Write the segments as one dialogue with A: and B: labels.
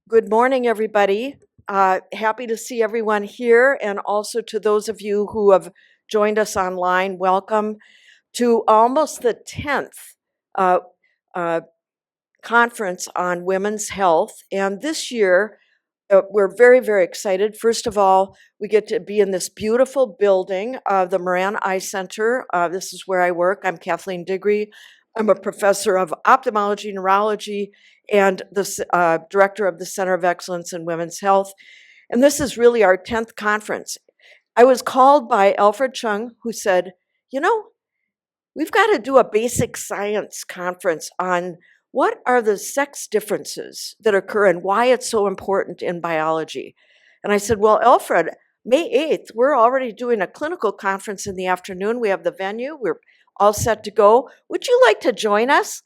A: Good morning, everybody. Happy to see everyone here, and also to those of you who have joined us online. Welcome to almost the 10th uh, uh, conference on women's health. And this year, we're very, very excited. First of all, we get to be in this beautiful building, the Moran Eye Center. This is where I work. I'm Kathleen Digre. I'm a professor of ophthalmology, neurology, and the director of the Center of Excellence in Women's Health. And this is really our 10th conference. I was called by Alfred Cheung, who said, you know, we've got to do a basic science conference on what are the sex differences that occur and why it's so important in biology. And I said, well, Alfred, May 8th, we're already doing a clinical conference in the afternoon. We have the venue. We're all set to go. Would you like to join us?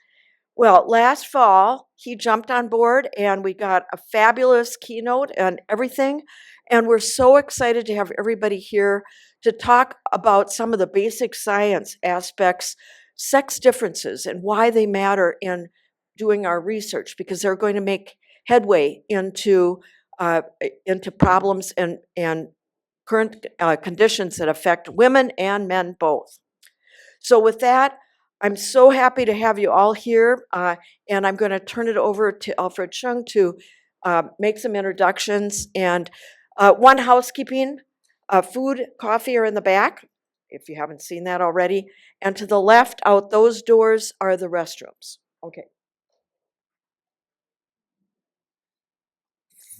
A: Well, last fall, he jumped on board and we got a fabulous keynote and everything. And we're so excited to have everybody here to talk about some of the basic science aspects, sex differences, and why they matter in doing our research, because they're going to make headway into problems and current conditions that affect women and men both. So with that, I'm so happy to have you all here, and I'm going to turn it over to Alfred Cheung to make some introductions. And one housekeeping, food, coffee are in the back, if you haven't seen that already. And to the left, out those doors, are the restrooms. Okay.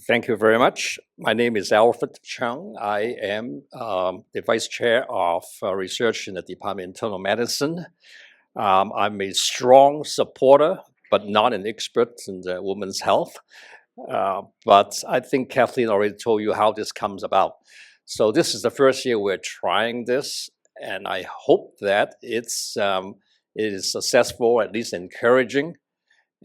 B: Thank you very much. My name is Alfred Cheung. I am the Vice Chair of Research in the Department of Internal Medicine. I'm a strong supporter, but not an expert in the women's health. But I think Kathleen already told you how this comes about. So this is the first year we're trying this, and I hope that it is successful, at least encouraging.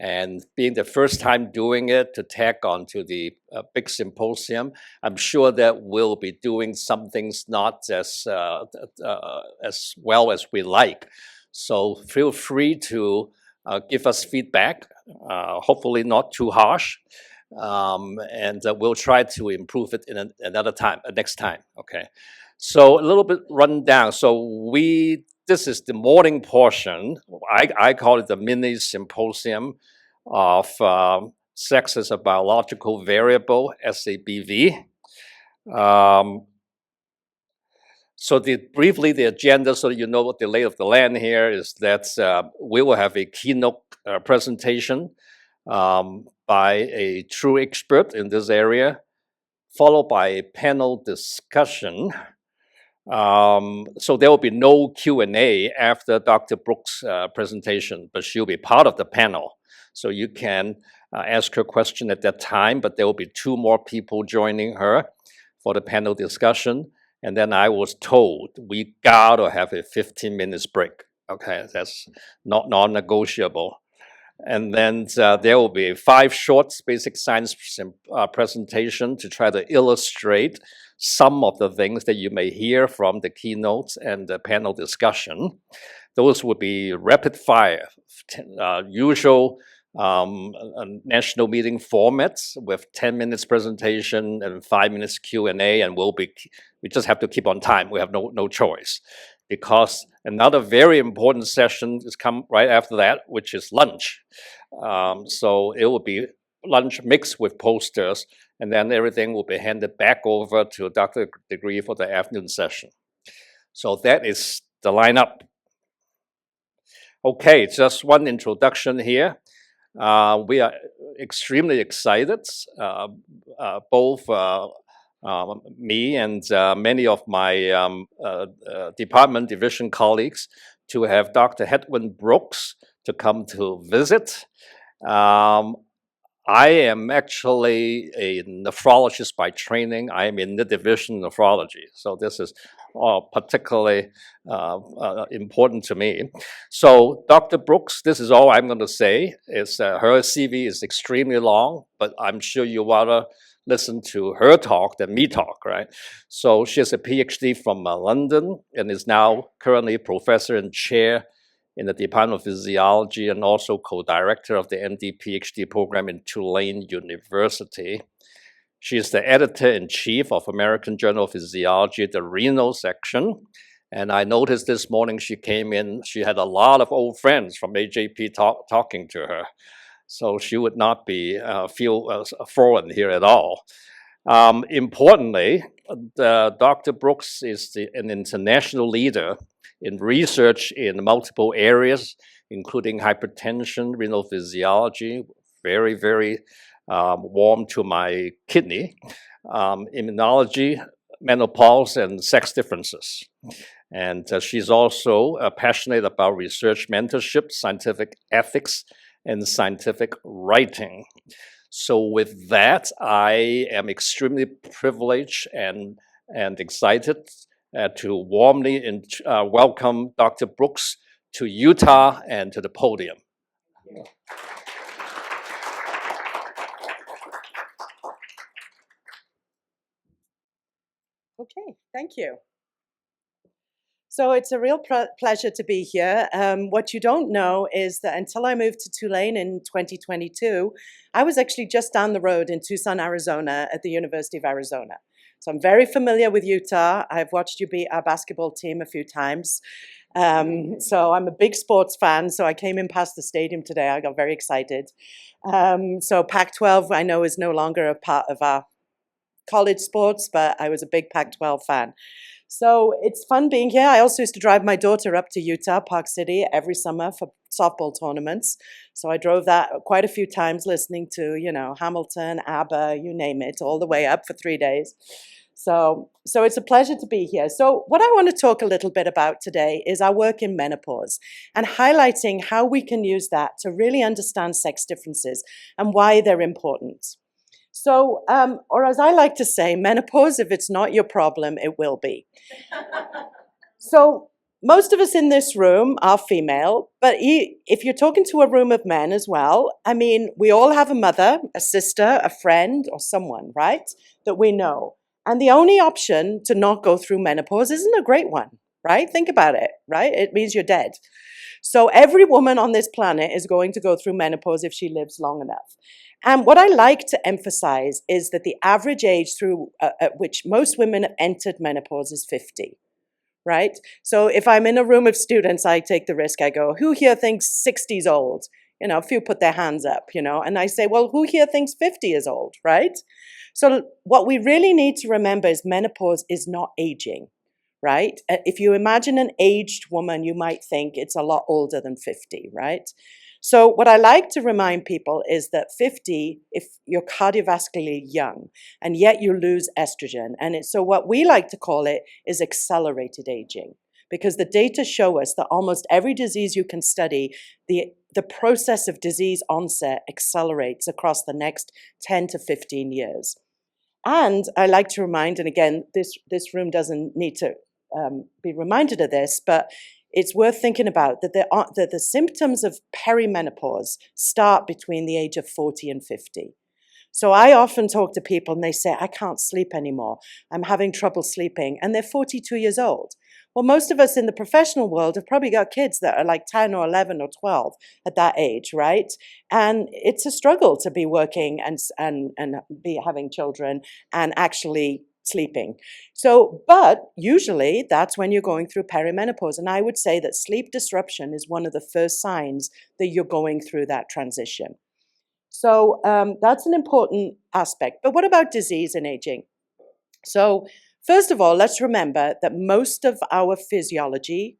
B: And being the first time doing it to tack onto the big symposium, I'm sure that we'll be doing some things not as well as we like. So feel free to give us feedback, hopefully not too harsh, and we'll try to improve it in another time, next time. Okay. So a little bit rundown. So this is the morning portion. I call it the mini symposium of sex as a biological variable, SABV. So briefly, the agenda, so you know what the lay of the land here is, that we will have a keynote presentation by a true expert in this area, followed by a panel discussion. So there will be no Q&A after Dr. Brooks' presentation, but she'll be part of the panel. So you can ask her question at that time, but there will be 2 more people joining her for the panel discussion. And then I was told we gotta have a 15 minutes break. Okay, that's not non-negotiable. And then there will be 5 short basic science presentation to try to illustrate some of the things that you may hear from the keynotes and the panel discussion. Those would be rapid fire, usual national meeting formats with 10 minutes presentation and 5 minutes Q&A, and we just have to keep on time. We have no choice, because another very important session is come right after that, which is lunch. So it will be lunch mixed with posters, and then everything will be handed back over to Dr. Digre for the afternoon session. So that is the lineup. Okay, just one introduction here. We are extremely excited, both me and many of my department division colleagues, to have Dr. Heddwen Brooks to come to visit. I am actually a nephrologist by training. I am in the division of nephrology, so this is particularly important to me. So Dr. Brooks, this is all I'm going to say. Is her CV is extremely long, but I'm sure you want to listen to her talk than me talk, right? So she has a PhD from London and is now currently professor and chair in the Department of Physiology and also co-director of the MD PhD program in Tulane University. She is the editor-in-chief of American Journal of Physiology, the renal section. And I noticed this morning she came in, she had a lot of old friends from AJP talking to her. So she would not feel foreign here at all. Importantly, Dr. Brooks is an international leader in research in multiple areas, including hypertension, renal physiology, very, very warm to my kidney, immunology, menopause, and sex differences. And she's also passionate about research mentorship, scientific ethics, and scientific writing. So with that, I am extremely privileged and excited to warmly welcome Dr. Brooks to Utah and to the podium.
C: Okay, thank you. So it's a real pleasure to be here. What you don't know is that until I moved to Tulane in 2022, I was actually just down the road in Tucson, Arizona at the University of Arizona. So I'm very familiar with Utah. I've watched you beat our basketball team a few times. So I'm a big sports fan. So I came in past the stadium today. I got very excited. So Pac-12, I know, is no longer a part of our college sports, but I was a big Pac-12 fan. So it's fun being here. I also used to drive my daughter up to Utah, Park City, every summer for softball tournaments. So I drove that quite a few times listening to, you know, Hamilton, ABBA, you name it, all the way up for 3 days. So it's a pleasure to be here. So what I want to talk a little bit about today is our work in menopause and highlighting how we can use that to really understand sex differences and why they're important. So, or as I like to say, menopause, if it's not your problem, it will be. So most of us in this room are female, but if you're talking to a room of men as well, I mean, we all have a mother, a sister, a friend, or someone, right, that we know. And the only option to not go through menopause isn't a great one, right? Think about it, right? It means you're dead. So every woman on this planet is going to go through menopause if she lives long enough. And what I like to emphasize is that the average age at which most women have entered menopause is 50, right? So if I'm in a room of students, I take the risk. I go, who here thinks 60 is old? You know, a few put their hands up, you know, and I say, well, who here thinks 50 is old, right? So what we really need to remember is menopause is not aging, right? If you imagine an aged woman, you might think it's a lot older than 50, right? So what I like to remind people is that 50, if you're cardiovascularly young, and yet you lose estrogen. And so what we like to call it is accelerated aging, because the data show us that almost every disease you can study, the process of disease onset accelerates across the next 10 to 15 years. And I like to remind, and again, this room doesn't need to be reminded of this, but it's worth thinking about that the symptoms of perimenopause start between the age of 40 and 50. So I often talk to people and they say, I can't sleep anymore. I'm having trouble sleeping. And they're 42 years old. Well, most of us in the professional world have probably got kids that are like 10 or 11 or 12 at that age, right? And it's a struggle to be working and be having children and actually sleeping. So, but usually that's when you're going through perimenopause. And I would say that sleep disruption is one of the first signs that you're going through that transition. So that's an important aspect. But what about disease and aging? So first of all, let's remember that most of our physiology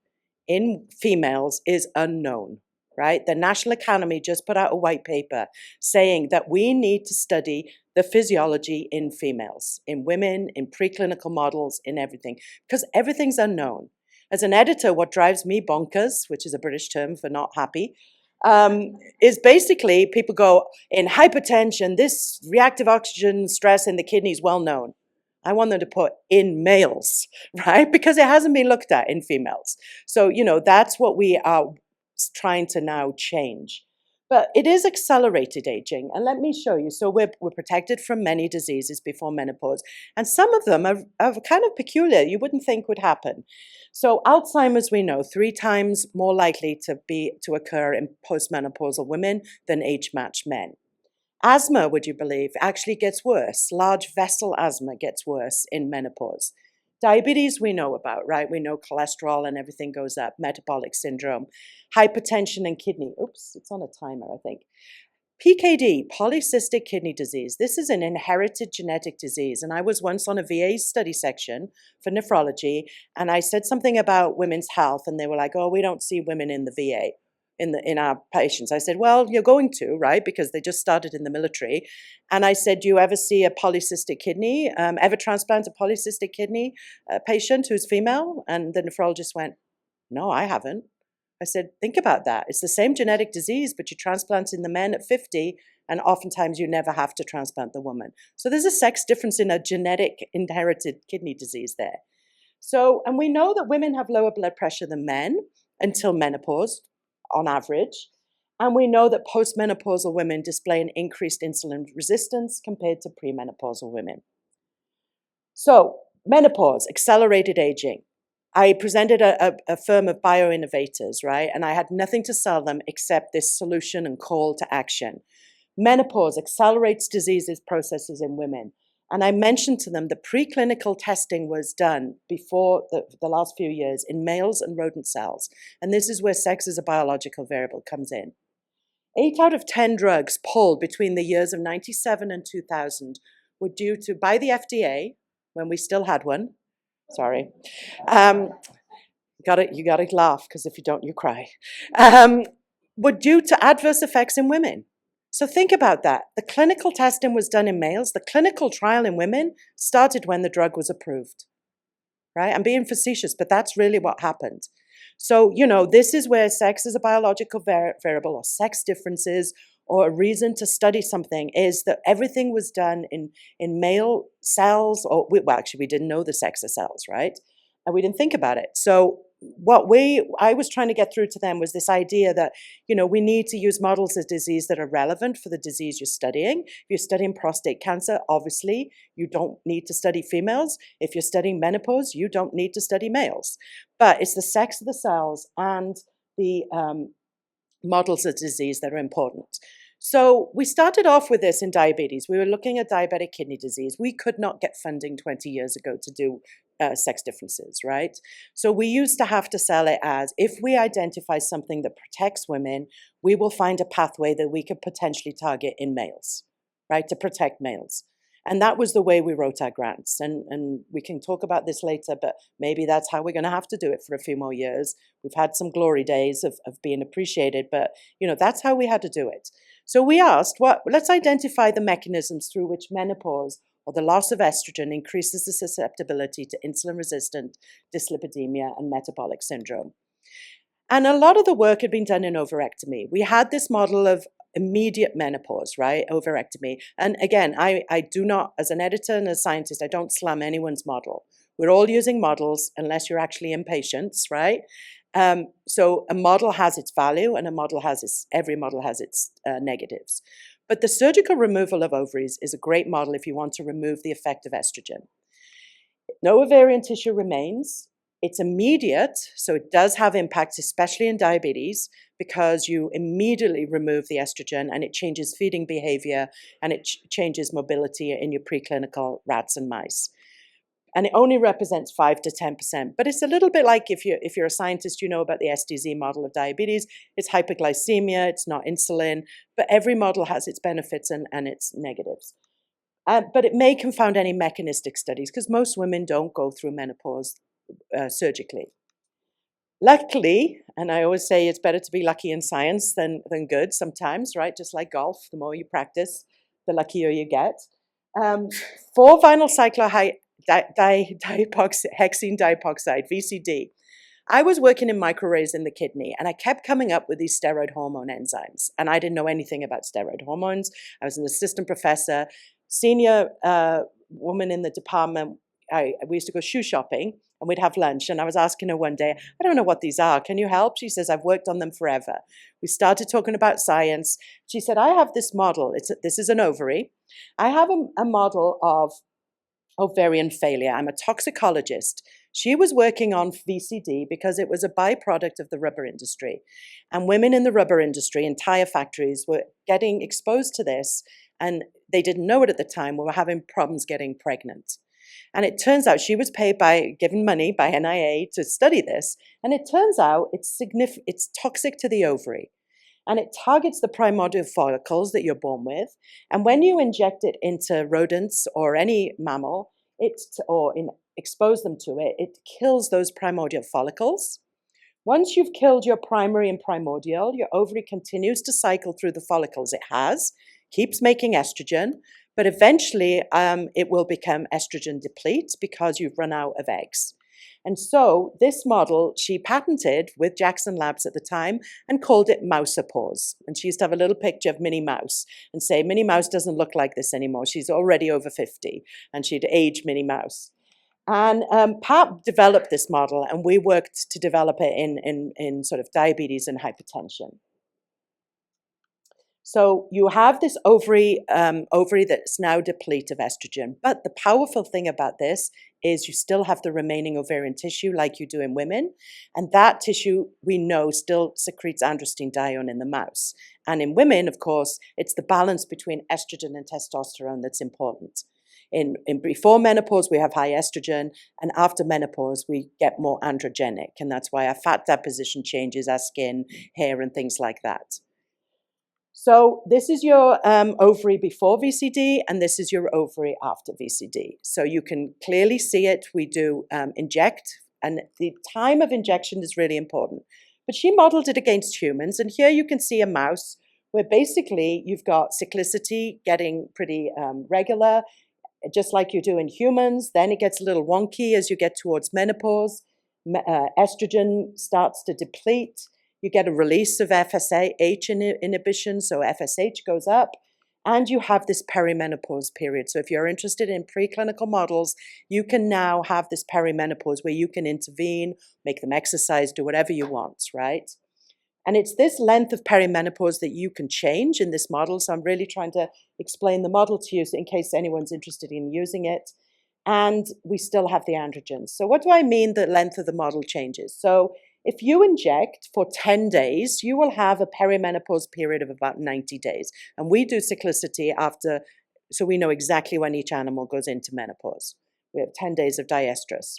C: in females is unknown, right? The National Academy just put out a white paper saying that we need to study the physiology in females, in women, in preclinical models, in everything, because everything's unknown. As an editor, what drives me bonkers, which is a British term for not happy, is basically people go, in hypertension, this reactive oxygen stress in the kidney is well known. I want them to put in males, right? Because it hasn't been looked at in females. So, you know, that's what we are trying to now change. But it is accelerated aging. And let me show you. So we're protected from many diseases before menopause. And some of them are kind of peculiar. You wouldn't think would happen. So Alzheimer's, we know, 3 times more likely to occur in postmenopausal women than age-matched men. Asthma, would you believe, actually gets worse. Large vessel asthma gets worse in menopause. Diabetes we know about, right? We know cholesterol and everything goes up, metabolic syndrome, hypertension and kidney. Oops, it's on a timer, I think. PKD, polycystic kidney disease. This is an inherited genetic disease. And I was once on a VA study section for nephrology, and I said something about women's health, and they were like, oh, we don't see women in the VA. In our patients. I said, well, you're going to, right? Because they just started in the military. And I said, do you ever see a polycystic kidney, ever transplant a polycystic kidney patient who's female? And the nephrologist went, no, I haven't. I said, think about that. It's the same genetic disease, but you transplant in the men at 50, and oftentimes you never have to transplant the woman. So there's a sex difference in a genetic inherited kidney disease there. So, and we know that women have lower blood pressure than men until menopause, on average. And we know that postmenopausal women display an increased insulin resistance compared to premenopausal women. So, menopause, accelerated aging. I presented a firm of bioinnovators, right? And I had nothing to sell them except this solution and call to action. Menopause accelerates diseases processes in women. And I mentioned to them the preclinical testing was done before the last few years in males and rodent cells. And this is where sex as a biological variable comes in. 8 out of 10 drugs pulled between the years of 97 and 2000 were due to, by the FDA, when we still had one, sorry, you gotta laugh, because if you don't, you cry, were due to adverse effects in women. So think about that. The clinical testing was done in males. The clinical trial in women started when the drug was approved, right? I'm being facetious, but that's really what happened. So, this is where sex is a biological variable, or sex differences, or a reason to study something, is that everything was done in male cells, actually, we didn't know the sex of cells, right? And we didn't think about it. So I was trying to get through to them was this idea that, we need to use models of disease that are relevant for the disease you're studying. If you're studying prostate cancer, obviously, you don't need to study females. If you're studying menopause, you don't need to study males. But it's the sex of the cells and the models of disease that are important. So we started off with this in diabetes. We were looking at diabetic kidney disease. We could not get funding 20 years ago to do sex differences, right? So we used to have to sell it as, if we identify something that protects women, we will find a pathway that we could potentially target in males, right, to protect males. And that was the way we wrote our grants. And we can talk about this later, but maybe that's how we're going to have to do it for a few more years. We've had some glory days of being appreciated, but, that's how we had to do it. So we asked, let's identify the mechanisms through which menopause or the loss of estrogen increases the susceptibility to insulin-resistant dyslipidemia and metabolic syndrome. And a lot of the work had been done in overectomy. We had this model of immediate menopause, right? Overectomy. And again, I do not, as an editor and a scientist, I don't slam anyone's model. We're all using models unless you're actually in patients, right? So a model has its value, and every model has its negatives. But the surgical removal of ovaries is a great model if you want to remove the effect of estrogen. No ovarian tissue remains. It's immediate, so it does have impacts, especially in diabetes, because you immediately remove the estrogen and it changes feeding behavior and it changes mobility in your preclinical rats and mice. And it only represents 5 to 10%. But it's a little bit like if you're a scientist, you know about the SDZ model of diabetes. It's hyperglycemia, it's not insulin, but every model has its benefits and its negatives. But it may confound any mechanistic studies because most women don't go through menopause surgically. Luckily, and I always say it's better to be lucky in science than good sometimes, right? Just like golf, the more you practice, the luckier you get. 4-vinyl hexene dipoxide, VCD. I was working in microarrays in the kidney, and I kept coming up with these steroid hormone enzymes, and I didn't know anything about steroid hormones. I was an assistant professor, senior woman in the department. we used to go shoe shopping and we'd have lunch. And I was asking her one day, I don't know what these are. Can you help? She says, I've worked on them forever. We started talking about science. She said, I have this model. This is an ovary. I have a model of ovarian failure. I'm a toxicologist. She was working on VCD because it was a byproduct of the rubber industry. And women in the rubber industry, in tire factories, were getting exposed to this. And they didn't know it at the time, were having problems getting pregnant. And it turns out she was given money by NIA to study this. And it turns out it's toxic to the ovary. And it targets the primordial follicles that you're born with. And when you inject it into rodents or any mammal, expose them to it, it kills those primordial follicles. Once you've killed your primary and primordial, your ovary continues to cycle through the follicles it has, keeps making estrogen, but eventually it will become estrogen deplete because you've run out of eggs. And so this model she patented with Jackson Labs at the time and called it mousopause. And she used to have a little picture of Minnie Mouse and say, Minnie Mouse doesn't look like this anymore. She's already over 50. And she'd age Minnie Mouse. And Pat developed this model, and we worked to develop it in sort of diabetes and hypertension. So you have this ovary that's now deplete of estrogen. But the powerful thing about this is you still have the remaining ovarian tissue like you do in women. And that tissue, we know, still secretes androstenedione in the mouse. And in women, of course, it's the balance between estrogen and testosterone that's important. Before menopause, we have high estrogen, and after menopause, we get more androgenic. And that's why our fat deposition changes, our skin, hair, and things like that. So this is your ovary before VCD, and this is your ovary after VCD. So you can clearly see it. We do inject, and the time of injection is really important. But she modeled it against humans, and here you can see a mouse where basically you've got cyclicity getting pretty regular, just like you do in humans. Then it gets a little wonky as you get towards menopause. Estrogen starts to deplete. You get a release of FSH inhibition, so FSH goes up, and you have this perimenopause period. So if you're interested in preclinical models, you can now have this perimenopause where you can intervene, make them exercise, do whatever you want, right? And it's this length of perimenopause that you can change in this model. So I'm really trying to explain the model to you in case anyone's interested in using it. And we still have the androgens. So what do I mean the length of the model changes? So if you inject for 10 days, you will have a perimenopause period of about 90 days. And we do cyclicity after, so we know exactly when each animal goes into menopause. We have 10 days of diestrus.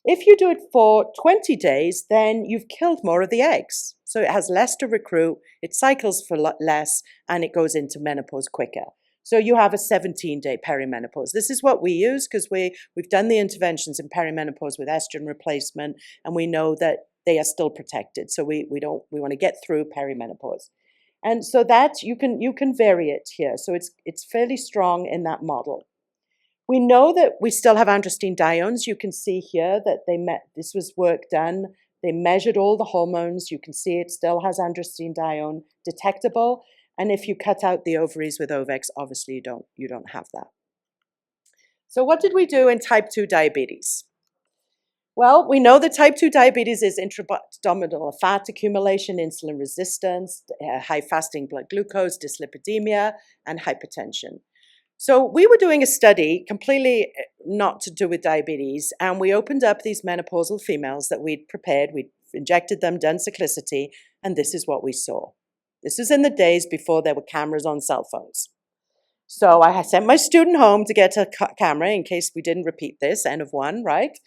C: If you do it for 20 days, then you've killed more of the eggs. So it has less to recruit, it cycles for less, and it goes into menopause quicker. So you have a 17-day perimenopause. This is what we use because we've done the interventions in perimenopause with estrogen replacement, and we know that they are still protected. So we want to get through perimenopause. And so that you can vary it here. So it's fairly strong in that model. We know that we still have androstenediones. You can see here that this was work done. They measured all the hormones. You can see it still has androstenedione detectable. And if you cut out the ovaries with Ovex, obviously you don't have that. So what did we do in type 2 diabetes? Well, we know that type 2 diabetes is intra-abdominal fat accumulation, insulin resistance, high fasting blood glucose, dyslipidemia, and hypertension. So we were doing a study completely not to do with diabetes, and we opened up these menopausal females that we'd prepared. We'd injected them, done cyclicity, and this is what we saw. This was in the days before there were cameras on cell phones. So I sent my student home to get a camera in case we didn't repeat this, N of 1, right?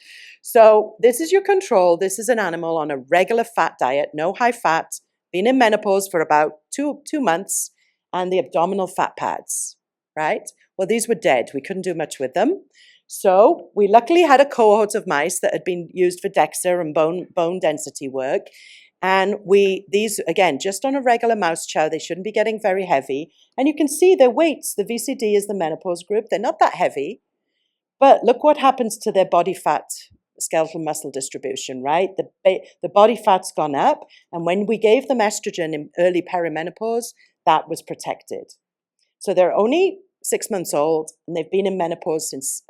C: So this is your control. This is an animal on a regular fat diet, no high fat, been in menopause for about two months, and the abdominal fat pads, right? Well, these were dead. We couldn't do much with them. So we luckily had a cohort of mice that had been used for DEXA and bone density work. And these, again, just on a regular mouse chow, they shouldn't be getting very heavy. And you can see their weights. The VCD is the menopause group. They're not that heavy. But look what happens to their body fat, skeletal muscle distribution, right? The body fat's gone up. And when we gave them estrogen in early perimenopause, that was protected. So they're only 6 months old, and they've been in menopause since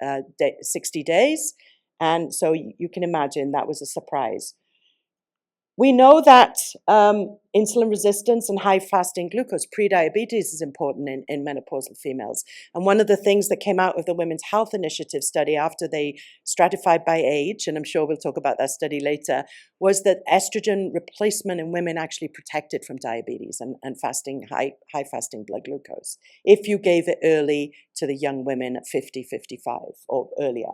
C: 60 days. And so you can imagine that was a surprise. We know that insulin resistance and high fasting glucose, prediabetes, is important in menopausal females. And one of the things that came out of the Women's Health Initiative study after they stratified by age, and I'm sure we'll talk about that study later, was that estrogen replacement in women actually protected from diabetes and fasting, high fasting blood glucose, if you gave it early to the young women at 50, 55 or earlier.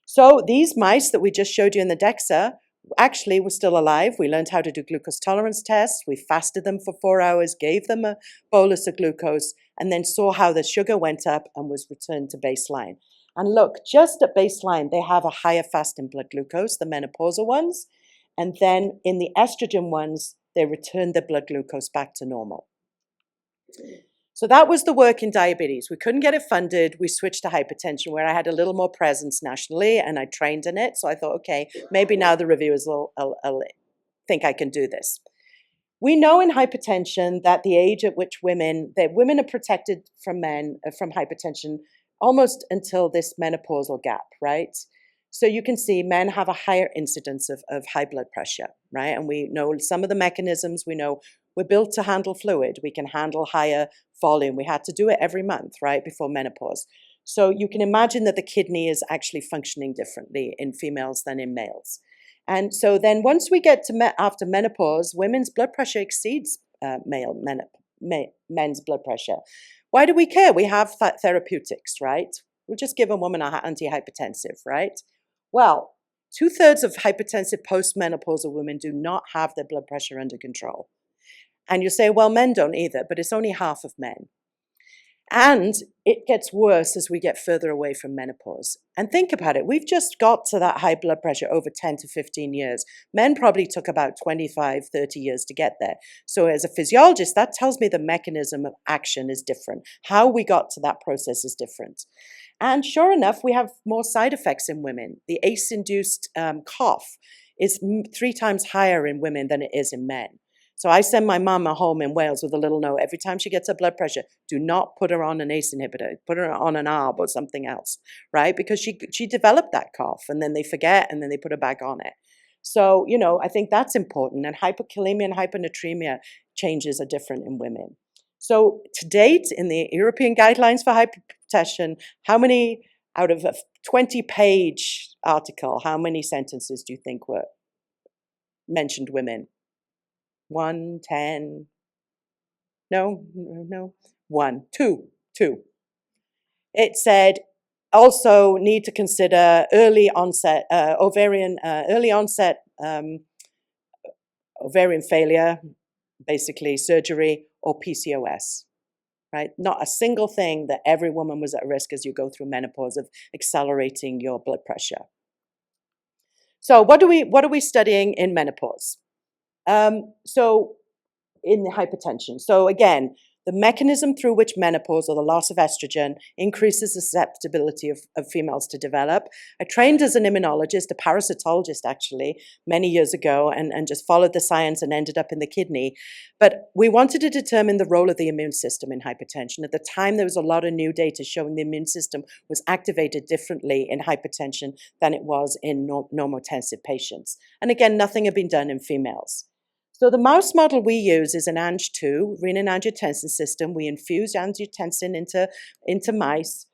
C: So these mice that we just showed you in the DEXA actually were still alive. We learned how to do glucose tolerance tests. We fasted them for 4 hours, gave them a bolus of glucose, and then saw how the sugar went up and was returned to baseline. And look, just at baseline, they have a higher fasting blood glucose, the menopausal ones. And then in the estrogen ones, they return their blood glucose back to normal. So that was the work in diabetes. We couldn't get it funded. We switched to hypertension, where I had a little more presence nationally and I trained in it. So I thought, okay, maybe now the reviewers will think I can do this. We know in hypertension that the age at which women are protected from hypertension almost until this menopausal gap, right? So you can see men have a higher incidence of high blood pressure, right? And we know some of the mechanisms. We know we're built to handle fluid. We can handle higher volume. We had to do it every month, right, before menopause. So you can imagine that the kidney is actually functioning differently in females than in males. And so then once we get to after menopause, women's blood pressure exceeds men's blood pressure. Why do we care? We have therapeutics, right? We'll just give a woman an antihypertensive, right? Well, 2/3 of hypertensive postmenopausal women do not have their blood pressure under control. And you say, well, men don't either, but it's only half of men. And it gets worse as we get further away from menopause. And think about it. We've just got to that high blood pressure over 10 to 15 years. Men probably took about 25, 30 years to get there. So as a physiologist, that tells me the mechanism of action is different. How we got to that process is different. And sure enough, we have more side effects in women. The ACE-induced cough is 3 times higher in women than it is in men. So I send my mama home in Wales with a little note. Every time she gets her blood pressure, do not put her on an ACE inhibitor. Put her on an ARB or something else, right? Because she developed that cough, and then they forget, and then they put her back on it. So, I think that's important. And hypokalemia and hyponatremia changes are different in women. So to date, in the European guidelines for hypertension, how many out of a 20-page article, how many sentences do you think were mentioned women? 1, 10? No. 1, 2. It said also need to consider early onset ovarian failure, basically surgery or PCOS, right? Not a single thing that every woman was at risk as you go through menopause of accelerating your blood pressure. So what are we studying in menopause? So in the hypertension. So again, the mechanism through which menopause or the loss of estrogen increases the susceptibility of females to develop. I trained as an immunologist, a parasitologist actually, many years ago, and just followed the science and ended up in the kidney. But we wanted to determine the role of the immune system in hypertension. At the time, there was a lot of new data showing the immune system was activated differently in hypertension than it was in normotensive patients. And again, nothing had been done in females. So the mouse model we use is an Ang2, renin-angiotensin system. We infuse angiotensin into mice.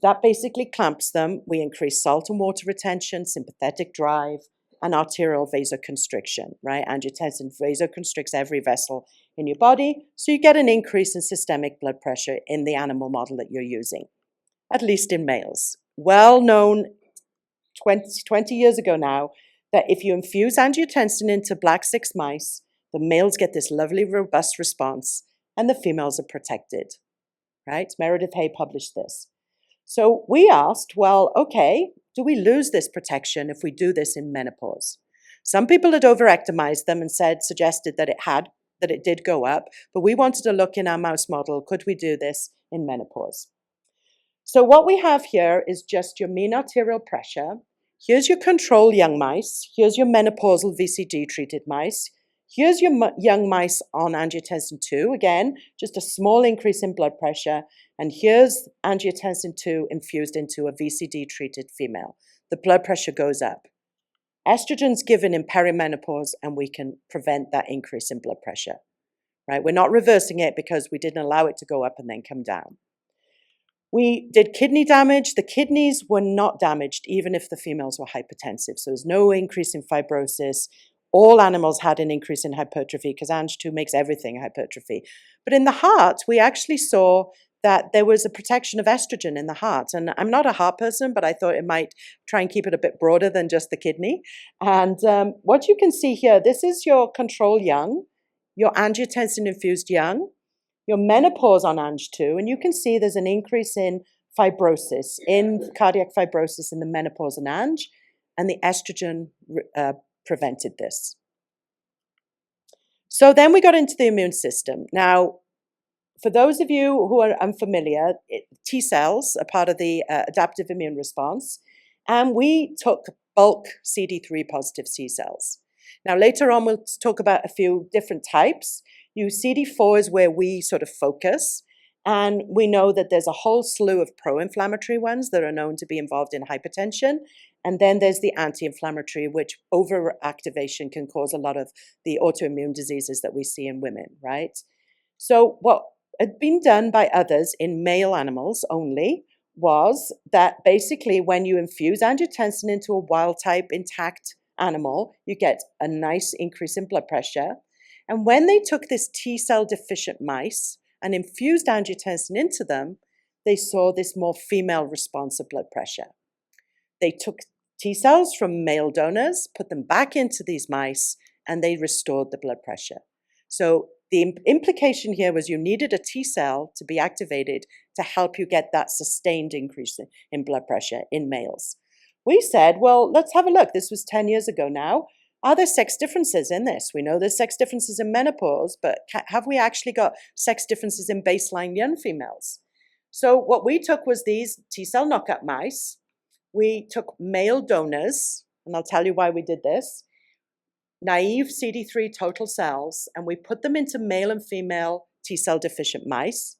C: That basically clamps them. We increase salt and water retention, sympathetic drive, and arterial vasoconstriction, right? Angiotensin vasoconstricts every vessel in your body, so you get an increase in systemic blood pressure in the animal model that you're using, at least in males. Well known 20 years ago now, that if you infuse angiotensin into black 6 mice, the males get this lovely, robust response, and the females are protected, right? Meredith Hay published this. So we asked, well, okay, do we lose this protection if we do this in menopause? Some people had overectomized them and suggested that it did go up, but we wanted to look in our mouse model, could we do this in menopause? So what we have here is just your mean arterial pressure. Here's your control young mice. Here's your menopausal VCD-treated mice. Here's your young mice on angiotensin 2. Again, just a small increase in blood pressure. And here's angiotensin 2 infused into a VCD-treated female. The blood pressure goes up. Estrogen's given in perimenopause, and we can prevent that increase in blood pressure. Right? We're not reversing it because we didn't allow it to go up and then come down. We did kidney damage. The kidneys were not damaged, even if the females were hypertensive. So there's no increase in fibrosis. All animals had an increase in hypertrophy because Ang2 makes everything hypertrophy. But in the heart, we actually saw that there was a protection of estrogen in the heart. And I'm not a heart person, but I thought it might try and keep it a bit broader than just the kidney. And what you can see here, this is your control young, your angiotensin-infused young, your menopause on Ang2, and you can see there's an increase in fibrosis, in cardiac fibrosis in the menopause and Ang, and the estrogen prevented this. So then we got into the immune system. Now, for those of you who are unfamiliar, T cells are part of the adaptive immune response, and we took bulk CD3 positive T cells. Now, later on, we'll talk about a few different types. CD4 is where we sort of focus, and we know that there's a whole slew of pro-inflammatory ones that are known to be involved in hypertension, and then there's the anti-inflammatory, which overactivation can cause a lot of the autoimmune diseases that we see in women, right? So what had been done by others in male animals only was that basically when you infuse angiotensin into a wild-type intact animal, you get a nice increase in blood pressure. And when they took this T-cell deficient mice and infused angiotensin into them, they saw this more female response of blood pressure. They took T-cells from male donors, put them back into these mice, and they restored the blood pressure. So the implication here was you needed a T-cell to be activated to help you get that sustained increase in blood pressure in males. We said, well, let's have a look. This was 10 years ago now. Are there sex differences in this? We know there's sex differences in menopause, but have we actually got sex differences in baseline young females? So what we took was these T-cell knockout mice. We took male donors, and I'll tell you why we did this, naive CD3 total cells, and we put them into male and female T-cell deficient mice.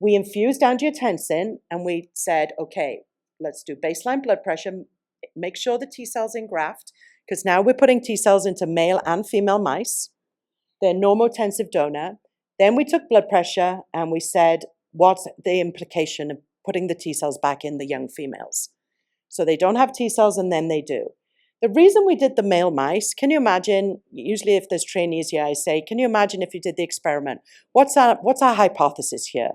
C: We infused angiotensin, and we said, okay, let's do baseline blood pressure, make sure the T-cells engraft, because now we're putting T-cells into male and female mice. They're normotensive donor. Then we took blood pressure and we said, what's the implication of putting the T-cells back in the young females? So they don't have T-cells and then they do. The reason we did the male mice, can you imagine, usually if there's trainees here, I say, can you imagine if you did the experiment? What's our hypothesis here?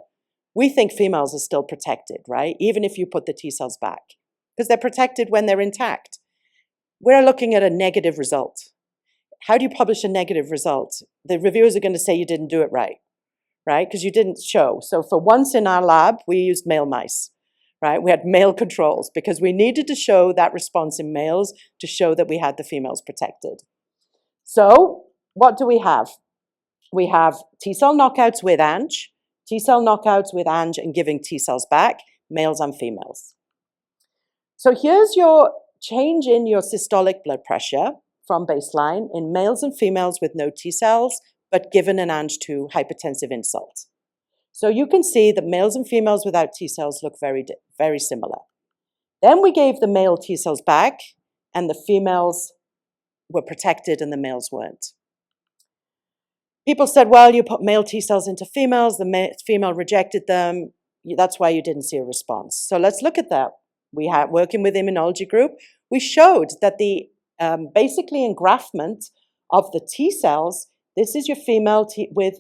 C: We think females are still protected, right? Even if you put the T-cells back, because they're protected when they're intact. We're looking at a negative result. How do you publish a negative result? The reviewers are going to say you didn't do it right? Because you didn't show. So for once in our lab, we used male mice, right? We had male controls because we needed to show that response in males to show that we had the females protected. So what do we have? We have T-cell knockouts with Ang, T-cell knockouts with Ang and giving T-cells back, males and females. So here's your change in your systolic blood pressure from baseline in males and females with no T-cells, but given an Ang2 hypertensive insult. So you can see that males and females without T-cells look very, very similar. Then we gave the male T-cells back, and the females were protected and the males weren't. People said, well, you put male T-cells into females, the female rejected them, that's why you didn't see a response. So let's look at that. We had, working with immunology group, we showed that the basically engraftment of the T-cells, this is your female with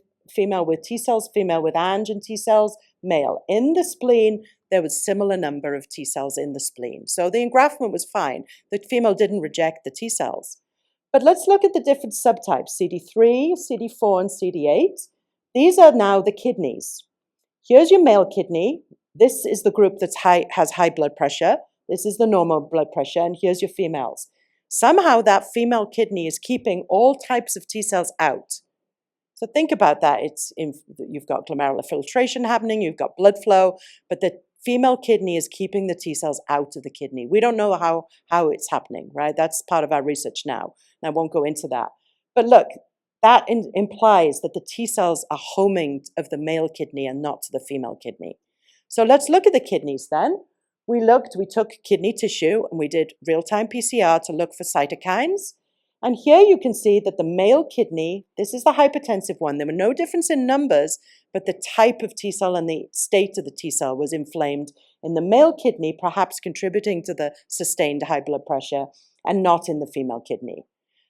C: T-cells, female with Ang and T-cells, male. In the spleen, there was similar number of T-cells in the spleen. So the engraftment was fine. The female didn't reject the T-cells. But let's look at the different subtypes, CD3, CD4, and CD8. These are now the kidneys. Here's your male kidney. This is the group that has high blood pressure. This is the normal blood pressure, and here's your females. Somehow that female kidney is keeping all types of T-cells out. So think about that. You've got glomerular filtration happening, you've got blood flow, but the female kidney is keeping the T-cells out of the kidney. We don't know how it's happening, right? That's part of our research now, and I won't go into that. But look, that implies that the T cells are homing of the male kidney and not to the female kidney. So let's look at the kidneys then. We took kidney tissue and we did real-time PCR to look for cytokines. And here you can see that the male kidney, this is the hypertensive one. There were no difference in numbers, but the type of T cell and the state of the T cell was inflamed in the male kidney, perhaps contributing to the sustained high blood pressure, and not in the female kidney.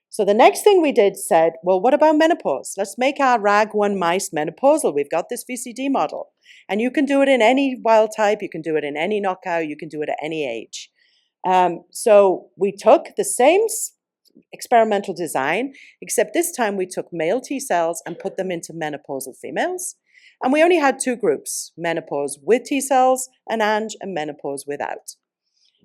C: So the next thing we did said, well, what about menopause? Let's make our RAG1 mice menopausal. We've got this VCD model. And you can do it in any wild type. You can do it in any knockout. You can do it at any age. So we took the same experimental design, except this time we took male T cells and put them into menopausal females. And we only had two groups, menopause with T cells and menopause without.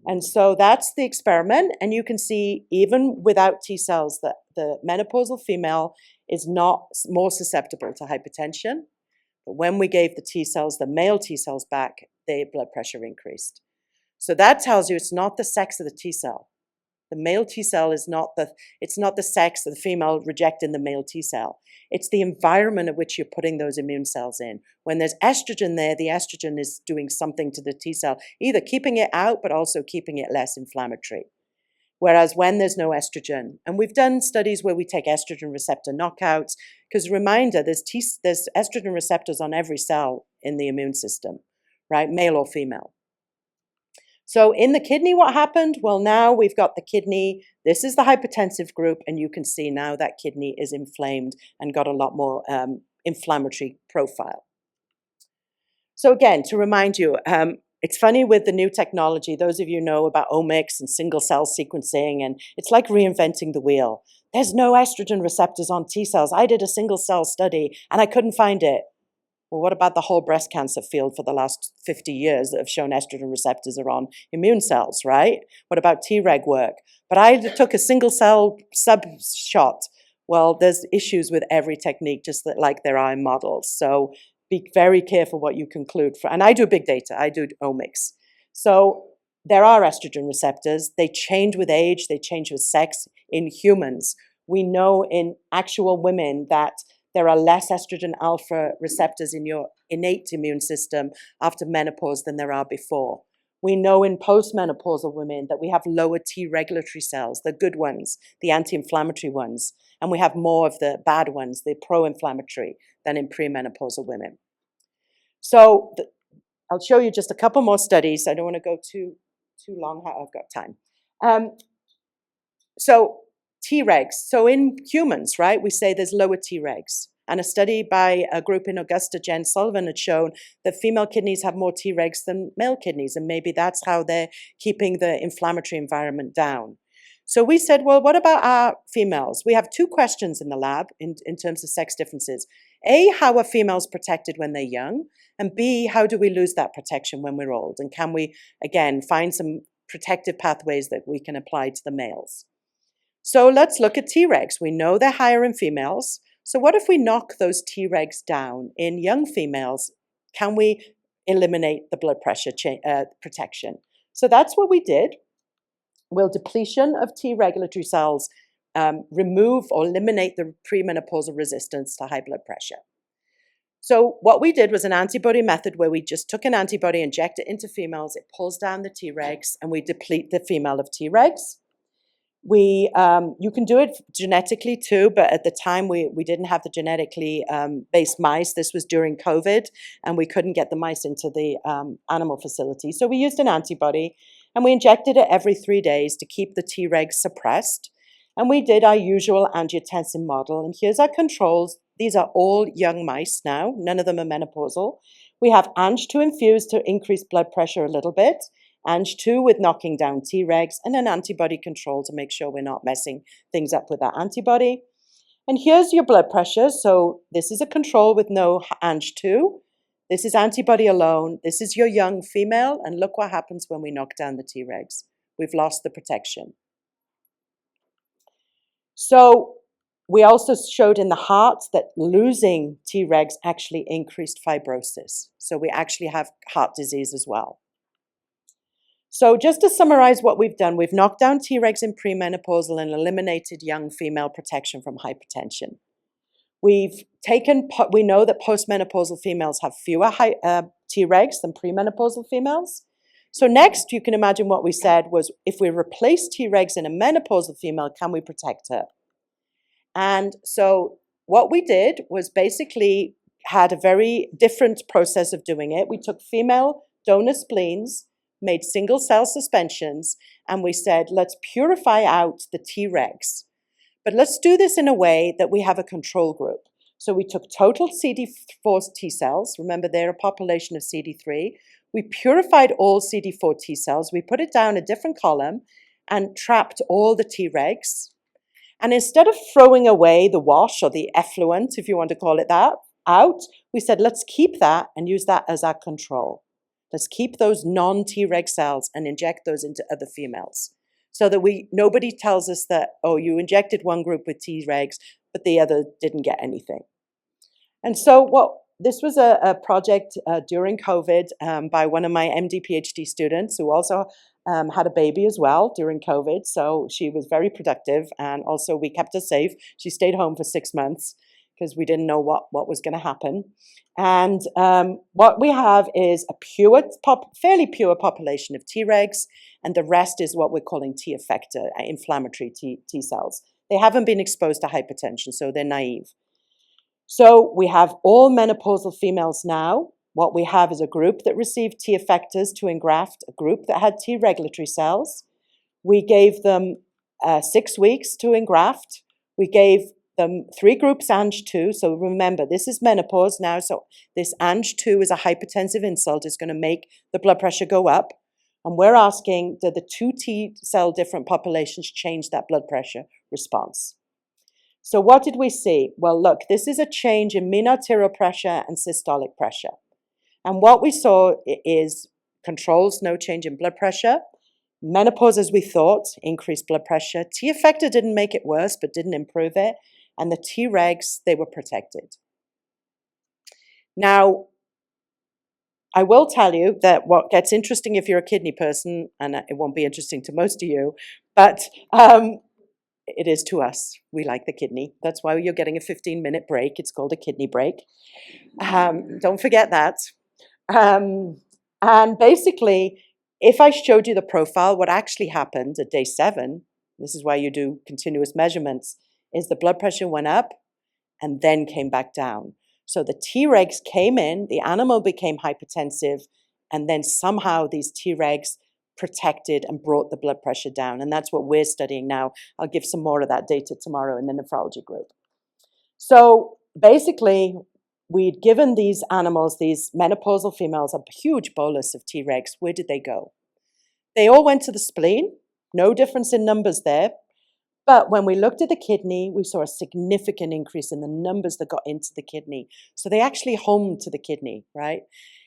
C: And so that's the experiment. And you can see even without T cells that the menopausal female is not more susceptible to hypertension. But when we gave the T cells, the male T cells back, their blood pressure increased. So that tells you it's not the sex of the T cell. The male T cell is not it's not the sex of the female rejecting the male T cell. It's the environment at which you're putting those immune cells in. When there's estrogen there, the estrogen is doing something to the T cell, either keeping it out, but also keeping it less inflammatory. Whereas when there's no estrogen, and we've done studies where we take estrogen receptor knockouts, because reminder, there's estrogen receptors on every cell in the immune system, right? Male or female. So in the kidney, what happened? Well, now we've got the kidney. This is the hypertensive group, and you can see now that kidney is inflamed and got a lot more inflammatory profile. So again, to remind you, it's funny with the new technology, those of you know about omics and single cell sequencing, and it's like reinventing the wheel. There's no estrogen receptors on T cells. I did a single cell study and I couldn't find it. Well, what about the whole breast cancer field for the last 50 years that have shown estrogen receptors are on immune cells, right? What about Treg work? But I took a single cell sub-shot. Well, there's issues with every technique, just like there are in models. So be very careful what you conclude. And I do big data. I do omics. So there are estrogen receptors. They change with age. They change with sex in humans. We know in actual women that there are less estrogen alpha receptors in your innate immune system after menopause than there are before. We know in postmenopausal women that we have lower T regulatory cells, the good ones, the anti-inflammatory ones, and we have more of the bad ones, the pro-inflammatory, than in premenopausal women. So I'll show you just a couple more studies. I don't want to go too long. I've got time. So Tregs. So in humans, right, we say there's lower Tregs. And a study by a group in Augusta, Jen Sullivan, had shown that female kidneys have more Tregs than male kidneys. And maybe that's how they're keeping the inflammatory environment down. So we said, well, what about our females? We have two questions in the lab in terms of sex differences. A, how are females protected when they're young? And B, how do we lose that protection when we're old? And can we, again, find some protective pathways that we can apply to the males? So let's look at Tregs. We know they're higher in females. So what if we knock those Tregs down in young females? Can we eliminate the blood pressure protection? So that's what we did. Will depletion of T regulatory cells remove or eliminate the premenopausal resistance to high blood pressure? So what we did was an antibody method where we just took an antibody, inject it into females, it pulls down the Tregs, and we deplete the female of Tregs. You can do it genetically too, but at the time we didn't have the genetically based mice. This was during COVID, and we couldn't get the mice into the animal facility. So we used an antibody, and we injected it every 3 days to keep the Tregs suppressed. And we did our usual angiotensin model. And here's our controls. These are all young mice now. None of them are menopausal. We have Ang2 infused to increase blood pressure a little bit. Ang2 with knocking down Tregs, and an antibody control to make sure we're not messing things up with that antibody. And here's your blood pressure. So this is a control with no Ang2. This is antibody alone. This is your young female. And look what happens when we knock down the Tregs. We've lost the protection. So we also showed in the heart that losing Tregs actually increased fibrosis. So we actually have heart disease as well. So just to summarize what we've done, we've knocked down Tregs in premenopausal and eliminated young female protection from hypertension. We know that postmenopausal females have fewer Tregs than premenopausal females. So next, you can imagine what we said was, if we replace Tregs in a menopausal female, can we protect her? And so what we did was basically had a very different process of doing it. We took female donor spleens, made single cell suspensions, and we said, let's purify out the Tregs. But let's do this in a way that we have a control group. So we took total CD4 T cells. Remember, they're a population of CD3. We purified all CD4 T cells. We put it down a different column and trapped all the Tregs. And instead of throwing away the wash or the effluent, if you want to call it that, out, we said, let's keep that and use that as our control. Let's keep those non-Treg cells and inject those into other females, so that nobody tells us that, oh, you injected one group with Tregs, but the other didn't get anything. And so this was a project during COVID by one of my MD PhD students, who also had a baby as well during COVID. So she was very productive, and also we kept her safe. She stayed home for 6 months because we didn't know what was going to happen. And what we have is a fairly pure population of Tregs, and the rest is what we're calling T effector, inflammatory T cells. They haven't been exposed to hypertension, so they're naive. So we have all menopausal females now. What we have is a group that received T effectors to engraft, a group that had T regulatory cells. We gave them 6 weeks to engraft. We gave them 3 groups Ang2. So remember, this is menopause now. So this Ang2 is a hypertensive insult. It's going to make the blood pressure go up. And we're asking, do the 2 T cell different populations change that blood pressure response? So what did we see? Well, look, this is a change in mean arterial pressure and systolic pressure. And what we saw is controls, no change in blood pressure. Menopause, as we thought, increased blood pressure. T effector didn't make it worse, but didn't improve it. And the Tregs, they were protected. Now, I will tell you that what gets interesting if you're a kidney person, and it won't be interesting to most of you, but it is to us. We like the kidney. That's why you're getting a 15-minute break. It's called a kidney break. Don't forget that. And basically, if I showed you the profile, what actually happened at day 7, this is why you do continuous measurements, is the blood pressure went up and then came back down. So the Tregs came in, the animal became hypertensive, and then somehow these Tregs protected and brought the blood pressure down. And that's what we're studying now. I'll give some more of that data tomorrow in the nephrology group. So basically, we'd given these animals, these menopausal females, a huge bolus of Tregs. Where did they go? They all went to the spleen. No difference in numbers there. But when we looked at the kidney, we saw a significant increase in the numbers that got into the kidney. So they actually homed to the kidney, right?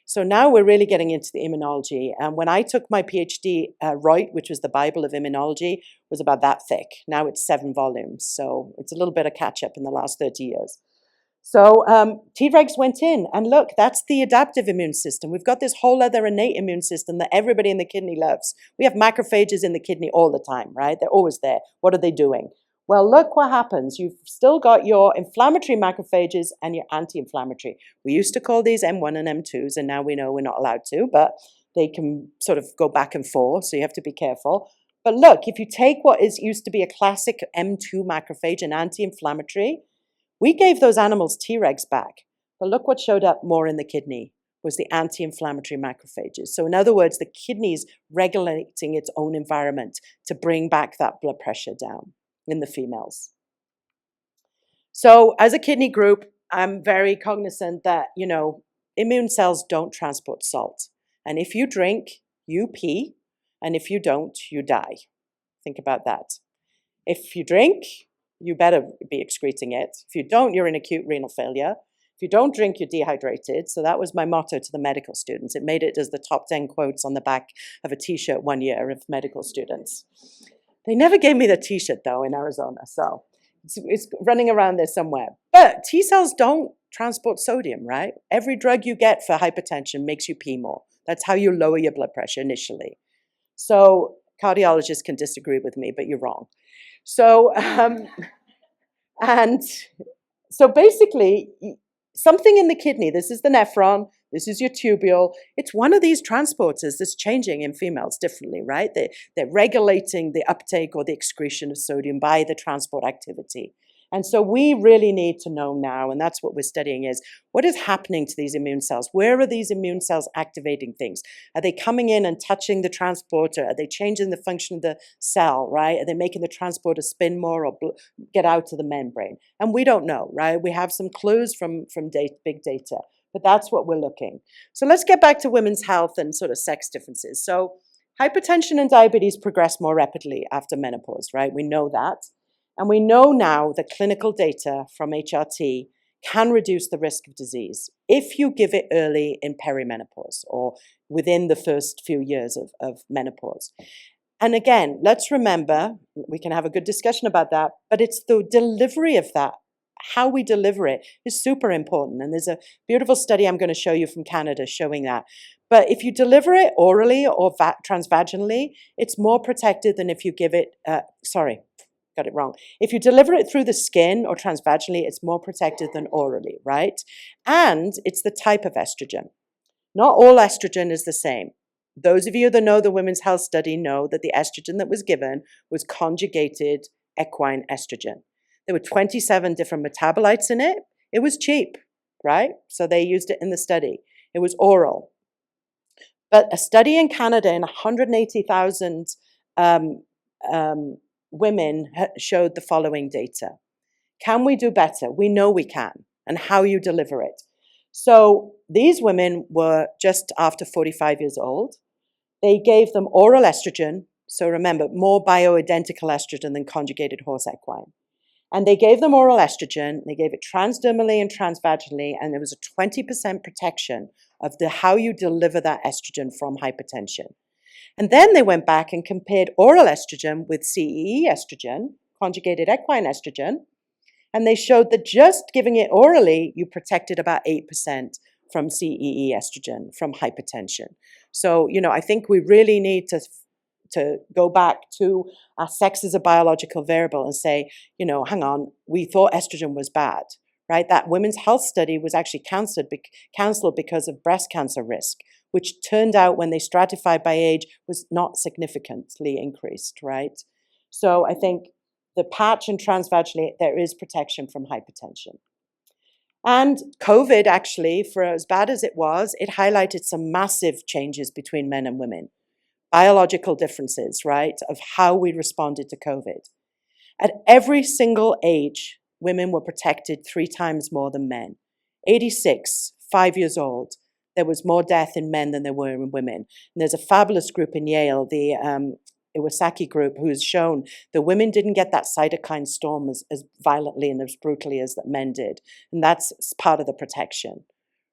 C: So now we're really getting into the immunology. And when I took my PhD, Reut, which was the Bible of immunology, was about that thick. Now it's 7 volumes. So it's a little bit of catch up in the last 30 years. So Tregs went in, and look, that's the adaptive immune system. We've got this whole other innate immune system that everybody in the kidney loves. We have macrophages in the kidney all the time, right? They're always there. What are they doing? Well, look what happens. You've still got your inflammatory macrophages and your anti-inflammatory. We used to call these M1 and M2s, and now we know we're not allowed to, but they can sort of go back and forth, so you have to be careful. But look, if you take what used to be a classic M2 macrophage, an anti-inflammatory, we gave those animals Tregs back, but look what showed up more in the kidney was the anti-inflammatory macrophages. So in other words, the kidney's regulating its own environment to bring back that blood pressure down in the females. So as a kidney group, I'm very cognizant that, immune cells don't transport salt. And if you drink, you pee, and if you don't, you die. Think about that. If you drink, you better be excreting it. If you don't, you're in acute renal failure. If you don't drink, you're dehydrated. So that was my motto to the medical students. It made it as the top 10 quotes on the back of a t-shirt one year of medical students. They never gave me the t-shirt though in Arizona, so it's running around there somewhere. But T cells don't transport sodium, right? Every drug you get for hypertension makes you pee more. That's how you lower your blood pressure initially. So cardiologists can disagree with me, but you're wrong. So, and So basically, something in the kidney, this is the nephron, this is your tubule. It's one of these transporters that's changing in females differently, right? They're regulating the uptake or the excretion of sodium by the transport activity. And so we really need to know now, and that's what we're studying, is what is happening to these immune cells? Where are these immune cells activating things? Are they coming in and touching the transporter? Are they changing the function of the cell, right? Are they making the transporter spin more or get out to the membrane? And we don't know, right? We have some clues from big data, but that's what we're looking. So let's get back to women's health and sort of sex differences. So hypertension and diabetes progress more rapidly after menopause, right? We know that. And we know now that clinical data from HRT can reduce the risk of disease if you give it early in perimenopause or within the first few years of menopause. And again, let's remember, we can have a good discussion about that, but it's the delivery of that, how we deliver it is super important. And there's a beautiful study I'm going to show you from Canada showing that. But if you deliver it orally or transvaginally, it's more protected than if you give it, got it wrong. If you deliver it through the skin or transvaginally, it's more protected than orally, right? And it's the type of estrogen. Not all estrogen is the same. Those of you that know the Women's Health Study know that the estrogen that was given was conjugated equine estrogen. There were 27 different metabolites in it. It was cheap, right? So they used it in the study. It was oral. But a study in Canada in 180,000 women showed the following data. Can we do better? We know we can, and how you deliver it. So these women were just after 45 years old. They gave them oral estrogen. So remember, more bioidentical estrogen than conjugated horse equine. And they gave them oral estrogen. They gave it transdermally and transvaginally, and there was a 20% protection of how you deliver that estrogen from hypertension. And then they went back and compared oral estrogen with CEE estrogen, conjugated equine estrogen, and they showed that just giving it orally, you protected about 8% from CEE estrogen, from hypertension. So, I think we really need to go back to our sex as a biological variable and say, hang on, we thought estrogen was bad, right? That Women's Health Study was actually canceled because of breast cancer risk, which turned out when they stratified by age was not significantly increased, right? So I think the patch and transvaginally, there is protection from hypertension. And COVID actually, for as bad as it was, it highlighted some massive changes between men and women. Biological differences, right, of how we responded to COVID. At every single age, women were protected 3 times more than men. 86, 5 years old, there was more death in men than there were in women. And there's a fabulous group in Yale, the Iwasaki group, who has shown that women didn't get that cytokine storm as violently and as brutally as that men did. And that's part of the protection,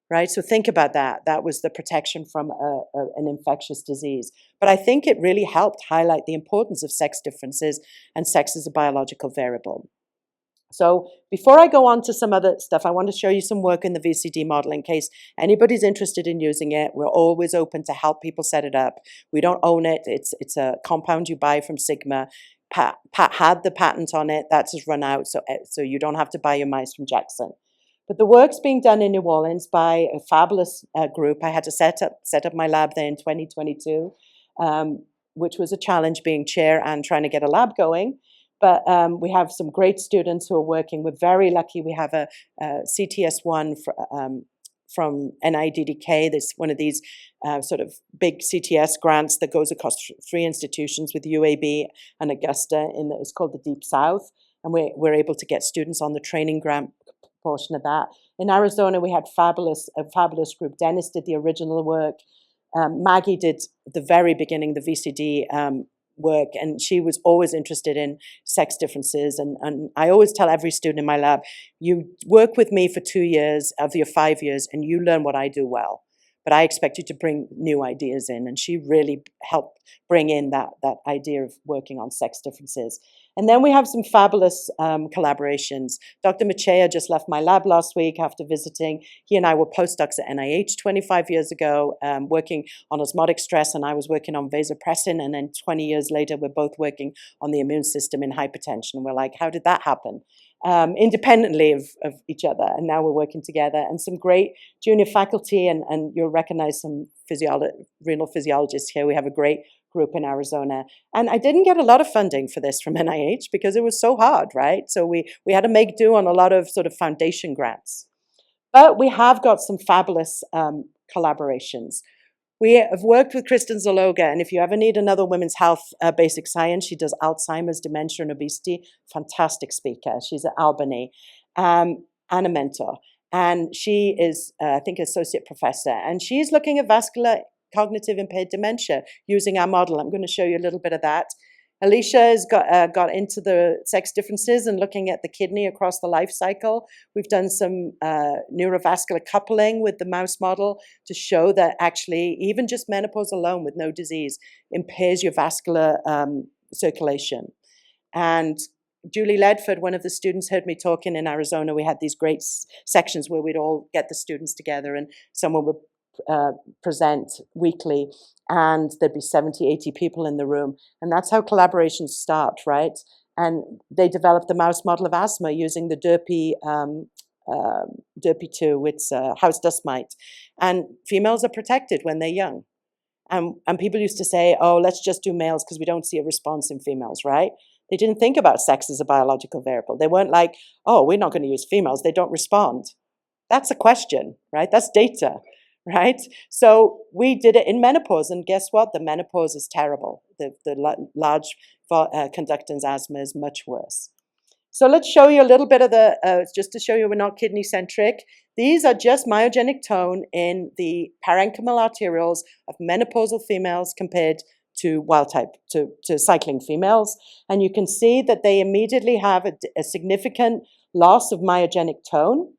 C: right? So think about that. That was the protection from an infectious disease. But I think it really helped highlight the importance of sex differences and sex as a biological variable. So before I go on to some other stuff, I want to show you some work in the VCD model in case anybody's interested in using it. We're always open to help people set it up. We don't own it. It's a compound you buy from Sigma. Pat had the patent on it. That's just run out, so you don't have to buy your mice from Jackson. But the work's being done in New Orleans by a fabulous group. I had to set up my lab there in 2022, which was a challenge being chair and trying to get a lab going. But we have some great students who are working. We're very lucky. We have a CTS1 from NIDDK. There's one of these sort of big CTS grants that goes across 3 institutions with UAB and Augusta. It's called the Deep South. And we're able to get students on the training grant portion of that. In Arizona, we had a fabulous group. Dennis did the original work. Maggie did the very beginning, the VCD work, and she was always interested in sex differences. And I always tell every student in my lab, you work with me for 2 years of your 5 years and you learn what I do well. But I expect you to bring new ideas in. And she really helped bring in that idea of working on sex differences. And then we have some fabulous collaborations. Dr. Machea just left my lab last week after visiting. He and I were postdocs at NIH 25 years ago, working on osmotic stress, and I was working on vasopressin. And then 20 years later, we're both working on the immune system in hypertension. And we're like, how did that happen? independently of each other. And now we're working together. And some great junior faculty, and you'll recognize some renal physiologists here. We have a great group in Arizona. And I didn't get a lot of funding for this from NIH because it was so hard, right? So we had to make do on a lot of sort of foundation grants. But we have got some fabulous collaborations. We have worked with Kristen Zaloga, and if you ever need another women's health basic science, she does Alzheimer's, dementia, and obesity. Fantastic speaker. She's at Albany and a mentor. And she is, I think, associate professor. And she's looking at vascular cognitive impaired dementia using our model. I'm going to show you a little bit of that. Alicia has got into the sex differences and looking at the kidney across the life cycle. We've done some neurovascular coupling with the mouse model to show that actually even just menopause alone with no disease impairs your vascular circulation. And Julie Ledford, one of the students, heard me talking in Arizona. We had these great sections where we'd all get the students together and someone would present weekly, and there'd be 70, 80 people in the room. And that's how collaborations start, right? And they developed the mouse model of asthma using the DERPI2, it's house dust mite. And females are protected when they're young. And people used to say, oh, let's just do males because we don't see a response in females, right? They didn't think about sex as a biological variable. They weren't like, oh, we're not going to use females. They don't respond. That's a question, right? That's data. Right? So we did it in menopause, and guess what? The menopause is terrible. The large conductance asthma is much worse. So let's show you a little bit of just to show you we're not kidney-centric. These are just myogenic tone in the parenchymal arterioles of menopausal females compared to wild type, to cycling females. And you can see that they immediately have a significant loss of myogenic tone.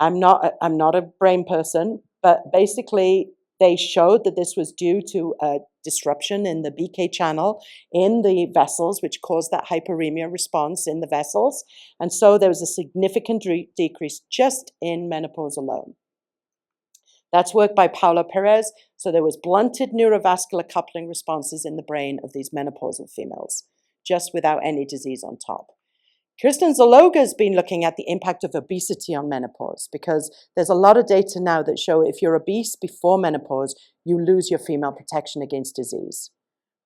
C: I'm not a brain person, but basically they showed that this was due to a disruption in the BK channel in the vessels, which caused that hyperemia response in the vessels. And so there was a significant decrease just in menopause alone. That's work by Paulo Perez. So there was blunted neurovascular coupling responses in the brain of these menopausal females, just without any disease on top. Kristen Zaloga has been looking at the impact of obesity on menopause because there's a lot of data now that show if you're obese before menopause, you lose your female protection against disease,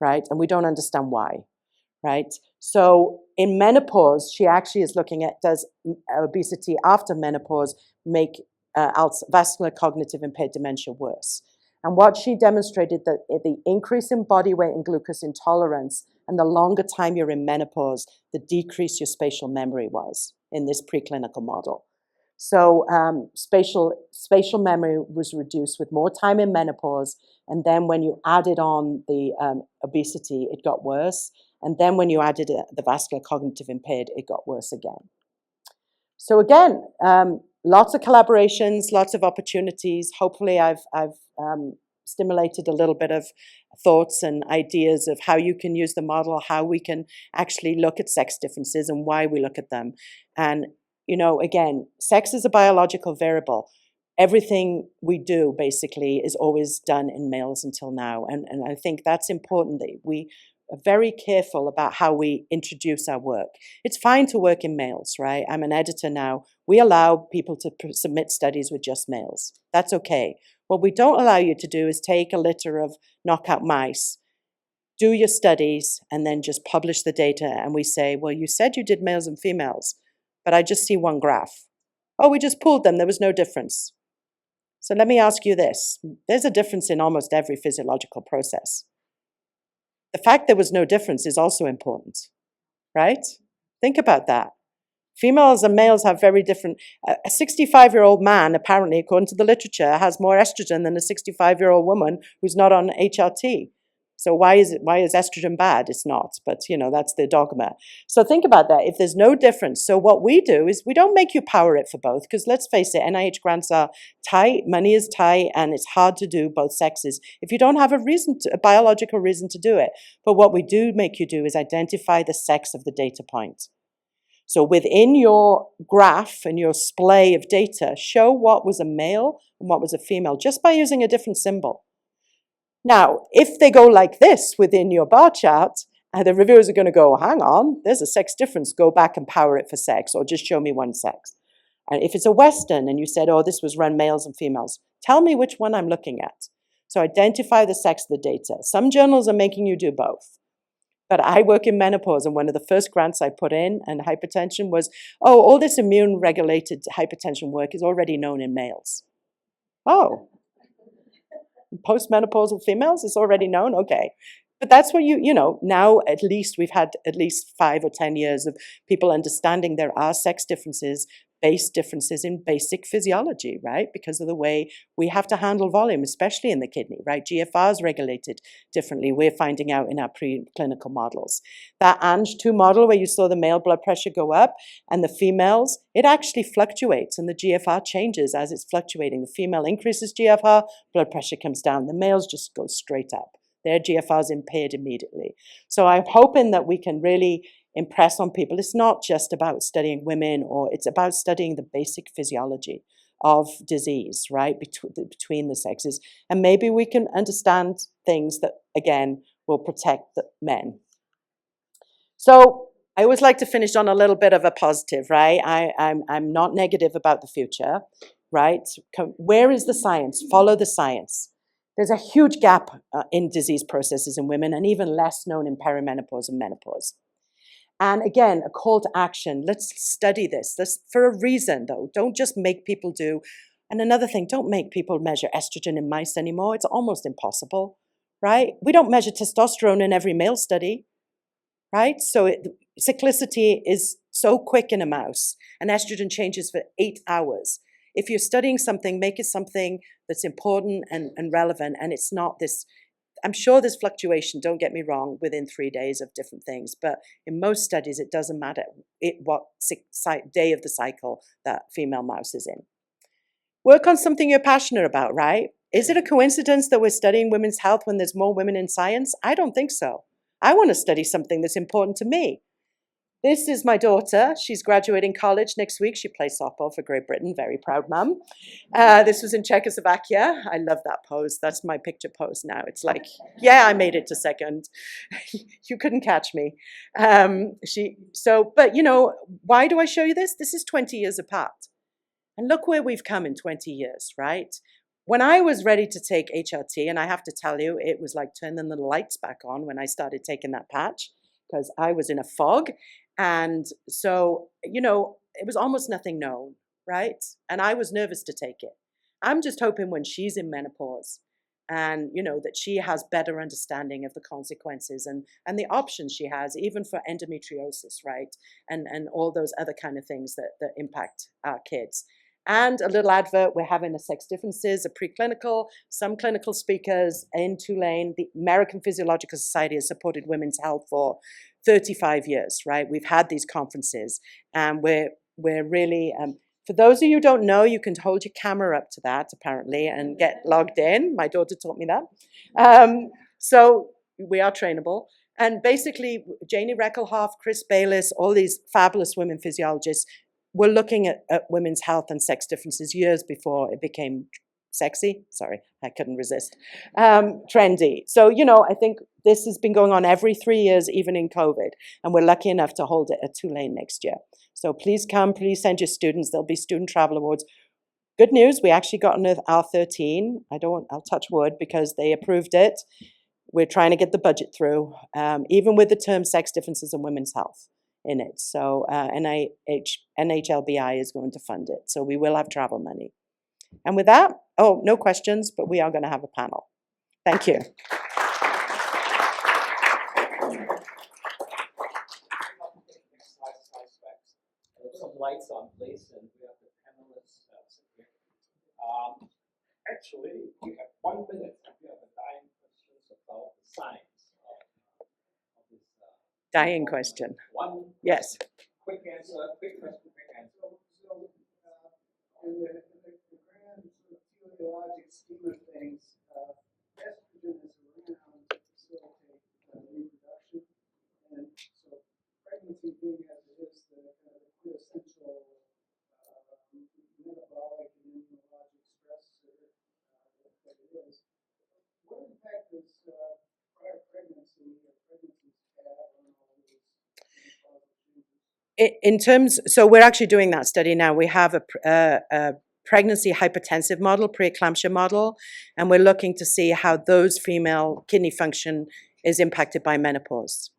C: right? And we don't understand why, right? So in menopause, she actually is looking at, does obesity after menopause make vascular cognitive impaired dementia worse? And what she demonstrated that the increase in body weight and glucose intolerance and the longer time you're in menopause, the decrease your spatial memory was in this preclinical model. So spatial memory was reduced with more time in menopause. And then when you added on the obesity, it got worse. And then when you added the vascular cognitive impaired, it got worse again. So again, lots of collaborations, lots of opportunities. Hopefully I've stimulated a little bit of thoughts and ideas of how you can use the model, how we can actually look at sex differences and why we look at them. And, you know, again, sex is a biological variable. Everything we do basically is always done in males until now. And I think that's important that we are very careful about how we introduce our work. It's fine to work in males, right? I'm an editor now. We allow people to submit studies with just males. That's okay. What we don't allow you to do is take a litter of knockout mice, do your studies, and then just publish the data. And we say, well, you said you did males and females, but I just see one graph. Oh, we just pulled them. There was no difference. So let me ask you this. There's a difference in almost every physiological process. The fact there was no difference is also important, right? Think about that. Females and males have very different. A 65-year-old man, apparently, according to the literature, has more estrogen than a 65-year-old woman who's not on HRT. So why is estrogen bad? It's not, but you know, that's the dogma. So think about that. If there's no difference, so what we do is we don't make you power it for both, because let's face it, NIH grants are tight, money is tight, and it's hard to do both sexes if you don't have a biological reason to do it. But what we do make you do is identify the sex of the data point. So within your graph and your splay of data, show what was a male and what was a female, just by using a different symbol. Now, if they go like this within your bar chart, the reviewers are going to go, hang on, there's a sex difference. Go back and power it for sex, or just show me one sex. And if it's a Western and you said, oh, this was run males and females, tell me which one I'm looking at. So identify the sex of the data. Some journals are making you do both. But I work in menopause, and one of the first grants I put in and hypertension was, oh, all this immune-regulated hypertension work is already known in males. Oh, postmenopausal females is already known? Okay. But that's what now at least we've had at least 5 or 10 years of people understanding there are sex differences, base differences in basic physiology, right? Because of the way we have to handle volume, especially in the kidney, right? GFR is regulated differently. We're finding out in our preclinical models. That Ang2 model where you saw the male blood pressure go up and the females, it actually fluctuates and the GFR changes as it's fluctuating. The female increases GFR, blood pressure comes down. The males just go straight up. Their GFR is impaired immediately. So I'm hoping that we can really impress on people. It's not just about studying women, or it's about studying the basic physiology of disease, right, between the sexes. And maybe we can understand things that, again, will protect the men. So I always like to finish on a little bit of a positive, right? I'm not negative about the future, right? Where is the science? Follow the science. There's a huge gap in disease processes in women, and even less known in perimenopause and menopause. And again, a call to action. Let's study this. This for a reason, though. Don't just make people do. And another thing, don't make people measure estrogen in mice anymore. It's almost impossible, right? We don't measure testosterone in every male study, right? So cyclicity is so quick in a mouse, and estrogen changes for 8 hours. If you're studying something, make it something that's important and relevant, and it's not this. I'm sure there's fluctuation, don't get me wrong, within 3 days of different things, but in most studies, it doesn't matter what day of the cycle that female mouse is in. Work on something you're passionate about, right? Is it a coincidence that we're studying women's health when there's more women in science? I don't think so. I want to study something that's important to me. This is my daughter. She's graduating college next week. She plays softball for Great Britain. Very proud mum. This was in Czechoslovakia. I love that pose. That's my picture pose now. It's like, yeah, I made it to second. You couldn't catch me. But why do I show you this? This is 20 years apart. And look where we've come in 20 years, right? When I was ready to take HRT, and I have to tell you, it was like turning the lights back on when I started taking that patch, because I was in a fog. And so, it was almost nothing known, right? And I was nervous to take it. I'm just hoping when she's in menopause and, that she has better understanding of the consequences and the options she has, even for endometriosis, right? And all those other kind of things that impact our kids. And a little advert, we're having a sex differences, a preclinical, some clinical speakers in Tulane. The American Physiological Society has supported women's health for 35 years, right? We've had these conferences, and we're really, for those of you who don't know, you can hold your camera up to that, apparently, and get logged in. My daughter taught me that. So we are trainable. And basically, Janie Reckelhoff, Chris Bayliss, all these fabulous women physiologists were looking at women's health and sex differences years before it became sexy. Sorry, I couldn't resist. Trendy. So, I think this has been going on every 3 years, even in COVID. And we're lucky enough to hold it at Tulane next year. So please come, please send your students. There'll be Student Travel Awards. Good news, we actually got an R13. I'll touch wood because they approved it. We're trying to get the budget through, even with the term sex differences in women's health in it. So NHLBI is going to fund it. So we will have travel money. And with that, no questions, but we are going to have a panel. Thank you.
B: Some lights on, please, and we have the panelists. Actually, we have 1 minute. We have a dying questions about the science of this.
C: Dying question.
B: One.
C: Yes.
B: Quick answer. Quick question. Quick answer.
D: So in the grand physiologic scheme of things, estrogen is around to facilitate reproduction, and so pregnancy being as it is the quintessential metabolic and immunologic stressor that it is. What impact does prior pregnancy or pregnancies have
C: In terms, so we're actually doing that study now. We have a pregnancy hypertensive model, preeclampsia model, and we're looking to see how those female kidney function is impacted by menopause.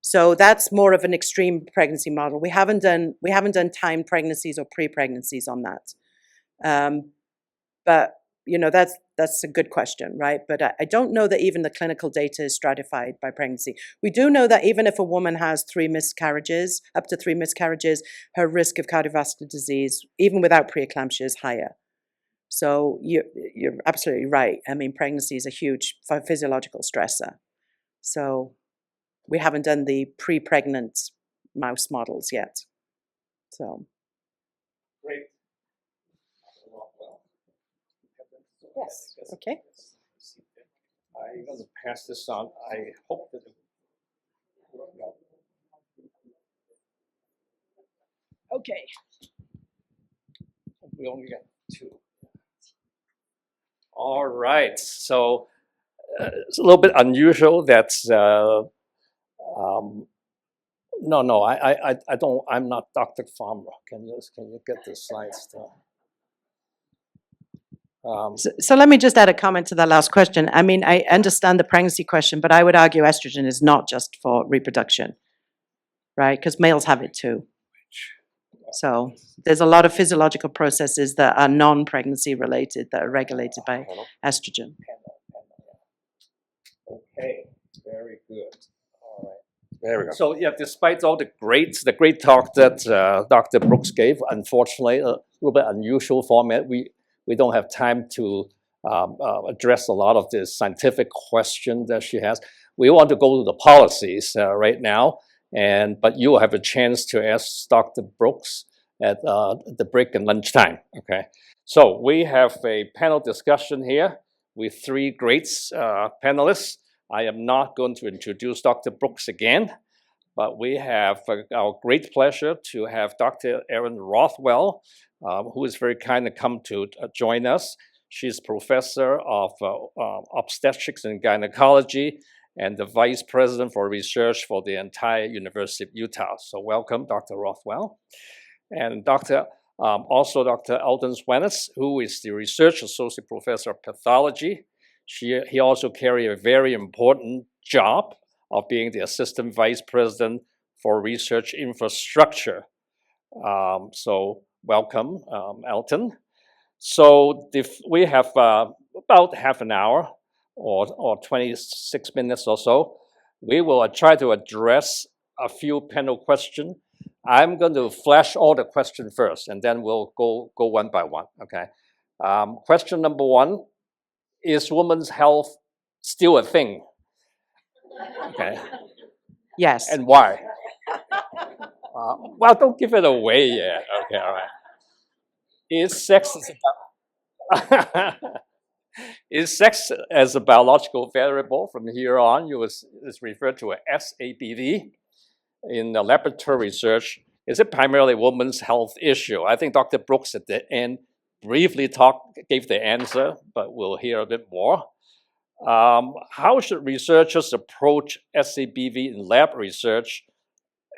C: So that's more of an extreme pregnancy model. We haven't done timed pregnancies or pre-pregnancies on that. But you know, that's a good question, right? But I don't know that even the clinical data is stratified by pregnancy. We do know that even if a woman has 3 miscarriages, up to 3 miscarriages, her risk of cardiovascular disease, even without preeclampsia, is higher. So you're absolutely right. I mean, pregnancy is a huge physiological stressor. So we haven't done the pre-pregnant mouse models yet. So.
B: Great.
C: Yes. Okay.
B: I'm going to pass this on. I hope that it will work out. Okay. We only got 2. All right. So it's a little bit unusual that no, I don't. I'm not Dr. Farmer. Can you get the slides down?
C: So let me just add a comment to that last question. I mean, I understand the pregnancy question, but I would argue estrogen is not just for reproduction, right? Because males have it too. So there's a lot of physiological processes that are non-pregnancy related that are regulated by estrogen.
B: Okay, very good. All right. There we go. So yeah, despite all the great talk that Dr. Brooks gave, unfortunately, a little bit unusual format. We don't have time to address a lot of the scientific questions that she has. We want to go to the policies right now, but you will have a chance to ask Dr. Brooks at the break and lunchtime. Okay, so we have a panel discussion here with 3 great panelists. I am not going to introduce Dr. Brooks again, but we have our great pleasure to have Dr. Erin Rothwell, who is very kind to come to join us. She's professor of obstetrics and gynecology and the vice president for research for the entire University of Utah. So welcome, Dr. Rothwell. And also Dr. Alton Swennes, who is the research associate professor of pathology. He also carries a very important job of being the assistant vice president for research infrastructure. So welcome, Alton. So we have about half an hour or 26 minutes or so. We will try to address a few panel questions. I'm going to flash all the questions first, and then we'll go one by one, okay? Question number 1, is women's health still a thing? Okay.
C: Yes.
B: And why? Well, don't give it away yet. Okay, all right. Is sex is sex as a biological variable from here on? It's referred to as SABV in the laboratory research. Is it primarily a women's health issue? I think Dr. Brooks at the end briefly gave the answer, but we'll hear a bit more. How should researchers approach SABV in lab research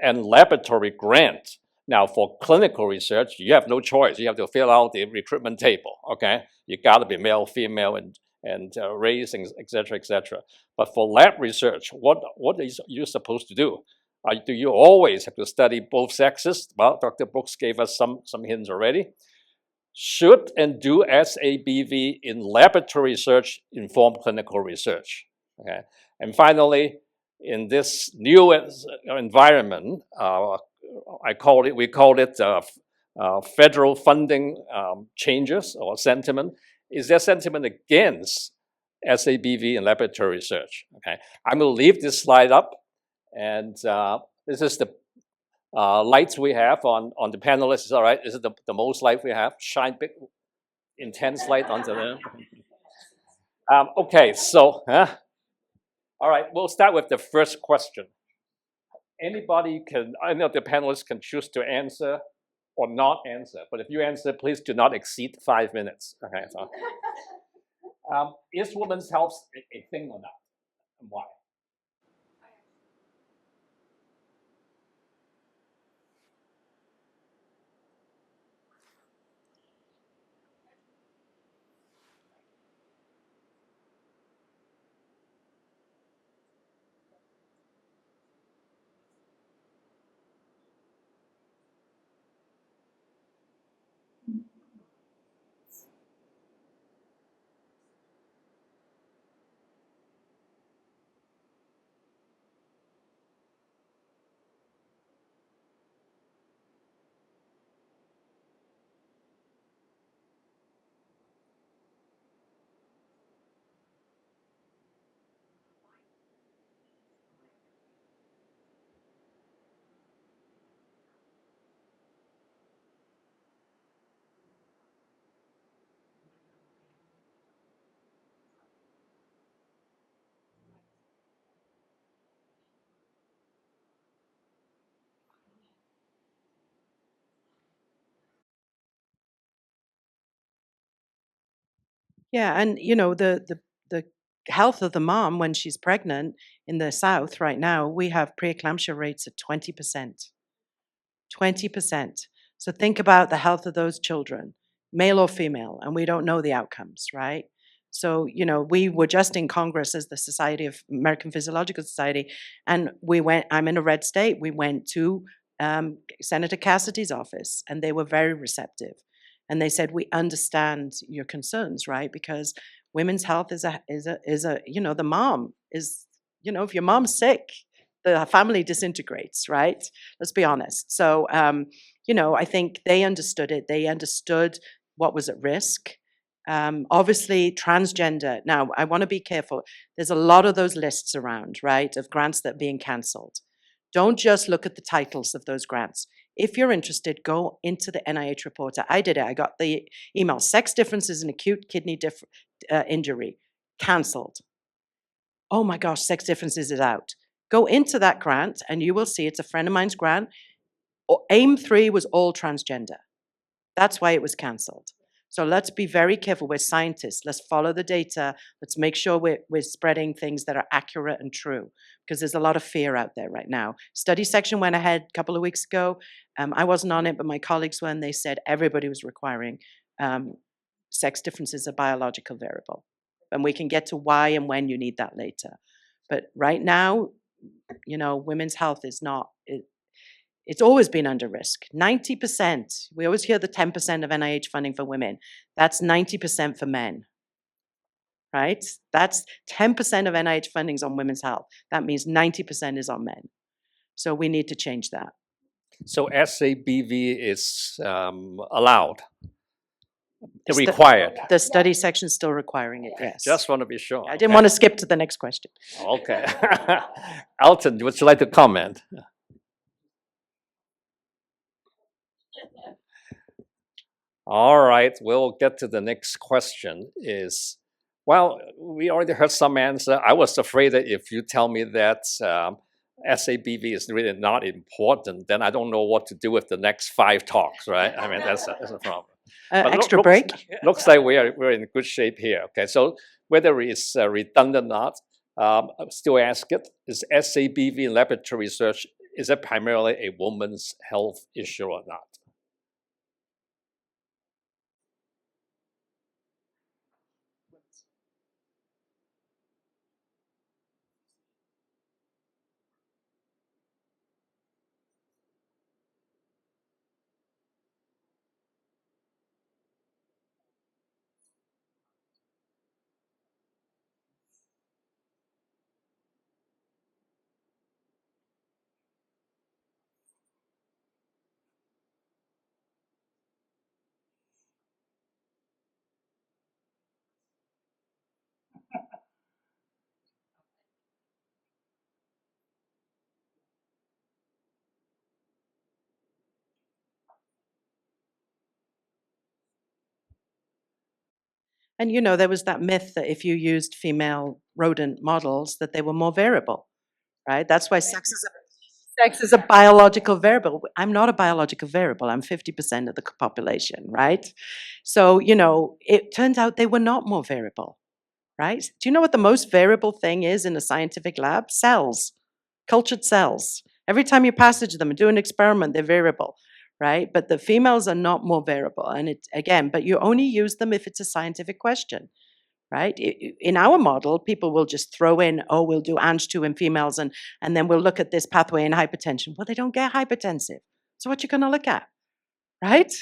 B: and laboratory grant? Now, for clinical research, you have no choice. You have to fill out the recruitment table, okay? You got to be male, female, and race, et cetera, et cetera. But for lab research, what is you supposed to do? Do you always have to study both sexes? Well, Dr. Brooks gave us some hints already. Should and do SABV in laboratory research inform clinical research? Okay. And finally, in this new environment, we call it federal funding changes or sentiment. Is there sentiment against SABV in laboratory research? Okay, I'm going to leave this slide up, and this is the lights we have on the panelists. All right, this is the most light we have. Shine big, intense light onto them. Okay, so all right, we'll start with the first question. Any of the panelists can choose to answer or not answer. But if you answer, please do not exceed 5 minutes. Okay. So, is women's health a thing or not, and why?
C: Yeah, and the health of the mom when she's pregnant in the South right now, we have preeclampsia rates at 20%. 20%. So think about the health of those children, male or female, and we don't know the outcomes, right? So, we were just in Congress as the Society of American Physiological Society, and I'm in a red state. We went to Senator Cassidy's office, and they were very receptive. And they said, we understand your concerns, right? Because women's health is the mom is, if your mom's sick, the family disintegrates, right? Let's be honest. So, I think they understood it. They understood what was at risk. Obviously, transgender. Now, I want to be careful. There's a lot of those lists around, right, of grants that are being cancelled. Don't just look at the titles of those grants. If you're interested, go into the NIH reporter. I did it. I got the email. Sex differences in acute kidney injury, cancelled. Oh my gosh, sex differences is out. Go into that grant and you will see it's a friend of mine's grant. AIM 3 was all transgender. That's why it was cancelled. So let's be very careful. We're scientists. Let's follow the data. Let's make sure we're spreading things that are accurate and true, because there's a lot of fear out there right now. Study section went ahead a couple of weeks ago. I wasn't on it, but my colleagues were, and they said everybody was requiring sex differences a biological variable. And we can get to why and when you need that later. But right now, women's health is not, it's always been under risk. 90%, we always hear the 10% of NIH funding for women. That's 90% for men, right? That's 10% of NIH funding is on women's health. That means 90% is on men. So we need to change that.
B: So SABV is allowed,
C: The
B: required.
C: The study section is still requiring it, yes.
B: Just want to be sure.
C: I didn't want to skip to the next question.
B: Okay. Alton, would you like to comment? All right, we'll get to the next question is, well, we already heard some answer. I was afraid that if you tell me that SABV is really not important, then I don't know what to do with the next 5 talks, right? I mean, that's a problem. But
C: Extra break?
B: Looks like we're in good shape here. Okay, so whether it's redundant or not, still ask it, is SABV in laboratory research, is it primarily a woman's health issue or not?
C: And there was that myth that if you used female rodent models, that they were more variable, right? That's why sex is a biological variable. I'm not a biological variable. I'm 50% of the population, right? So, it turns out they were not more variable, right? Do you know what the most variable thing is in a scientific lab? Cells, cultured cells. Every time you passage them and do an experiment, they're variable, right? But the females are not more variable. And but you only use them if it's a scientific question, right? In our model, people will just throw in, oh, we'll do Ang2 in females, and then we'll look at this pathway in hypertension. Well, they don't get hypertensive. So what you going to look at, right?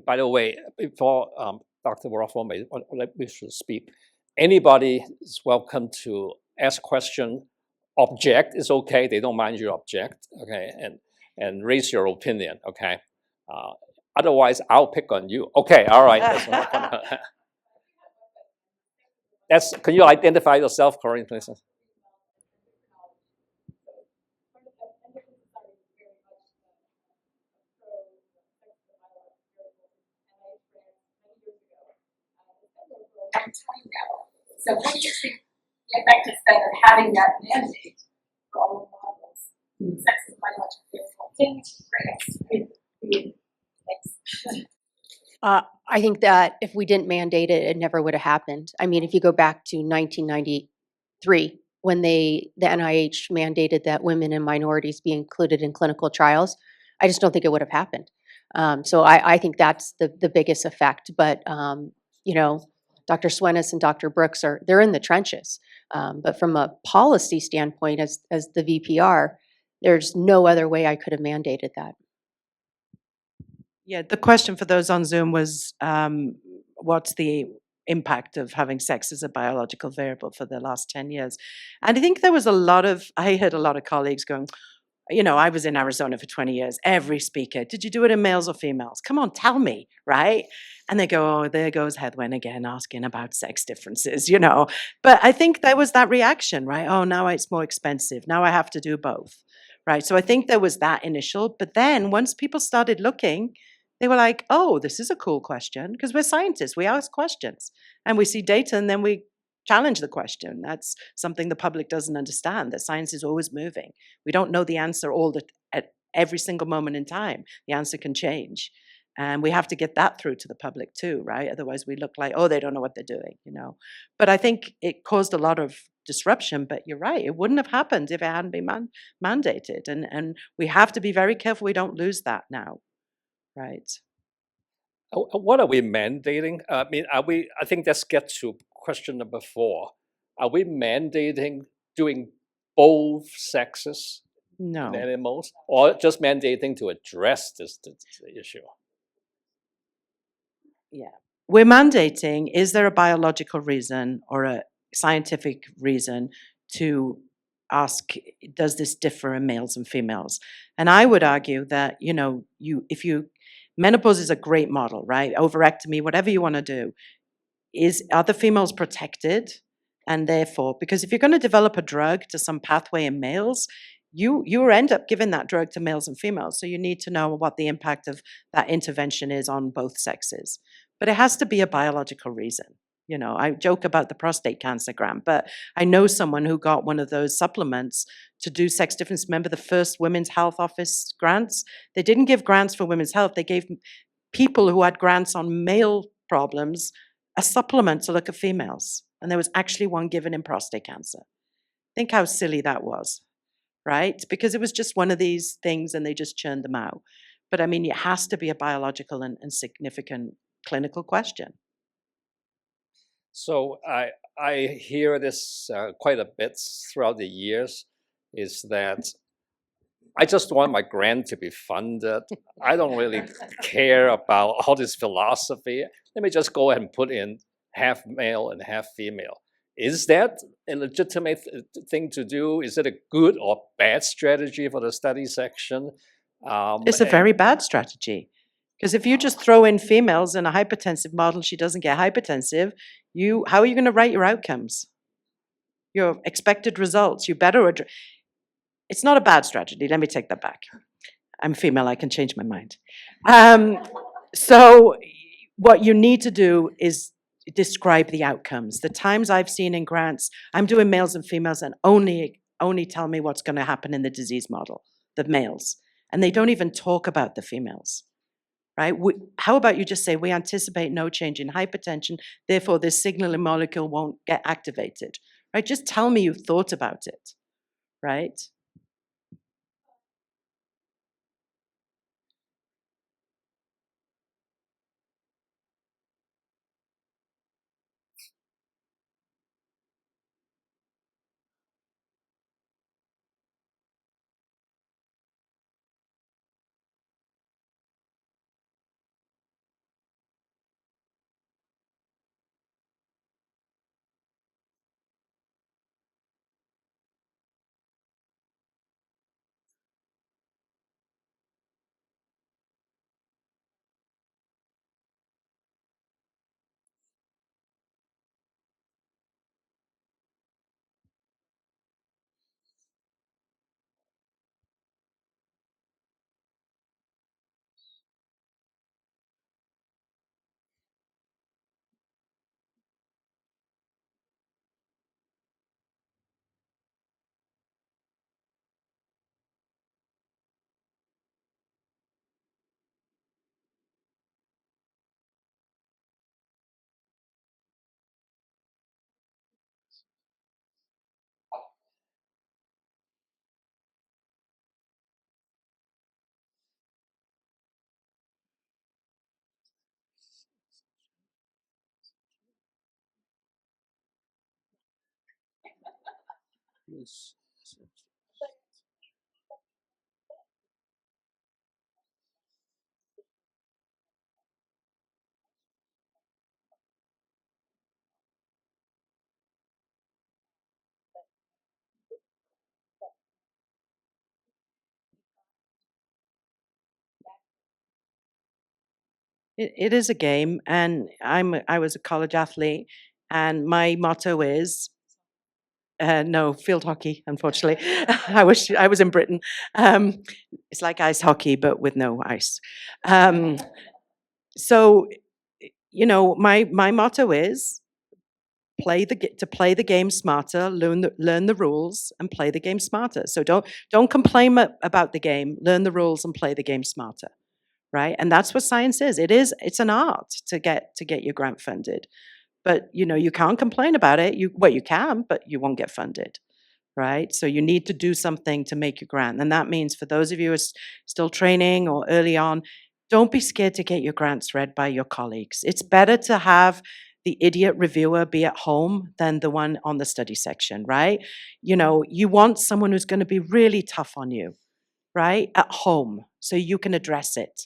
B: By the way, before Dr. Rothwell we should speak, anybody is welcome to ask question. Object is okay. They don't mind you object, okay, and raise your opinion, okay. Otherwise, I'll pick on you. Okay, all right. Can you identify yourself, Colleen, please?
E: I'm telling you now. So what do you think the effect is then of having that mandate for all models? Sex is biological thing.
F: I think that if we didn't mandate it, it never would have happened. I mean, if you go back to 1993, when the NIH mandated that women and minorities be included in clinical trials, I just don't think it would have happened. So I think that's the biggest effect. But you know, Dr. Swennes and Dr. Brooks they're in the trenches. But from a policy standpoint, as the VPR, there's no other way I could have mandated that.
C: Yeah, the question for those on Zoom was, what's the impact of having sex as a biological variable for the last 10 years? And I think there was I heard a lot of colleagues going, you know, I was in Arizona for 20 years. Every speaker, did you do it in males or females? Come on, tell me, right? And they go, oh, there goes Heddwen again asking about sex differences, you know. But I think there was that reaction, right? Oh, now it's more expensive. Now I have to do both, right? So I think there was that initial. But then once people started looking, they were like, oh, this is a cool question, because we're scientists. We ask questions and we see data and then we challenge the question. That's something the public doesn't understand, that science is always moving. We don't know the answer at every single moment in time. The answer can change. And we have to get that through to the public too, right? Otherwise we look like, oh, they don't know what they're doing, you know. But I think it caused a lot of disruption, but you're right, it wouldn't have happened if it hadn't been mandated. And we have to be very careful we don't lose that now. Right.
B: What are we mandating? I mean, I think let's get to question number 4. Are we mandating doing both sexes in
C: No.
B: animals, or just mandating to address this issue?
C: Yeah. We're mandating, is there a biological reason or a scientific reason to ask, does this differ in males and females? And I would argue that, you know, menopause is a great model, right? Ovariectomy, whatever you want to do. Are the females protected? And therefore, because if you're going to develop a drug to some pathway in males, you end up giving that drug to males and females. So you need to know what the impact of that intervention is on both sexes. But it has to be a biological reason. You know, I joke about the prostate cancer grant, but I know someone who got one of those supplements to do sex difference. Remember the first Women's Health Office grants? They didn't give grants for women's health. They gave people who had grants on male problems a supplement to look at females. And there was actually one given in prostate cancer. Think how silly that was, right? Because it was just one of these things and they just churned them out. But I mean, it has to be a biological and significant clinical question.
B: So I hear this quite a bit throughout the years, is that I just want my grant to be funded. I don't really care about all this philosophy. Let me just go ahead and put in half male and half female. Is that a legitimate thing to do? Is it a good or bad strategy for the study section?
C: It's a very bad strategy. Because if you just throw in females in a hypertensive model, she doesn't get hypertensive, how are you going to write your outcomes? Your expected results, you better address. It's not a bad strategy. Let me take that back. I'm female, I can change my mind. So what you need to do is describe the outcomes. The times I've seen in grants, I'm doing males and females and only tell me what's going to happen in the disease model, the males. And they don't even talk about the females, right? How about you just say, we anticipate no change in hypertension, therefore this signaling molecule won't get activated, right? Just tell me you've thought about it, right?
B: Yes.
C: It is a game, and I was a college athlete, and my motto is no field hockey. Unfortunately, I wish I was in Britain. It's like ice hockey, but with no ice. So, my motto is play the game smarter, learn the rules, and play the game smarter. So don't complain about the game. Learn the rules and play the game smarter. Right, and that's what science is. It's an art to get your grant funded, but you can't complain about it. You can, but you won't get funded. Right, so you need to do something to make your grant, and that means for those of you who are still training or early on, don't be scared to get your grants read by your colleagues. It's better to have the idiot reviewer be at home than the one on the study section, right? You want someone who's going to be really tough on you, right, at home, so you can address it.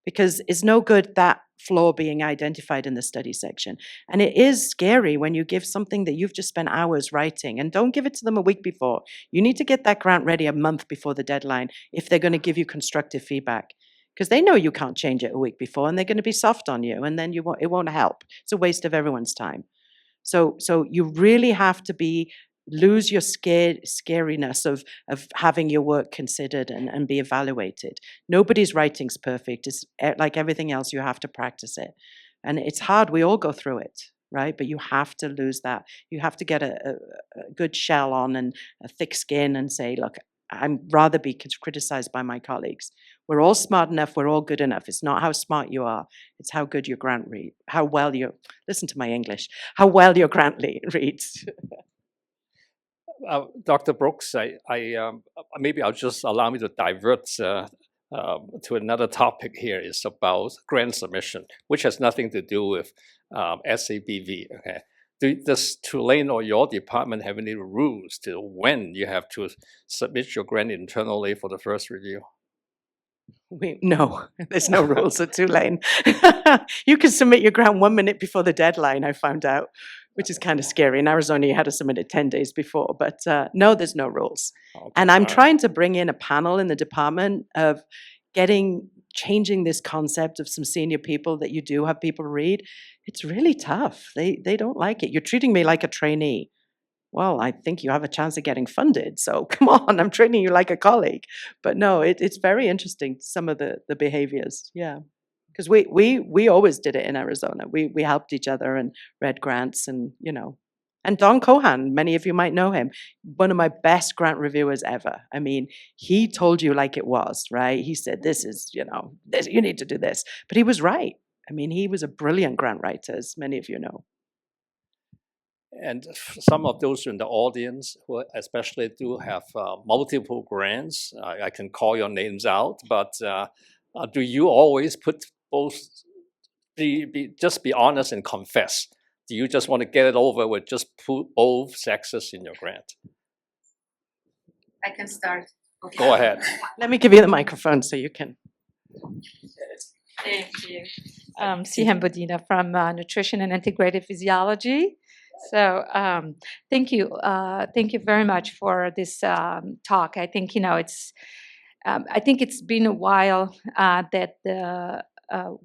C: Because it's no good that flaw being identified in the study section. And it is scary when you give something that you've just spent hours writing, and don't give it to them a week before. You need to get that grant ready a month before the deadline if they're going to give you constructive feedback. Because they know you can't change it a week before, and they're going to be soft on you, and then it won't help. It's a waste of everyone's time. So you really have to lose your scariness of having your work considered and be evaluated. Nobody's writing's perfect. It's like everything else, you have to practice it. And it's hard. We all go through it, right? But you have to lose that. You have to get a good shell on and a thick skin and say, look, I'd rather be criticized by my colleagues. We're all smart enough. We're all good enough. It's not how smart you are. It's how good your grant reads. How well listen to my English, how well your grant reads.
B: Dr. Brooks, maybe I'll just allow me to divert to another topic here. Is about grant submission, which has nothing to do with SABV. Okay, does Tulane or your department have any rules to when you have to submit your grant internally for the first review?
C: No, there's no rules at Tulane. You can submit your grant 1 minute before the deadline, I found out, which is kind of scary. In Arizona, you had to submit it 10 days before, but no, there's no rules.
B: Okay,
C: and I'm trying to bring in a panel in the department of changing this concept of some senior people that you do have people read. It's really tough. They don't like it. You're treating me like a trainee. Well, I think you have a chance of getting funded. So come on, I'm treating you like a colleague. But no, it's very interesting, some of the behaviors. Yeah. Because we always did it in Arizona. We helped each other and read grants and, And Don Cohan, many of you might know him, one of my best grant reviewers ever. I mean, he told you like it was, right? He said, this is, you need to do this. But he was right. I mean, he was a brilliant grant writer, as many of you know.
B: And some of those in the audience who especially do have multiple grants, I can call your names out, but do you always put both, just be honest and confess? Do you just want to get it over with, just put both sexes in your grant?
E: I can start. Okay.
B: Go ahead.
C: Let me give you the microphone so you can.
G: Thank you. Sihem Boudina from Nutrition and Integrative Physiology. So thank you very much for this talk. I think I think it's been a while that the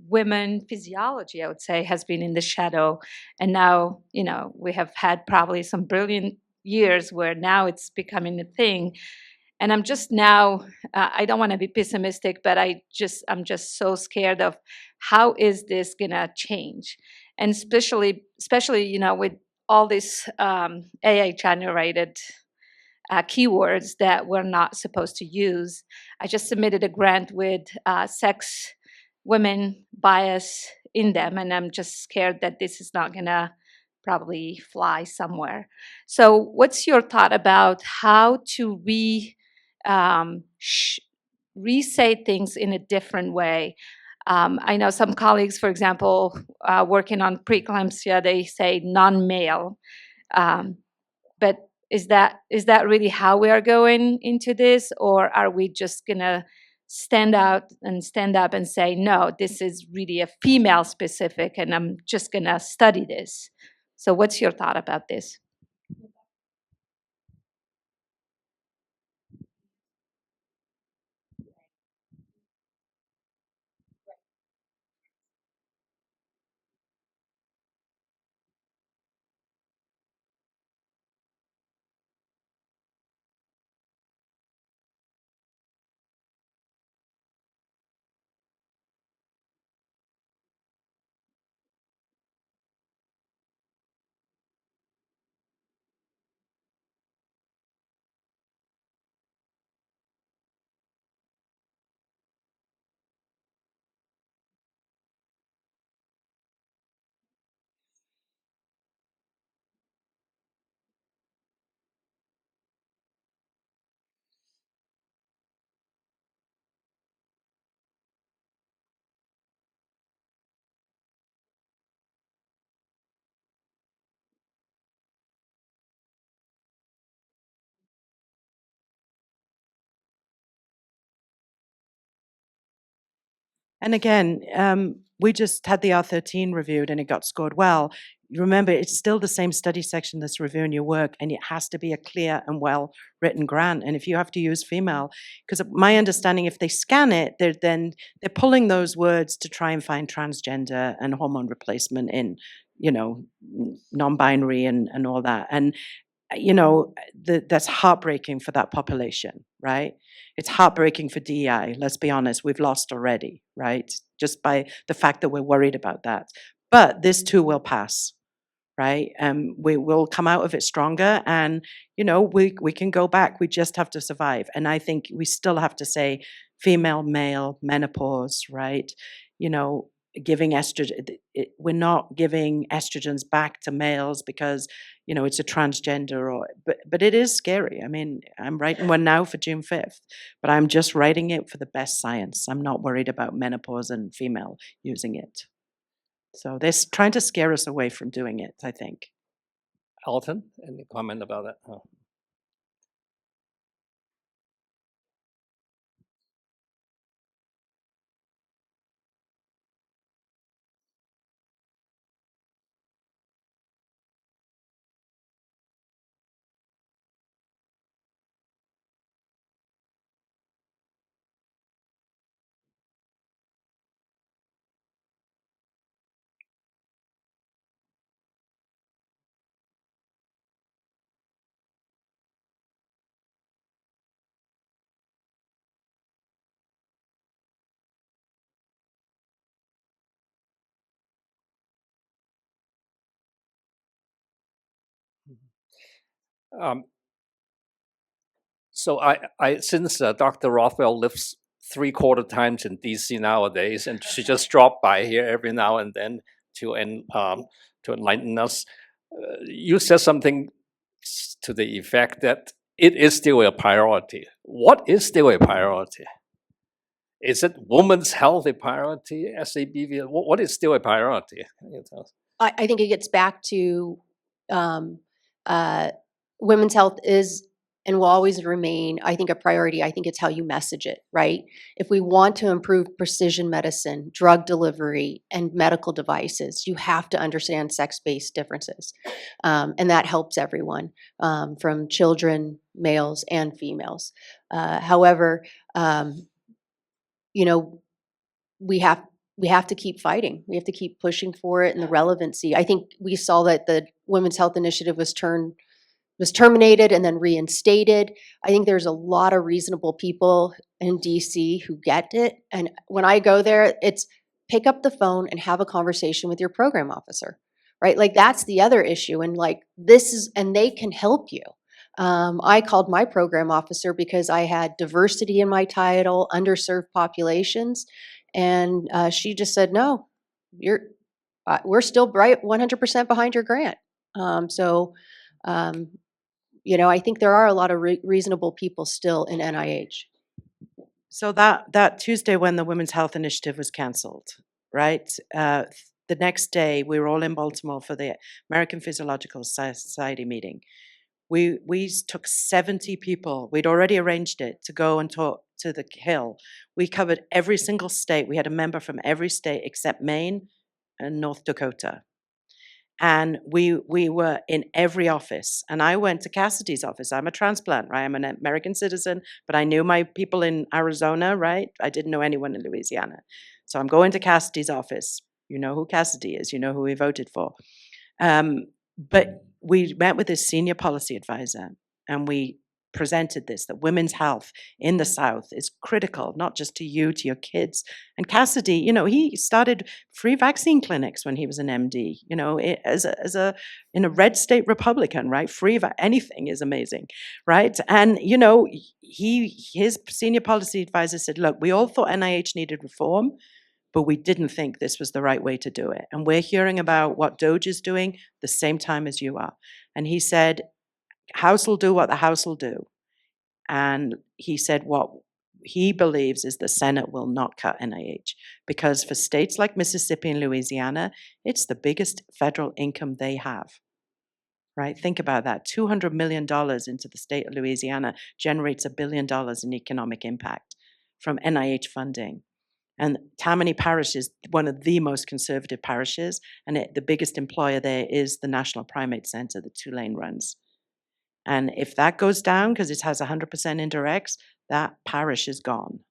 G: women physiology, I would say, has been in the shadow, and now we have had probably some brilliant years where now it's becoming a thing. And I'm just now, I don't want to be pessimistic, but I'm just so scared of how is this gonna change, and especially with all these AI generated keywords that we're not supposed to use. I just submitted a grant with sex, women bias in them, and I'm just scared that this is not gonna probably fly somewhere. So what's your thought about how to re-say things in a different way? I know some colleagues, for example, working on preeclampsia, they say non-male. But is that really how we are going into this, or are we just gonna stand up and say, no, this is really a female specific, and I'm just gonna study this? So what's your thought about this?
C: And again, we just had the R13 reviewed and it got scored well. Remember, it's still the same study section that's reviewing your work, and it has to be a clear and well-written grant. And if you have to use female, because my understanding, if they scan it, they're pulling those words to try and find transgender and hormone replacement in, non-binary and all that. And that's heartbreaking for that population, right? It's heartbreaking for DEI. Let's be honest, we've lost already, right? Just by the fact that we're worried about that. But this too will pass, right? We will come out of it stronger, and we can go back. We just have to survive. And I think we still have to say female, male, menopause, right? Giving estrogen, we're not giving estrogens back to males because it's a transgender, but it is scary. I mean, I'm writing one now for June 5th, but I'm just writing it for the best science. I'm not worried about menopause and female using it. So they're trying to scare us away from doing it, I think.
B: Alton, any comment about that? Oh. Um, so since Dr. Rothwell lives 3/4 times in DC nowadays, and she just dropped by here every now and then to enlighten us, you said something to the effect that it is still a priority. What is still a priority? Is it women's health a priority? SABV? What is still a priority? Can you tell us?
F: I think it gets back to women's health is and will always remain, I think, a priority. I think it's how you message it, right? If we want to improve precision medicine, drug delivery, and medical devices, you have to understand sex-based differences. And that helps everyone, from children, males, and females. However, we have to keep fighting. We have to keep pushing for it and the relevancy. I think we saw that the Women's Health Initiative was terminated and then reinstated. I think there's a lot of reasonable people in DC who get it. And when I go there, it's pick up the phone and have a conversation with your program officer, right? Like that's the other issue. And and they can help you. I called my program officer because I had diversity in my title, underserved populations. And she just said, no, we're still right 100% behind your grant. I think there are a lot of reasonable people still in NIH.
C: So that Tuesday when the Women's Health Initiative was canceled, right? The next day we were all in Baltimore for the American Physiological Society meeting. We took 70 people. We'd already arranged it to go and talk to the Hill. We covered every single state. We had a member from every state except Maine and North Dakota. And we were in every office. And I went to Cassidy's office. I'm a transplant, right? I'm an American citizen, but I knew my people in Arizona, right? I didn't know anyone in Louisiana. So I'm going to Cassidy's office. You know who Cassidy is. You know who he voted for. But we met with his senior policy advisor, and we presented this, that women's health in the South is critical, not just to you, to your kids. And Cassidy, you know, he started free vaccine clinics when he was an MD, you know, in a red state Republican, right? Anything is amazing, right? And, you know, his senior policy advisor said, look, we all thought NIH needed reform, but we didn't think this was the right way to do it. And we're hearing about what Doge is doing the same time as you are. And he said, House will do what the House will do. And he said what he believes is the Senate will not cut NIH, because for states like Mississippi and Louisiana, it's the biggest federal income they have. Right? Think about that. $200 million into the state of Louisiana generates $1 billion in economic impact from NIH funding. And Tammany Parish is one of the most conservative parishes, and the biggest employer there is the National Primate Center that Tulane runs. And if that goes down, because it has 100% indirects, that parish is gone,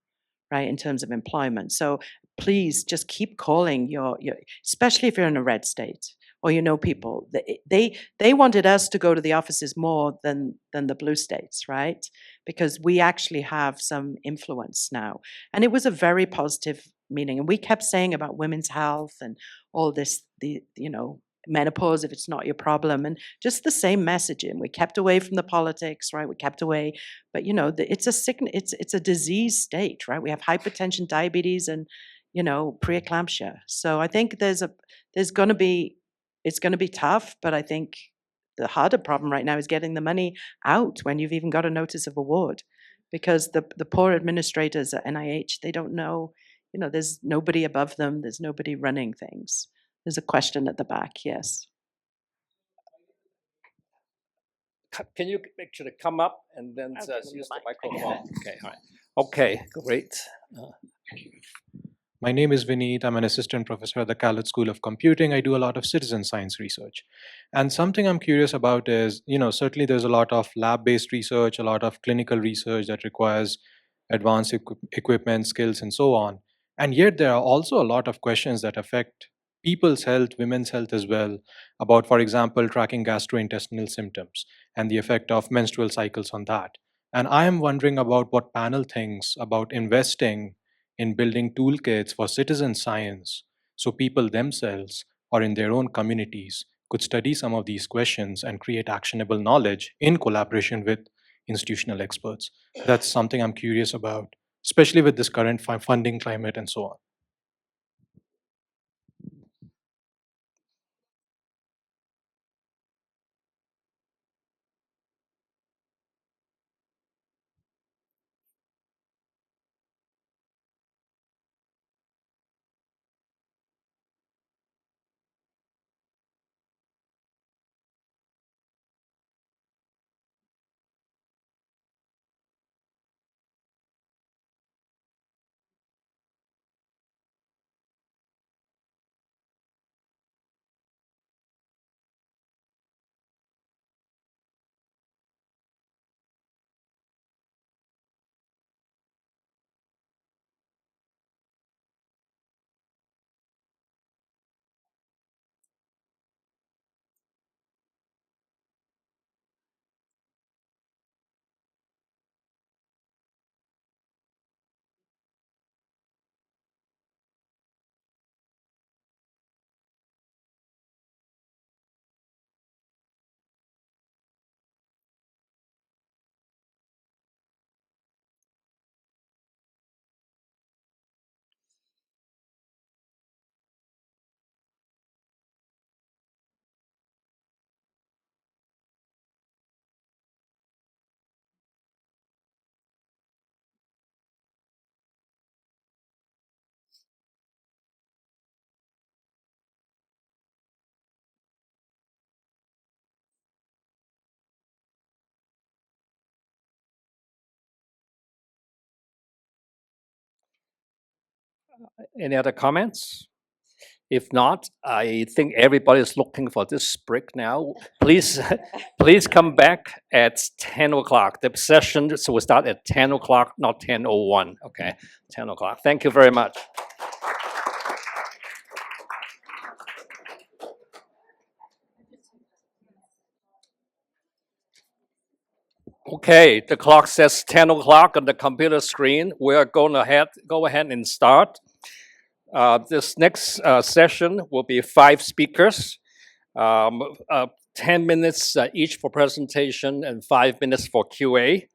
C: right, in terms of employment. So please just keep calling your especially if you're in a red state or you know people. They wanted us to go to the offices more than the blue states, right? Because we actually have some influence now. And it was a very positive meeting. And we kept saying about women's health and all this, menopause, if it's not your problem, and just the same messaging. We kept away from the politics, right? We kept away, but it's a sickness, it's a disease state, right? We have hypertension, diabetes, and preeclampsia. So I think it's going to be tough, but I think the harder problem right now is getting the money out when you've even got a notice of award, because the poor administrators at NIH, they don't know, there's nobody above them, there's nobody running things. There's a question at the back, yes.
B: Can you make sure to come up and then
C: I'll give him
B: use
C: the
B: the
C: mic. I can
B: microphone? Okay, all right. Okay, great.
H: My name is Vineet. I'm an assistant professor at the Khaled School of Computing. I do a lot of citizen science research. And something I'm curious about is, certainly there's a lot of lab-based research, a lot of clinical research that requires advanced equipment, skills, and so on. And yet there are also a lot of questions that affect people's health, women's health as well, about, for example, tracking gastrointestinal symptoms and the effect of menstrual cycles on that. And I am wondering about what panel thinks about investing in building toolkits for citizen science so people themselves or in their own communities could study some of these questions and create actionable knowledge in collaboration with institutional experts. That's something I'm curious about, especially with this current funding climate and so on.
B: Any other comments? If not, I think everybody's looking for this break now. Please, please come back at 10 o'clock. The session will start at 10 o'clock, not 10:01. Okay, 10 o'clock. Thank you very much. Okay, the clock says 10 o'clock on the computer screen. We're going to go ahead and start. This next session will be 5 speakers, 10 minutes each for presentation and 5 minutes for QA.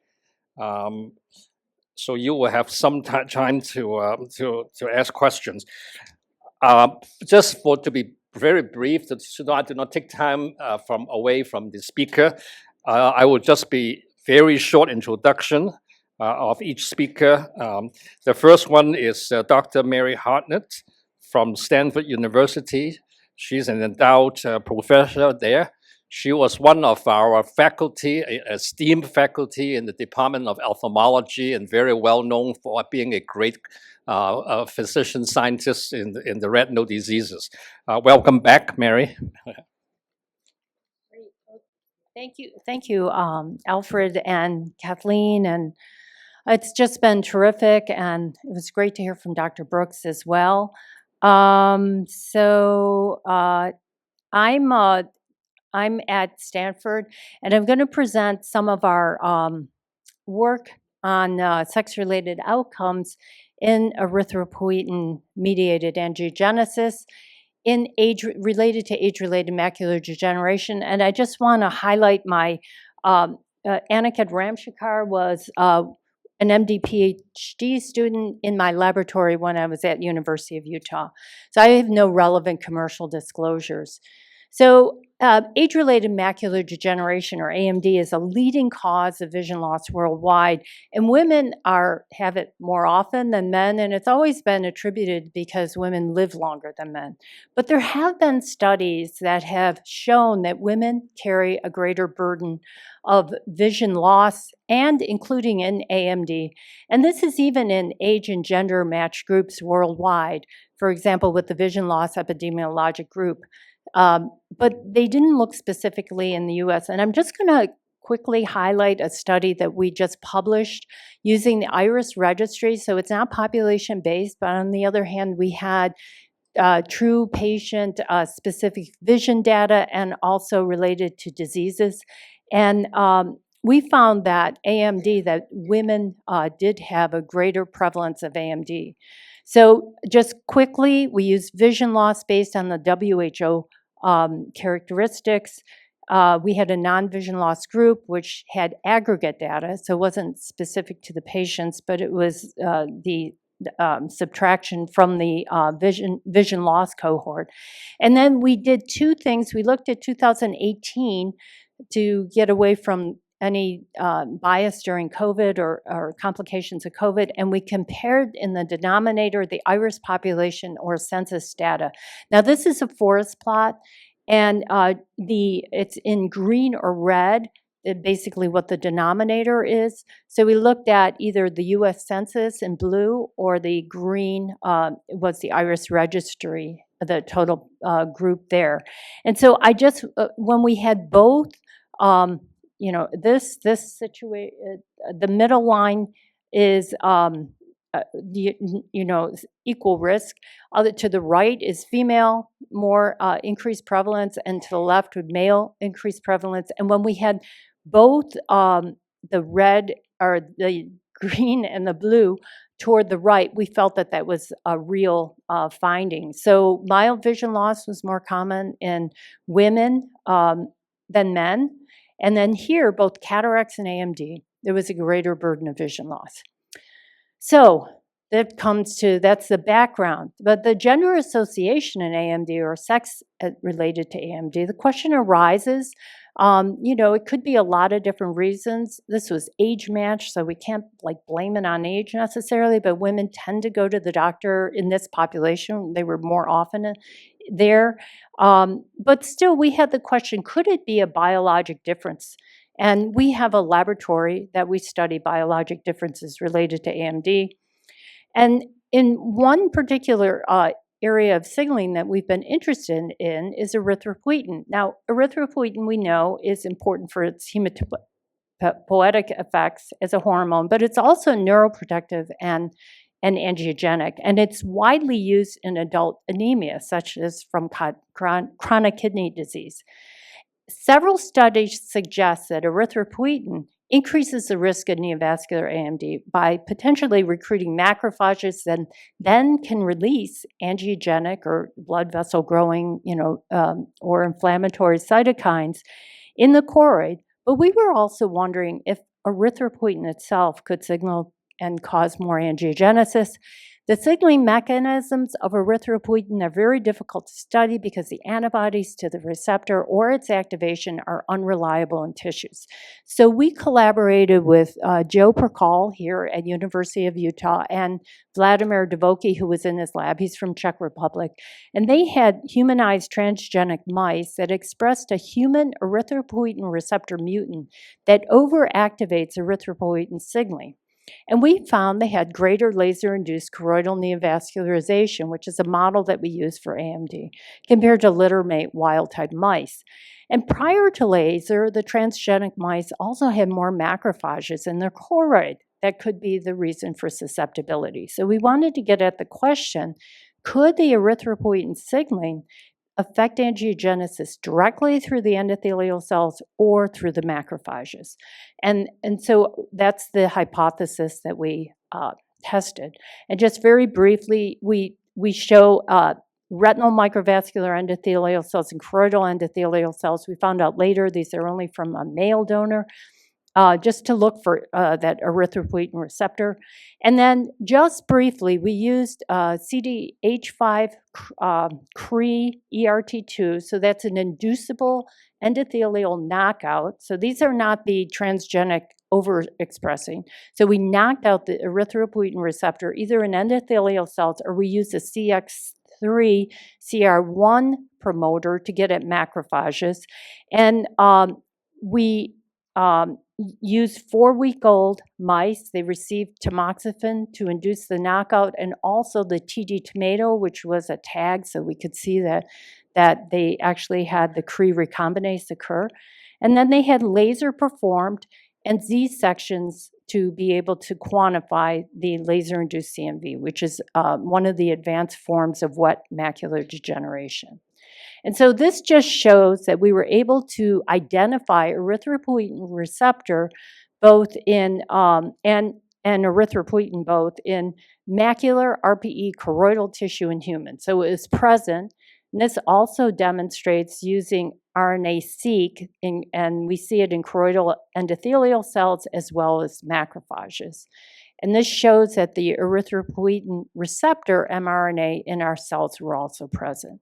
B: So you will have some time to ask questions. Just to be very brief, so I do not take time away from the speaker. I will just be very short introduction of each speaker. The first one is Dr. Mary Hartnett from Stanford University. She's an endowed professor there. She was one of our faculty, esteemed faculty in the Department of Ophthalmology, and very well known for being a great physician scientist in the retinal diseases. Welcome back, Mary.
I: Thank you, Alfred and Kathleen, and it's just been terrific, and it was great to hear from Dr. Brooks as well. I'm at Stanford, and I'm going to present some of our work on sex-related outcomes in erythropoietin-mediated angiogenesis in related to age-related macular degeneration. And I just want to highlight my Aniket Ramshekar was an MD PhD student in my laboratory when I was at University of Utah. So I have no relevant commercial disclosures. So age-related macular degeneration, or AMD, is a leading cause of vision loss worldwide, and women have it more often than men, and it's always been attributed because women live longer than men. But there have been studies that have shown that women carry a greater burden of vision loss, and including in AMD. And this is even in age and gender matched groups worldwide, for example, with the vision loss epidemiologic group. But they didn't look specifically in the US. And I'm just going to quickly highlight a study that we just published using the IRIS registry. So it's not population-based, but on the other hand, we had true patient specific vision data and also related to diseases. And we found that AMD, that women did have a greater prevalence of AMD. So just quickly, we use vision loss based on the WHO characteristics. We had a non-vision loss group which had aggregate data, so it wasn't specific to the patients, but it was the subtraction from the vision loss cohort. And then we did 2 things. We looked at 2018 to get away from any bias during COVID or complications of COVID, and we compared in the denominator the IRIS population or census data. Now this is a forest plot, and it's in green or red, basically what the denominator is. So we looked at either the US Census in blue, or the green was the IRIS registry, the total group there. And so I just, when we had both, you know, this situation, the middle line is, you know, equal risk. To the right is female, more increased prevalence, and to the left would male increased prevalence. And when we had both the red, or the green and the blue toward the right, we felt that that was a real finding. So mild vision loss was more common in women than men. And then here, both cataracts and AMD, there was a greater burden of vision loss. So that comes to, that's the background. But the gender association in AMD, or sex related to AMD, the question arises, you know, it could be a lot of different reasons. This was age matched, so we can't like blame it on age necessarily, but women tend to go to the doctor in this population. They were more often there. But still, we had the question, could it be a biologic difference? And we have a laboratory that we study biologic differences related to AMD. And in one particular area of signaling that we've been interested in is erythropoietin. Now, erythropoietin we know is important for its hematopoietic effects as a hormone, but it's also neuroprotective and angiogenic, and it's widely used in adult anemia, such as from chronic kidney disease. Several studies suggest that erythropoietin increases the risk of neovascular AMD by potentially recruiting macrophages that then can release angiogenic or blood vessel growing, or inflammatory cytokines in the choroid. But we were also wondering if erythropoietin itself could signal and cause more angiogenesis. The signaling mechanisms of erythropoietin are very difficult to study because the antibodies to the receptor or its activation are unreliable in tissues. So we collaborated with Joe Perkal here at University of Utah and Vladimir Devoky, who was in his lab. He's from Czech Republic. And they had humanized transgenic mice that expressed a human erythropoietin receptor mutant that overactivates erythropoietin signaling. And we found they had greater laser-induced choroidal neovascularization, which is a model that we use for AMD, compared to littermate wild-type mice. And prior to laser, the transgenic mice also had more macrophages in their choroid. That could be the reason for susceptibility. So we wanted to get at the question, could the erythropoietin signaling affect angiogenesis directly through the endothelial cells or through the macrophages? And so that's the hypothesis that we tested. And just very briefly, we show retinal microvascular endothelial cells and choroidal endothelial cells. We found out later these are only from a male donor, just to look for that erythropoietin receptor. And then just briefly, we used CDH5 Cre ERT2, so that's an inducible endothelial knockout. So these are not the transgenic overexpressing. So we knocked out the erythropoietin receptor either in endothelial cells, or we used a CX3 CR1 promoter to get at macrophages. And we used 4-week-old mice. They received tamoxifen to induce the knockout, and also the TD tomato, which was a tag, so we could see that they actually had the Cre recombinase occur. And then they had laser performed and Z sections to be able to quantify the laser-induced CMV, which is one of the advanced forms of wet macular degeneration. And so this just shows that we were able to identify erythropoietin receptor both in, and erythropoietin both in macular, RPE, choroidal tissue in humans. So it is present. And this also demonstrates using RNA-seq, and we see it in choroidal endothelial cells as well as macrophages. And this shows that the erythropoietin receptor mRNA in our cells were also present.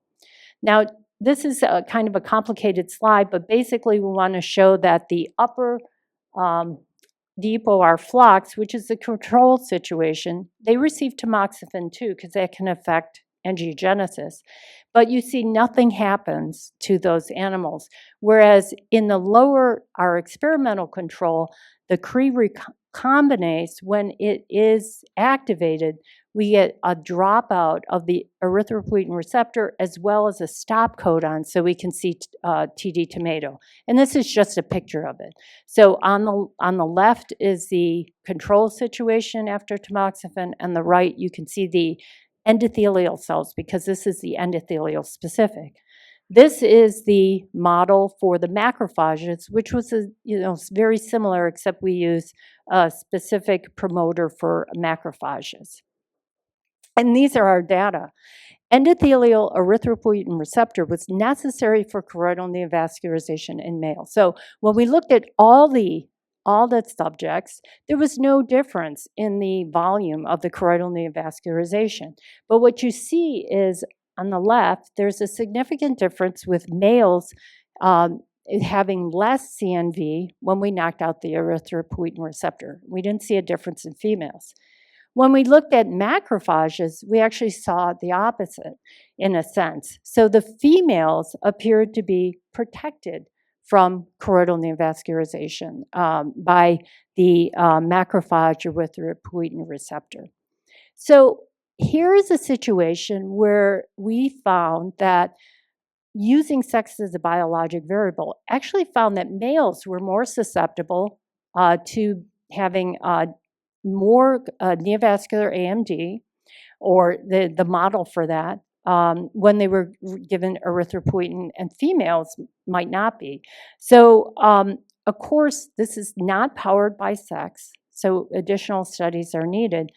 I: Now, this is a kind of a complicated slide, but basically we want to show that the upper DePo flux, which is the control situation, they receive tamoxifen too, because that can affect angiogenesis. But you see nothing happens to those animals. Whereas in the lower, our experimental control, the Cre recombinase, when it is activated, we get a dropout of the erythropoietin receptor as well as a stop codon, so we can see TD tomato. And this is just a picture of it. So on the left is the control situation after tamoxifen, and the right you can see the endothelial cells, because this is the endothelial specific. This is the model for the macrophages, which was very similar, except we use a specific promoter for macrophages. And these are our data. Endothelial erythropoietin receptor was necessary for choroidal neovascularization in males. So when we looked at all the subjects, there was no difference in the volume of the choroidal neovascularization. But what you see is on the left, there's a significant difference with males having less CNV when we knocked out the erythropoietin receptor. We didn't see a difference in females. When we looked at macrophages, we actually saw the opposite in a sense. So the females appeared to be protected from choroidal neovascularization by the macrophage erythropoietin receptor. So here is a situation where we found that using sex as a biologic variable actually found that males were more susceptible to having more neovascular AMD, or the model for that, when they were given erythropoietin, and females might not be. So, of course, this is not powered by sex, so additional studies are needed.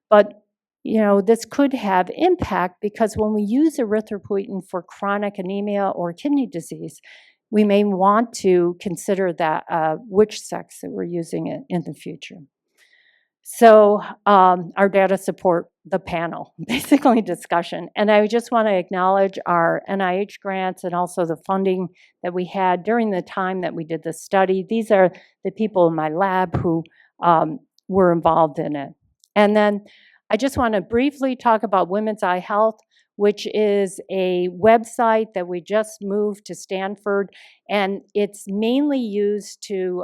I: But this could have impact, because when we use erythropoietin for chronic anemia or kidney disease, we may want to consider that which sex that we're using it in the future. So our data support the panel, basically discussion. And I just want to acknowledge our NIH grants and also the funding that we had during the time that we did the study. These are the people in my lab who were involved in it. And then I just want to briefly talk about Women's Eye Health, which is a website that we just moved to Stanford, and it's mainly used to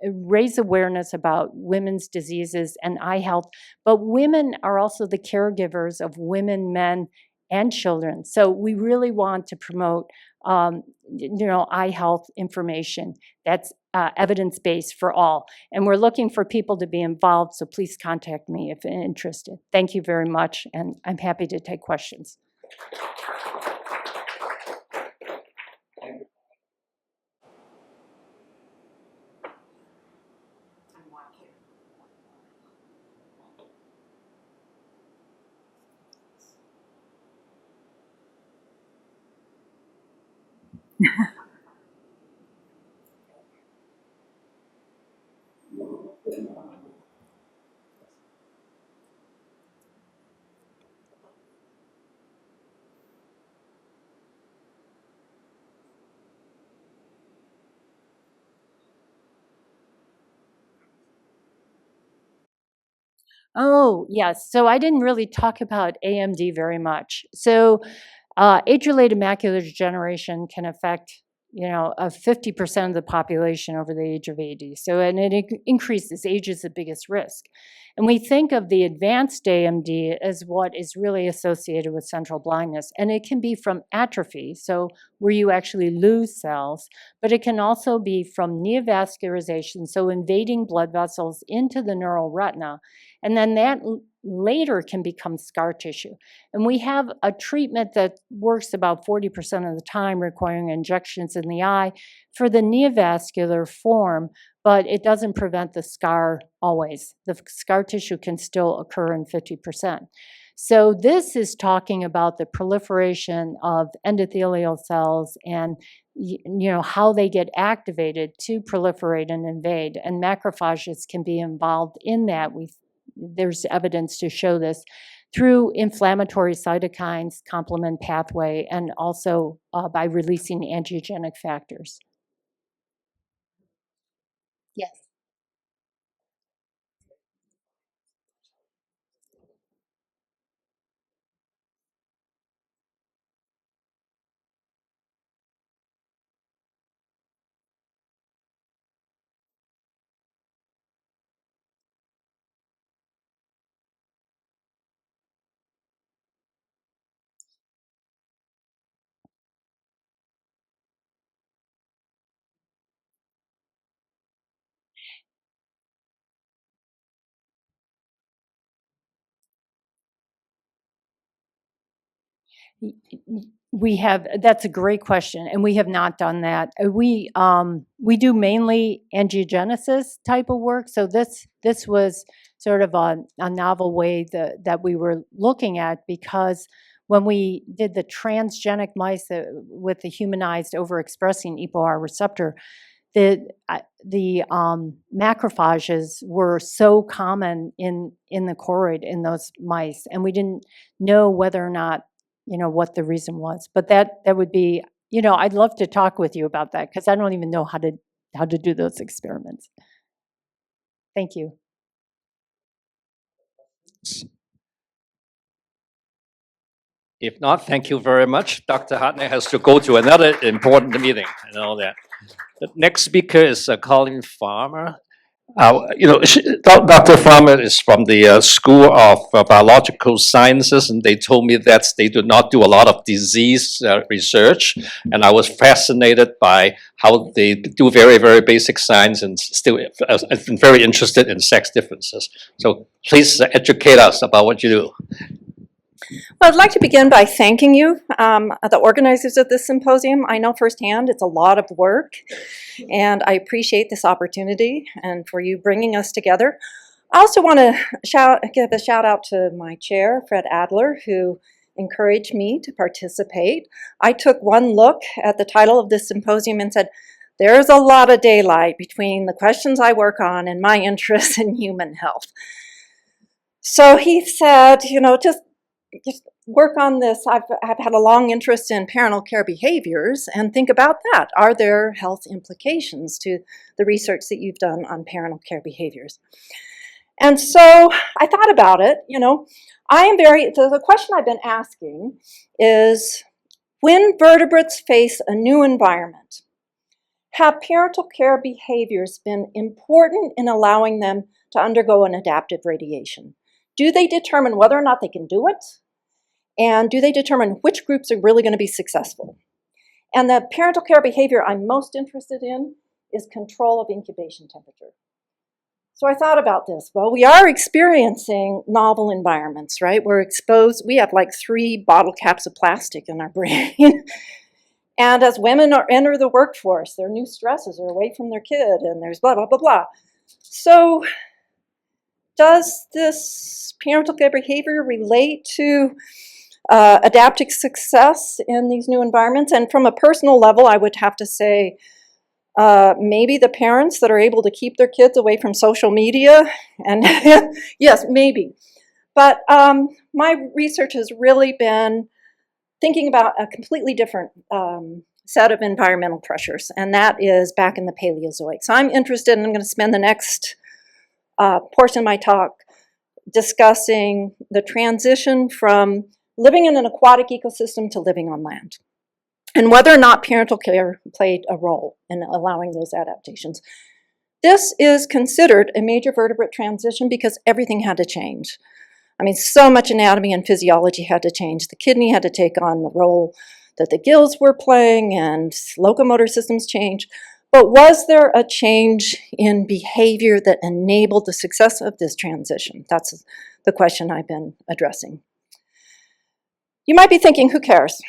I: raise awareness about women's diseases and eye health. But women are also the caregivers of women, men, and children. So we really want to promote eye health information that's evidence-based for all. And we're looking for people to be involved, so please contact me if interested. Thank you very much, and I'm happy to take questions. Oh, yes. So I didn't really talk about AMD very much. So age-related macular degeneration can affect, 50% of the population over the age of 80. So, and it increases. Age is the biggest risk. And we think of the advanced AMD as what is really associated with central blindness. And it can be from atrophy, so where you actually lose cells, but it can also be from neovascularization, so invading blood vessels into the neural retina. And then that later can become scar tissue. And we have a treatment that works about 40% of the time, requiring injections in the eye for the neovascular form, but it doesn't prevent the scar always. The scar tissue can still occur in 50%. So this is talking about the proliferation of endothelial cells and how they get activated to proliferate and invade. And macrophages can be involved in that. There's evidence to show this through inflammatory cytokines, complement pathway, and also by releasing angiogenic factors. Yes. We have, that's a great question, and we have not done that. We do mainly angiogenesis type of work, so this was sort of a novel way that we were looking at, because when we did the transgenic mice with the humanized overexpressing EPOR receptor, the macrophages were so common in the choroid in those mice, and we didn't know whether or not what the reason was. But that would be, I'd love to talk with you about that, because I don't even know how to do those experiments. Thank you.
B: If not, thank you very much. Dr. Hartnett has to go to another important meeting and all that. The next speaker is Colleen Farmer. Dr. Farmer is from the School of Biological Sciences, and they told me that they do not do a lot of disease research. And I was fascinated by how they do very, very basic science and still I've been very interested in sex differences. So please educate us about what you do.
J: Well, I'd like to begin by thanking you, the organizers of this symposium. I know firsthand it's a lot of work, and I appreciate this opportunity and for you bringing us together. I also want to give a shout out to my chair, Fred Adler, who encouraged me to participate. I took one look at the title of this symposium and said, there's a lot of daylight between the questions I work on and my interest in human health. So he said, just work on this. I've had a long interest in parental care behaviors, and think about that. Are there health implications to the research that you've done on parental care behaviors? And so I thought about it. The question I've been asking is, when vertebrates face a new environment, have parental care behaviors been important in allowing them to undergo an adaptive radiation? Do they determine whether or not they can do it? And do they determine which groups are really going to be successful? And the parental care behavior I'm most interested in is control of incubation temperature. So I thought about this. Well, we are experiencing novel environments, right? We're exposed. We have like 3 bottle caps of plastic in our brain. And as women enter the workforce, their new stresses are away from their kid, and there's blah, blah, blah, blah. So does this parental care behavior relate to adaptive success in these new environments? And from a personal level, I would have to say maybe the parents that are able to keep their kids away from social media, and yes, maybe. But my research has really been thinking about a completely different set of environmental pressures, and that is back in the Paleozoic. So I'm interested, and I'm going to spend the next portion of my talk discussing the transition from living in an aquatic ecosystem to living on land, and whether or not parental care played a role in allowing those adaptations. This is considered a major vertebrate transition because everything had to change. I mean, so much anatomy and physiology had to change. The kidney had to take on the role that the gills were playing, and locomotor systems changed. But was there a change in behavior that enabled the success of this transition? That's the question I've been addressing. You might be thinking, who cares?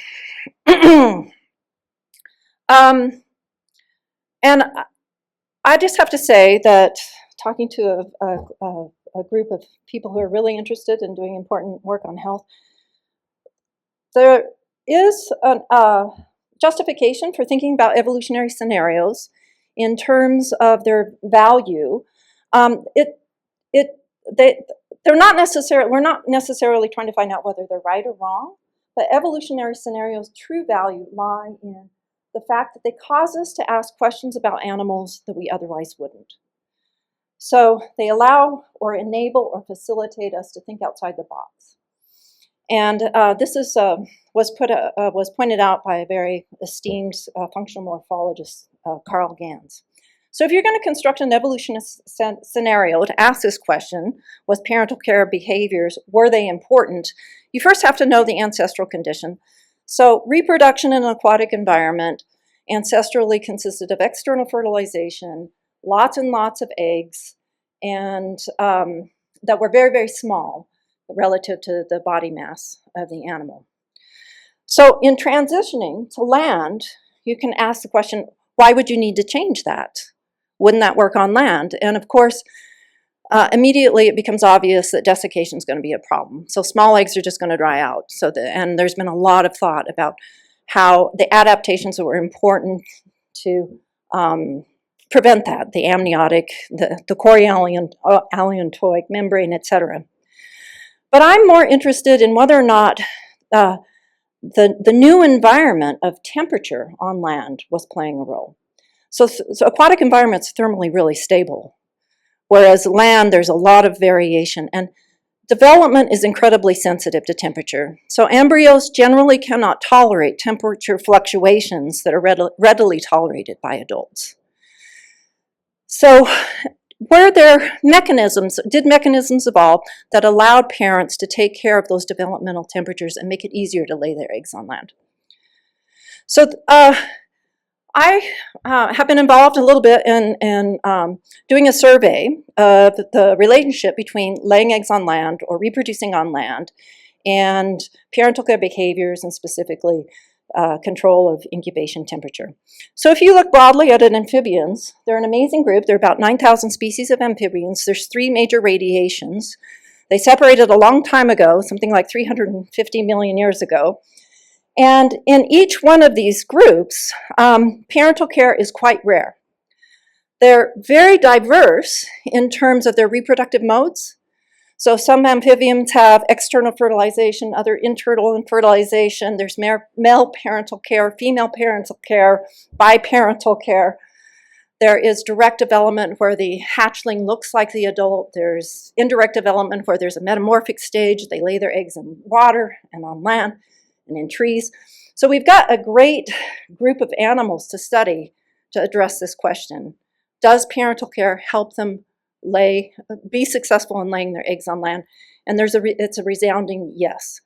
J: And I just have to say that talking to a group of people who are really interested in doing important work on health, there is a justification for thinking about evolutionary scenarios in terms of their value. We're not necessarily trying to find out whether they're right or wrong, but evolutionary scenarios' true value lie in the fact that they cause us to ask questions about animals that we otherwise wouldn't. So they allow or enable or facilitate us to think outside the box. And this was pointed out by a very esteemed functional morphologist, Carl Gans. So if you're going to construct an evolutionist scenario to ask this question, was parental care behaviors, were they important? You first have to know the ancestral condition. So reproduction in an aquatic environment ancestrally consisted of external fertilization, lots and lots of eggs, and that were very, very small relative to the body mass of the animal. So in transitioning to land, you can ask the question, why would you need to change that? Wouldn't that work on land? And of course, immediately it becomes obvious that desiccation is going to be a problem. So small eggs are just going to dry out. And there's been a lot of thought about how the adaptations that were important to prevent that, the amniotic, the chorioallantoic membrane, etc. But I'm more interested in whether or not the new environment of temperature on land was playing a role. So aquatic environments are thermally really stable, whereas land, there's a lot of variation. And development is incredibly sensitive to temperature. So embryos generally cannot tolerate temperature fluctuations that are readily tolerated by adults. So were there mechanisms, did mechanisms evolve that allowed parents to take care of those developmental temperatures and make it easier to lay their eggs on land? So I have been involved a little bit in doing a survey of the relationship between laying eggs on land or reproducing on land and parental care behaviors, and specifically control of incubation temperature. So if you look broadly at amphibians, they're an amazing group. There are about 9,000 species of amphibians. There's 3 major radiations. They separated a long time ago, something like 350 million years ago. And in each one of these groups, parental care is quite rare. They're very diverse in terms of their reproductive modes. So some amphibians have external fertilization, other internal fertilization. There's male parental care, female parental care, biparental care. There is direct development where the hatchling looks like the adult. There's indirect development where there's a metamorphic stage. They lay their eggs in water and on land and in trees. So we've got a great group of animals to study to address this question. Does parental care help them be successful in laying their eggs on land? And it's a resounding yes.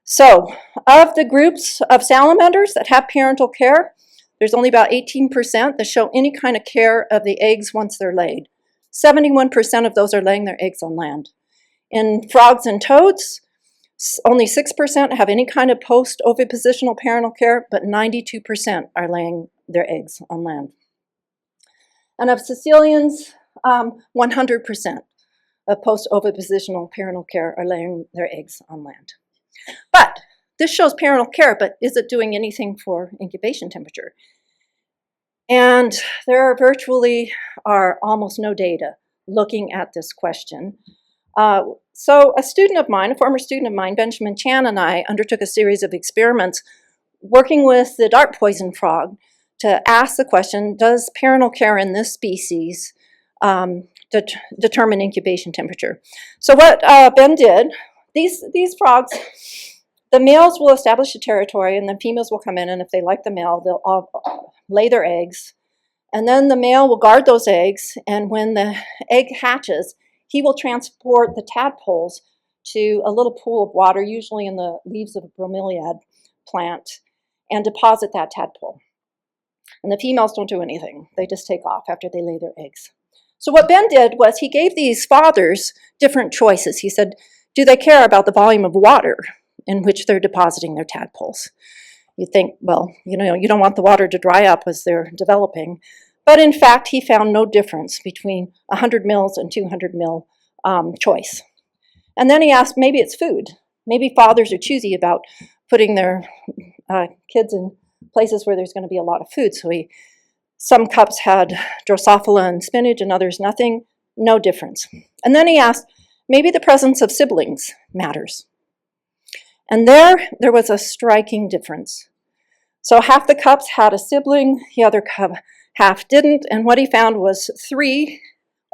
J: So of the groups of salamanders that have parental care, there's only about 18% that show any kind of care of the eggs once they're laid. 71% of those are laying their eggs on land. In frogs and toads, only 6% have any kind of post-ovipositional parental care, but 92% are laying their eggs on land. And of caecilians, 100% of post-ovipositional parental care are laying their eggs on land. But this shows parental care, but is it doing anything for incubation temperature? And there are almost no data looking at this question. So a former student of mine, Benjamin Chan, and I undertook a series of experiments working with the dart poison frog to ask the question, does parental care in this species determine incubation temperature? So what Ben did, these frogs, the males will establish a territory and the females will come in, and if they like the male, they'll all lay their eggs. And then the male will guard those eggs, and when the egg hatches, he will transport the tadpoles to a little pool of water, usually in the leaves of a bromeliad plant, and deposit that tadpole. And the females don't do anything. They just take off after they lay their eggs. So what Ben did was he gave these fathers different choices. He said, do they care about the volume of water in which they're depositing their tadpoles? You think, well, you don't want the water to dry up as they're developing. But in fact, he found no difference between 100 mils and 200 mil choice. And then he asked, maybe it's food. Maybe fathers are choosy about putting their kids in places where there's going to be a lot of food. So some cups had Drosophila and spinach and others nothing, no difference. And then he asked, maybe the presence of siblings matters. And there was a striking difference. So half the cups had a sibling, the other half didn't, and what he found was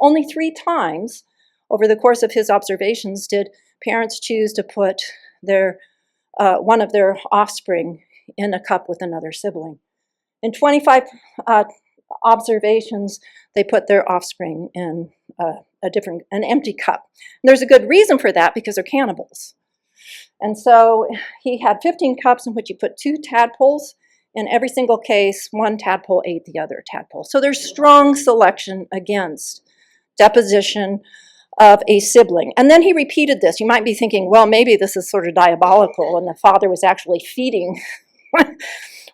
J: only three times over the course of his observations did parents choose to put one of their offspring in a cup with another sibling. In 25 observations, they put their offspring in an empty cup. And there's a good reason for that, because they're cannibals. And so he had 15 cups in which he put 2 tadpoles. In every single case, one tadpole ate the other tadpole. So there's strong selection against deposition of a sibling. And then he repeated this. You might be thinking, well, maybe this is sort of diabolical, and the father was actually feeding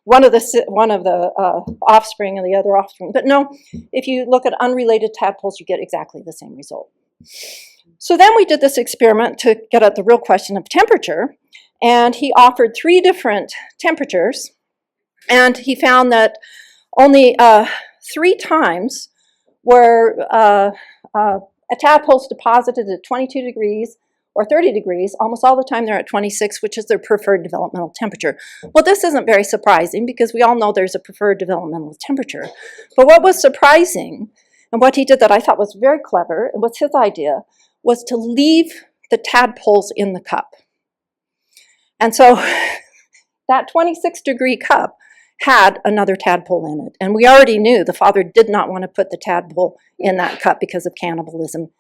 J: one of the offspring and the other offspring. But no, if you look at unrelated tadpoles, you get exactly the same result. So then we did this experiment to get at the real question of temperature, and he offered 3 different temperatures, and he found that only 3 times were tadpoles deposited at 22 degrees or 30 degrees. Almost all the time they're at 26, which is their preferred developmental temperature. Well, this isn't very surprising, because we all know there's a preferred developmental temperature. But what was surprising, and what he did that I thought was very clever, and was his idea, was to leave the tadpoles in the cup. And so that 26-degree cup had another tadpole in it. And we already knew the father did not want to put the tadpole in that cup because of cannibalism.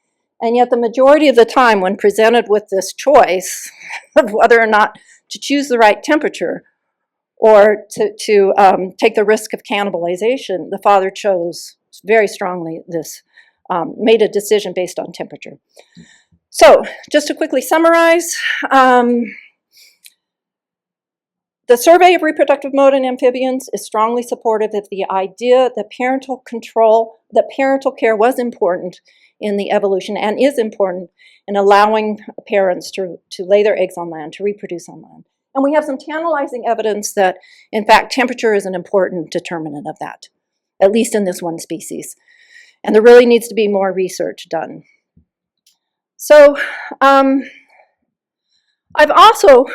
J: And yet the majority of the time when presented with this choice of whether or not to choose the right temperature or to take the risk of cannibalization, the father chose very strongly this, made a decision based on temperature. So just to quickly summarize, the survey of reproductive mode in amphibians is strongly supportive of the idea that parental control, that parental care was important in the evolution and is important in allowing parents to lay their eggs on land, to reproduce on land. And we have some tantalizing evidence that, in fact, temperature is an important determinant of that, at least in this one species. And there really needs to be more research done. So I've also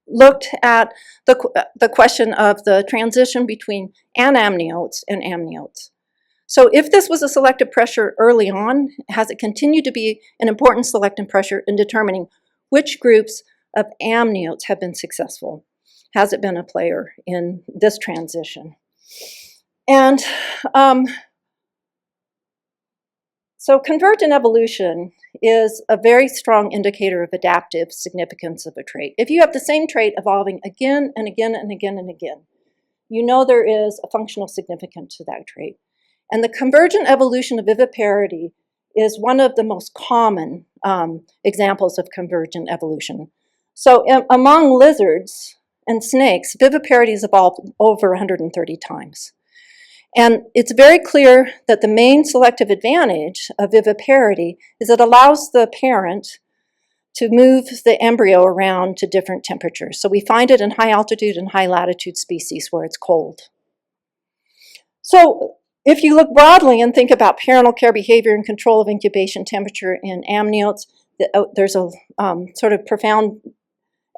J: looked at the question of the transition between anamniotes and amniotes. So if this was a selective pressure early on, has it continued to be an important selective pressure in determining which groups of amniotes have been successful? Has it been a player in this transition? And so convergent evolution is a very strong indicator of adaptive significance of a trait. If you have the same trait evolving again and again and again and again, you know there is a functional significance to that trait. And the convergent evolution of viviparity is one of the most common examples of convergent evolution. So among lizards and snakes, viviparity has evolved over 130 times. And it's very clear that the main selective advantage of viviparity is it allows the parent to move the embryo around to different temperatures. So we find it in high altitude and high latitude species where it's cold. So if you look broadly and think about parental care behavior and control of incubation temperature in amniotes, there's a sort of profound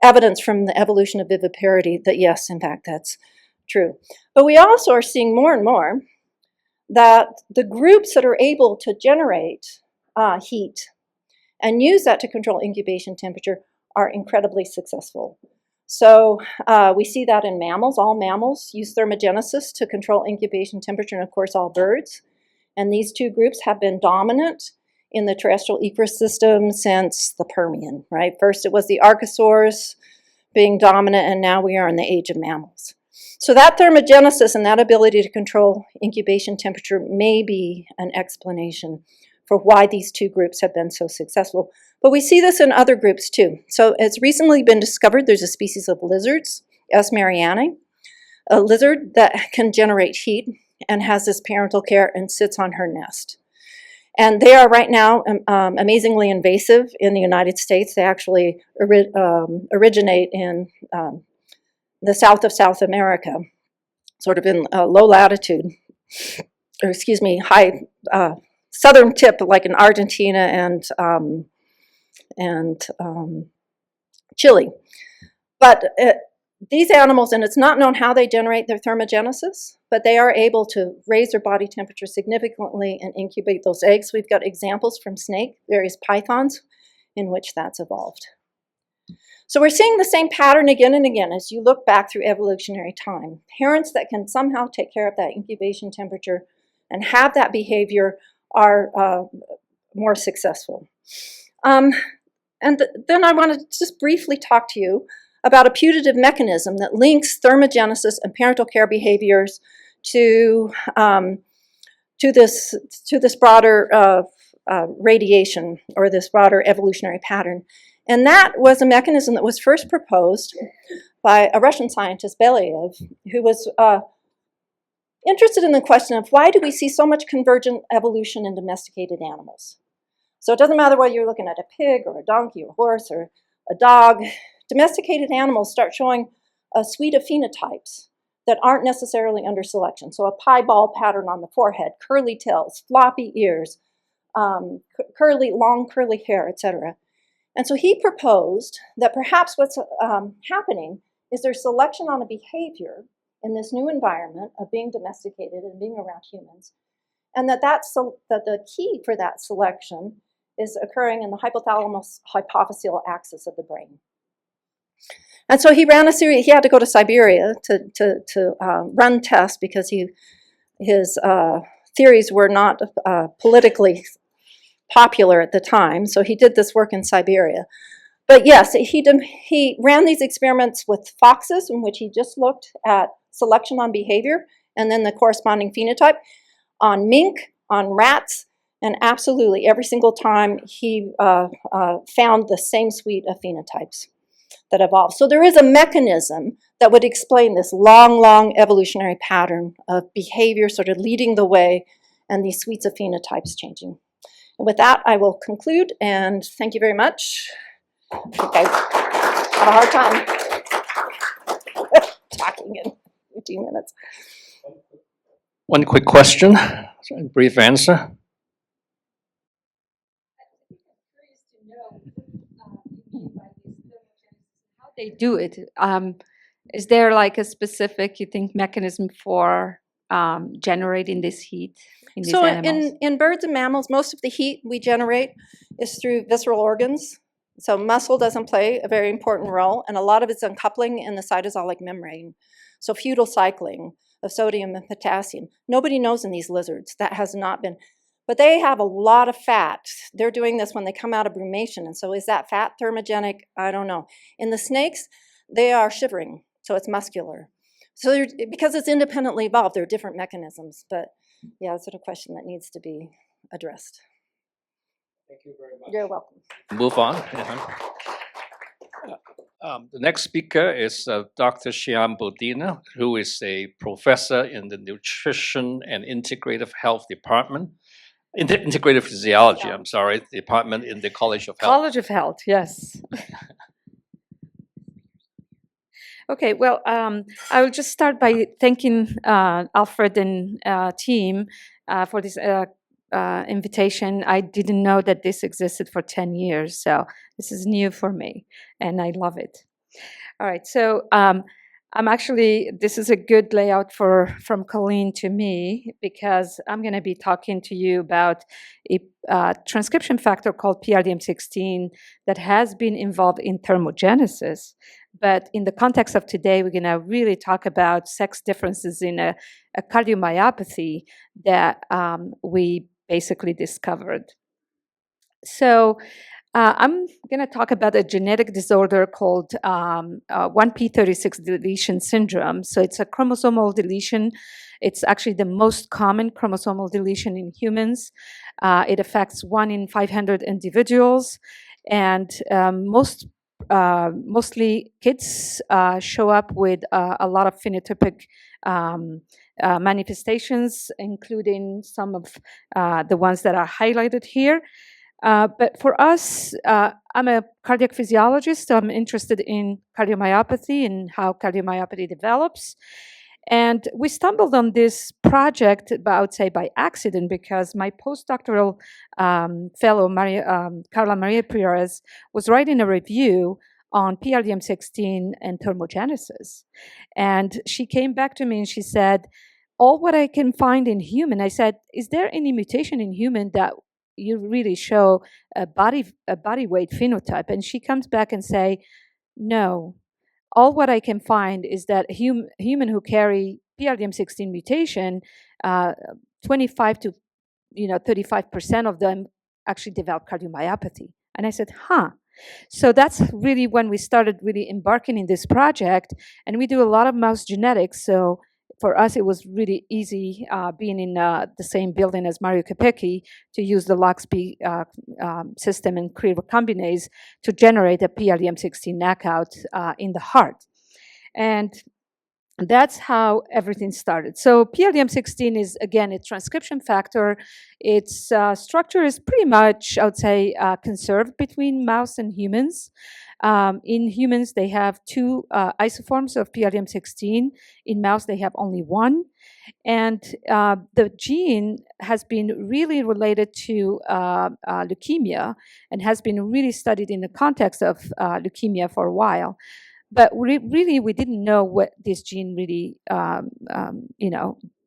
J: evidence from the evolution of viviparity that yes, in fact, that's true. But we also are seeing more and more that the groups that are able to generate heat and use that to control incubation temperature are incredibly successful. So we see that in mammals. All mammals use thermogenesis to control incubation temperature, and of course all birds. And these two groups have been dominant in the terrestrial ecosystem since the Permian, right? First it was the archosaurs being dominant, and now we are in the age of mammals. So that thermogenesis and that ability to control incubation temperature may be an explanation for why these two groups have been so successful. But we see this in other groups too. So it's recently been discovered there's a species of lizards, S. mariani, a lizard that can generate heat and has this parental care and sits on her nest. And they are right now amazingly invasive in the United States. They actually originate in the south of South America, sort of in low latitude, or excuse me, high southern tip, like in Argentina and Chile. But these animals, and it's not known how they generate their thermogenesis, but they are able to raise their body temperature significantly and incubate those eggs. We've got examples from snake, various pythons, in which that's evolved. So we're seeing the same pattern again and again as you look back through evolutionary time. Parents that can somehow take care of that incubation temperature and have that behavior are more successful. And then I want to just briefly talk to you about a putative mechanism that links thermogenesis and parental care behaviors to this broader radiation, or this broader evolutionary pattern. And that was a mechanism that was first proposed by a Russian scientist, Belyaev, who was interested in the question of why do we see so much convergent evolution in domesticated animals? So it doesn't matter whether you're looking at a pig or a donkey or a horse or a dog. Domesticated animals start showing a suite of phenotypes that aren't necessarily under selection. So a piebald pattern on the forehead, curly tails, floppy ears, long curly hair, etc. And so he proposed that perhaps what's happening is there's selection on a behavior in this new environment of being domesticated and being around humans, and that the key for that selection is occurring in the hypothalamus hypophyseal axis of the brain. And so he ran a series. He had to go to Siberia to run tests because his theories were not politically popular at the time. So he did this work in Siberia. But yes, he ran these experiments with foxes in which he just looked at selection on behavior and then the corresponding phenotype, on mink, on rats, and absolutely every single time he found the same suite of phenotypes that evolved. So there is a mechanism that would explain this long evolutionary pattern of behavior sort of leading the way and these suites of phenotypes changing. And with that, I will conclude, and thank you very much. Okay, had a hard time talking in 15 minutes.
B: One quick question, brief answer.
G: How they do it. Is there like a specific, you think, mechanism for generating this heat in these
J: So
G: animals?
J: in birds and mammals, most of the heat we generate is through visceral organs. So muscle doesn't play a very important role, and a lot of it's uncoupling in the cytosolic membrane. So feudal cycling of sodium and potassium. Nobody knows in these lizards. That has not been. But they have a lot of fat. They're doing this when they come out of brumation. And so is that fat thermogenic? I don't know. In the snakes, they are shivering. So it's muscular. So because it's independently evolved, there are different mechanisms. But yeah, it's a question that needs to be addressed.
H: Thank you very much.
J: You're welcome.
B: Move on. The next speaker is Dr. Cheung Boudina, who is a professor in the Nutrition and Integrative Health Department, Integrative Physiology, I'm sorry, department in the College of Health.
G: College of Health, yes. Okay, well, I will just start by thanking Alfred and team for this invitation. I didn't know that this existed for 10 years, so this is new for me, and I love it. All right, so I'm actually, this is a good layout from Colleen to me, because I'm going to be talking to you about a transcription factor called PRDM16 that has been involved in thermogenesis. But in the context of today, we're going to really talk about sex differences in a cardiomyopathy that we basically discovered. So I'm going to talk about a genetic disorder called 1p36 deletion syndrome. So it's a chromosomal deletion. It's actually the most common chromosomal deletion in humans. It affects 1 in 500 individuals, and mostly kids show up with a lot of phenotypic manifestations, including some of the ones that are highlighted here. But for us, I'm a cardiac physiologist, so I'm interested in cardiomyopathy and how cardiomyopathy develops. And we stumbled on this project, I would say by accident, because my postdoctoral fellow, Carla Maria Perez, was writing a review on PRDM16 and thermogenesis. And she came back to me and she said, all what I can find in human, I said, is there any mutation in human that you really show a body weight phenotype? And she comes back and say, no. All what I can find is that human who carry PRDM16 mutation, 25 to 35% of them actually develop cardiomyopathy. And I said, huh. So that's really when we started really embarking in this project, and we do a lot of mouse genetics. So for us, it was really easy being in the same building as Mario Capecchi to use the LOXP system and create recombinase to generate a PRDM16 knockout in the heart. And that's how everything started. So PRDM16 is, again, a transcription factor. Its structure is pretty much, I would say, conserved between mouse and humans. In humans, they have 2 isoforms of PRDM16. In mouse, they have only 1. And the gene has been really related to leukemia and has been really studied in the context of leukemia for a while. But we didn't know what this gene really,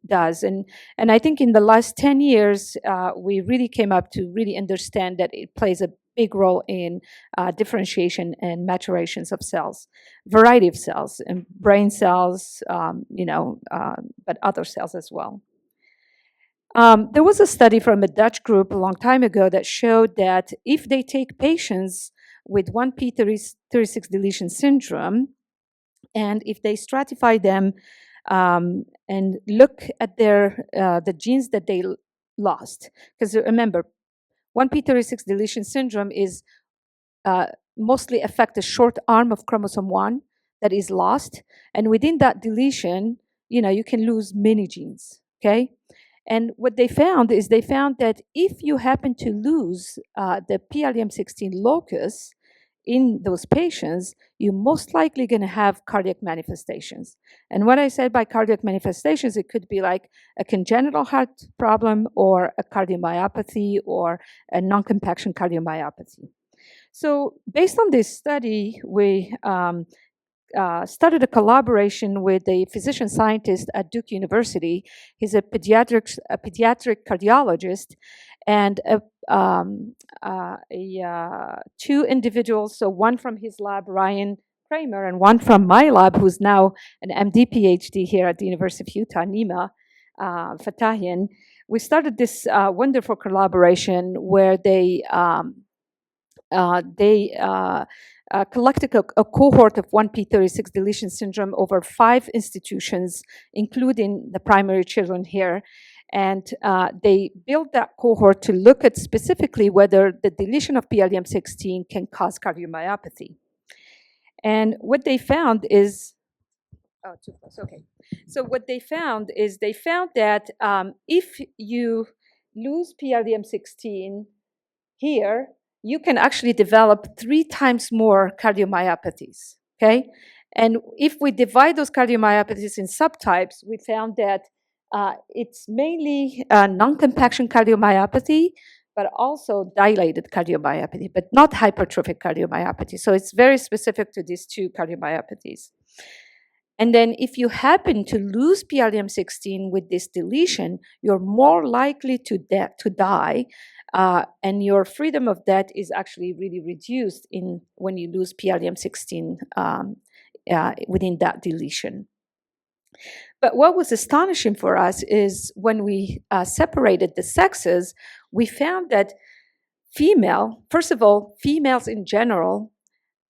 G: does. And I think in the last 10 years, we really came up to really understand that it plays a big role in differentiation and maturations of cells, variety of cells, and brain cells, but other cells as well. There was a study from a Dutch group a long time ago that showed that if they take patients with 1p36 deletion syndrome, and if they stratify them and look at the genes that they lost, because remember, 1p36 deletion syndrome is mostly affect the short arm of chromosome 1 that is lost, and within that deletion, you can lose many genes. Okay. And what they found is that if you happen to lose the PLM16 locus in those patients, you're most likely going to have cardiac manifestations. And what I said by cardiac manifestations, it could be like a congenital heart problem or a cardiomyopathy or a non-compaction cardiomyopathy. So based on this study, we started a collaboration with a physician scientist at Duke University. He's a pediatric cardiologist, and two individuals, so one from his lab, Ryan Kramer, and one from my lab, who's now an MD PhD here at the University of Utah, Nima Fatahian. We started this wonderful collaboration where they collected a cohort of 1p36 deletion syndrome over 5 institutions, including the primary children here. And they built that cohort to look at specifically whether the deletion of PLM16 can cause cardiomyopathy. And what they found is, too close, okay. So what they found is that if you lose PLM16 here, you can actually develop 3 times more cardiomyopathies, okay? And if we divide those cardiomyopathies in subtypes, we found that it's mainly non-compaction cardiomyopathy, but also dilated cardiomyopathy, but not hypertrophic cardiomyopathy. So it's very specific to these 2 cardiomyopathies. And then if you happen to lose PLM16 with this deletion, you're more likely to die, and your freedom of death is actually really reduced when you lose PLM16 within that deletion. But what was astonishing for us is when we separated the sexes, we found that first of all, females in general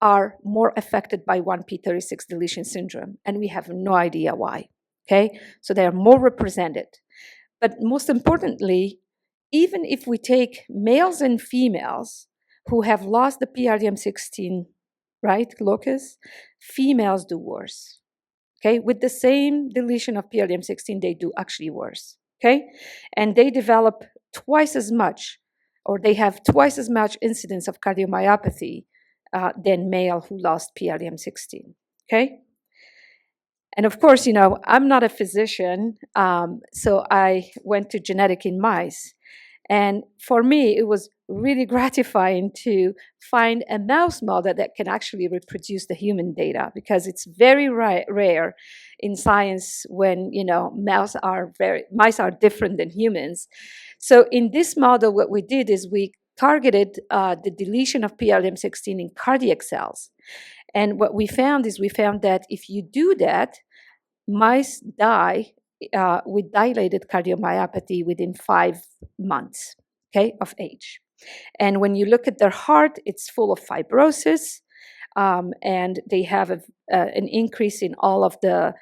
G: are more affected by 1p36 deletion syndrome, and we have no idea why, okay? So they are more represented. But most importantly, even if we take males and females who have lost the PLM16, right, locus, females do worse, okay? With the same deletion of PLM16, they do actually worse, okay? And they develop twice as much, or they have twice as much incidence of cardiomyopathy than male who lost PLM16, okay? And of course, I'm not a physician, so I went to genetic in mice. And for me, it was really gratifying to find a mouse model that can actually reproduce the human data, because it's very rare in science when, mice are different than humans. So in this model, what we did is we targeted the deletion of PLM16 in cardiac cells. And what we found that if you do that, mice die with dilated cardiomyopathy within 5 months, okay, of age. And when you look at their heart, it's full of fibrosis, and they have an increase in all of the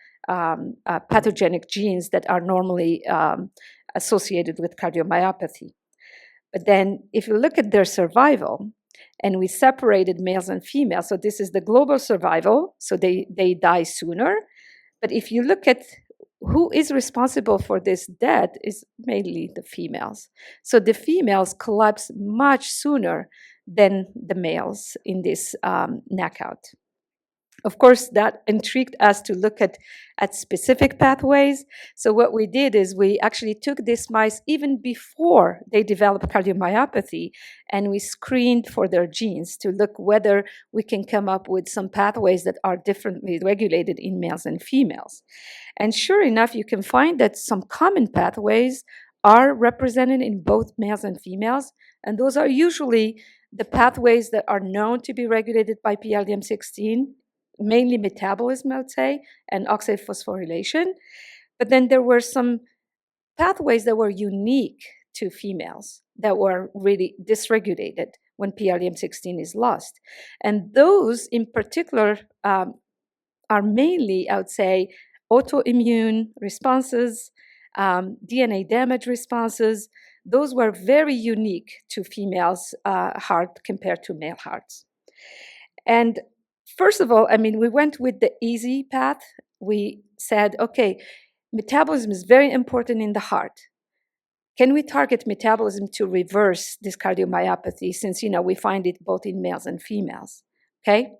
G: pathogenic genes that are normally associated with cardiomyopathy. But then if you look at their survival, and we separated males and females, so this is the global survival, so they die sooner. But if you look at who is responsible for this death, is mainly the females. So the females collapse much sooner than the males in this knockout. Of course, that intrigued us to look at specific pathways. So what we did is we actually took these mice even before they developed cardiomyopathy, and we screened for their genes to look whether we can come up with some pathways that are differently regulated in males and females. And sure enough, you can find that some common pathways are represented in both males and females, And those are usually the pathways that are known to be regulated by PLDM16, mainly metabolism, I would say, and oxide phosphorylation. But then there were some pathways that were unique to females that were really dysregulated when PLDM16 is lost. And those in particular are mainly, I would say, autoimmune responses, DNA damage responses. Those were very unique to females' heart compared to male hearts. And first of all, I mean, we went with the easy path. We said, okay, metabolism is very important in the heart. Can we target metabolism to reverse this cardiomyopathy since, we find it both in males and females, okay?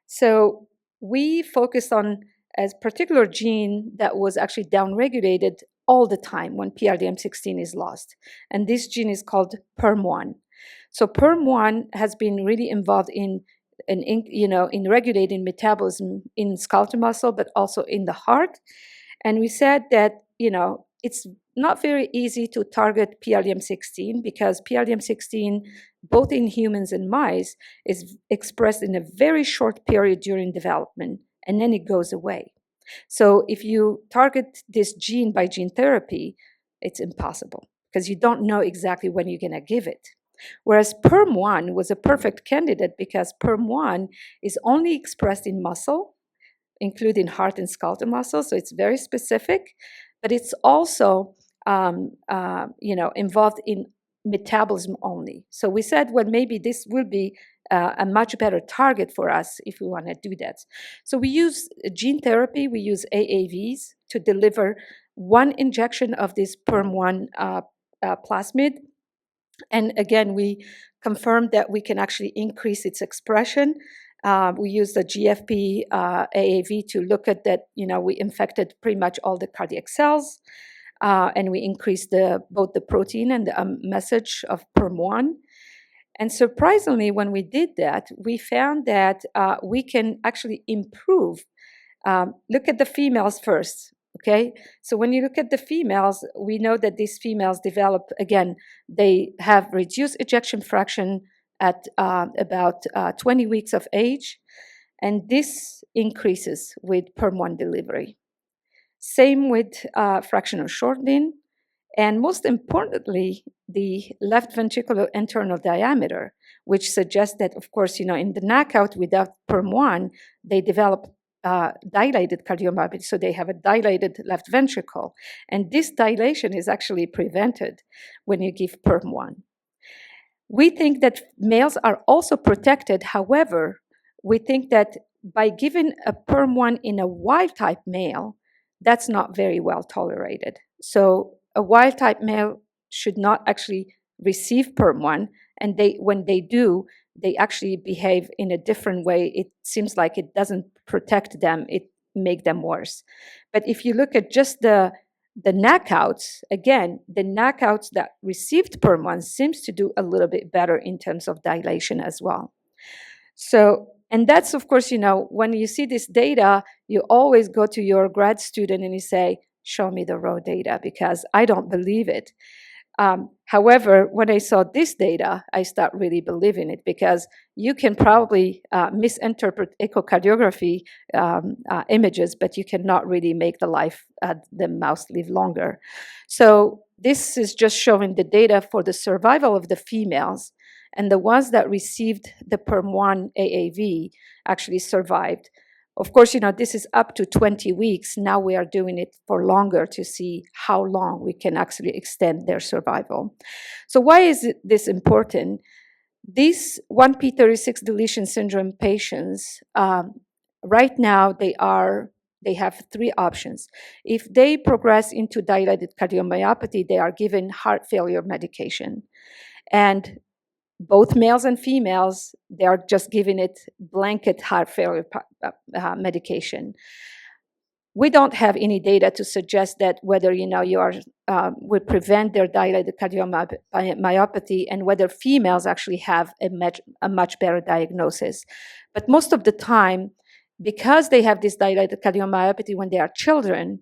G: So we focused on a particular gene that was actually downregulated all the time when PLDM16 is lost. And this gene is called PERM1. So PERM1 has been really involved in regulating metabolism in skeletal muscle, but also in the heart. And we said that, it's not very easy to target PLDM16 because PLDM16, both in humans and mice, is expressed in a very short period during development, and then it goes away. So if you target this gene by gene therapy, it's impossible because you don't know exactly when you're going to give it. Whereas PERM1 was a perfect candidate because PERM1 is only expressed in muscle, including heart and skeletal muscle, so it's very specific, but it's also involved in metabolism only. So we said, well, maybe this will be a much better target for us if we want to do that. So we use gene therapy, we use AAVs to deliver one injection of this PERM1 plasmid. And again, we confirmed that we can actually increase its expression. We used the GFP AAV to look at that, we infected pretty much all the cardiac cells, and we increased both the protein and the message of PERM1. And surprisingly, when we did that, we found that we can actually improve. Look at the females first, okay? So when you look at the females, we know that these females develop, again, they have reduced ejection fraction at about 20 weeks of age, and this increases with PERM1 delivery. Same with fractional shortening, and most importantly, the left ventricular internal diameter, which suggests that, of course, in the knockout without PERM1, they develop dilated cardiomyopathy, so they have a dilated left ventricle, and this dilation is actually prevented when you give PERM1. We think that males are also protected. However, we think that by giving a PERM1 in a wild-type male, that's not very well tolerated. So a wild-type male should not actually receive PERM1, and when they do, they actually behave in a different way. It seems like it doesn't protect them, it makes them worse. But if you look at just the knockouts, again, the knockouts that received PERM1 seems to do a little bit better in terms of dilation as well. So, and that's, of course, when you see this data, you always go to your grad student and you say, show me the raw data, because I don't believe it. However, when I saw this data, I start really believing it, because you can probably misinterpret echocardiography images, but you cannot really make the mouse live longer. So this is just showing the data for the survival of the females, and the ones that received the PERM1 AAV actually survived. Of course, this is up to 20 weeks. Now we are doing it for longer to see how long we can actually extend their survival. So why is this important? These 1p36 deletion syndrome patients, right now they have three options. If they progress into dilated cardiomyopathy, they are given heart failure medication. And both males and females, they are just giving it blanket heart failure medication. We don't have any data to suggest that whether you would prevent their dilated cardiomyopathy, and whether females actually have a much better diagnosis. But most of the time, because they have this dilated cardiomyopathy when they are children,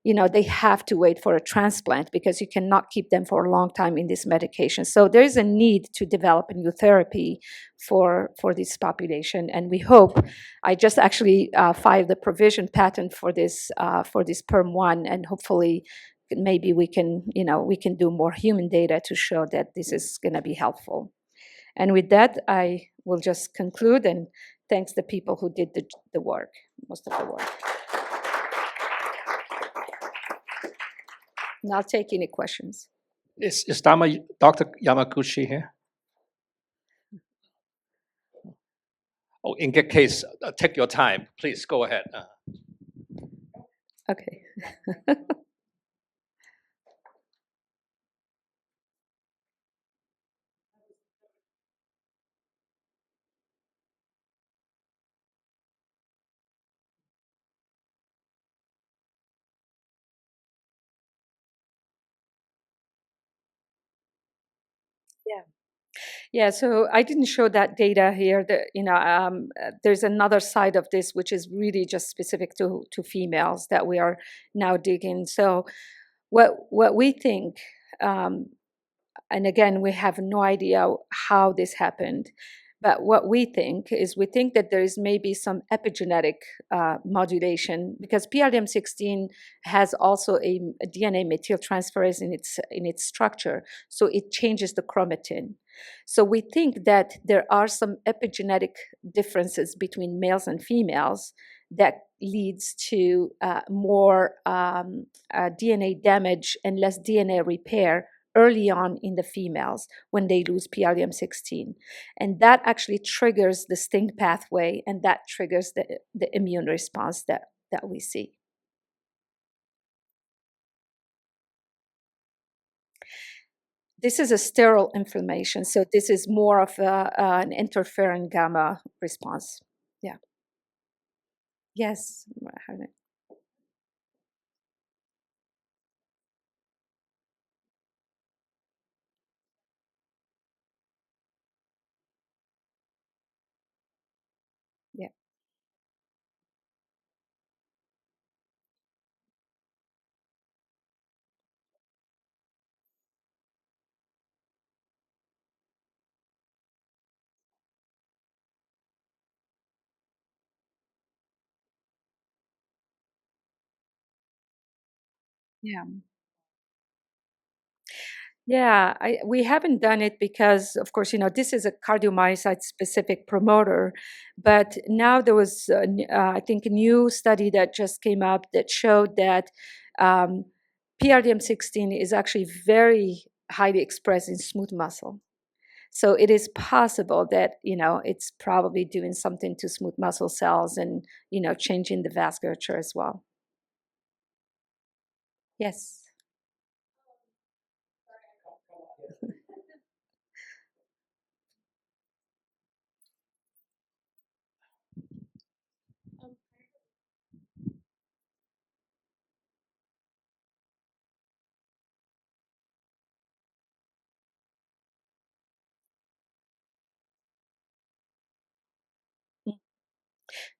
G: they have to wait for a transplant because you cannot keep them for a long time in this medication. So there is a need to develop a new therapy for this population, and we hope. I just actually filed the provision patent for this PERM1, and hopefully maybe we can do more human data to show that this is going to be helpful. And with that, I will just conclude and thanks the people who did the work, most of the work. And I'll take any questions.
B: Is Dr. Yamaguchi here? Oh, in that case, take your time. Please go ahead.
G: Okay. Yeah, so I didn't show that data here. There's another side of this which is really just specific to females that we are now digging. So what we think, and again, we have no idea how this happened, but what we think that there is maybe some epigenetic modulation, because PRDM16 has also a DNA methyltransferase in its structure, so it changes the chromatin. So we think that there are some epigenetic differences between males and females that leads to more DNA damage and less DNA repair early on in the females when they lose PRDM16. And that actually triggers the STING pathway, and that triggers the immune response that we see. This is a sterile inflammation, so this is more of an interferon gamma response. Yeah. Yes. Yeah. Yeah. Yeah, we haven't done it because, of course, this is a cardiomyocyte-specific promoter. But now there was, I think, a new study that just came up that showed that PRDM16 is actually very highly expressed in smooth muscle. So it is possible that, it's probably doing something to smooth muscle cells and, changing the vasculature as well. Yes.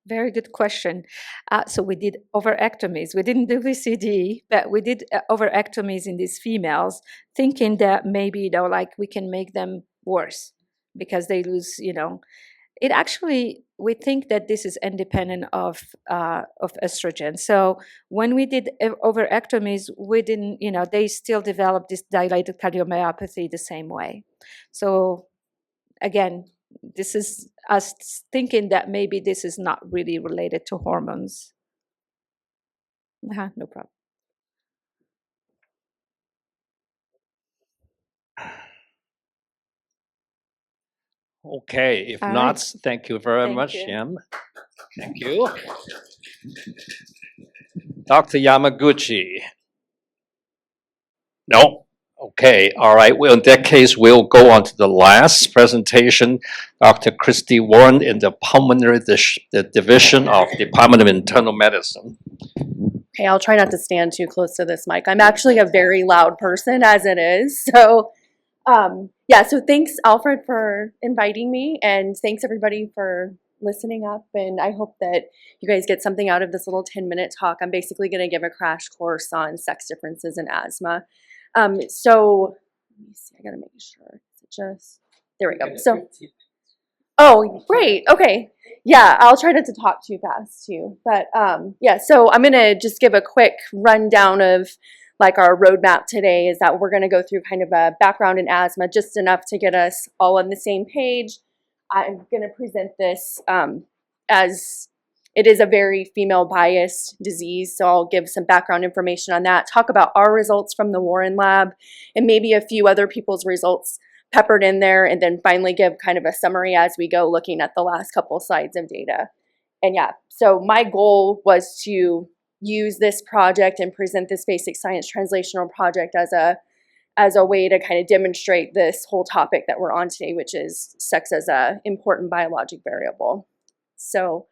G: Very good question. So we did overectomies. We didn't do VCD, but we did overectomies in these females, thinking that maybe we can make them worse because they lose. It actually, we think that this is independent of estrogen. So when we did overectomies, we didn't. They still developed this dilated cardiomyopathy the same way. So again, this is us thinking that maybe this is not really related to hormones. No problem.
B: Okay, if
G: All
B: not,
G: right.
B: thank you very
G: Thank
B: much,
G: you.
B: Shem. Thank you. Dr. Yamaguchi. No? Okay, all right. Well, in that case, we'll go on to the last presentation. Dr. Kristi Warren in the Pulmonary the Division of Department of Internal Medicine.
K: Okay, I'll try not to stand too close to this mic. I'm actually a very loud person as it is. So, so thanks, Alfred, for inviting me, and thanks, everybody, for listening up, and I hope that you guys get something out of this little 10-minute talk. I'm basically going to give a crash course on sex differences in asthma. So let me see, I got to make sure. There we go. So, oh, great. Okay. Yeah, I'll try not to talk too fast too. But yeah, so I'm going to just give a quick rundown of like our roadmap today is that we're going to go through kind of a background in asthma, just enough to get us all on the same page. I'm going to present this as it is a very female biased disease. So I'll give some background information on that, talk about our results from the Warren lab, and maybe a few other people's results peppered in there, and then finally give kind of a summary as we go, looking at the last couple slides of data. And yeah, so my goal was to use this project and present this basic science translational project as a way to kind of demonstrate this whole topic that we're on today, which is sex as a important biologic variable. So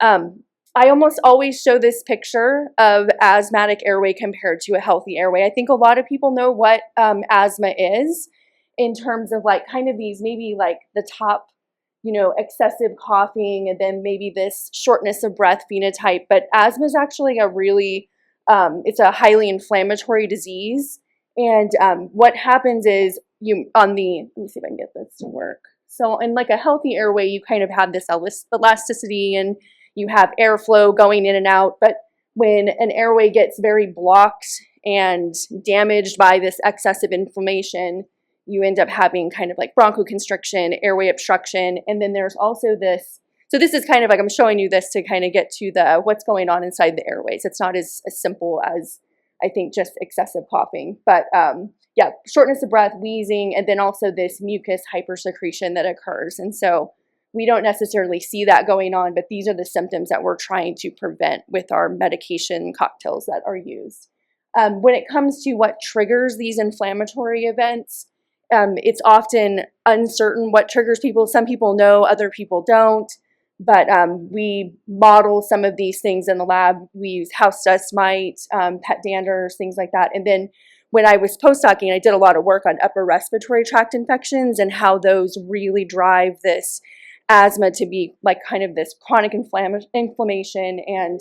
K: I almost always show this picture of asthmatic airway compared to a healthy airway. I think a lot of people know what asthma is in terms of like kind of these maybe like the top, you know, excessive coughing and then maybe this shortness of breath phenotype. But asthma is actually a really, it's a highly inflammatory disease. And what happens is let me see if I can get this to work. So in like a healthy airway, you kind of have this elasticity and you have airflow going in and out. But when an airway gets very blocked and damaged by this excessive inflammation, you end up having kind of like bronchoconstriction, airway obstruction, and then there's also this. So this is kind of like, I'm showing you this to kind of get to the what's going on inside the airways. It's not as simple as I think just excessive coughing, but yeah, shortness of breath, wheezing, and then also this mucus hypersecretion that occurs. And so we don't necessarily see that going on, but these are the symptoms that we're trying to prevent with our medication cocktails that are used. When it comes to what triggers these inflammatory events, it's often uncertain what triggers people. Some people know, other people don't. But we model some of these things in the lab. We use house dust mite, pet danders, things like that. And then when I was postdocing, I did a lot of work on upper respiratory tract infections and how those really drive this asthma to be like kind of this chronic inflammation. And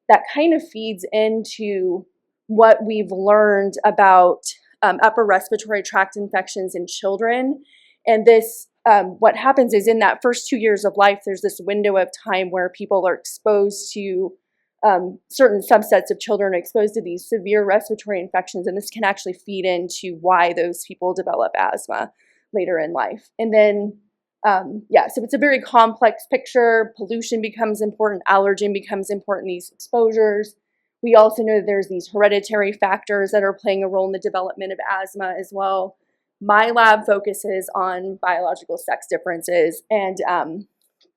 K: that kind of feeds into what we've learned about upper respiratory tract infections in children. And this, what happens is in that first 2 years of life, there's this window of time where people are exposed to certain subsets of children are exposed to these severe respiratory infections. And this can actually feed into why those people develop asthma later in life. And then, yeah, so it's a very complex picture. Pollution becomes important. Allergen becomes important, these exposures. We also know that there's these hereditary factors that are playing a role in the development of asthma as well. My lab focuses on biological sex differences, and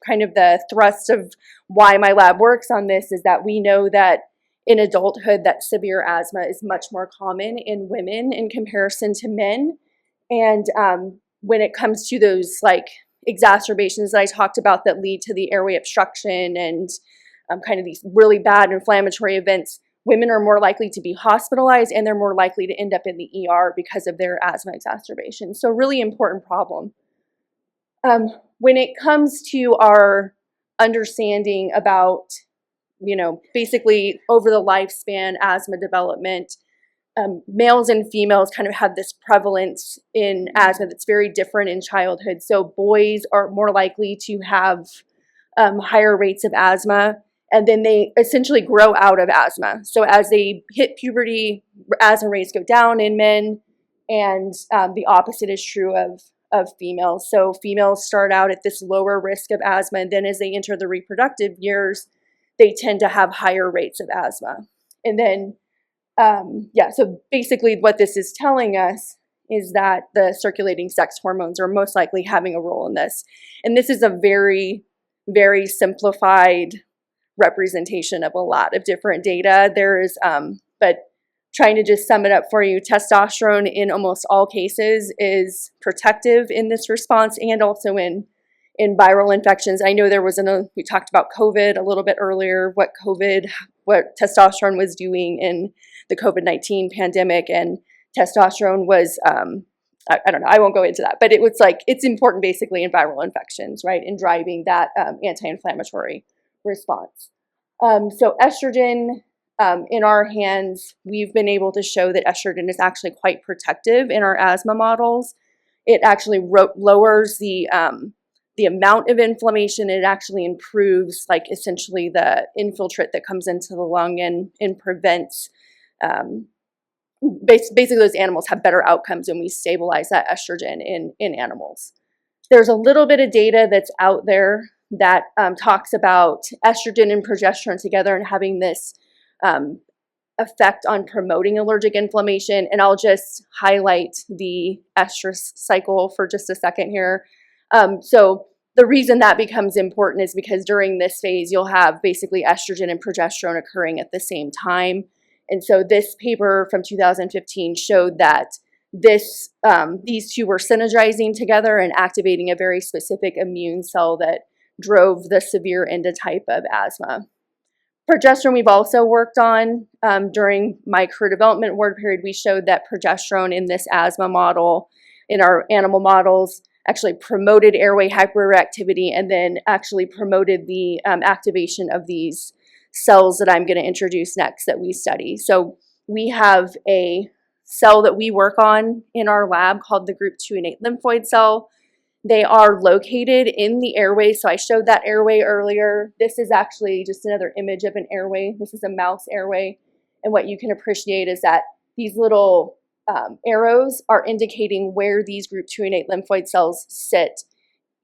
K: kind of the thrust of why my lab works on this is that we know that in adulthood that severe asthma is much more common in women in comparison to men. And when it comes to those like exacerbations that I talked about that lead to the airway obstruction and kind of these really bad inflammatory events, women are more likely to be hospitalized and they're more likely to end up in the ER because of their asthma exacerbation. So really important problem. When it comes to our understanding about, you know, basically over the lifespan asthma development, males and females kind of have this prevalence in asthma that's very different in childhood. So boys are more likely to have higher rates of asthma, and then they essentially grow out of asthma. So as they hit puberty, asthma rates go down in men, and the opposite is true of females. So females start out at this lower risk of asthma, and then as they enter the reproductive years, they tend to have higher rates of asthma. And then, yeah, so basically what this is telling us is that the circulating sex hormones are most likely having a role in this. And this is a very, very simplified representation of a lot of different data. There is, but trying to just sum it up for you, testosterone in almost all cases is protective in this response and also in viral infections. I know there was we talked about COVID a little bit earlier, what testosterone was doing in the COVID-19 pandemic, and testosterone was I don't know, I won't go into that, but it was like, it's important basically in viral infections, right, in driving that anti-inflammatory response. So estrogen, in our hands, we've been able to show that estrogen is actually quite protective in our asthma models. It actually lowers the amount of inflammation. It actually improves, like, essentially the infiltrate that comes into the lung and prevents, basically those animals have better outcomes when we stabilize that estrogen in animals. There's a little bit of data that's out there that talks about estrogen and progesterone together and having this effect on promoting allergic inflammation. And I'll just highlight the estrus cycle for just a second here. So the reason that becomes important is because during this phase, you'll have basically estrogen and progesterone occurring at the same time. And so this paper from 2015 showed that these two were synergizing together and activating a very specific immune cell that drove the severe endotype of asthma. Progesterone we've also worked on. During my career development work period, we showed that progesterone in this asthma model, in our animal models, actually promoted airway hyperactivity and then actually promoted the activation of these cells that I'm going to introduce next that we study. So we have a cell that we work on in our lab called the group 2 innate lymphoid cell. They are located in the airway. So I showed that airway earlier. This is actually just another image of an airway. This is a mouse airway. And what you can appreciate is that these little arrows are indicating where these group 2 innate lymphoid cells sit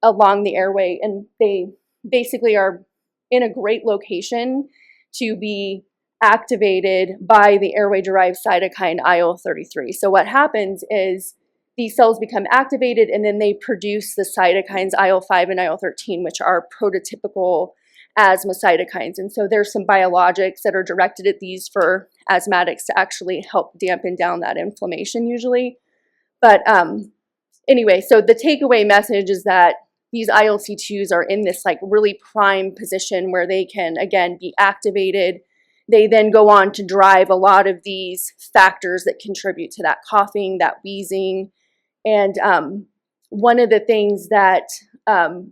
K: along the airway. And they basically are in a great location to be activated by the airway-derived cytokine IL-33. So what happens is these cells become activated and then they produce the cytokines IL-5 and IL-13, which are prototypical asthma cytokines. And so there's some biologics that are directed at these for asthmatics to actually help dampen down that inflammation usually. But anyway, so the takeaway message is that these ILC2s are in this like really prime position where they can, again, be activated. They then go on to drive a lot of these factors that contribute to that coughing, that wheezing. And one of the things that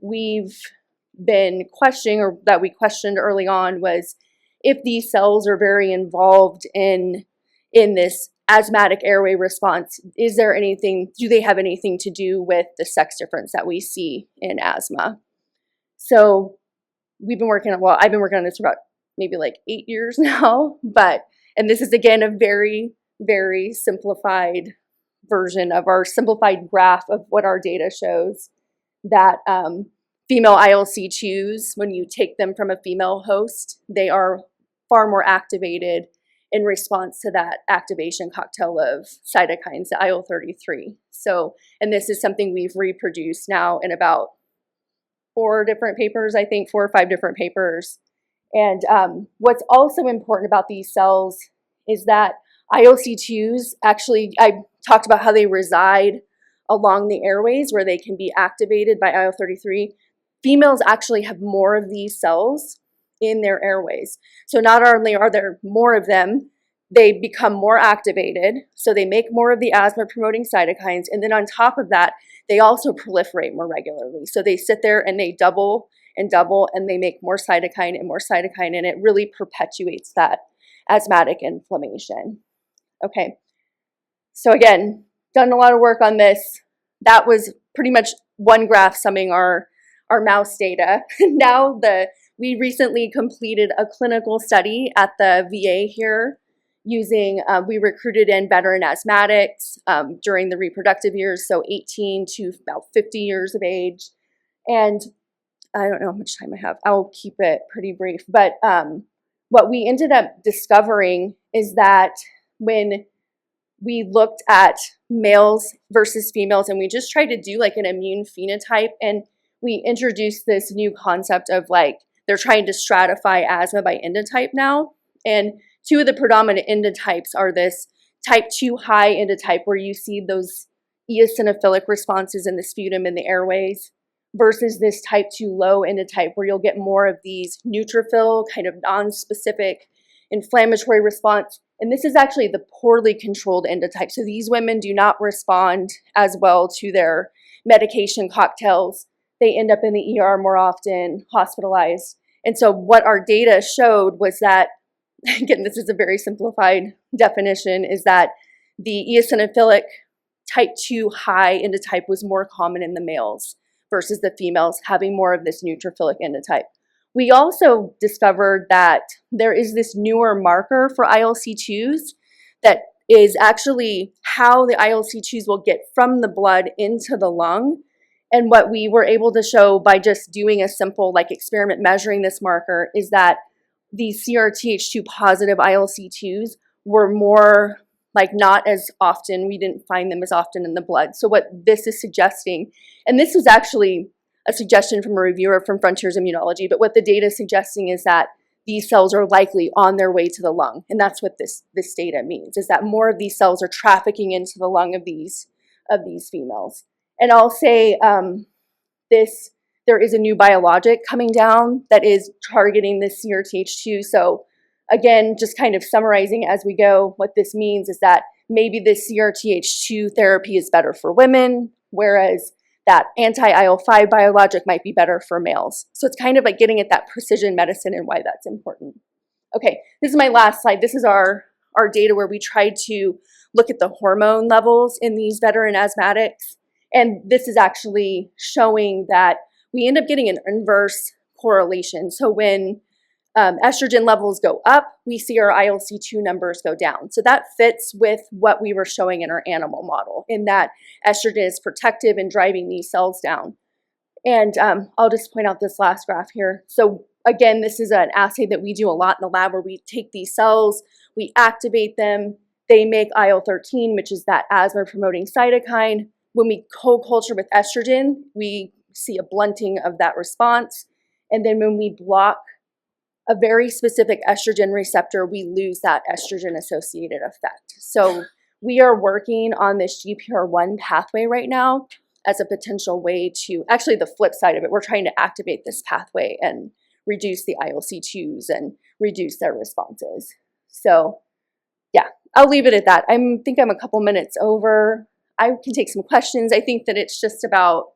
K: we've been questioning, or that we questioned early on, was if these cells are very involved in this asthmatic airway response, is there anything, do they have anything to do with the sex difference that we see in asthma? So we've been working on, well, I've been working on this for about maybe like 8 years now, and this is again a very, very simplified version of our simplified graph of what our data shows, that female ILC2s, when you take them from a female host, they are far more activated in response to that activation cocktail of cytokines, the IL-33. So, and this is something we've reproduced now in about 4 different papers, I think 4 or 5 different papers. And what's also important about these cells is that ILC2s actually, I talked about how they reside along the airways where they can be activated by IL-33. Females actually have more of these cells in their airways. So not only are there more of them, they become more activated. So they make more of the asthma-promoting cytokines. And then on top of that, they also proliferate more regularly. So they sit there and they double and double, and they make more cytokine, and it really perpetuates that asthmatic inflammation. Okay, so again, done a lot of work on this. That was pretty much one graph summing our mouse data. Now we recently completed a clinical study at the VA here using, we recruited in veteran asthmatics during the reproductive years, so 18 to about 50 years of age. And I don't know how much time I have. I'll keep it pretty brief. But what we ended up discovering is that when we looked at males versus females, and we just tried to do like an immune phenotype, and we introduced this new concept of like, they're trying to stratify asthma by endotype now. And 2 of the predominant endotypes are this type 2 high endotype, where you see those eosinophilic responses in the sputum and the airways, versus this type 2 low endotype, where you'll get more of these neutrophil kind of non-specific inflammatory response. And this is actually the poorly controlled endotype. So these women do not respond as well to their medication cocktails. They end up in the ER more often, hospitalized. And so what our data showed was that, again, this is a very simplified definition, is that the eosinophilic type 2 high endotype was more common in the males versus the females having more of this neutrophilic endotype. We also discovered that there is this newer marker for ILC2s that is actually how the ILC2s will get from the blood into the lung. And what we were able to show by just doing a simple experiment measuring this marker is that these CRTH2 positive ILC2s were more not as often, we didn't find them as often in the blood. So what this is suggesting, and this was actually a suggestion from a reviewer from Frontiers Immunology, but what the data is suggesting is that these cells are likely on their way to the lung. And that's what this data means, is that more of these cells are trafficking into the lung of these females. And I'll say there is a new biologic coming down that is targeting this CRTH2. So again, just kind of summarizing as we go, what this means is that maybe this CRTH2 therapy is better for women, whereas that anti-IL-5 biologic might be better for males. So it's kind of getting at that precision medicine and why that's important. Okay, this is my last slide. This is our data where we tried to look at the hormone levels in these veteran asthmatics. And this is actually showing that we end up getting an inverse correlation. So when estrogen levels go up, we see our ILC2 numbers go down. So that fits with what we were showing in our animal model, in that estrogen is protective and driving these cells down. And I'll just point out this last graph here. So again, this is an assay that we do a lot in the lab where we take these cells, we activate them, they make IL-13, which is that asthma-promoting cytokine. When we co-culture with estrogen, we see a blunting of that response. And then when we block a very specific estrogen receptor, we lose that estrogen-associated effect. So we are working on this GPR1 pathway right now as a potential way to, actually the flip side of it, we're trying to activate this pathway and reduce the ILC2s and reduce their responses. So yeah, I'll leave it at that. I think I'm a couple minutes over. I can take some questions. I think that it's just about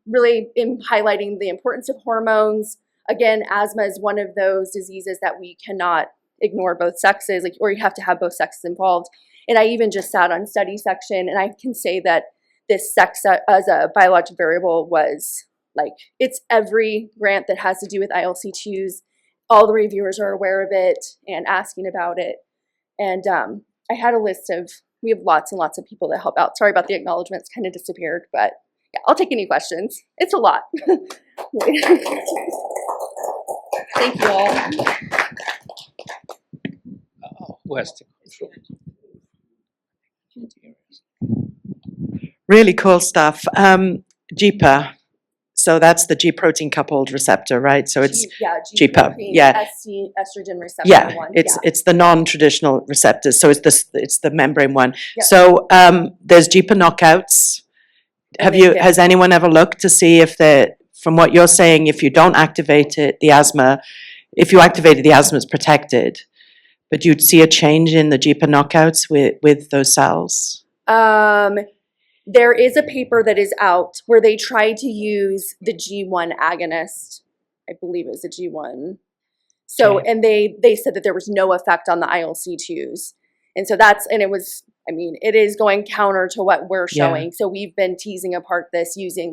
K: really highlighting the importance of hormones. Again, asthma is one of those diseases that we cannot ignore both sexes, or you have to have both sexes involved. And I even just sat on study section, and I can say that this sex as a biologic variable was it's every grant that has to do with ILC2s. All the reviewers are aware of it and asking about it. And I had a list of, we have lots and lots of people that help out. Sorry about the acknowledgements, kind of disappeared, but yeah, I'll take any questions. It's a lot. Thank you all.
B: Who has to
C: Really cool stuff. GPA, so that's the G protein coupled receptor, right? So it's GPA, yeah.
K: Estrogen receptor one.
C: It's the non-traditional receptors. So it's the membrane one.
K: Yep.
C: So there's GPA knockouts. Has anyone ever looked to see if from what you're saying, if you don't activate it, if you activate it, the asthma is protected, but you'd see a change in the GPA knockouts with those cells?
K: There is a paper that is out where they tried to use the G1 agonist. I believe it was a G1. So,
C: Okay.
K: and they said that there was no effect on the ILC2s. And so it is going counter to what we're showing. So we've been teasing apart this using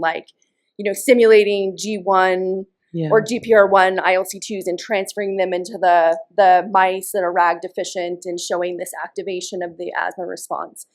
K: simulating G1 or GPR1 ILC2s and transferring them into the mice that are RAG deficient and showing this activation of the asthma response.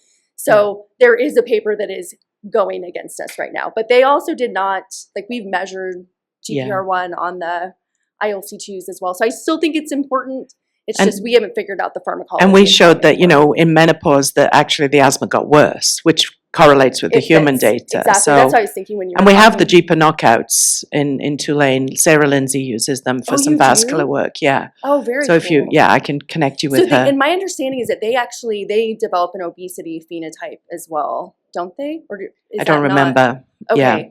K: So there is a paper that is going against us right now, but they also did not, we've measured GPR1 on the ILC2s as well. So I still think it's important. It's just we haven't figured out the pharmacology.
C: And we showed that, in menopause, that actually the asthma got worse, which correlates with the human data.
K: Exactly.
C: So,
K: that's what I was thinking when you were
C: and we have the GPA knockouts in Tulane. Sarah Lindsay uses them for some vascular work. Yeah.
K: Oh, very
C: So if
K: cool.
C: I can connect you with her.
K: And my understanding is that they develop an obesity phenotype as well, don't they? Or
C: I don't remember.
K: Okay.
C: Yeah.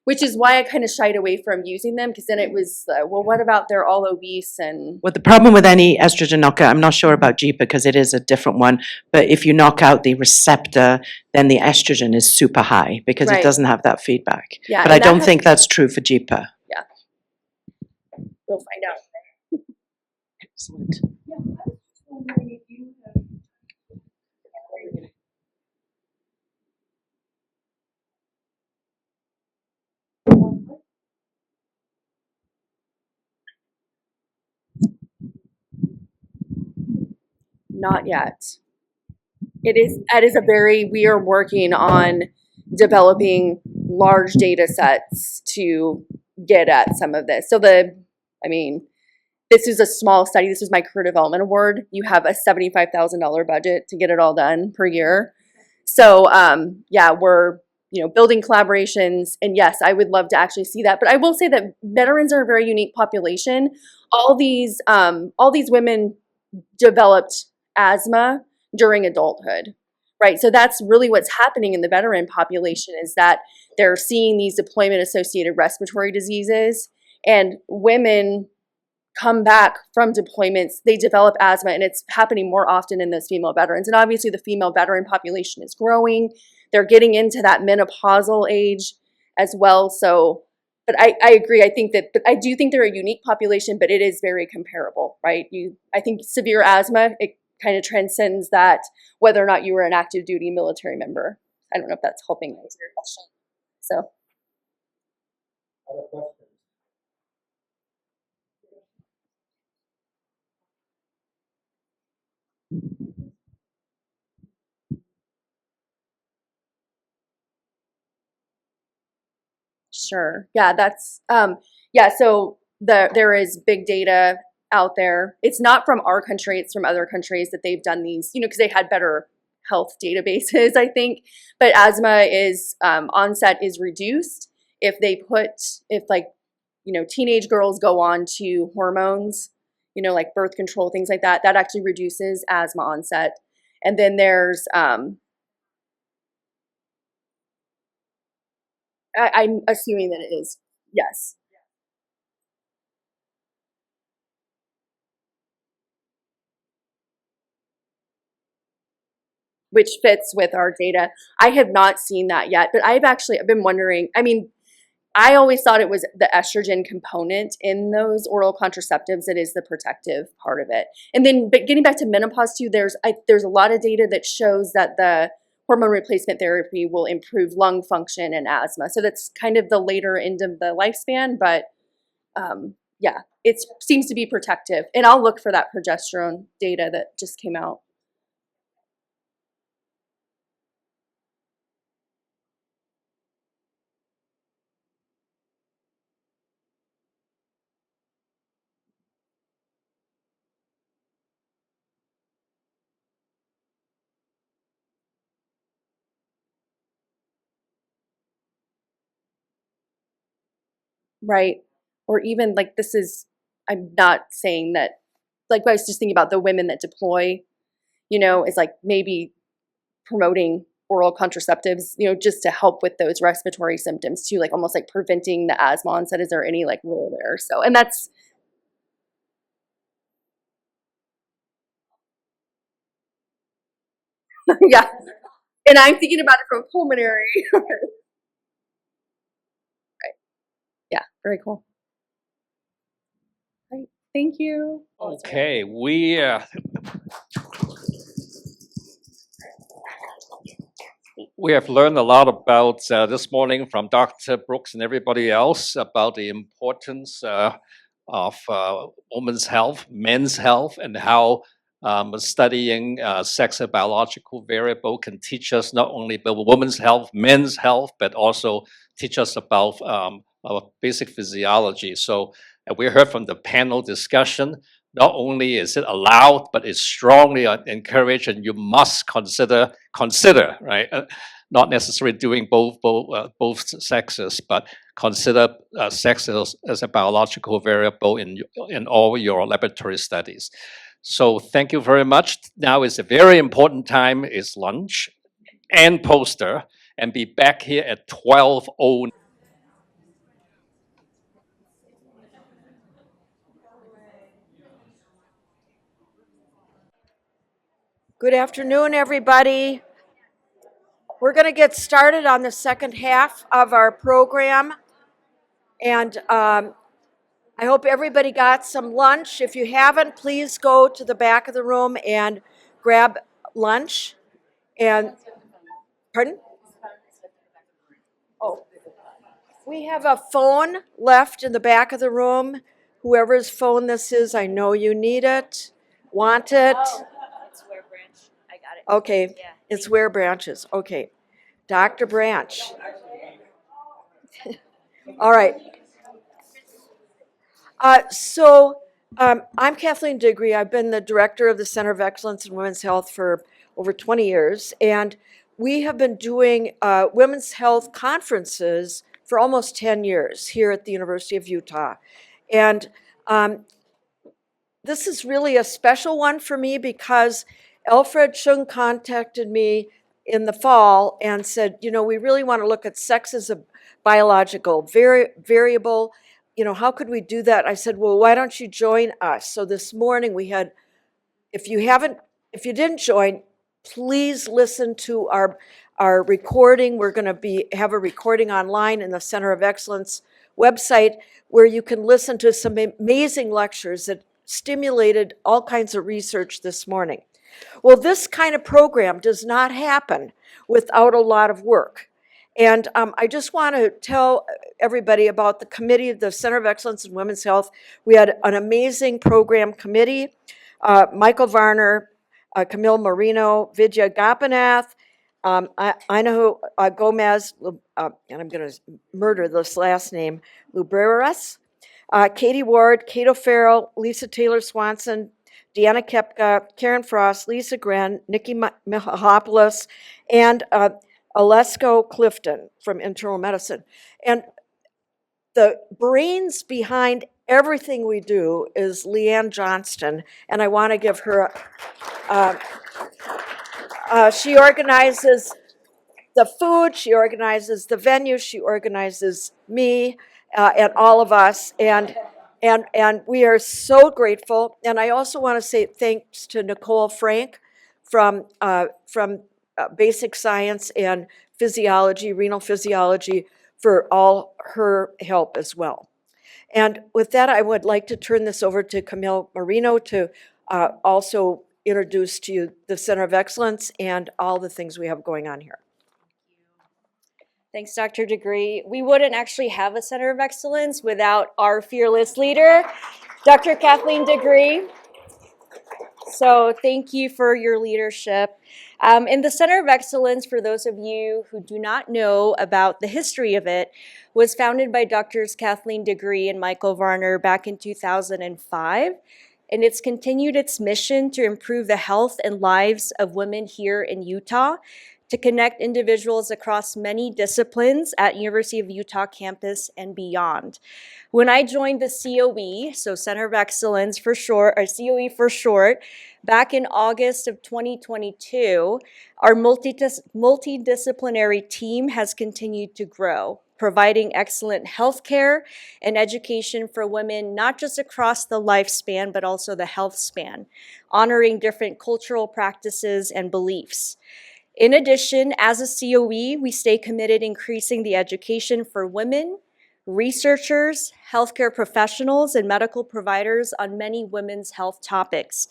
K: which is why I kind of shied away from using them, because then it was, well, what about they're all obese and
C: Well, the problem with any estrogen knockout, I'm not sure about GPA because it is a different one, but if you knock out the receptor, then the estrogen is super high because
K: Right.
C: it doesn't have that feedback.
K: Yeah,
C: But
K: and
C: I
K: that
C: don't
K: has-
C: think that's true for GPA.
K: we'll find out.
C: Excellent.
K: Not yet. It is a very, we are working on developing large data sets to get at some of this. So this is a small study. This is my career development award. You have a $75,000 budget to get it all done per year. So we're building collaborations, and yes, I would love to actually see that. But I will say that veterans are a very unique population. All these women developed asthma during adulthood, right? So that's really what's happening in the veteran population, is that they're seeing these deployment-associated respiratory diseases, and women come back from deployments, they develop asthma, and it's happening more often in those female veterans. And obviously the female veteran population is growing. They're getting into that menopausal age as well. So, but I agree. But I do think they're a unique population, but it is very comparable, right? I think severe asthma, it kind of transcends that, whether or not you were an active duty military member. I don't know if that's helping answer your question. So.
D: Other questions?
K: Sure. Yeah, that's so there is big data out there. It's not from our country, it's from other countries that they've done these, because they had better health databases, I think. But asthma is onset is reduced if teenage girls go on to hormones, like birth control, things like that. That actually reduces asthma onset. And then there's I'm assuming that it is. Yes. Which fits with our data. I have not seen that yet, but I've been wondering, I always thought it was the estrogen component in those oral contraceptives that is the protective part of it. And then, but getting back to menopause too, there's a lot of data that shows that the hormone replacement therapy will improve lung function and asthma. So that's kind of the later end of the lifespan, but it seems to be protective. And I'll look for that progesterone data that just came out. Right. Or even I'm not saying that, I was just thinking about the women that deploy, is maybe promoting oral contraceptives, just to help with those respiratory symptoms too, almost like preventing the asthma onset. Is there any role there? So, and that's, yeah. And I'm thinking about it from pulmonary. Right. Yeah. Very cool. Right. Thank you.
B: Okay, we have learned a lot about this morning from Dr. Brooks and everybody else about the importance of women's health, men's health, and how studying sex and biological variable can teach us not only about women's health, men's health, but also teach us about our basic physiology. So we heard from the panel discussion, not only is it allowed, but it's strongly encouraged, and you must consider, right? Not necessarily doing both sexes, but consider sex as a biological variable in all your laboratory studies. So thank you very much. Now is a very important time, is lunch and poster, and be back here at 12:09.
A: Good afternoon, everybody. We're going to get started on the second half of our program. And I hope everybody got some lunch. If you haven't, please go to the back of the room and grab lunch. And, pardon? Oh, we have a phone left in the back of the room. Whoever's phone this is, I know you need it, want it.
L: It's where branch. I got it.
A: Okay,
L: Yeah.
A: it's where branches. Okay, Dr. Branch. All right. I'm Kathleen Digre. I've been the director of the Center of Excellence in Women's Health for over 20 years, and we have been doing women's health conferences for almost 10 years here at the University of Utah. And this is really a special one for me because Alfred Cheung contacted me in the fall and said, you know, we really want to look at sex as a biological variable. You know, how could we do that? I said, well, why don't you join us? So this morning we had, if you didn't join, please listen to our recording. We're going to have a recording online in the Center of Excellence website where you can listen to some amazing lectures that stimulated all kinds of research this morning. Well, this kind of program does not happen without a lot of work. And I just want to tell everybody about the committee of the Center of Excellence in Women's Health. We had an amazing program committee. Michael Varner, Camille Marino, Vidya Gopinath, Inaho Gomez, and I'm going to murder this last name, Lubreras, Katie Ward, Kate O'Farrell, Lisa Taylor Swanson, Deanna Kepka, Karen Frost, Lisa Gren, Nikki Mihalopoulos, and Alesko Clifton from Internal Medicine. And the brains behind everything we do is Leanne Johnston, and I want to give her she organizes the food, she organizes the venue, she organizes me and all of us, and we are so grateful. And I also want to say thanks to Nicole Frank from Basic Science and Physiology, Renal Physiology, for all her help as well. And with that, I would like to turn this over to Camille Marino to also introduce to you the Center of Excellence and all the things we have going on here.
L: Thanks, Dr. Digre. We wouldn't actually have a Center of Excellence without our fearless leader, Dr. Kathleen Digre. So thank you for your leadership. And the Center of Excellence, for those of you who do not know about the history of it, was founded by Drs. Kathleen Digre and Michael Varner back in 2005. And it's continued its mission to improve the health and lives of women here in Utah, to connect individuals across many disciplines at University of Utah campus and beyond. When I joined the COE, so Center of Excellence for short, or COE for short, back in August of 2022, our multidisciplinary team has continued to grow, providing excellent healthcare and education for women, not just across the lifespan, but also the health span, honoring different cultural practices and beliefs. In addition, as a COE, we stay committed increasing the education for women, researchers, healthcare professionals, and medical providers on many women's health topics.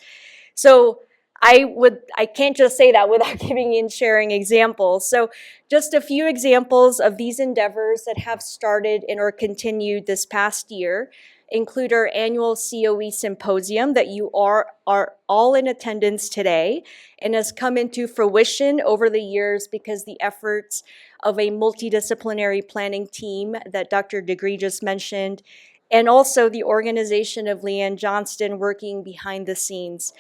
L: So I can't just say that without giving and sharing examples. So just a few examples of these endeavors that have started and or continued this past year include our annual COE symposium that you are all in attendance today and has come into fruition over the years because the efforts of a multidisciplinary planning team that Dr. Digre just mentioned, and also the organization of Leanne Johnston working behind the scenes.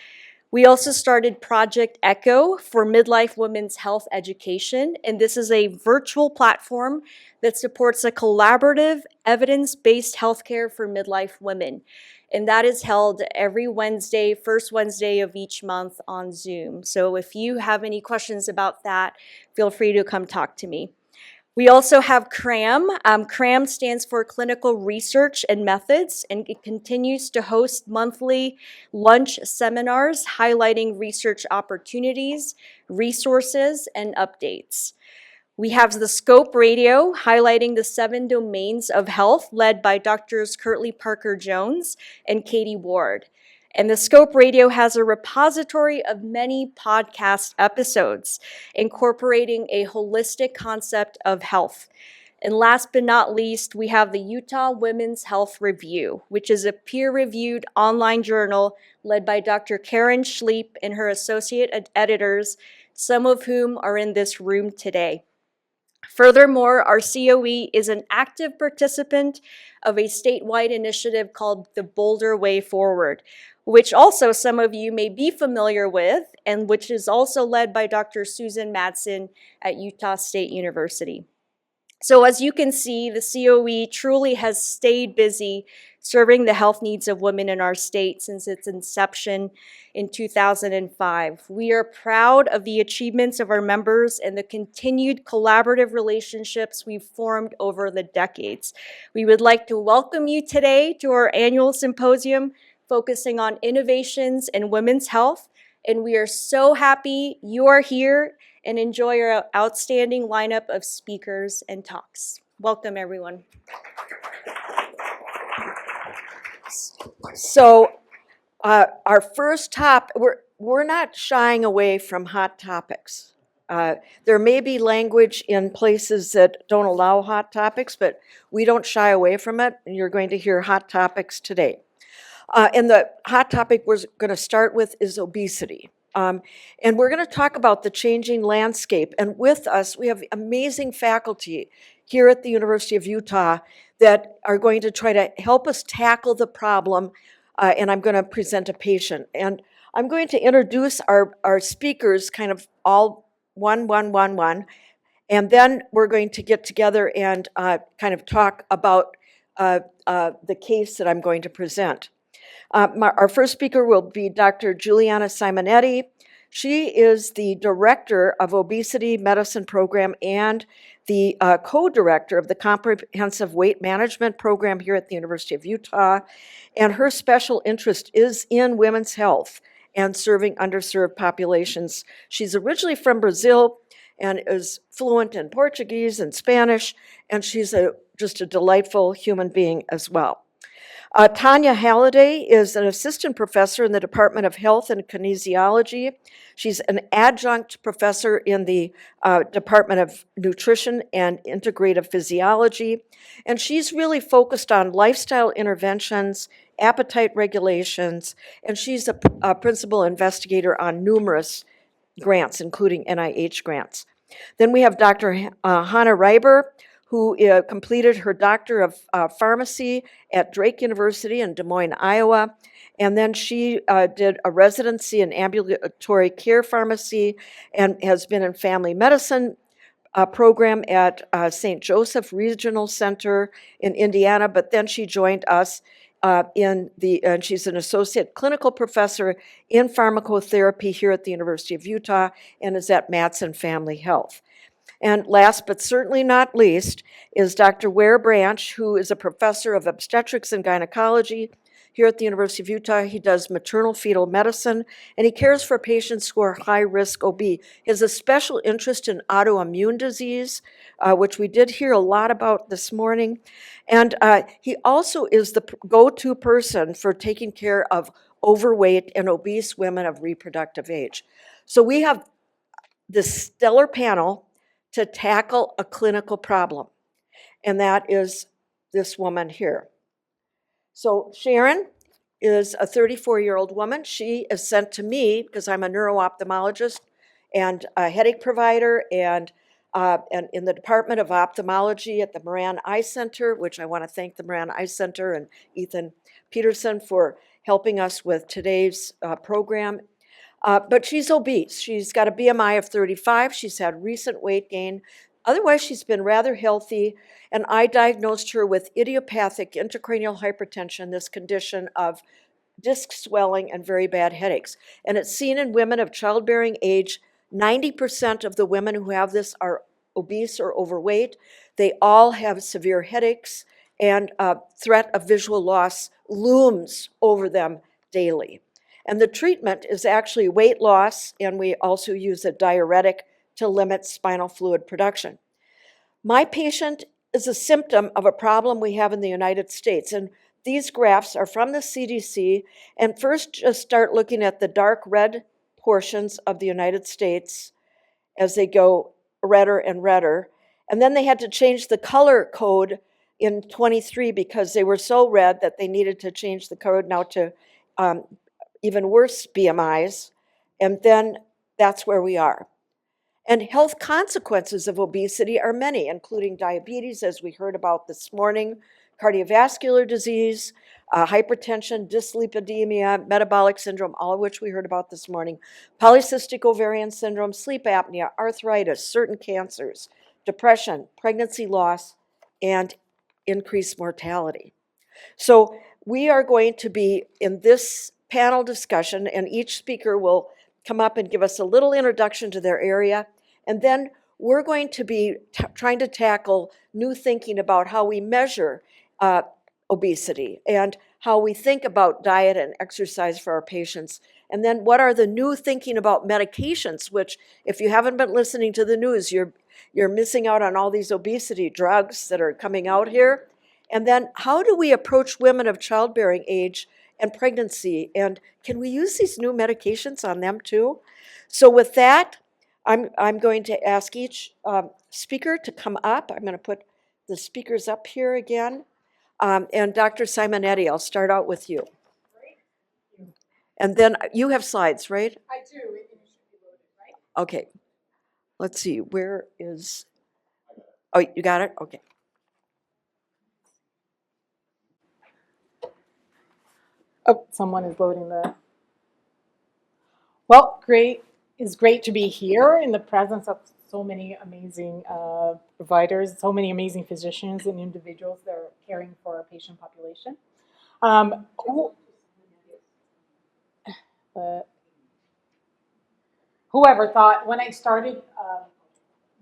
L: We also started Project ECHO for midlife women's health education, and this is a virtual platform that supports a collaborative, evidence-based healthcare for midlife women. And that is held every Wednesday, first Wednesday of each month on Zoom. So if you have any questions about that, feel free to come talk to me. We also have CRAM. CRAM stands for Clinical Research and Methods, and it continues to host monthly lunch seminars highlighting research opportunities, resources, and updates. We have the Scope Radio, highlighting the 7 domains of health, led by Drs. Kirtley Parker-Jones and Katie Ward. And the Scope Radio has a repository of many podcast episodes, incorporating a holistic concept of health. And last but not least, we have the Utah Women's Health Review, which is a peer-reviewed online journal led by Dr. Karen Schleep and her associate editors, some of whom are in this room today. Furthermore, our COE is an active participant of a statewide initiative called the Boulder Way Forward, which also some of you may be familiar with, and which is also led by Dr. Susan Madsen at Utah State University. So as you can see, the COE truly has stayed busy serving the health needs of women in our state since its inception in 2005. We are proud of the achievements of our members and the continued collaborative relationships we've formed over the decades. We would like to welcome you today to our annual symposium focusing on innovations in women's health, and we are so happy you are here and enjoy our outstanding lineup of speakers and talks. Welcome, everyone. So our first topic, we're not shying away from hot topics. There may be language in places that don't allow hot topics, but we don't shy away from it, and you're going to hear hot topics today. And the hot topic we're going to start with is obesity. And we're going to talk about the changing landscape. And with us, we have amazing faculty here at the University of Utah that are going to try to help us tackle the problem. And I'm going to present a patient. And I'm going to introduce our speakers kind of all one. And then we're going to get together and kind of talk about the case that I'm going to present. Our first speaker will be Dr. Juliana Simonetti. She is the director of Obesity Medicine Program and the co-director of the Comprehensive Weight Management Program here at the University of Utah. And her special interest is in women's health and serving underserved populations. She's originally from Brazil and is fluent in Portuguese and Spanish, and she's just a delightful human being as well. Tanya Halliday is an assistant professor in the Department of Health and Kinesiology. She's an adjunct professor in the Department of Nutrition and Integrative Physiology. And she's really focused on lifestyle interventions, appetite regulations, and she's a principal investigator on numerous grants, including NIH grants. Then we have Dr. Hannah Reiber, who completed her Doctor of Pharmacy at Drake University in Des Moines, Iowa. And then she did a residency in ambulatory care pharmacy and has been in family medicine program at St. Joseph Regional Center in Indiana, but then she joined us and she's an associate clinical professor in pharmacotherapy here at the University of Utah and is at Matson Family Health. And last but certainly not least is Dr. Ware Branch, who is a professor of obstetrics and gynecology here at the University of Utah. He does maternal fetal medicine, and he cares for patients who are high-risk OB. He has a special interest in autoimmune disease, which we did hear a lot about this morning. And he also is the go-to person for taking care of overweight and obese women of reproductive age. So we have this stellar panel to tackle a clinical problem, and that is this woman here. So Sharon is a 34-year-old woman. She is sent to me because I'm a neuro-ophthalmologist and a headache provider and in the Department of Ophthalmology at the Moran Eye Center, which I want to thank the Moran Eye Center and Ethan Peterson for helping us with today's program. But she's obese. She's got a BMI of 35. She's had recent weight gain. Otherwise, she's been rather healthy, and I diagnosed her with idiopathic intracranial hypertension, this condition of disc swelling and very bad headaches. And it's seen in women of childbearing age. 90% of the women who have this are
A: obese or overweight. They all have severe headaches, and threat of visual loss looms over them daily. And the treatment is actually weight loss, and we also use a diuretic to limit spinal fluid production. My patient is a symptom of a problem we have in the United States, and these graphs are from the CDC, and first just start looking at the dark red portions of the United States as they go redder and redder, and then they had to change the color code in 23 because they were so red that they needed to change the code now to even worse BMIs, and then that's where we are. And health consequences of obesity are many, including diabetes, as we heard about this morning, cardiovascular disease, hypertension, dyslipidemia, metabolic syndrome, all of which we heard about this morning, polycystic ovarian syndrome, sleep apnea, arthritis, certain cancers, depression, pregnancy loss, and increased mortality. So we are going to be in this panel discussion, and each speaker will come up and give us a little introduction to their area, and then we're going to be trying to tackle new thinking about how we measure obesity and how we think about diet and exercise for our patients. And then what are the new thinking about medications, which if you haven't been listening to the news, you're missing out on all these obesity drugs that are coming out here. And then how do we approach women of childbearing age and pregnancy? And can we use these new medications on them too? So with that, I'm going to ask each speaker to come up. I'm going to put the speakers up here again. And Dr. Simonetti, I'll start out with you. And then you have slides, right?
E: I do. It should be loaded, right?
A: Okay. Let's see. Where is... Oh, you got it? Okay.
M: Oh, someone is loading the... Well, it's great to be here in the presence of so many amazing providers, so many amazing physicians and individuals that are caring for our patient population. Whoever thought when I started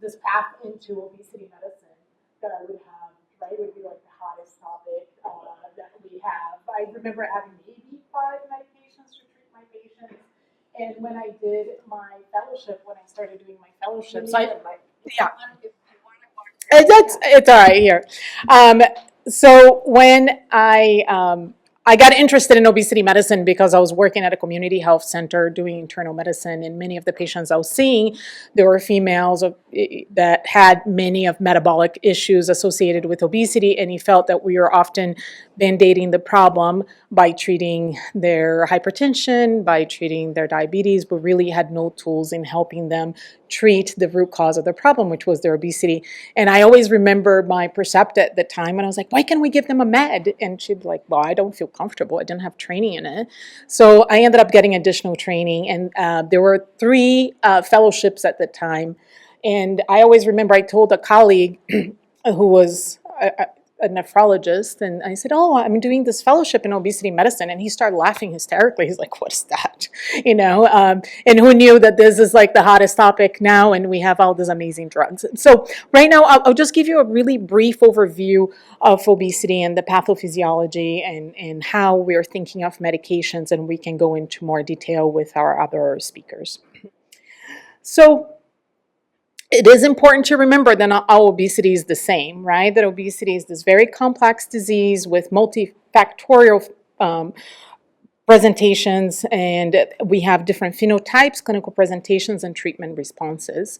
M: this path into obesity medicine that I would have, right, would be like the hottest topic that we have. I remember having maybe 5 medications to treat my patients. And when I did my fellowship, when I started doing my fellowship, it's all right here. So when I got interested in obesity medicine because I was working at a community health center doing internal medicine, and many of the patients I was seeing, there were females that had many of metabolic issues associated with obesity, and he felt that we were often band-aiding the problem by treating their hypertension, by treating their diabetes, but really had no tools in helping them treat the root cause of the problem, which was their obesity. And I always remember my preceptor at the time, and I was like, why can't we give them a med? And she'd be like, well, I don't feel comfortable. I didn't have training in it. So I ended up getting additional training, and there were 3 fellowships at the time. And I always remember I told a colleague who was a nephrologist, and I said, oh, I'm doing this fellowship in obesity medicine, and he started laughing hysterically. He's like, what is that? And who knew that this is like the hottest topic now, and we have all these amazing drugs. So right now, I'll just give you a really brief overview of obesity and the pathophysiology and how we're thinking of medications, and we can go into more detail with our other speakers. So it is important to remember that not all obesity is the same, right? That obesity is this very complex disease with multifactorial presentations, and we have different phenotypes, clinical presentations, and treatment responses.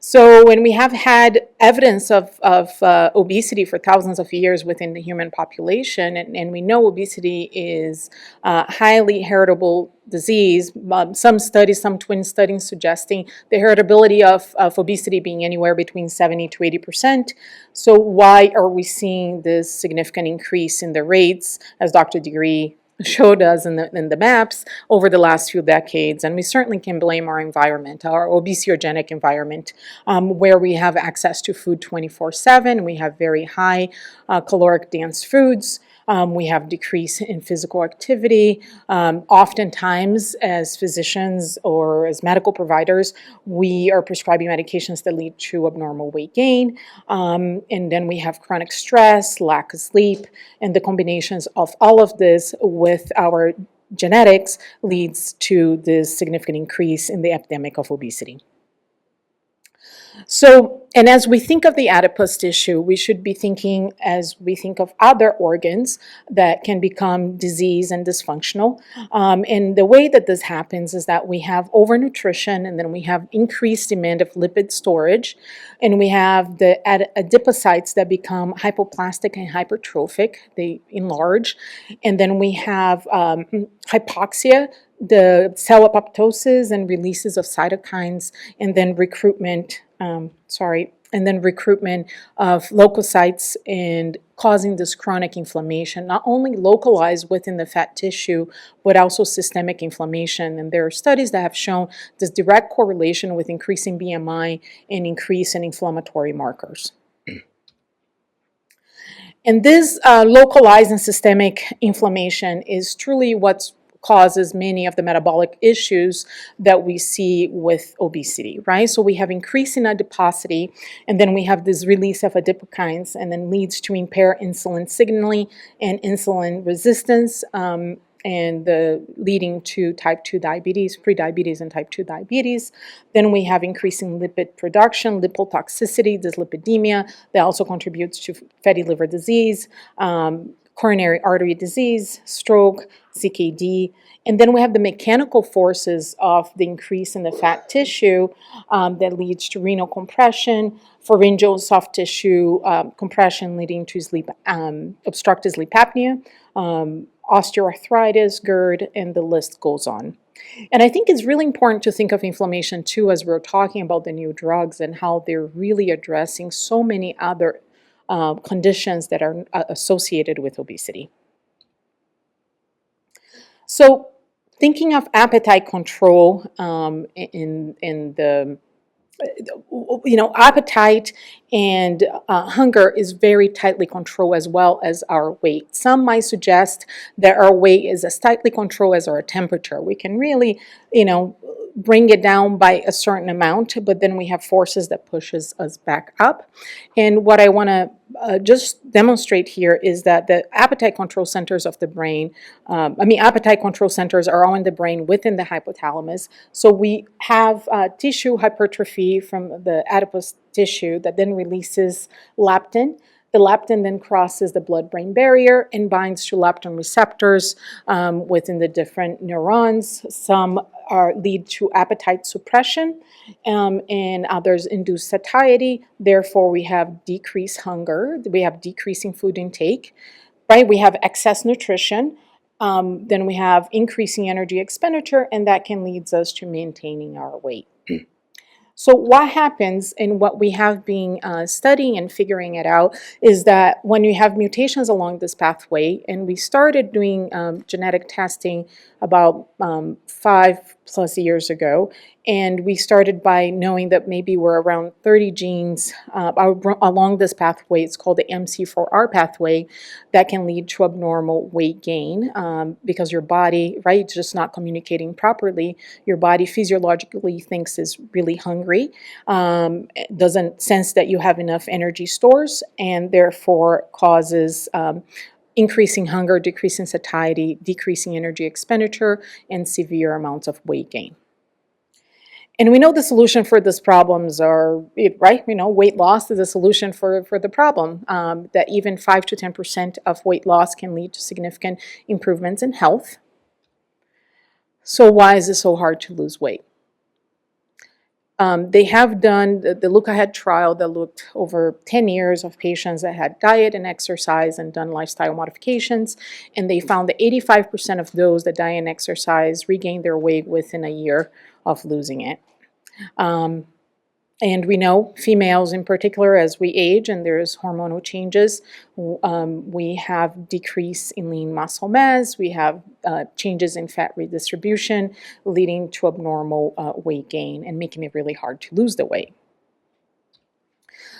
M: So when we have had evidence of obesity for thousands of years within the human population, and we know obesity is a highly heritable disease, some studies, some twin studies suggesting the heritability of obesity being anywhere between 70 to 80%. So why are we seeing this significant increase in the rates, as Dr. Digre showed us in the maps over the last few decades. And we certainly can blame our environment, our obesogenic environment, where we have access to food 24/7. We have very high caloric dense foods. We have decrease in physical activity. Oftentimes, as physicians or as medical providers, we are prescribing medications that lead to abnormal weight gain. And then we have chronic stress, lack of sleep, and the combinations of all of this with our genetics leads to this significant increase in the epidemic of obesity. So, and as we think of the adipose tissue, we should be thinking as we think of other organs that can become diseased and dysfunctional. And the way that this happens is that we have overnutrition, and then we have increased demand of lipid storage, and we have the adipocytes that become hypoplastic and hypertrophic, they enlarge, and then we have hypoxia, the cell apoptosis and releases of cytokines, and then recruitment of leukocytes and causing this chronic inflammation, not only localized within the fat tissue, but also systemic inflammation. And there are studies that have shown this direct correlation with increasing BMI and increase in inflammatory markers. And this localized and systemic inflammation is truly what causes many of the metabolic issues that we see with obesity, right? So we have increase in adiposity, and then we have this release of adipokines, and then leads to impaired insulin signaling and insulin resistance, and leading to type 2 diabetes, prediabetes, and type 2 diabetes. Then we have increasing lipid production, lipotoxicity, dyslipidemia, that also contributes to fatty liver disease, coronary artery disease, stroke, CKD. And then we have the mechanical forces of the increase in the fat tissue that leads to renal compression, pharyngeal soft tissue compression leading to obstructive sleep apnea, osteoarthritis, GERD, and the list goes on. And I think it's really important to think of inflammation too as we're talking about the new drugs and how they're really addressing so many other conditions that are associated with obesity. So thinking of appetite control in the appetite and hunger is very tightly controlled, as well as our weight. Some might suggest that our weight is as tightly controlled as our temperature. We can really, bring it down by a certain amount, but then we have forces that pushes us back up. And what I want to just demonstrate here is that the appetite control centers of the brain, appetite control centers are all in the brain within the hypothalamus. So we have tissue hypertrophy from the adipose tissue that then releases leptin. The leptin then crosses the blood-brain barrier and binds to leptin receptors within the different neurons. Some lead to appetite suppression, and others induce satiety. Therefore, we have decreased hunger. We have decreasing food intake, right? We have excess nutrition. Then we have increasing energy expenditure, and that can lead us to maintaining our weight. So what happens, and what we have been studying and figuring it out, is that when you have mutations along this pathway, and we started doing genetic testing about 5+ years ago, and we started by knowing that maybe we're around 30 genes along this pathway. It's called the MC4R pathway that can lead to abnormal weight gain because your body, right, just not communicating properly. Your body physiologically thinks is really hungry, doesn't sense that you have enough energy stores, and therefore causes increasing hunger, decreasing satiety, decreasing energy expenditure, and severe amounts of weight gain. And we know the solution for these problems are, right? Weight loss is a solution for the problem, that even 5 to 10% of weight loss can lead to significant improvements in health. So why is it so hard to lose weight? They have done the look-ahead trial that looked over 10 years of patients that had diet and exercise and done lifestyle modifications, and they found that 85% of those that diet and exercise regained their weight within a year of losing it. And we know females in particular, as we age and there's hormonal changes, we have decrease in lean muscle mass, we have changes in fat redistribution, leading to abnormal weight gain and making it really hard to lose the weight.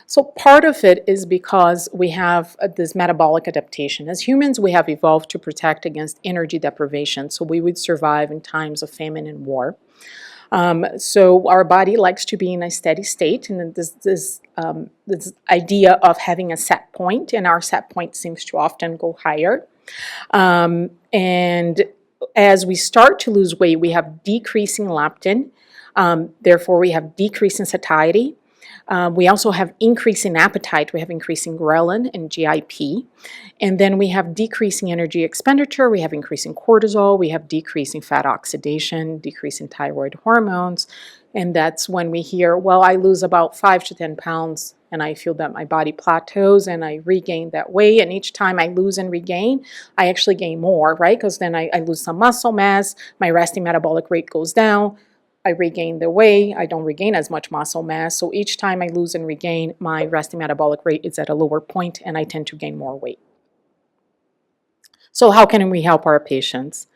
M: So part of it is because we have this metabolic adaptation. As humans, we have evolved to protect against energy deprivation, so we would survive in times of famine and war. So our body likes to be in a steady state, and this idea of having a set point, and our set point seems to often go higher. And as we start to lose weight, we have decreasing leptin, therefore we have decreasing satiety. We also have increasing appetite. We have increasing ghrelin and GIP. And then we have decreasing energy expenditure. We have increasing cortisol. We have decreasing fat oxidation, decreasing thyroid hormones. And that's when we hear, well, I lose about 5 to 10 pounds and I feel that my body plateaus and I regain that weight. And each time I lose and regain, I actually gain more, right? Because then I lose some muscle mass, my resting metabolic rate goes down, I regain the weight, I don't regain as much muscle mass. So each time I lose and regain, my resting metabolic rate is at a lower point and I tend to gain more weight. So how can we help our patients?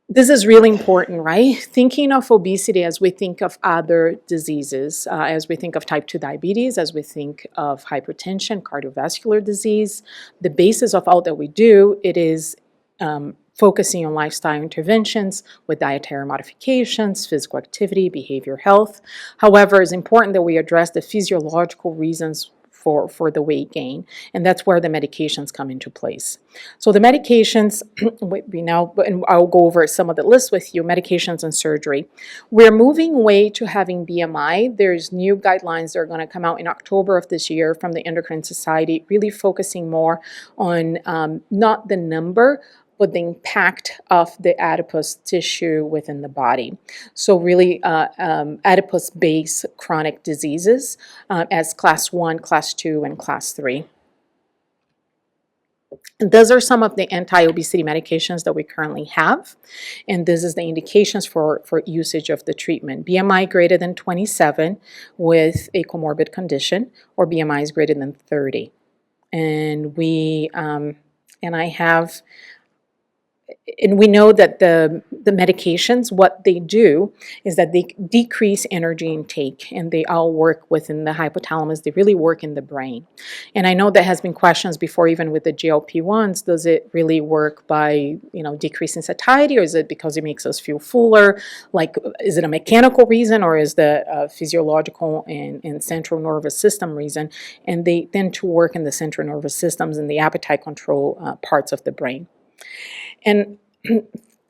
M: This is really important, right? Thinking of obesity as we think of other diseases, as we think of type 2 diabetes, as we think of hypertension, cardiovascular disease, the basis of all that we do, it is focusing on lifestyle interventions with dietary modifications, physical activity, behavior health. However, it's important that we address the physiological reasons for the weight gain, and that's where the medications come into place. So the medications, and I'll go over some of the lists with you, medications and surgery. We're moving way to having BMI. There's new guidelines that are going to come out in October of this year from the Endocrine Society, really focusing more on not the number, but the impact of the adipose tissue within the body. So really adipose-based chronic diseases as class 1, class 2, and class 3. And those are some of the anti-obesity medications that we currently have. And this is the indications for usage of the treatment. BMI greater than 27 with a comorbid condition, or BMI is greater than 30. And we know that the medications, what they do is that they decrease energy intake, and they all work within the hypothalamus. They really work in the brain. And I know there has been questions before, even with the GLP-1s, does it really work by decreasing satiety, or is it because it makes us feel fuller? Like, is it a mechanical reason, or is the physiological and central nervous system reason? And they tend to work in the central nervous systems and the appetite control parts of the brain. And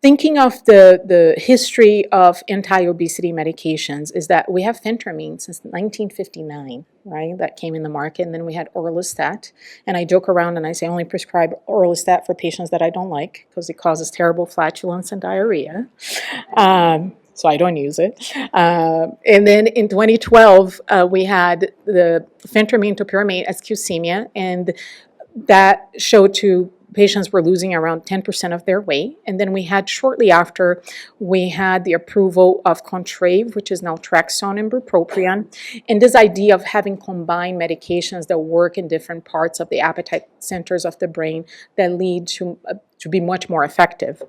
M: thinking of the history of anti-obesity medications is that we have phentermine since 1959, right? That came in the market, and then we had orlistat. And I joke around and I say I only prescribe orlistat for patients that I don't like because it causes terrible flatulence and diarrhea. So I don't use it. And then in 2012, we had the phentermine topiramate ascusemia, and that showed patients were losing around 10% of their weight. And then we had, shortly after, we had the approval of Contrave, which is naltrexone and bupropion. And this idea of having combined medications that work in different parts of the appetite centers of the brain that lead to be much more effective.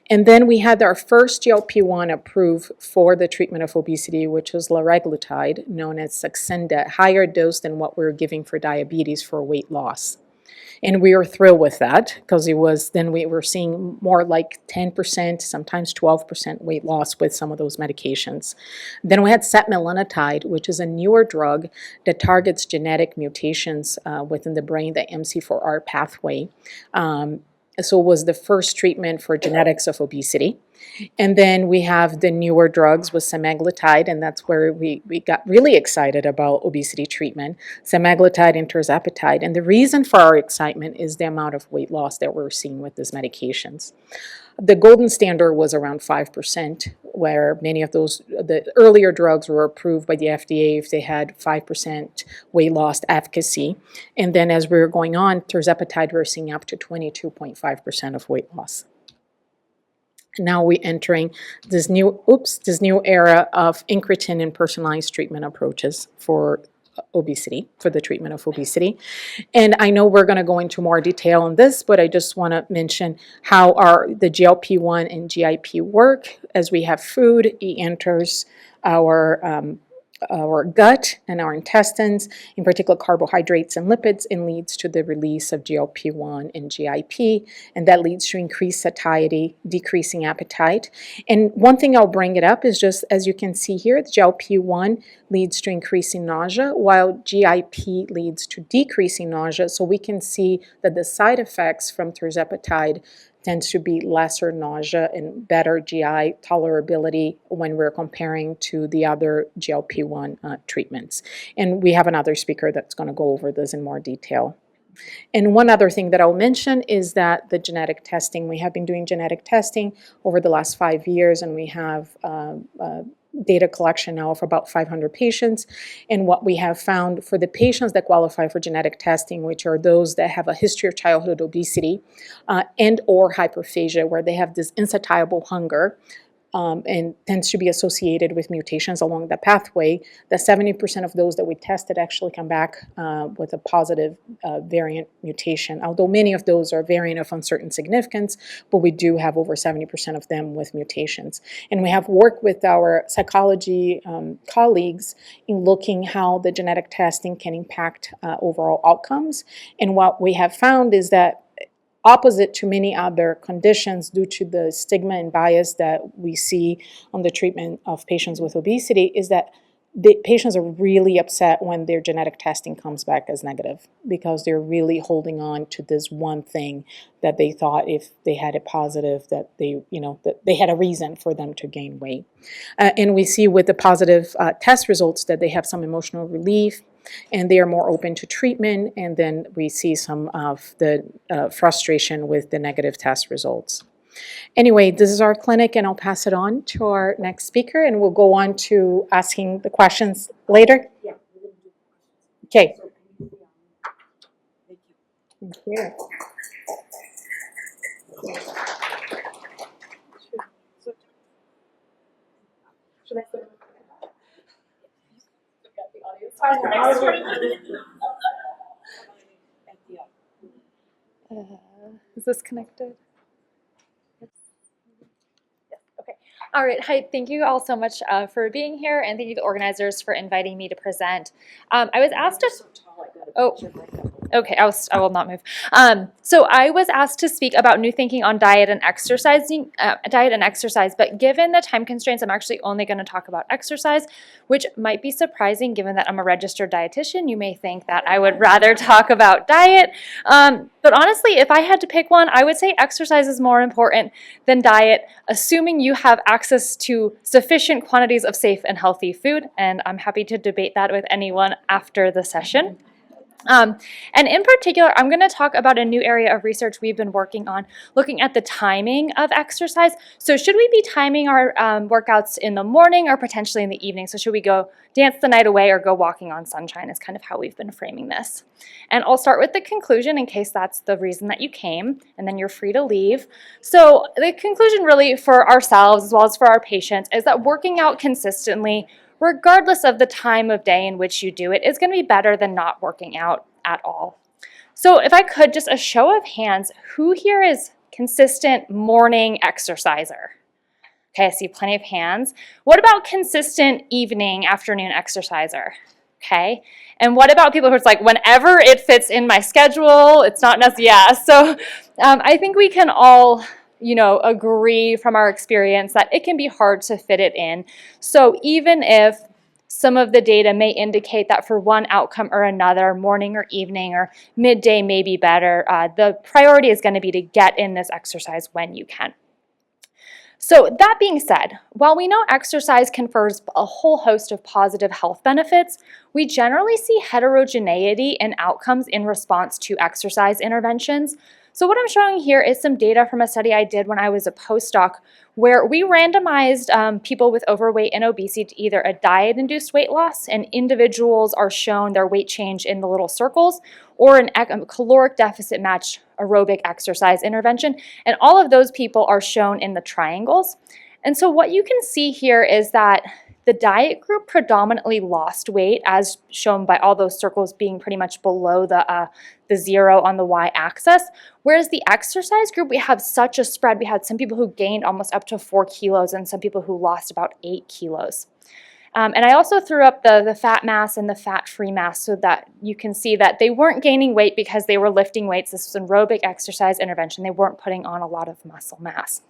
M: And then we had our first GLP-1 approved for the treatment of obesity, which was liraglutide, known as Saxenda, higher dose than what we were giving for diabetes for weight loss. And we were thrilled with that because we were seeing more like 10%, sometimes 12% weight loss with some of those medications. Then we had setmelanotide, which is a newer drug that targets genetic mutations within the brain, the MC4R pathway. So it was the first treatment for genetics of obesity. And then we have the newer drugs with semaglutide, and that's where we got really excited about obesity treatment. Semaglutide and tirzepatide. And the reason for our excitement is the amount of weight loss that we're seeing with these medications. The golden standard was around 5%, where many of the earlier drugs were approved by the FDA if they had 5% weight loss efficacy. And then as we were going on, tirzepatide, we were seeing up to 22.5% of weight loss. Now we're entering this new era of incretin and personalized treatment approaches for obesity, for the treatment of obesity. And I know we're going to go into more detail on this, but I just want to mention how the GLP-1 and GIP work. As we have food, it enters our gut and our intestines, in particular carbohydrates and lipids, and leads to the release of GLP-1 and GIP, and that leads to increased satiety, decreasing appetite. And one thing I'll bring it up is just, as you can see here, the GLP-1 leads to increasing nausea, while GIP leads to decreasing nausea. So we can see that the side effects from tirzepatide tends to be lesser nausea and better GI tolerability when we're comparing to the other GLP-1 treatments. And we have another speaker that's going to go over this in more detail. And one other thing that I'll mention is that the genetic testing, we have been doing genetic testing over the last 5 years, and we have data collection now of about 500 patients. And what we have found for the patients that qualify for genetic testing, which are those that have a history of childhood obesity and or hyperphagia, where they have this insatiable hunger, and tends to be associated with mutations along the pathway, that 70% of those that we tested actually come back with a positive variant mutation, although many of those are variant of uncertain significance, but we do have over 70% of them with mutations. And we have worked with our psychology colleagues in looking how the genetic testing can impact overall outcomes. And what we have found is that opposite to many other conditions, due to the stigma and bias that we see on the treatment of patients with obesity, is that the patients are really upset when their genetic testing comes back as negative, because they're really holding on to this one thing that they thought if they had it positive that that they had a reason for them to gain weight. And we see with the positive test results that they have some emotional relief, and they are more open to treatment, and then we see some of the frustration with the negative test results. Anyway, this is our clinic, and I'll pass it on to our next speaker, and we'll go on to asking the questions later. Okay. Thank you.
N: Is this connected? Okay. All right. Hi. Thank you all so much for being here, and thank you to the organizers for inviting me to present. I was asked to. Oh. Okay, I will not move. So I was asked to speak about new thinking on diet and exercise, but given the time constraints, I'm actually only going to talk about exercise, which might be surprising given that I'm a registered dietitian. You may think that I would rather talk about diet, but honestly, if I had to pick one, I would say exercise is more important than diet, assuming you have access to sufficient quantities of safe and healthy food, and I'm happy to debate that with anyone after the session. And in particular, I'm going to talk about a new area of research we've been working on, looking at the timing of exercise. So should we be timing our workouts in the morning or potentially in the evening? So should we go dance the night away or go walking on sunshine is kind of how we've been framing this. And I'll start with the conclusion in case that's the reason that you came, and then you're free to leave. So the conclusion really for ourselves as well as for our patients is that working out consistently, regardless of the time of day in which you do it, is going to be better than not working out at all. So if I could, just a show of hands, who here is consistent morning exerciser? Okay, I see plenty of hands. What about consistent evening, afternoon exerciser? Okay, and what about people who it's like, whenever it fits in my schedule, it's not necessary, yeah. So I think we can all agree from our experience that it can be hard to fit it in. So even if some of the data may indicate that for one outcome or another, morning or evening or midday may be better, the priority is going to be to get in this exercise when you can. So that being said, while we know exercise confers a whole host of positive health benefits, we generally see heterogeneity in outcomes in response to exercise interventions. So what I'm showing here is some data from a study I did when I was a postdoc, where we randomized people with overweight and obesity to either a diet-induced weight loss, and individuals are shown their weight change in the little circles, or a caloric deficit matched aerobic exercise intervention, and all of those people are shown in the triangles. And so what you can see here is that the diet group predominantly lost weight, as shown by all those circles being pretty much below the 0 on the y-axis, whereas the exercise group, we have such a spread. We had some people who gained almost up to 4 kilos and some people who lost about 8 kilos. And I also threw up the fat mass and the fat-free mass so that you can see that they weren't gaining weight because they were lifting weights. This was an aerobic exercise intervention. They weren't putting on a lot of muscle mass.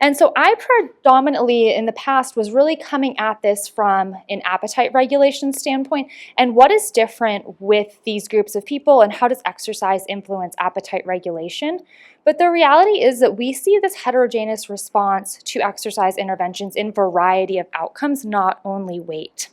N: And so I predominantly in the past was really coming at this from an appetite regulation standpoint, and what is different with these groups of people and how does exercise influence appetite regulation. But the reality is that we see this heterogeneous response to exercise interventions in variety of outcomes, not only weight.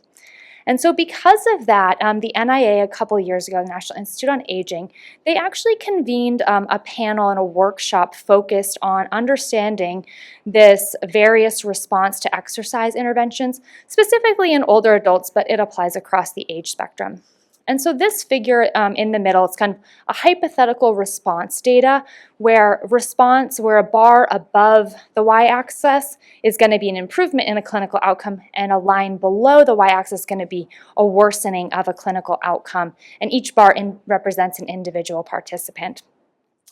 N: And so because of that, the NIA a couple years ago, the National Institute on Aging, they actually convened a panel and a workshop focused on understanding this various response to exercise interventions, specifically in older adults, but it applies across the age spectrum. And so this figure in the middle, it's kind of a hypothetical response data where a bar above the y-axis is going to be an improvement in a clinical outcome, and a line below the y-axis is going to be a worsening of a clinical outcome. And each bar represents an individual participant.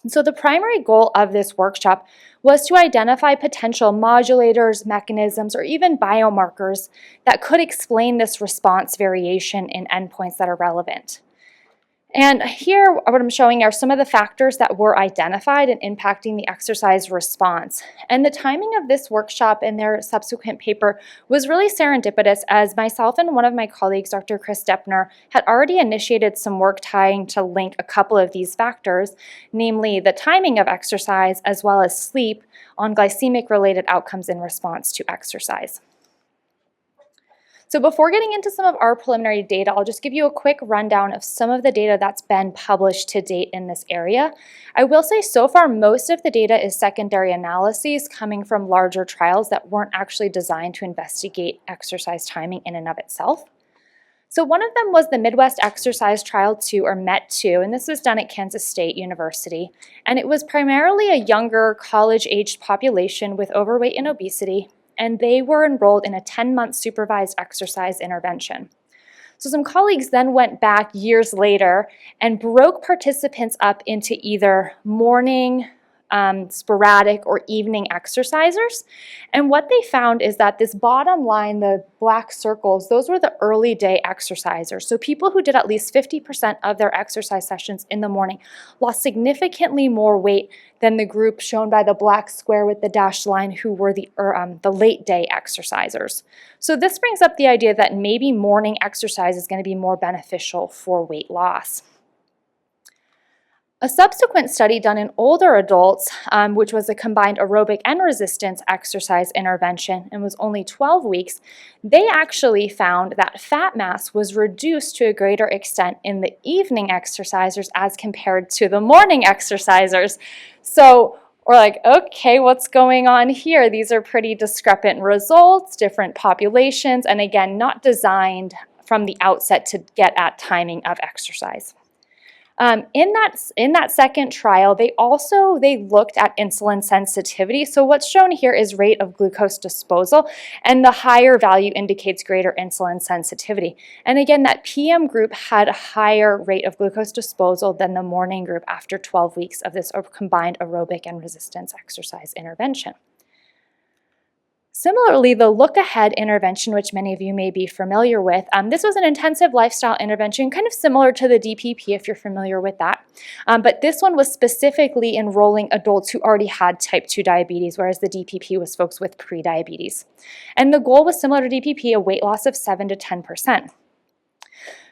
N: And so the primary goal of this workshop was to identify potential modulators, mechanisms, or even biomarkers that could explain this response variation in endpoints that are relevant. And here, what I'm showing are some of the factors that were identified in impacting the exercise response. And the timing of this workshop and their subsequent paper was really serendipitous, as myself and one of my colleagues, Dr. Chris Deppner, had already initiated some work trying to link a couple of these factors, namely the timing of exercise as well as sleep, on glycemic-related outcomes in response to exercise. So before getting into some of our preliminary data, I'll just give you a quick rundown of some of the data that's been published to date in this area. I will say so far most of the data is secondary analyses coming from larger trials that weren't actually designed to investigate exercise timing in and of itself. So one of them was the Midwest Exercise Trial 2, or MET2, and this was done at Kansas State University. And it was primarily a younger college-aged population with overweight and obesity, and they were enrolled in a 10-month supervised exercise intervention. So some colleagues then went back years later and broke participants up into either morning, sporadic, or evening exercisers. And what they found is that this bottom line, the black circles, those were the early day exercisers. So people who did at least 50% of their exercise sessions in the morning lost significantly more weight than the group shown by the black square with the dashed line, who were the late day exercisers. So this brings up the idea that maybe morning exercise is going to be more beneficial for weight loss. A subsequent study done in older adults, which was a combined aerobic and resistance exercise intervention and was only 12 weeks, they actually found that fat mass was reduced to a greater extent in the evening exercisers as compared to the morning exercisers. So we're like, okay, what's going on here? These are pretty discrepant results, different populations, and again, not designed from the outset to get at timing of exercise. In that second trial, they looked at insulin sensitivity. So what's shown here is rate of glucose disposal, and the higher value indicates greater insulin sensitivity. And again, that PM group had a higher rate of glucose disposal than the morning group after 12 weeks of this combined aerobic and resistance exercise intervention. Similarly, the look-ahead intervention, which many of you may be familiar with, this was an intensive lifestyle intervention, kind of similar to the DPP if you're familiar with that. But this one was specifically enrolling adults who already had type 2 diabetes, whereas the DPP was folks with prediabetes. And the goal was similar to DPP, a weight loss of 7 to 10%.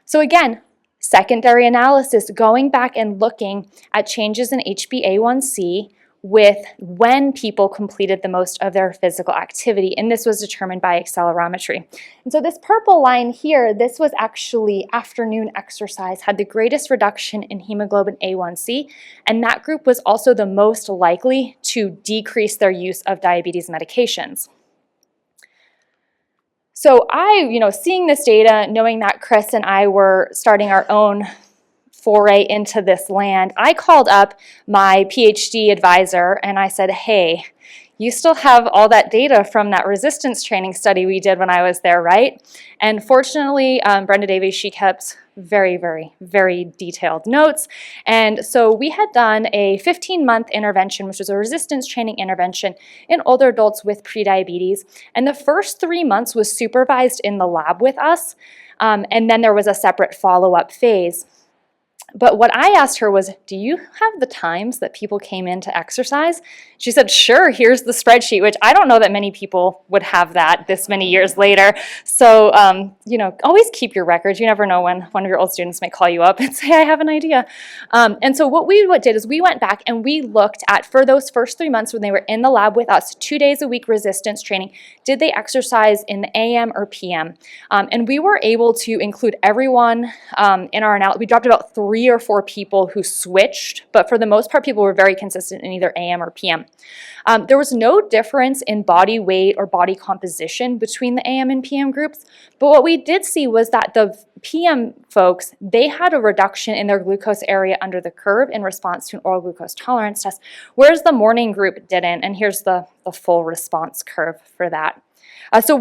N: So again, secondary analysis, going back and looking at changes in HbA1c, with when people completed the most of their physical activity, and this was determined by accelerometry. And so this purple line here, this was actually afternoon exercise, had the greatest reduction in hemoglobin A1C, and that group was also the most likely to decrease their use of diabetes medications. So seeing this data, knowing that Chris and I were starting our own foray into this land, I called up my PhD advisor and I said, hey, you still have all that data from that resistance training study we did when I was there, right? And fortunately, Brenda Davies, she kept very, very, very detailed notes. And so we had done a 15-month intervention, which was a resistance training intervention in older adults with prediabetes. And the first 3 months was supervised in the lab with us. And then there was a separate follow-up phase. But what I asked her was, do you have the times that people came in to exercise? She said, sure, here's the spreadsheet, which I don't know that many people would have that this many years later. So, always keep your records. You never know when one of your old students might call you up and say, I have an idea. And so what we did is we went back and we looked at, for those first 3 months when they were in the lab with us, 2 days a week resistance training, did they exercise in the AM or PM? And we were able to include everyone in our analysis. We dropped about 3 or 4 people who switched, but for the most part, people were very consistent in either AM or PM. There was no difference in body weight or body composition between the AM and PM groups, but what we did see was that the PM folks, they had a reduction in their glucose area under the curve in response to an oral glucose tolerance test, whereas the morning group didn't, and here's the full response curve for that. So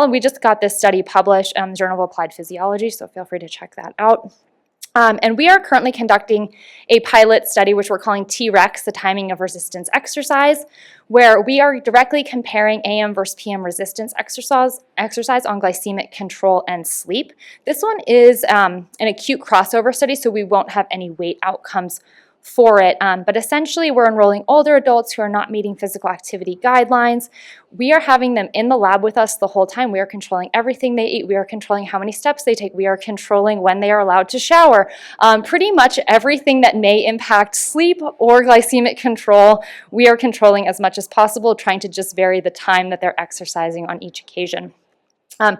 N: we just got this study published in the Journal of Applied Physiology, so feel free to check that out. And we are currently conducting a pilot study, which we're calling T-REX, the timing of resistance exercise, where we are directly comparing AM versus PM resistance exercise on glycemic control and sleep. This one is an acute crossover study, so we won't have any weight outcomes for it, but essentially we're enrolling older adults who are not meeting physical activity guidelines. We are having them in the lab with us the whole time. We are controlling everything they eat. We are controlling how many steps they take. We are controlling when they are allowed to shower. Pretty much everything that may impact sleep or glycemic control, we are controlling as much as possible, trying to just vary the time that they're exercising on each occasion. And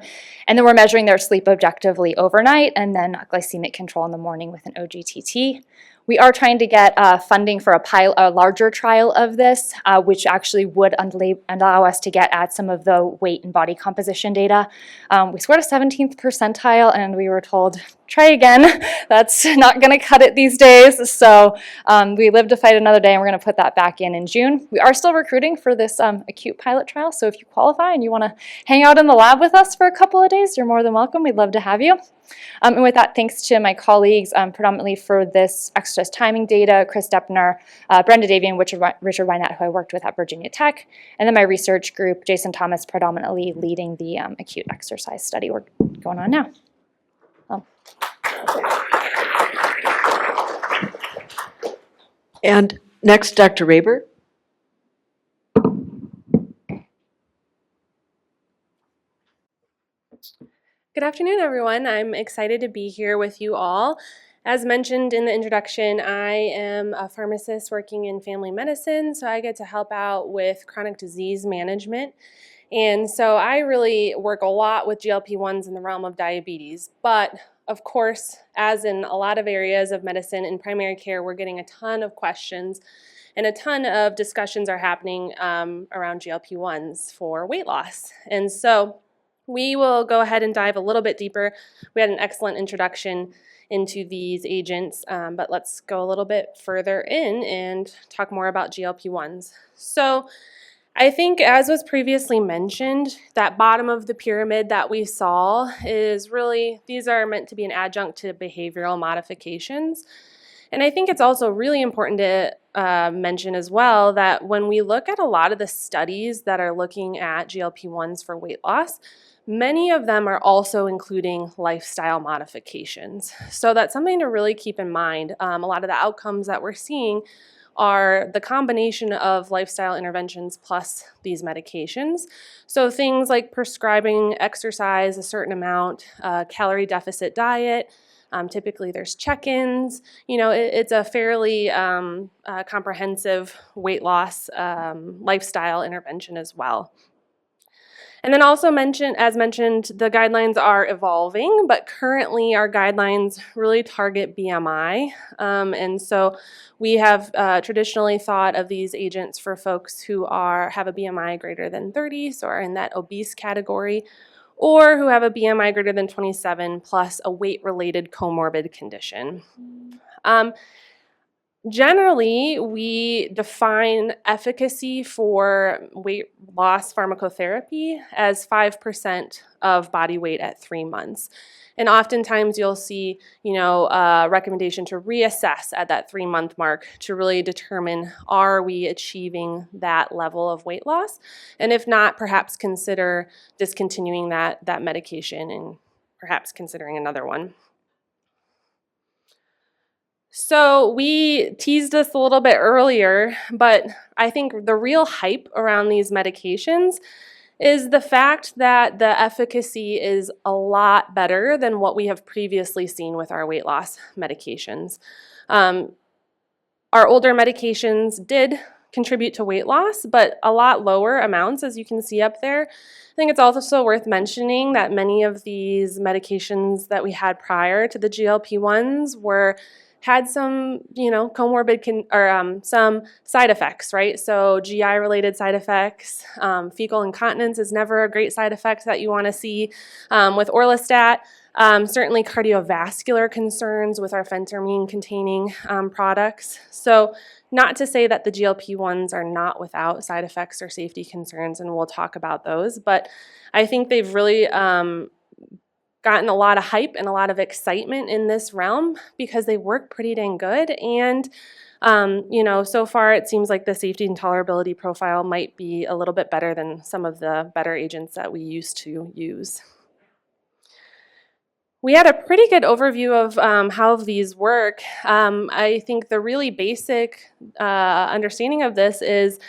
N: then we're measuring their sleep objectively overnight and then glycemic control in the morning with an OGTT. We are trying to get funding for a larger trial of this, which actually would allow us to get at some of the weight and body composition data. We scored a 17th percentile and we were told, try again. That's not going to cut it these days. So we live to fight another day and we're going to put that back in June. We are still recruiting for this acute pilot trial. So if you qualify and you want to hang out in the lab with us for a couple of days, you're more than welcome. We'd love to have you. And with that, thanks to my colleagues predominantly for this exercise timing data, Chris Deppner, Brenda Davies, and Richard Wynett, who I worked with at Virginia Tech, and then my research group, Jason Thomas, predominantly leading the acute exercise study we're going on now.
A: And next, Dr. Raber.
K: Good afternoon, everyone. I'm excited to be here with you all. As mentioned in the introduction, I am a pharmacist working in family medicine, so I get to help out with chronic disease management. And so I really work a lot with GLP-1s in the realm of diabetes. But of course, as in a lot of areas of medicine and primary care, we're getting a ton of questions and a ton of discussions are happening around GLP-1s for weight loss. And so we will go ahead and dive a little bit deeper. We had an excellent introduction into these agents, but let's go a little bit further in and talk more about GLP-1s. So I think, as was previously mentioned, that bottom of the pyramid that we saw is really, these are meant to be an adjunct to behavioral modifications. And I think it's also really important to mention as well that when we look at a lot of the studies that are looking at GLP-1s for weight loss, many of them are also including lifestyle modifications. So that's something to really keep in mind. A lot of the outcomes that we're seeing are the combination of lifestyle interventions plus these medications. So things like prescribing exercise a certain amount, calorie deficit diet, Typically there's check-ins. It's a fairly comprehensive weight loss lifestyle intervention as well. And then also as mentioned, the guidelines are evolving, but currently our guidelines really target BMI. And so we have traditionally thought of these agents for folks who have a BMI greater than 30, so are in that obese category, or who have a BMI greater than 27 plus a weight-related comorbid condition. Generally, we define efficacy for weight loss pharmacotherapy as 5% of body weight at 3 months. And oftentimes you'll see, a recommendation to reassess at that 3-month mark to really determine, are we achieving that level of weight loss? And if not, perhaps consider discontinuing that medication and perhaps considering another one. So we teased this a little bit earlier, but I think the real hype around these medications is the fact that the efficacy is a lot better than what we have previously seen with our weight loss medications. Our older medications did contribute to weight loss, but a lot lower amounts, as you can see up there. I think it's also worth mentioning that many of these medications that we had prior to the GLP-1s had some, comorbid some side effects, right? So GI-related side effects, fecal incontinence is never a great side effect that you want to see with orlistat. Certainly cardiovascular concerns with our phentermine-containing products. So not to say that the GLP-1s are not without side effects or safety concerns, and we'll talk about those, but I think they've really gotten a lot of hype and a lot of excitement in this realm because they work pretty dang good. And, so far it seems like the safety and tolerability profile might be a little bit better than some of the better agents that we used to use. We had a pretty good overview of how these work. I think the really basic understanding of this is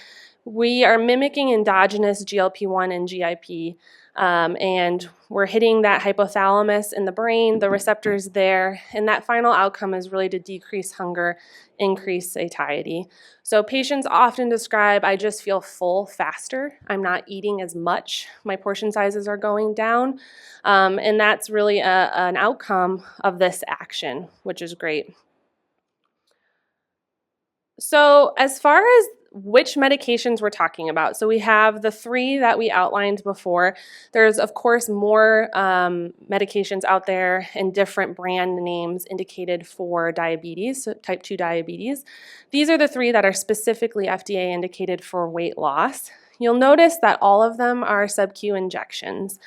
K: we are mimicking endogenous GLP-1 and GIP. And we're hitting that hypothalamus in the brain, the receptors there, and that final outcome is really to decrease hunger, increase satiety. So patients often describe, I just feel full faster, I'm not eating as much, my portion sizes are going down, and that's really an outcome of this action, which is great. So as far as which medications we're talking about. So we have the 3 that we outlined before. There's, of course, more medications out there and different brand names indicated for diabetes, so type 2 diabetes. These are the 3 that are specifically FDA indicated for weight loss. You'll notice that all of them are sub-Q injections.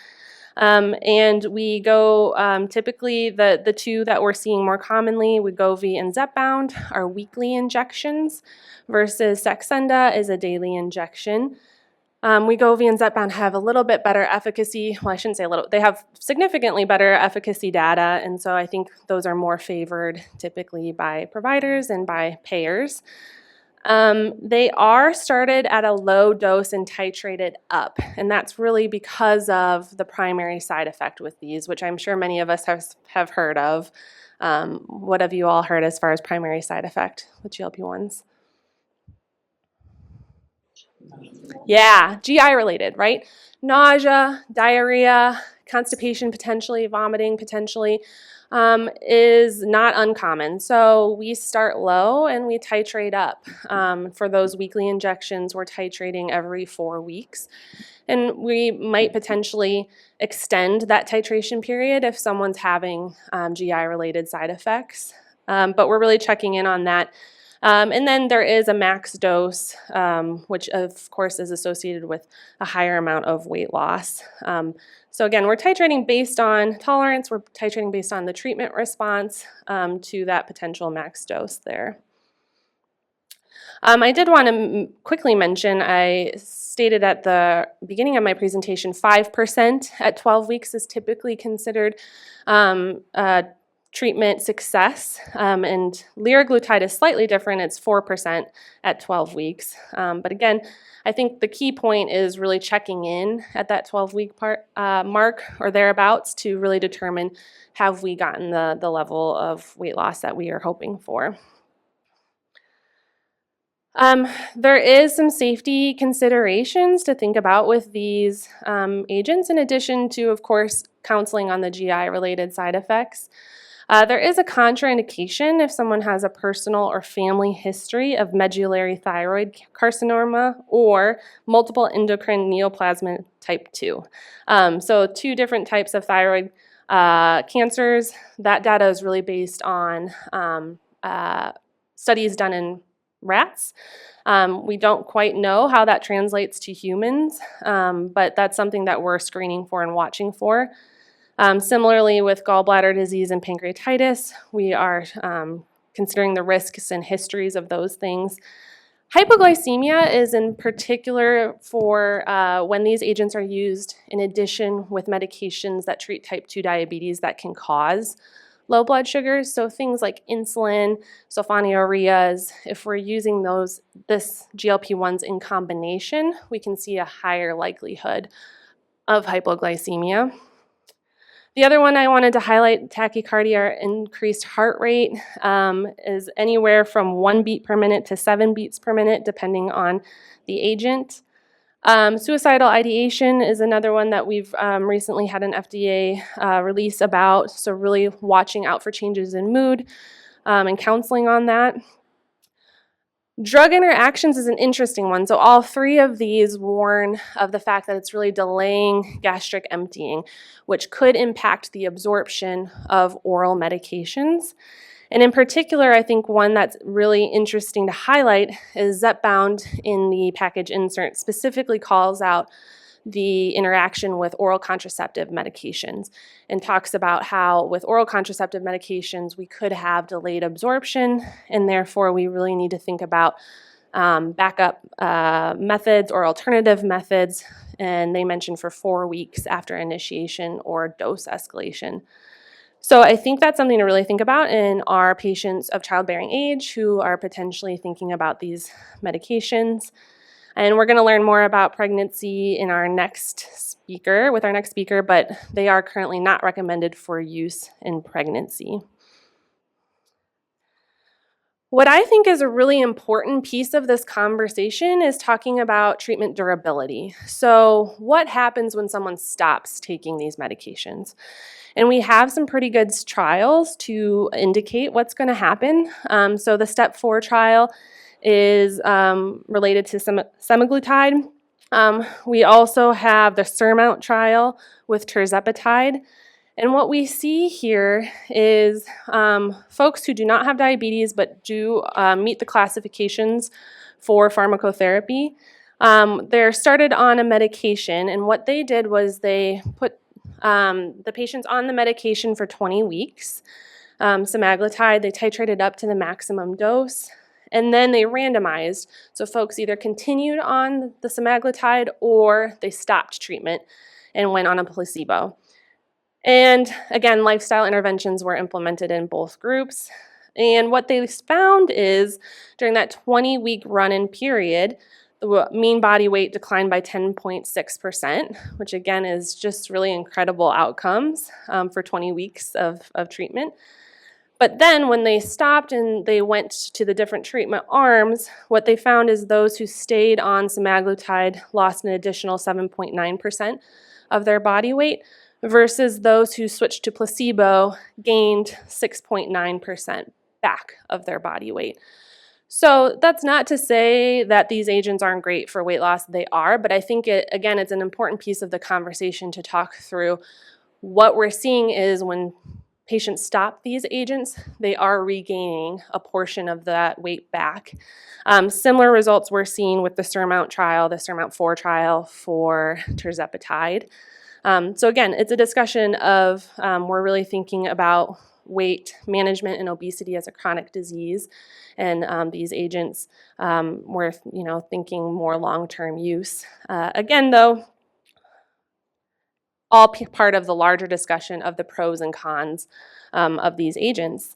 K: And we go, typically the 2 that we're seeing more commonly, Wegovy and Zepbound, are weekly injections versus Saxenda is a daily injection. Wegovy and Zepbound have a little bit better efficacy. Well, I shouldn't say a little. They have significantly better efficacy data, and so I think those are more favored typically by providers and by payers. They are started at a low dose and titrated up, and that's really because of the primary side effect with these, which I'm sure many of us have heard of. What have you all heard as far as primary side effect with GLP-1s? Yeah, GI related, right? Nausea, diarrhea, constipation potentially, vomiting potentially, is not uncommon. So we start low and we titrate up. For those weekly injections, we're titrating every 4 weeks. And we might potentially extend that titration period if someone's having GI-related side effects. But we're really checking in on that. And then there is a max dose, which of course is associated with a higher amount of weight loss. So again, we're titrating based on tolerance, we're titrating based on the treatment response to that potential max dose there. I did want to quickly mention, I stated at the beginning of my presentation, 5% at 12 weeks is typically considered treatment success, and liraglutide is slightly different. It's 4% at 12 weeks. But again, I think the key point is really checking in at that 12-week mark or thereabouts to really determine, have we gotten the level of weight loss that we are hoping for. There is some safety considerations to think about with these agents, in addition to, of course, counseling on the GI-related side effects. There is a contraindication if someone has a personal or family history of medullary thyroid carcinoma or multiple endocrine neoplasm type 2. So 2 different types of thyroid cancers. That data is really based on studies done in rats. We don't quite know how that translates to humans, but that's something that we're screening for and watching for. Similarly, with gallbladder disease and pancreatitis, we are considering the risks and histories of those things. Hypoglycemia is in particular for when these agents are used in addition with medications that treat type 2 diabetes that can cause low blood sugars. So things like insulin, sulfonylureas, if we're using this GLP-1s in combination, we can see a higher likelihood of hypoglycemia. The other one I wanted to highlight, tachycardia or increased heart rate, is anywhere from 1 beat per minute to 7 beats per minute, depending on the agent. Suicidal ideation is another one that we've recently had an FDA release about, so really watching out for changes in mood and counseling on that. Drug interactions is an interesting one. So all 3 of these warn of the fact that it's really delaying gastric emptying, which could impact the absorption of oral medications. And in particular, I think one that's really interesting to highlight is Zepbound in the package insert specifically calls out the interaction with oral contraceptive medications and talks about how with oral contraceptive medications we could have delayed absorption, and therefore we really need to think about backup methods or alternative methods, and they mentioned for 4 weeks after initiation or dose escalation. So I think that's something to really think about in our patients of childbearing age who are potentially thinking about these medications. And we're going to learn more about pregnancy in our next speaker, but they are currently not recommended for use in pregnancy. What I think is a really important piece of this conversation is talking about treatment durability. So what happens when someone stops taking these medications? And we have some pretty good trials to indicate what's going to happen. So the STEP 4 trial is related to semaglutide. We also have the SURMOUNT trial with tirzepatide. And what we see here is folks who do not have diabetes but do meet the classifications for pharmacotherapy. They're started on a medication, and what they did was they put the patients on the medication for 20 weeks. Semaglutide, they titrated up to the maximum dose. And then they randomized, so folks either continued on the semaglutide or they stopped treatment and went on a placebo. And again, lifestyle interventions were implemented in both groups. And what they found is during that 20-week run-in period, the mean body weight declined by 10.6%, which again is just really incredible outcomes for 20 weeks of treatment. But then when they stopped and they went to the different treatment arms, what they found is those who stayed on semaglutide lost an additional 7.9% of their body weight versus those who switched to placebo gained 6.9% back of their body weight. So that's not to say that these agents aren't great for weight loss. They are, but I think, again, it's an important piece of the conversation to talk through. What we're seeing is when patients stop these agents, they are regaining a portion of that weight back. Similar results we're seeing with the SURMOUNT trial, the SURMOUNT 4 trial for tirzepatide. So again, it's a discussion of we're really thinking about weight management and obesity as a chronic disease, and these agents we're thinking more long-term use. Again, though, all part of the larger discussion of the pros and cons of these agents.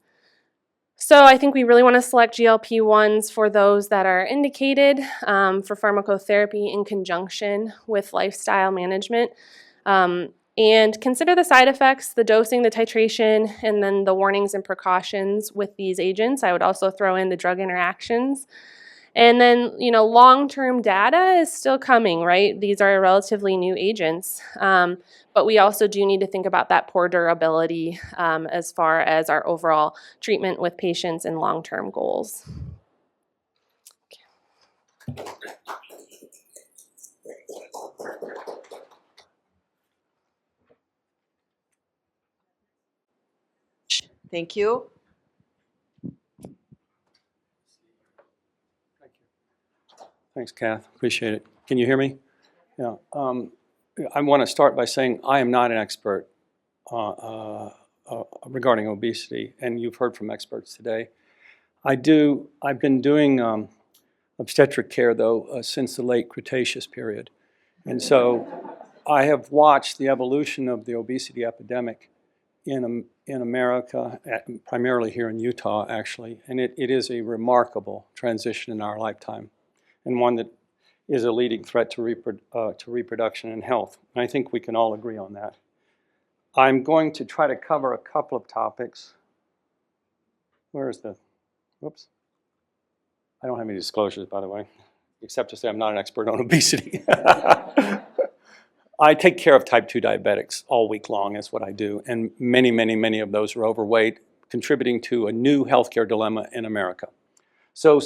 K: So I think we really want to select GLP-1s for those that are indicated for pharmacotherapy in conjunction with lifestyle management. And consider the side effects, the dosing, the titration, and then the warnings and precautions with these agents. I would also throw in the drug interactions. And then, long-term data is still coming, right? These are relatively new agents. But we also do need to think about that poor durability as far as our overall treatment with patients and long-term goals.
A: Thank you.
O: Thanks, Kath. Appreciate it. Can you hear me? Yeah. I want to start by saying I am not an expert regarding obesity, and you've heard from experts today. I've been doing obstetric care, though, since the late Cretaceous period. And so I have watched the evolution of the obesity epidemic in America, primarily here in Utah, actually. And it is a remarkable transition in our lifetime, and one that is a leading threat to reproduction and health. And I think we can all agree on that. I'm going to try to cover a couple of topics. Where's the, whoops. I don't have any disclosures, by the way, except to say I'm not an expert on obesity. I take care of type 2 diabetics all week long, is what I do. And many, many, many of those are overweight, contributing to a new healthcare dilemma in America. So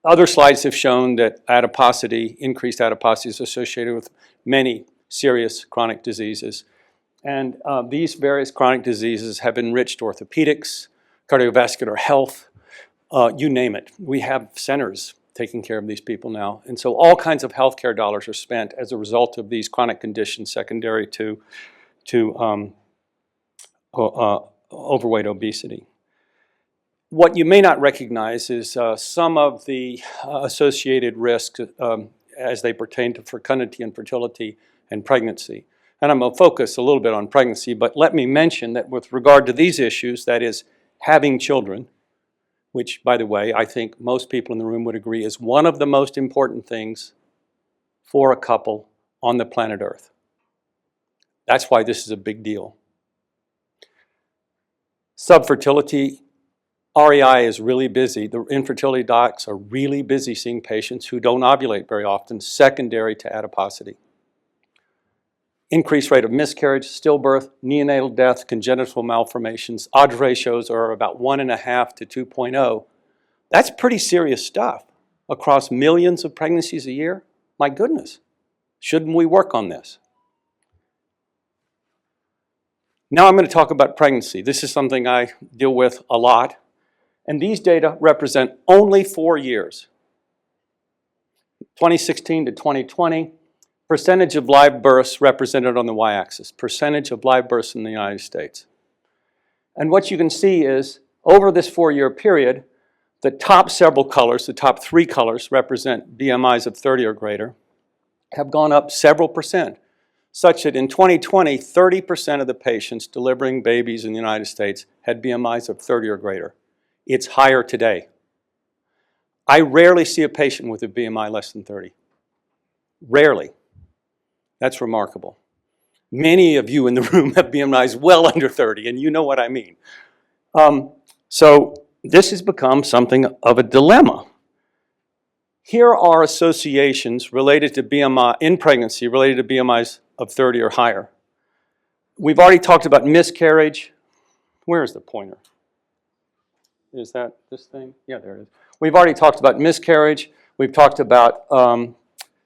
O: other slides have shown that adiposity, increased adiposity, is associated with many serious chronic diseases. And these various chronic diseases have enriched orthopedics, cardiovascular health, you name it. We have centers taking care of these people now. And so all kinds of healthcare dollars are spent as a result of these chronic conditions secondary to overweight obesity. What you may not recognize is some of the associated risks as they pertain to fecundity and fertility and pregnancy. And I'm going to focus a little bit on pregnancy, but let me mention that with regard to these issues, that is having children, which, by the way, I think most people in the room would agree is one of the most important things for a couple on the planet Earth. That's why this is a big deal. Subfertility, REI is really busy. The infertility docs are really busy seeing patients who don't ovulate very often, secondary to adiposity. Increased rate of miscarriage, stillbirth, neonatal death, congenital malformations. Odds ratios are about 1.5 to 2.0. That's pretty serious stuff across millions of pregnancies a year. My goodness, shouldn't we work on this? Now I'm going to talk about pregnancy. This is something I deal with a lot. And these data represent only 4 years. 2016 to 2020. Percentage of live births represented on the y-axis, percentage of live births in the United States. And what you can see is, over this 4-year period, the top several colors, the top 3 colors represent BMIs of 30 or greater, have gone up several percent, such that in 2020, 30% of the patients delivering babies in the United States had BMIs of 30 or greater. It's higher today. I rarely see a patient with a BMI less than 30. Rarely. That's remarkable. Many of you in the room have BMIs well under 30, and you know what I mean. So this has become something of a dilemma. Here are associations related to BMI in pregnancy, related to BMIs of 30 or higher. We've already talked about miscarriage. Where is the pointer? Is that this thing? Yeah, there it is. We've already talked about miscarriage. We've talked about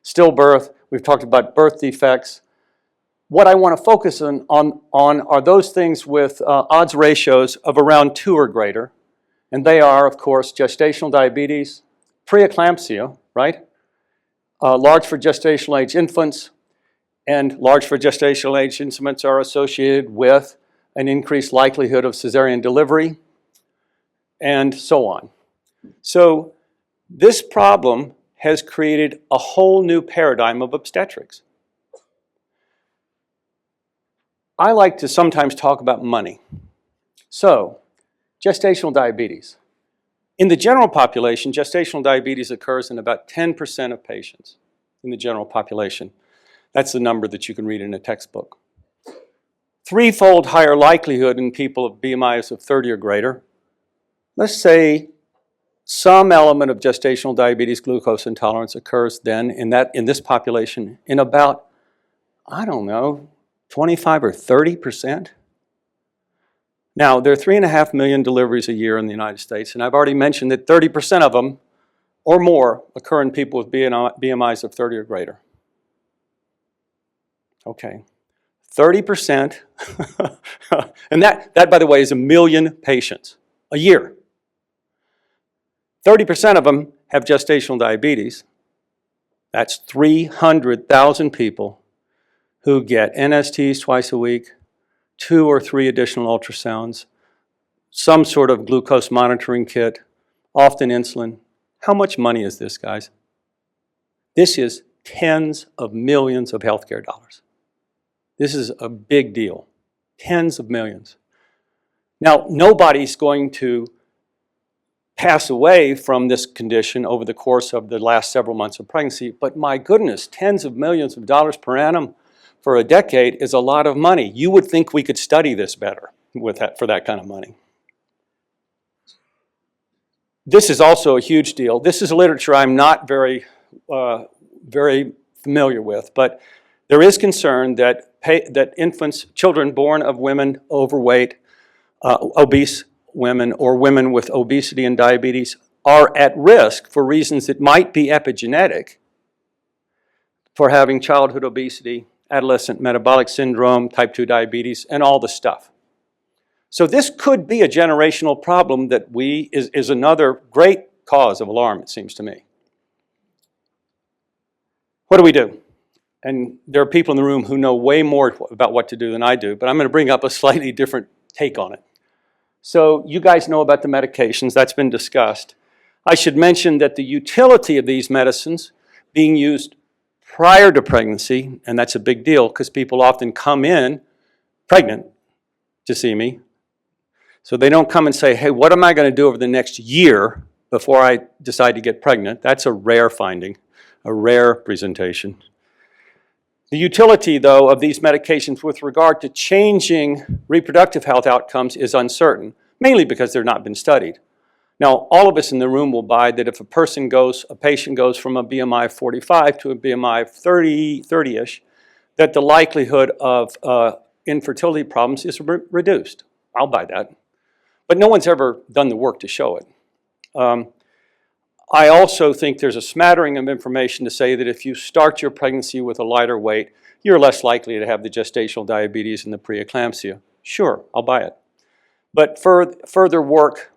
O: stillbirth. We've talked about birth defects. What I want to focus on are those things with odds ratios of around 2 or greater. And they are, of course, gestational diabetes, preeclampsia, right? Large for gestational age infants, and large for gestational age infants are associated with an increased likelihood of cesarean delivery, and so on. So this problem has created a whole new paradigm of obstetrics. I like to sometimes talk about money. So, gestational diabetes. In the general population, gestational diabetes occurs in about 10% of patients in the general population. That's the number that you can read in a textbook. Threefold higher likelihood in people of BMIs of 30 or greater. Let's say some element of gestational diabetes glucose intolerance occurs then in this population in about, I don't know, 25 or 30%. Now, there are 3.5 million deliveries a year in the United States, and I've already mentioned that 30% of them or more occur in people with BMIs of 30 or greater. Okay, 30%, and that, by the way, is 1 million patients a year. 30% of them have gestational diabetes. That's 300,000 people who get NSTs twice a week, 2 or 3 additional ultrasounds, some sort of glucose monitoring kit, often insulin. How much money is this, guys? This is tens of millions of healthcare dollars. This is a big deal. Tens of millions. Now, nobody's going to pass away from this condition over the course of the last several months of pregnancy, but my goodness, tens of millions of dollars per annum for a decade is a lot of money. You would think we could study this better for that kind of money. This is also a huge deal. This is literature I'm not very familiar with, but there is concern that infants, children born of women overweight, obese women, or women with obesity and diabetes are at risk for reasons that might be epigenetic for having childhood obesity, adolescent metabolic syndrome, type 2 diabetes, and all the stuff. So this could be a generational problem that is another great cause of alarm, it seems to me. What do we do? And there are people in the room who know way more about what to do than I do, but I'm going to bring up a slightly different take on it. So you guys know about the medications, that's been discussed. I should mention that the utility of these medicines being used prior to pregnancy, and that's a big deal because people often come in pregnant to see me. So they don't come and say, hey, what am I going to do over the next year before I decide to get pregnant? That's a rare finding, a rare presentation. The utility, though, of these medications with regard to changing reproductive health outcomes is uncertain, mainly because they've not been studied. Now, all of us in the room will buy that if a patient goes from a BMI of 45 to a BMI of 30-ish, that the likelihood of infertility problems is reduced. I'll buy that. But no one's ever done the work to show it. I also think there's a smattering of information to say that if you start your pregnancy with a lighter weight, you're less likely to have the gestational diabetes and the preeclampsia. Sure, I'll buy it. But further work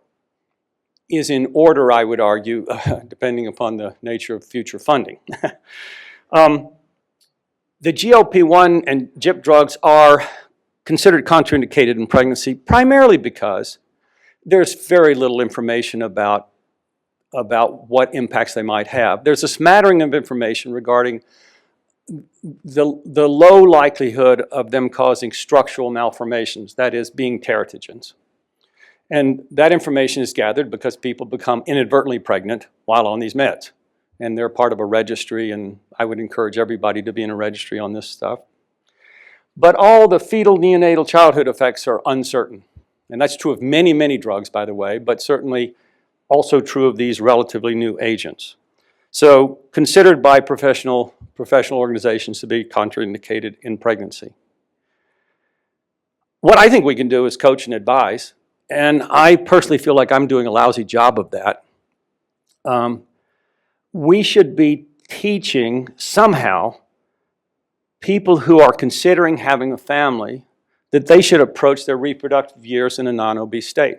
O: is in order, I would argue, depending upon the nature of future funding. The GLP-1 and GIP drugs are considered contraindicated in pregnancy, primarily because there's very little information about what impacts they might have. There's a smattering of information regarding the low likelihood of them causing structural malformations, that is, being teratogens. And that information is gathered because people become inadvertently pregnant while on these meds. And they're part of a registry, and I would encourage everybody to be in a registry on this stuff. But all the fetal neonatal childhood effects are uncertain. And that's true of many, many drugs, by the way, but certainly also true of these relatively new agents. So considered by professional organizations to be contraindicated in pregnancy. What I think we can do is coach and advise, and I personally feel like I'm doing a lousy job of that. We should be teaching somehow people who are considering having a family that they should approach their reproductive years in a non-obese state.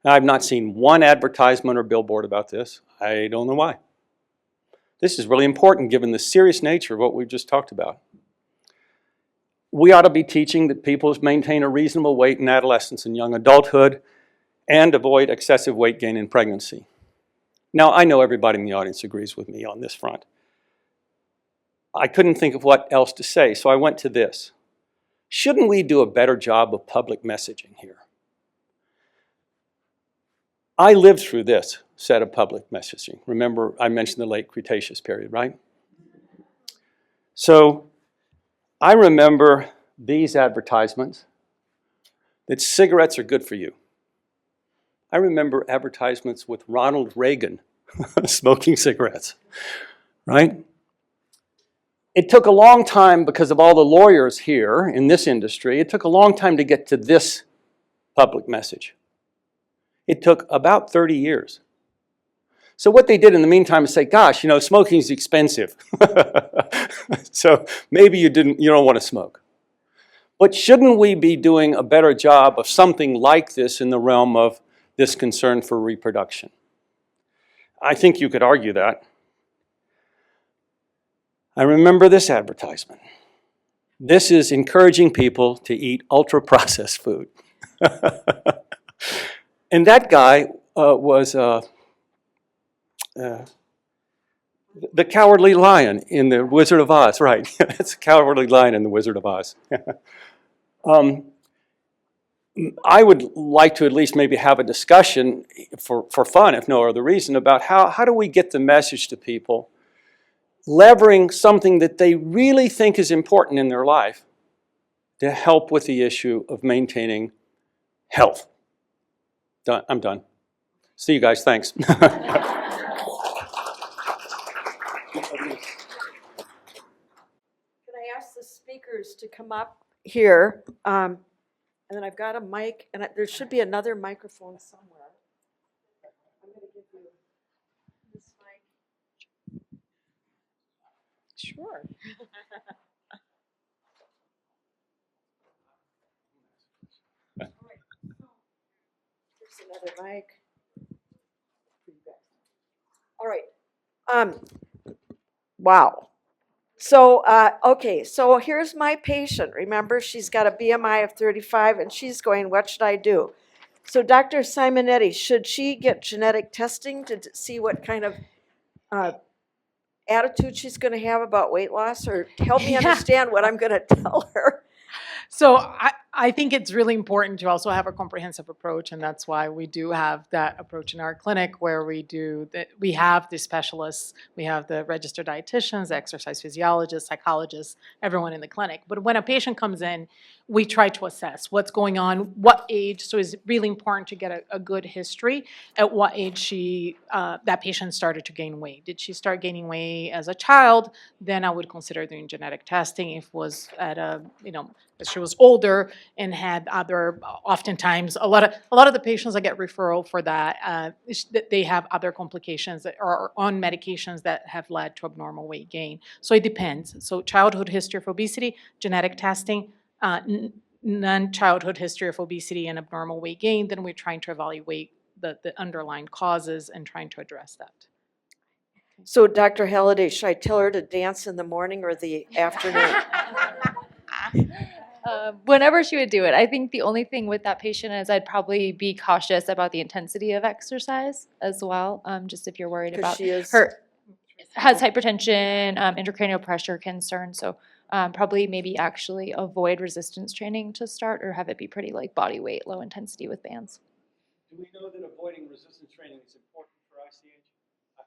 O: Now, I've not seen one advertisement or billboard about this. I don't know why. This is really important given the serious nature of what we've just talked about. We ought to be teaching that people maintain a reasonable weight in adolescence and young adulthood and avoid excessive weight gain in pregnancy. Now, I know everybody in the audience agrees with me on this front. I couldn't think of what else to say, so I went to this. Shouldn't we do a better job of public messaging here? I lived through this set of public messaging. Remember, I mentioned the late Cretaceous period, right? So I remember these advertisements that cigarettes are good for you. I remember advertisements with Ronald Reagan smoking cigarettes, right? It took a long time because of all the lawyers here in this industry. It took a long time to get to this public message. It took about 30 years. So what they did in the meantime is say, gosh, you know, smoking is expensive. So maybe you don't want to smoke. But shouldn't we be doing a better job of something like this in the realm of this concern for reproduction? I think you could argue that. I remember this advertisement. This is encouraging people to eat ultra-processed food. And that guy was the Cowardly Lion in The Wizard of Oz, right? It's a Cowardly Lion in The Wizard of Oz. I would like to at least maybe have a discussion for fun, if no other reason, about how do we get the message to people, levering something that they really think is important in their life to help with the issue of maintaining health. Done. I'm done. See you guys. Thanks.
A: Can I ask the speakers to come up here? And then I've got a mic, and there should be another microphone somewhere. I'm going to give you this mic. Sure. Here's another mic. All right. Wow. So, okay, so here's my patient. Remember, she's got a BMI of 35, and she's going, what should I do? So, Dr. Simonetti, should she get genetic testing to see what kind of attitude she's going to have about weight loss, or help me understand what I'm going to tell her?
M: So I think it's really important to also have a comprehensive approach, and that's why we do have that approach in our clinic where we have the specialists, we have the registered dietitians, exercise physiologists, psychologists, everyone in the clinic. But when a patient comes in, we try to assess what's going on, what age. So it's really important to get a good history at what age that patient started to gain weight. Did she start gaining weight as a child? Then I would consider doing genetic testing. If it was at as she was older and had other, oftentimes a lot of the patients that get referral for that, they have other complications that are on medications that have led to abnormal weight gain. So it depends. So childhood history of obesity, genetic testing, non-childhood history of obesity and abnormal weight gain, then we're trying to evaluate the underlying causes and trying to address that.
A: So, Dr. Halliday, should I tell her to dance in the morning or the afternoon?
N: Whenever she would do it. I think the only thing with that patient is I'd probably be cautious about the intensity of exercise as well. Just if you're worried about her has hypertension, intracranial pressure concern. So probably maybe actually avoid resistance training to start, or have it be pretty like body weight, low intensity with bands.
O: Do we know that avoiding resistance training is important for ICH?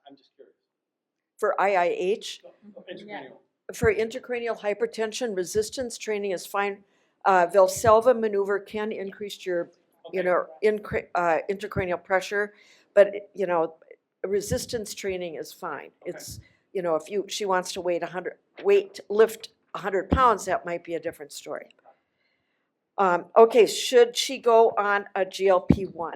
O: I'm just curious.
A: For IIH?
O: Intracranial.
A: For intracranial hypertension, resistance training is fine. Valsalva maneuver can increase your, intracranial pressure, but resistance training is fine. Okay. It's, if she wants to lift 100 pounds, that might be a different story. Okay, should she go on a GLP-1?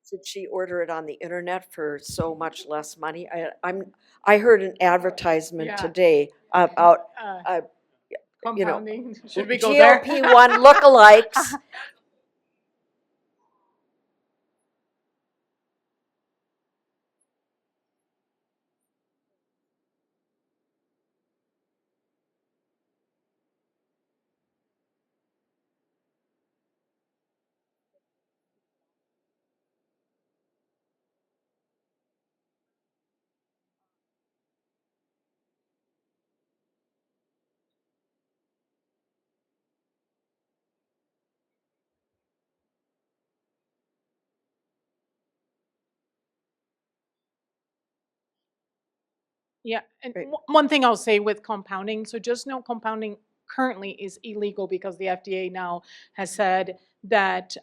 A: should she order it on the internet for so much less money? I heard an advertisement
M: Yeah.
A: today about you know,
M: Compounding. Should we go there?
A: GLP-1 lookalikes.
M: Yeah, and
A: Right.
M: one thing I'll say with compounding, so just know compounding currently is illegal because the FDA now has said that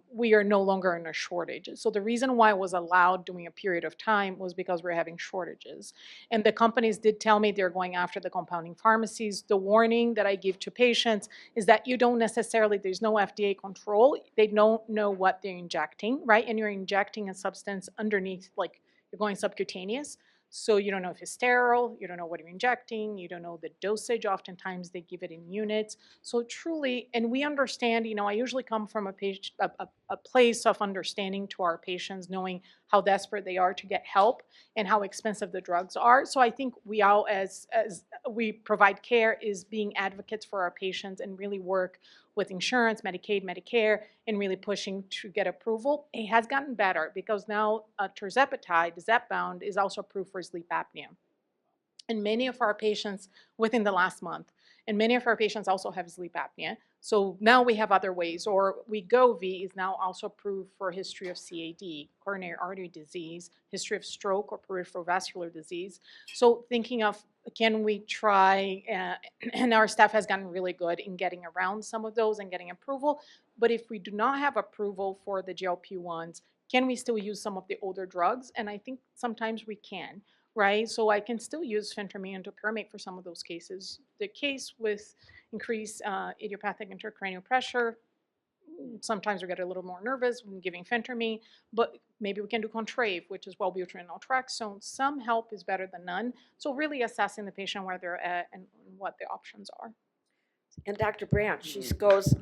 M: we are no longer in a shortage. So the reason why it was allowed during a period of time was because we're having shortages. And the companies did tell me they're going after the compounding pharmacies. The warning that I give to patients is that you don't necessarily, there's no FDA control. They don't know what they're injecting, right? And you're injecting a substance underneath, like you're going subcutaneous. So you don't know if it's sterile, you don't know what you're injecting, you don't know the dosage. Oftentimes they give it in units. So truly, and we understand, I usually come from a place of understanding to our patients, knowing how desperate they are to get help and how expensive the drugs are. So I think we all, as we provide care, is being advocates for our patients and really work with insurance, Medicaid, Medicare, and really pushing to get approval. It has gotten better because now tirzepatide, Zepbound, is also approved for sleep apnea. And many of our patients within the last month, and many of our patients also have sleep apnea. So now we have other ways, or Wegovy is now also approved for history of CAD, coronary artery disease, history of stroke or peripheral vascular disease. So thinking of, can we try, and our staff has gotten really good in getting around some of those and getting approval. But if we do not have approval for the GLP-1s, can we still use some of the older drugs? And I think sometimes we can. Right, so I can still use phentermine and topiramate for some of those cases. The case with increased idiopathic intracranial pressure, sometimes we get a little more nervous when giving phentermine, but maybe we can do Contrave, which is Wellbutrin and naltrexone. Some help is better than none. So really assessing the patient where they're at and what the options are.
A: And Dr. Brandt, she goes,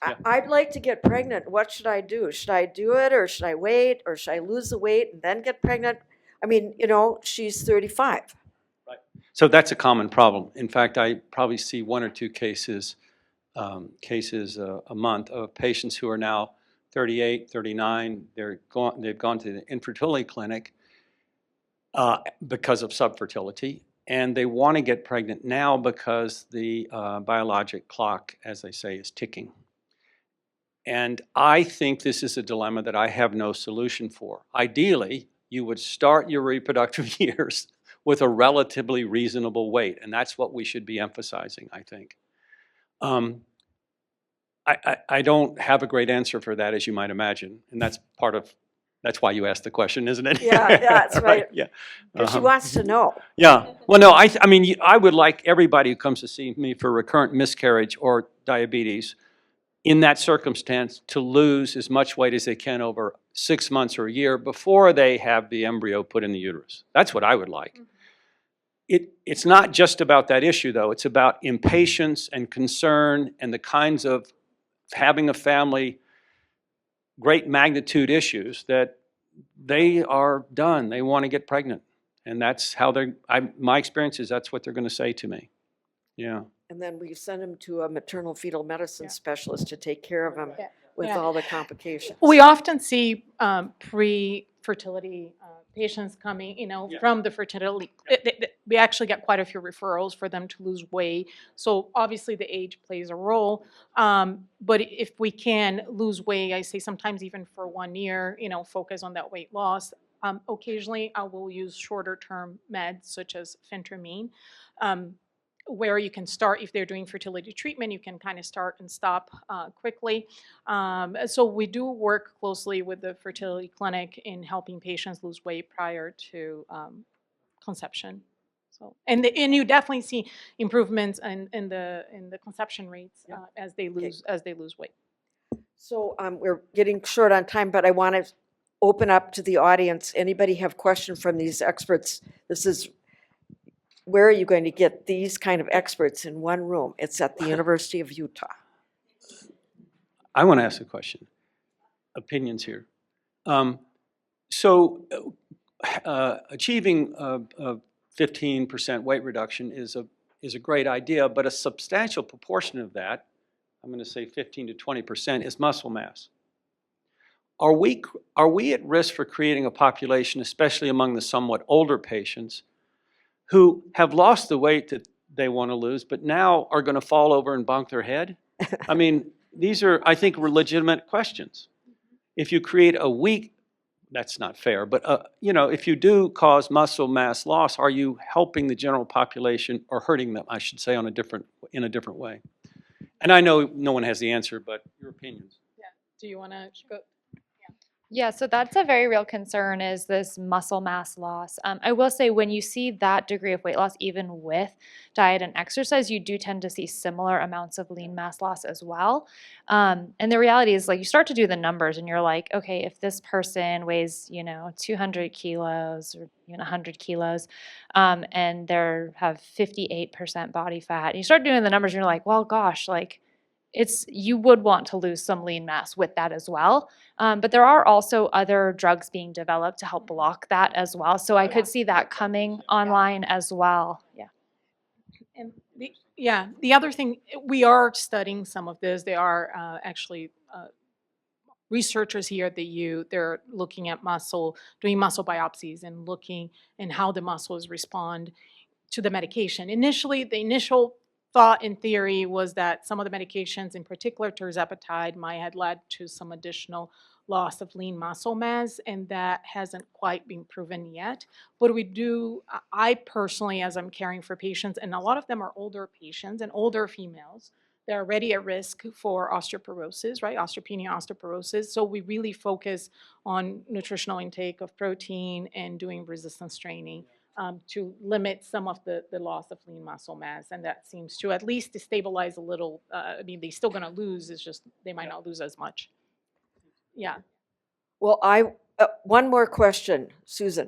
A: I'd like to get pregnant. What should I do? Should I do it, or should I wait, or should I lose the weight and then get pregnant? I mean, she's 35.
O: Right. So that's a common problem. In fact, I probably see 1 or 2 cases a month of patients who are now 38, 39. They've gone to the infertility clinic because of subfertility, and they want to get pregnant now because the biologic clock, as they say, is ticking. And I think this is a dilemma that I have no solution for. Ideally, you would start your reproductive years with a relatively reasonable weight, and that's what we should be emphasizing, I think. I don't have a great answer for that, as you might imagine, and that's why you asked the question, isn't it?
A: Yeah, that's right.
O: Yeah.
A: Because she wants to know.
O: Yeah. Well, no, I mean, I would like everybody who comes to see me for recurrent miscarriage or diabetes, in that circumstance, to lose as much weight as they can over 6 months or a year before they have the embryo put in the uterus. That's what I would like. It's not just about that issue, though. It's about impatience and concern and the kinds of having a family, great magnitude issues that they are done. They want to get pregnant. And that's how my experience is that's what they're going to say to me. Yeah.
A: And then we send them to a maternal fetal medicine specialist to take care of them with all the complications.
M: We often see pre-fertility patients coming, from the fertility. We actually get quite a few referrals for them to lose weight. So obviously the age plays a role. But if we can lose weight, I say sometimes even for 1 year, focus on that weight loss. Occasionally I will use shorter term meds such as phentermine. Where you can start, if they're doing fertility treatment, you can kind of start and stop quickly. So we do work closely with the fertility clinic in helping patients lose weight prior to conception. So, and you definitely see improvements in the conception rates as they lose weight.
A: So we're getting short on time, but I want to open up to the audience. Anybody have questions from these experts? This is, where are you going to get these kind of experts in one room? It's at the University of Utah.
O: I want to ask a question. Opinions here. Achieving a 15% weight reduction is a great idea, but a substantial proportion of that, I'm going to say 15 to 20%, is muscle mass. Are we at risk for creating a population, especially among the somewhat older patients, who have lost the weight that they want to lose, but now are going to fall over and bonk their head? I mean, these are, I think, legitimate questions. If you create a weak, that's not fair, but you know, if you do cause muscle mass loss, are you helping the general population or hurting them, I should say, in a different way? And I know no one has the answer, but your opinions.
M: Yeah. Do you want to go?
N: Yeah, so that's a very real concern, is this muscle mass loss. I will say, when you see that degree of weight loss, even with diet and exercise, you do tend to see similar amounts of lean mass loss as well. And the reality is, like, you start to do the numbers and you're like, okay, if this person weighs, 200 kilos or 100 kilos, and they have 58% body fat, and you start doing the numbers and you're like, well, gosh, like, you would want to lose some lean mass with that as well. But there are also other drugs being developed to help block that as well. So I could see that coming online as well. Yeah.
M: And the other thing, we are studying some of this. There are actually researchers here at the U. They're looking at doing muscle biopsies and looking at how the muscles respond to the medication. Initially, the initial thought in theory was that some of the medications, in particular tirzepatide, might have led to some additional loss of lean muscle mass, and that hasn't quite been proven yet. But I personally, as I'm caring for patients, and a lot of them are older patients and older females, they're already at risk for osteoporosis, right? Osteopenia, osteoporosis. So we really focus on nutritional intake of protein and doing resistance training to limit some of the loss of lean muscle mass. And that seems to at least stabilize a little. I mean, they're still going to lose. It's just they might not lose as much. Yeah.
A: Well, one more question, Susan.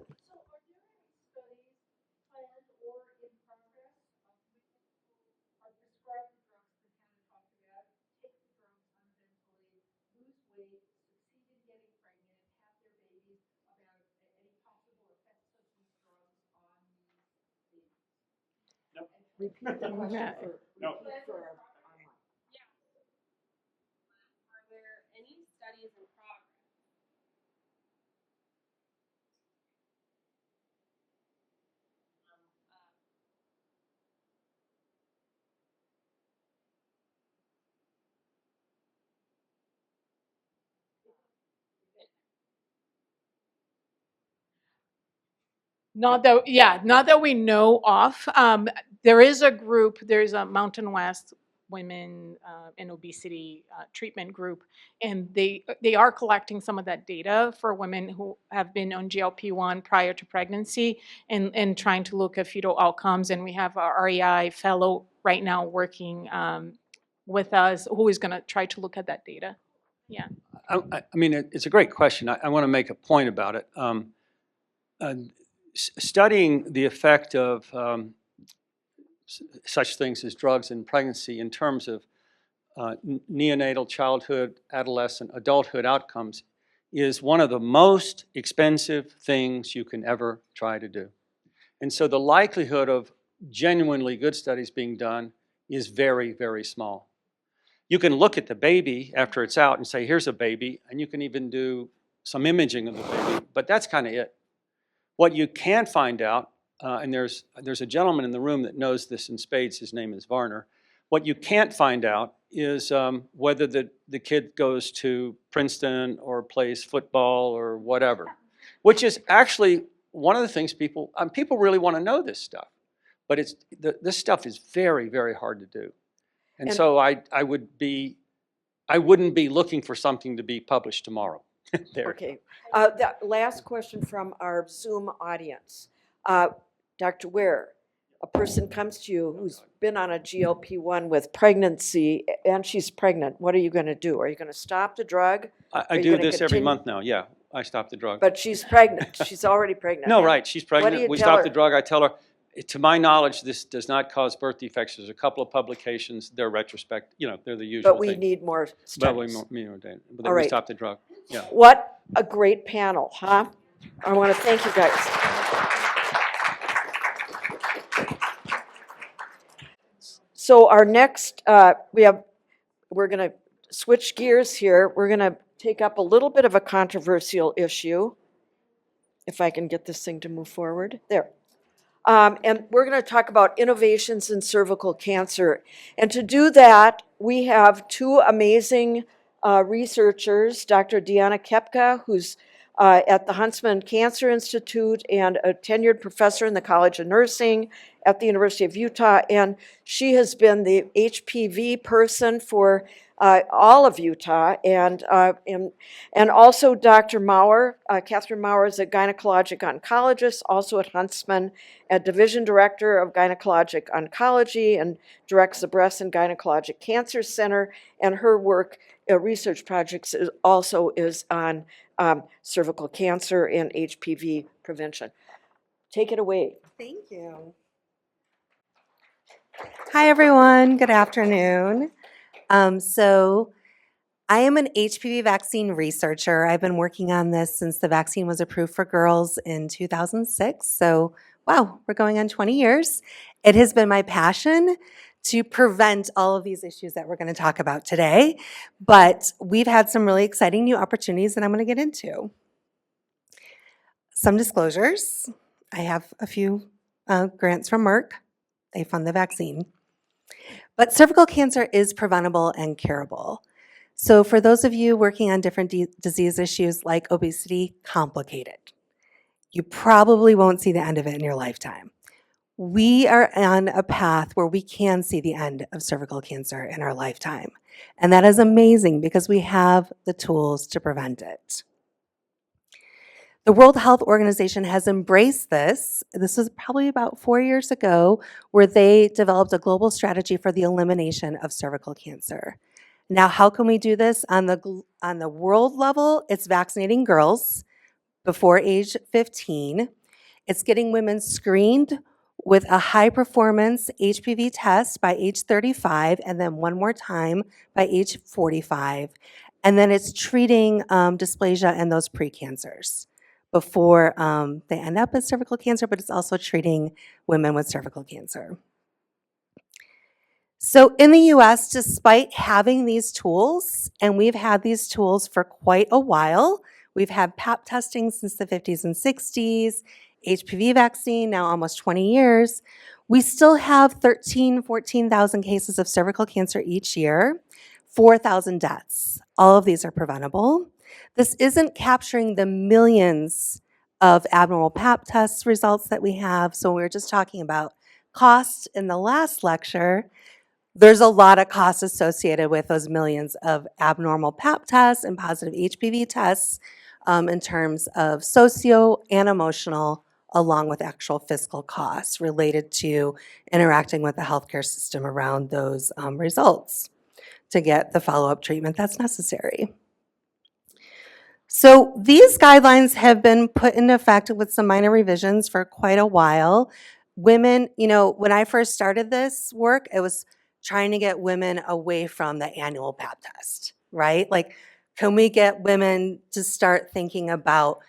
A: Repeat the question.
O: No.
K: Are there any studies in progress?
M: Not that we know of. There is a group, there's a Mountain West Women and Obesity Treatment group, and they are collecting some of that data for women who have been on GLP-1 prior to pregnancy and trying to look at fetal outcomes. And we have our REI fellow right now working with us who is going to try to look at that data. Yeah.
O: I mean, it's a great question. I want to make a point about it. Studying the effect of such things as drugs in pregnancy in terms of neonatal, childhood, adolescent, adulthood outcomes is one of the most expensive things you can ever try to do. And so the likelihood of genuinely good studies being done is very, very small. You can look at the baby after it's out and say, here's a baby, and you can even do some imaging of the baby, but that's kind of it. What you can't find out, and there's a gentleman in the room that knows this in spades, his name is Varner. What you can't find out is whether the kid goes to Princeton or plays football or whatever, which is actually one of the things people really want to know this stuff, but this stuff is very, very hard to do. And so I wouldn't be looking for something to be published tomorrow. There.
A: Okay. The last question from our Zoom audience. Dr. Ware, a person comes to you who's been on a GLP-1 with pregnancy, and she's pregnant. What are you going to do? Are you going to stop the drug?
O: I do this every month now, yeah. I stopped the drug.
A: But she's pregnant. She's already pregnant.
O: No,
A: And
O: right, she's
A: What do
O: pregnant.
A: you
O: We
A: tell
O: stopped
A: her?
O: the drug. I tell her, to my knowledge, this does not cause birth defects. There's a couple of publications. They're retrospect, they're the usual
A: But we
O: thing.
A: need more
O: But we
A: studies.
O: but then
A: All
O: we
A: right.
O: stopped the drug. Yeah.
A: What a great panel, huh? I want to thank you guys. So our next, we're going to switch gears here. We're going to take up a little bit of a controversial issue. If I can get this thing to move forward. There. And we're going to talk about innovations in cervical cancer. And to do that, we have two amazing researchers, Dr. Deanna Kepka, who's at the Huntsman Cancer Institute and a tenured professor in the College of Nursing at the University of Utah. And she has been the HPV person for all of Utah. And also Dr. Maurer, Catherine Maurer is a gynecologic oncologist, also at Huntsman, a division director of gynecologic oncology, and directs the Breast and Gynecologic Cancer Center. And her work, research projects, also is on cervical cancer and HPV prevention. Take it away.
P: Thank you. Hi, everyone. Good afternoon. So I am an HPV vaccine researcher. I've been working on this since the vaccine was approved for girls in 2006. So, wow, we're going on 20 years. It has been my passion to prevent all of these issues that we're going to talk about today. But we've had some really exciting new opportunities that I'm going to get into. Some disclosures. I have a few grants from Merck. They fund the vaccine. But cervical cancer is preventable and curable. So for those of you working on different disease issues like obesity, complicated. You probably won't see the end of it in your lifetime. We are on a path where we can see the end of cervical cancer in our lifetime. And that is amazing because we have the tools to prevent it. The World Health Organization has embraced this. This was probably about 4 years ago, where they developed a global strategy for the elimination of cervical cancer. Now, how can we do this on the world level? It's vaccinating girls before age 15. It's getting women screened with a high-performance HPV test by age 35, and then one more time by age 45. And then it's treating dysplasia and those precancers before they end up as cervical cancer, but it's also treating women with cervical cancer. So in the US, despite having these tools, and we've had these tools for quite a while, we've had PAP testing since the 50s and 60s, HPV vaccine now almost 20 years, we still have 14,000 cases of cervical cancer each year, 4,000 deaths. All of these are preventable. This isn't capturing the millions of abnormal PAP test results that we have. So we were just talking about cost in the last lecture. There's a lot of costs associated with those millions of abnormal PAP tests and positive HPV tests in terms of socio and emotional, along with actual fiscal costs related to interacting with the healthcare system around those results to get the follow-up treatment that's necessary. So these guidelines have been put into effect with some minor revisions for quite a while. Women, when I first started this work, it was trying to get women away from the annual pap test, right? Like, can we get women to start thinking about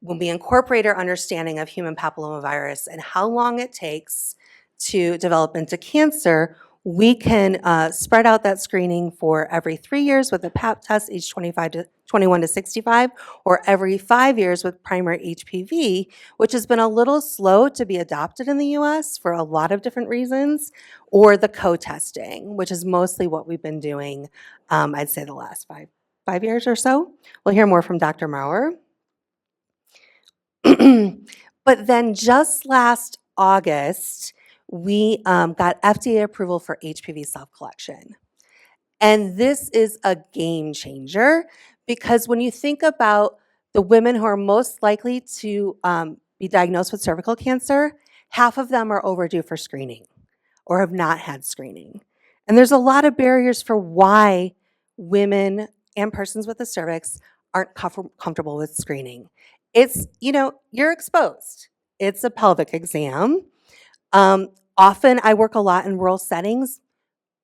P: when we incorporate our understanding of human papillomavirus and how long it takes to develop into cancer, we can spread out that screening for every 3 years with a pap test, age 21 to 65, or every 5 years with primary HPV, which has been a little slow to be adopted in the US for a lot of different reasons, or the co-testing, which is mostly what we've been doing, I'd say the last five years or so. We'll hear more from Dr. Maurer. But then just last August, we got FDA approval for HPV self-collection. And this is a game changer because when you think about the women who are most likely to be diagnosed with cervical cancer, half of them are overdue for screening or have not had screening. And there's a lot of barriers for why women and persons with the cervix aren't comfortable with screening. It's, you're exposed. It's a pelvic exam. Often I work a lot in rural settings.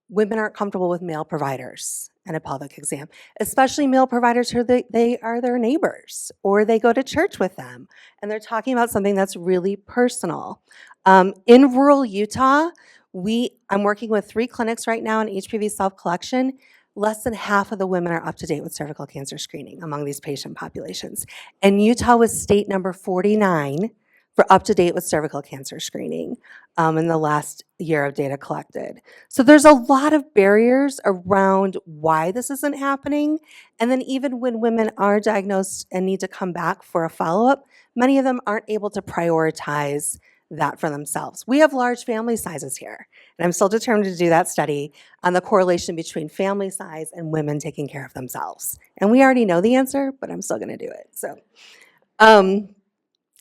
P: Women aren't comfortable with male providers and a pelvic exam, especially male providers who they are their neighbors or they go to church with them and they're talking about something that's really personal. In rural Utah, I'm working with 3 clinics right now in HPV self-collection. Less than half of the women are up to date with cervical cancer screening among these patient populations. And Utah was state number 49 for up to date with cervical cancer screening in the last year of data collected. So there's a lot of barriers around why this isn't happening. And then even when women are diagnosed and need to come back for a follow-up, many of them aren't able to prioritize that for themselves. We have large family sizes here, and I'm still determined to do that study on the correlation between family size and women taking care of themselves. And we already know the answer, but I'm still gonna do it.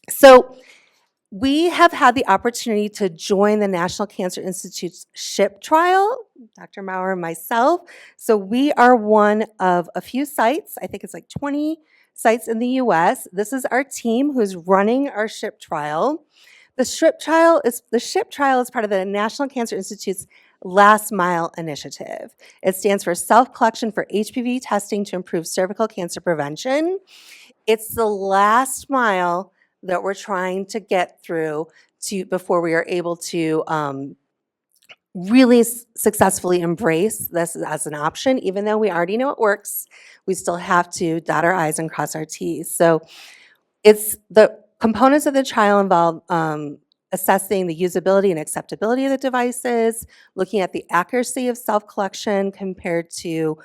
P: So we have had the opportunity to join the National Cancer Institute's SHIP trial, Dr. Maurer and myself. So we are one of a few sites, I think it's like 20 sites in the US. This is our team who's running our SHIP trial. The SHIP trial is part of the National Cancer Institute's Last Mile Initiative. It stands for Self-Collection for HPV Testing to Improve Cervical Cancer Prevention. It's the last mile that we're trying to get through before we are able to really successfully embrace this as an option. Even though we already know it works, we still have to dot our I's and cross our T's. So it's the components of the trial involve assessing the usability and acceptability of the devices, looking at the accuracy of self-collection compared to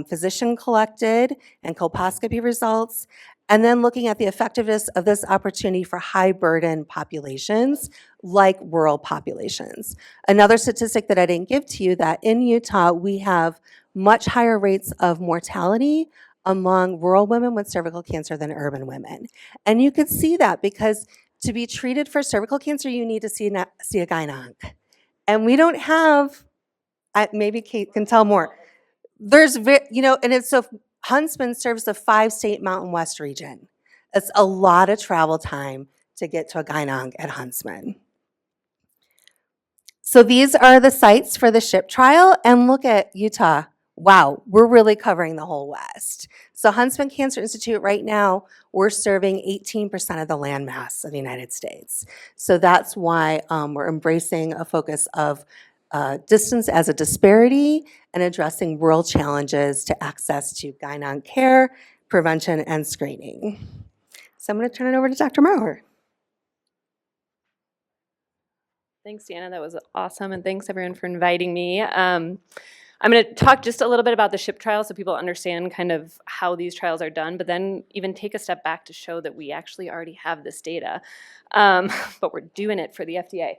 P: physician-collected and colposcopy results, and then looking at the effectiveness of this opportunity for high-burden populations like rural populations. Another statistic that I didn't give to you, that in Utah, we have much higher rates of mortality among rural women with cervical cancer than urban women. And you could see that because to be treated for cervical cancer, you need to see a gynonc. And we don't have, maybe Kate can tell more. There's, and it's so Huntsman serves the 5-state Mountain West region. It's a lot of travel time to get to a gynonc at Huntsman. So these are the sites for the SHIP trial, and look at Utah. Wow, we're really covering the whole West. So Huntsman Cancer Institute right now, we're serving 18% of the landmass of the United States. So that's why we're embracing a focus of distance as a disparity and addressing rural challenges to access to gynonc care, prevention, and screening. So I'm going to turn it over to Dr. Maurer.
K: Thanks, Deanna. That was awesome, and thanks everyone for inviting me. I'm going to talk just a little bit about the SHIP trial so people understand kind of how these trials are done, but then even take a step back to show that we actually already have this data, but we're doing it for the FDA.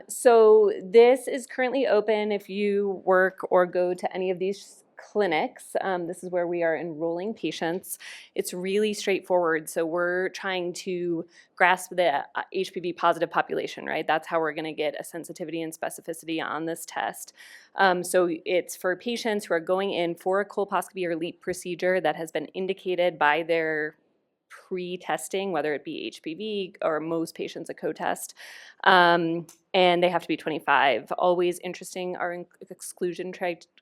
K: So this is currently open if you work or go to any of these clinics. This is where we are enrolling patients. It's really straightforward. So we're trying to grasp the HPV positive population, right? That's how we're going to get a sensitivity and specificity on this test. So it's for patients who are going in for a colposcopy or LEEP procedure that has been indicated by their pre-testing, whether it be HPV or most patients a co-test, and they have to be 25. Always interesting our exclusion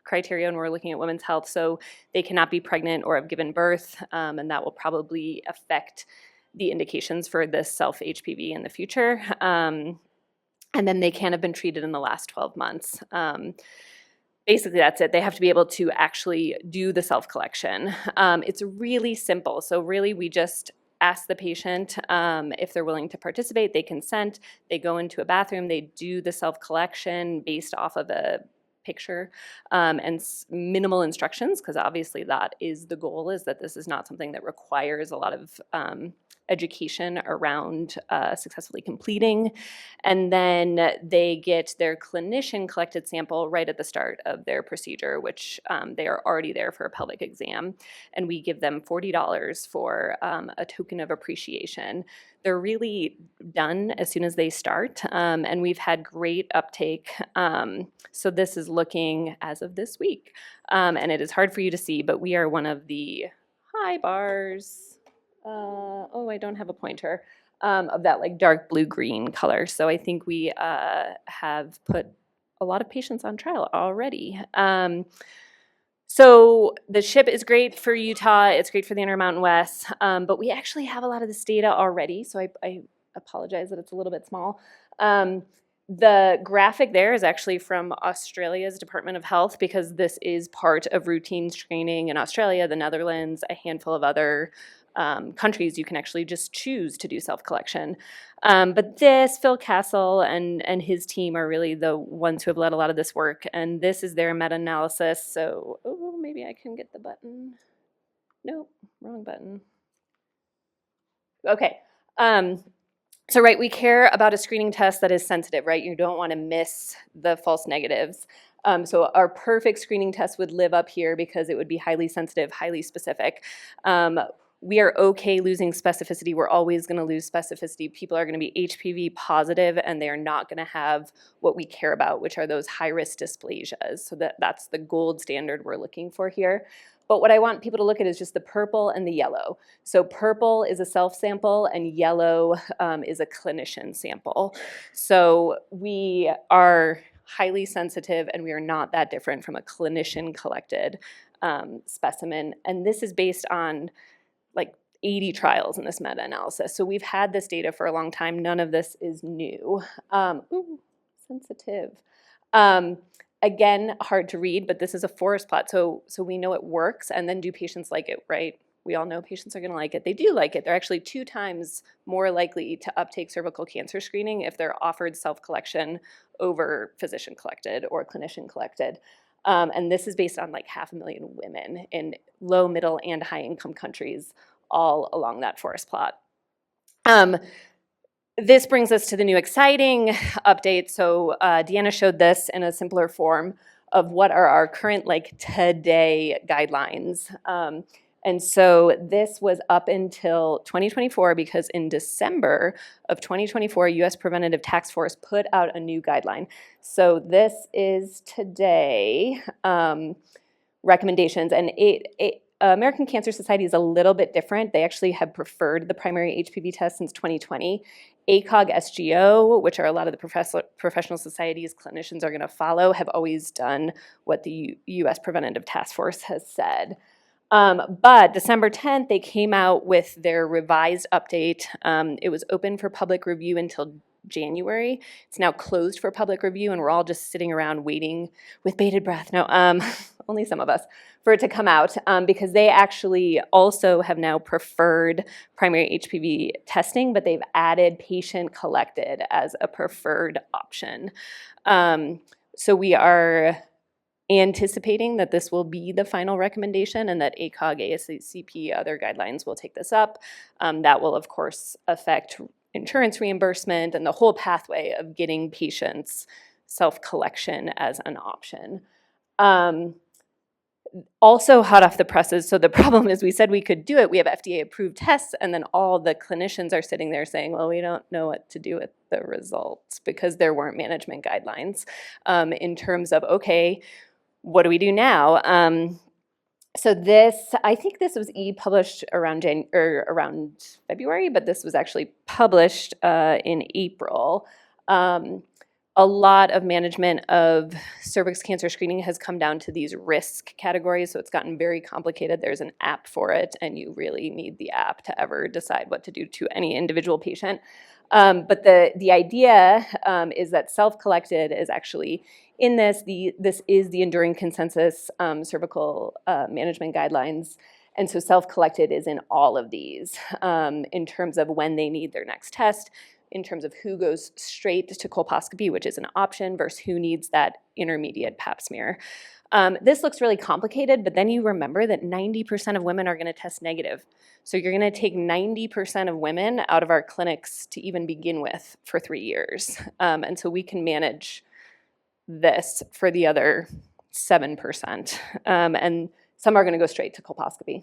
K: criteria when we're looking at women's health, so they cannot be pregnant or have given birth, and that will probably affect the indications for this self-HPV in the future. And then they can't have been treated in the last 12 months. Basically, that's it. They have to be able to actually do the self-collection. It's really simple. So really, we just ask the patient if they're willing to participate. They consent. They go into a bathroom. They do the self-collection based off of a picture and minimal instructions, because obviously that is the goal, is that this is not something that requires a lot of education around successfully completing. And then they get their clinician collected sample right at the start of their procedure, which they are already there for a pelvic exam. And we give them $40 for a token of appreciation. They're really done as soon as they start, and we've had great uptake. So this is looking as of this week, and it is hard for you to see, but we are one of the high bars. Oh, I don't have a pointer. Of that like dark blue-green color. So I think we have put a lot of patients on trial already. So the SHIP is great for Utah. It's great for the Intermountain West. But we actually have a lot of this data already. So I apologize that it's a little bit small. The graphic there is actually from Australia's Department of Health because this is part of routine screening in Australia, the Netherlands, a handful of other countries. You can actually just choose to do self-collection. But Phil Castle and his team are really the ones who have led a lot of this work. And this is their meta-analysis. So, oh, maybe I can get the button. Nope, wrong button. Okay. So, right, we care about a screening test that is sensitive, right? You don't want to miss the false negatives. So our perfect screening test would live up here because it would be highly sensitive, highly specific. We are okay losing specificity. We're always going to lose specificity. People are going to be HPV positive, and they are not going to have what we care about, which are those high-risk dysplasias. So that's the gold standard we're looking for here. But what I want people to look at is just the purple and the yellow. So purple is a self-sample, and yellow is a clinician sample. So we are highly sensitive, and we are not that different from a clinician-collected specimen. And this is based on like 80 trials in this meta-analysis. So we've had this data for a long time. None of this is new. Ooh, sensitive. Again, hard to read, but this is a forest plot. So we know it works. And then do patients like it, right? We all know patients are going to like it. They do like it. They're actually 2 times more likely to uptake cervical cancer screening if they're offered self-collection over physician-collected or clinician-collected. And this is based on like 500,000 women in low, middle, and high-income countries all along that forest plot. This brings us to the new exciting update. So Deanna showed this in a simpler form of what are our current like today guidelines. And so this was up until 2024 because in December of 2024, U.S. Preventative Task Force put out a new guideline. So this is today recommendations. And American Cancer Society is a little bit different. They actually have preferred the primary HPV test since 2020. ACOG, SGO, which are a lot of the professional societies clinicians are going to follow, have always done what the U.S. Preventative Task Force has said. But December 10th, they came out with their revised update. It was open for public review until January. It's now closed for public review, and we're all just sitting around waiting with bated breath. No, only some of us, for it to come out because they actually also have now preferred primary HPV testing, but they've added patient collected as a preferred option. So we are anticipating that this will be the final recommendation and that ACOG, ASCP, other guidelines will take this up. That will, of course, affect insurance reimbursement and the whole pathway of getting patients self-collection as an option. Also hot off the presses, so the problem is we said we could do it. We have FDA-approved tests, and then all the clinicians are sitting there saying, well, we don't know what to do with the results because there weren't management guidelines in terms of, okay, what do we do now? So this, I think this was published around around February, but this was actually published in April. A lot of management of cervix cancer screening has come down to these risk categories, so it's gotten very complicated. There's an app for it, and you really need the app to ever decide what to do to any individual patient. But the idea is that self-collected is actually in this. This is the enduring consensus cervical management guidelines. And so self-collected is in all of these in terms of when they need their next test, in terms of who goes straight to colposcopy, which is an option, versus who needs that intermediate pap smear. This looks really complicated, but then you remember that 90% of women are going to test negative. So you're going to take 90% of women out of our clinics to even begin with for 3 years. And so we can manage this for the other 7%. And some are going to go straight to colposcopy.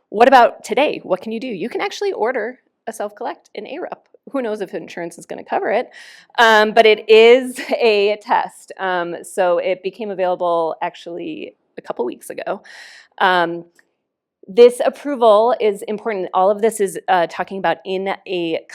K: What about today? What can you do? You can actually order a self-collect in ARUP. Who knows if insurance is going to cover it, but it is a test. So it became available actually a couple weeks ago. This approval is important. All of this is talking about in a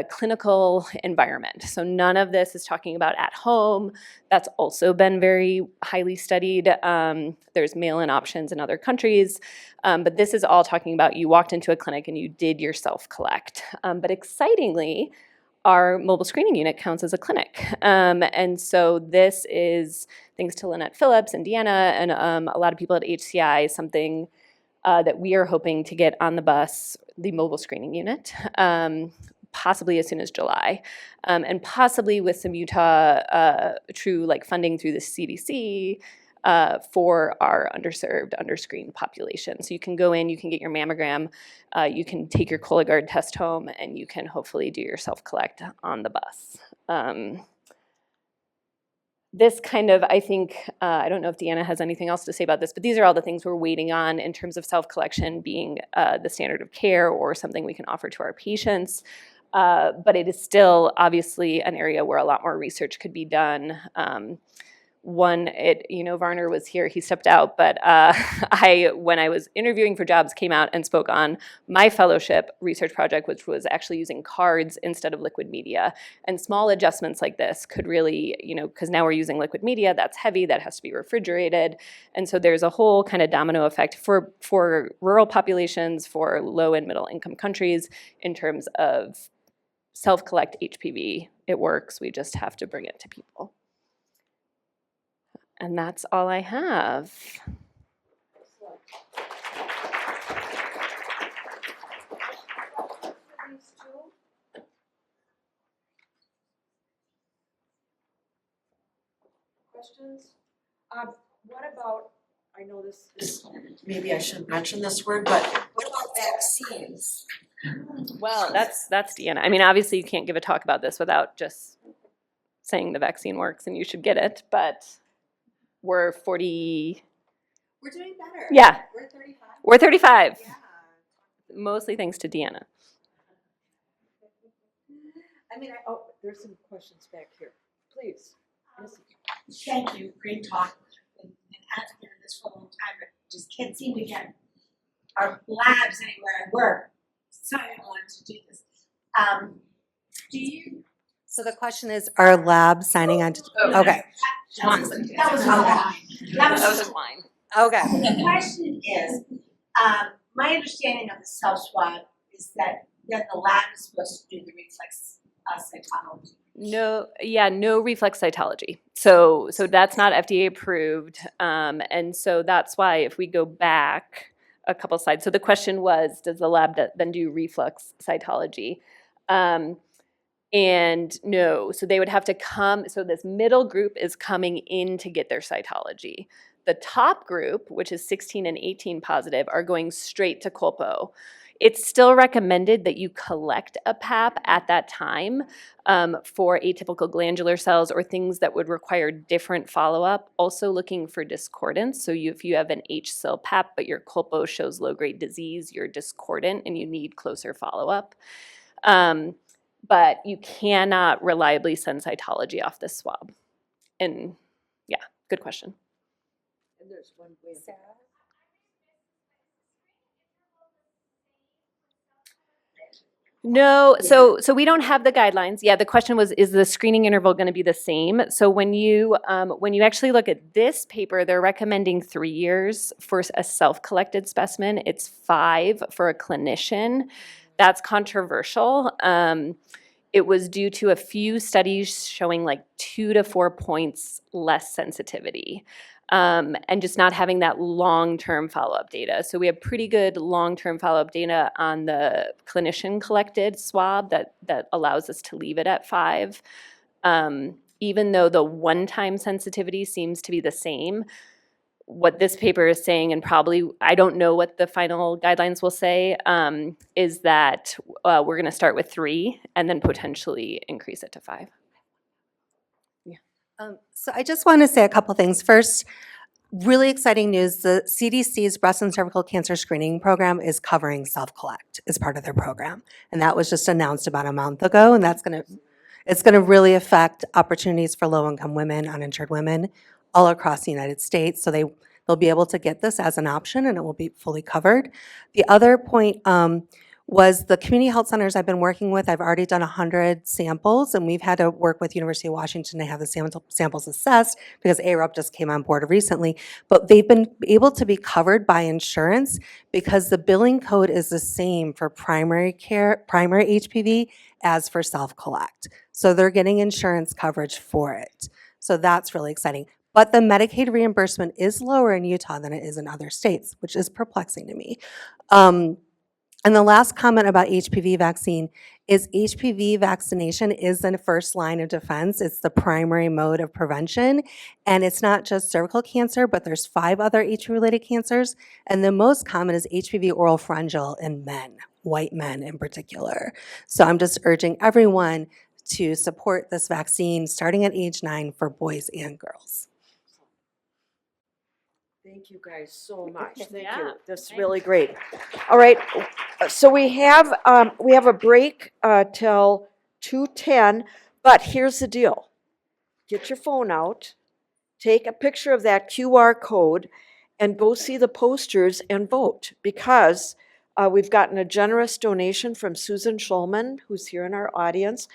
K: clinical environment. So none of this is talking about at home. That's also been very highly studied. There's mail-in options in other countries. But this is all talking about you walked into a clinic and you did your self-collect. But excitingly, our mobile screening unit counts as a clinic. And so this is, thanks to Lynette Phillips and Deanna and a lot of people at HCI, something that we are hoping to get on the bus, the mobile screening unit, possibly as soon as July, and possibly with some Utah true like funding through the CDC for our underserved, underscreened population. So you can go in, you can get your mammogram, you can take your Cologuard test home, and you can hopefully do your self-collect on the bus. This kind of, I think, I don't know if Deanna has anything else to say about this, but these are all the things we're waiting on in terms of self-collection being the standard of care or something we can offer to our patients. But it is still obviously an area where a lot more research could be done. Varner was here, he stepped out, but when I was interviewing for jobs, came out and spoke on my fellowship research project, which was actually using cards instead of liquid media. And small adjustments like this could really, because now we're using liquid media, that's heavy, that has to be refrigerated. And so there's a whole kind of domino effect for rural populations, for low and middle income countries in terms of self-collect HPV. It works, we just have to bring it to people. And that's all I have.
A: Questions? What about, I know this is, maybe I shouldn't mention this word, but what about vaccines?
K: Well, that's Deanna. I mean, obviously you can't give a talk about this without just saying the vaccine works and you should get it, but we're 40.
P: We're doing better.
K: Yeah.
P: We're 35.
K: We're 35.
P: Yeah.
K: Mostly thanks to Deanna.
A: I mean, there's some questions back here. Please.
Q: Thank you. Great talk. And I've been in this for a long time, but just can't seem to get our labs anywhere I work signing on to do this. Do you?
P: So the question is, are labs signing on to, okay.
Q: That was my line. That was
K: wine.
P: Okay.
Q: The question is, my understanding of the self-swab is that then the lab is supposed to do the reflex cytology.
K: No reflex cytology. So that's not FDA approved. And so that's why if we go back a couple slides, so the question was, does the lab then do reflex cytology? And no, so they would have to come, so this middle group is coming in to get their cytology. The top group, which is 16 and 18 positive, are going straight to colpo. It's still recommended that you collect a pap at that time for atypical glandular cells or things that would require different follow-up. Also looking for discordance. So if you have an HSIL pap but your colpo shows low-grade disease, you're discordant and you need closer follow-up. But you cannot reliably send cytology off this swab. And yeah, good question.
A: And there's one way.
K: No, so we don't have the guidelines. Yeah, the question was, is the screening interval going to be the same? So when you actually look at this paper, they're recommending 3 years for a self-collected specimen. It's 5 for a clinician. That's controversial. It was due to a few studies showing like 2 to 4 points less sensitivity. And just not having that long-term follow-up data. So we have pretty good long-term follow-up data on the clinician-collected swab that allows us to leave it at 5. Even though the one-time sensitivity seems to be the same, what this paper is saying, and probably, I don't know what the final guidelines will say, is that we're going to start with 3 and then potentially increase it to 5.
P: So I just want to say a couple things. First, really exciting news. The CDC's breast and cervical cancer screening program is covering self-collect as part of their program. And that was just announced about a month ago. And it's going to really affect opportunities for low-income women, uninsured women all across the United States. So they'll be able to get this as an option and it will be fully covered. The other point was the community health centers I've been working with. I've already done 100 samples, and we've had to work with University of Washington to have the samples assessed because ARUP just came on board recently. But they've been able to be covered by insurance because the billing code is the same for primary HPV as for self-collect. So they're getting insurance coverage for it. So that's really exciting. But the Medicaid reimbursement is lower in Utah than it is in other states, which is perplexing to me. And the last comment about HPV vaccine is HPV vaccination is the first line of defense. It's the primary mode of prevention. And it's not just cervical cancer, but there's 5 other HPV-related cancers. And the most common is HPV oral pharyngeal in men, white men in particular. So I'm just urging everyone to support this vaccine starting at age 9 for boys and girls.
A: Thank you guys so much. Thank you. This is really great. All right. So we have a break till 2:10, but here's the deal. Get your phone out, take a picture of that QR code, and go see the posters and vote because we've gotten a generous donation from Susan Schulman, who's here in our audience,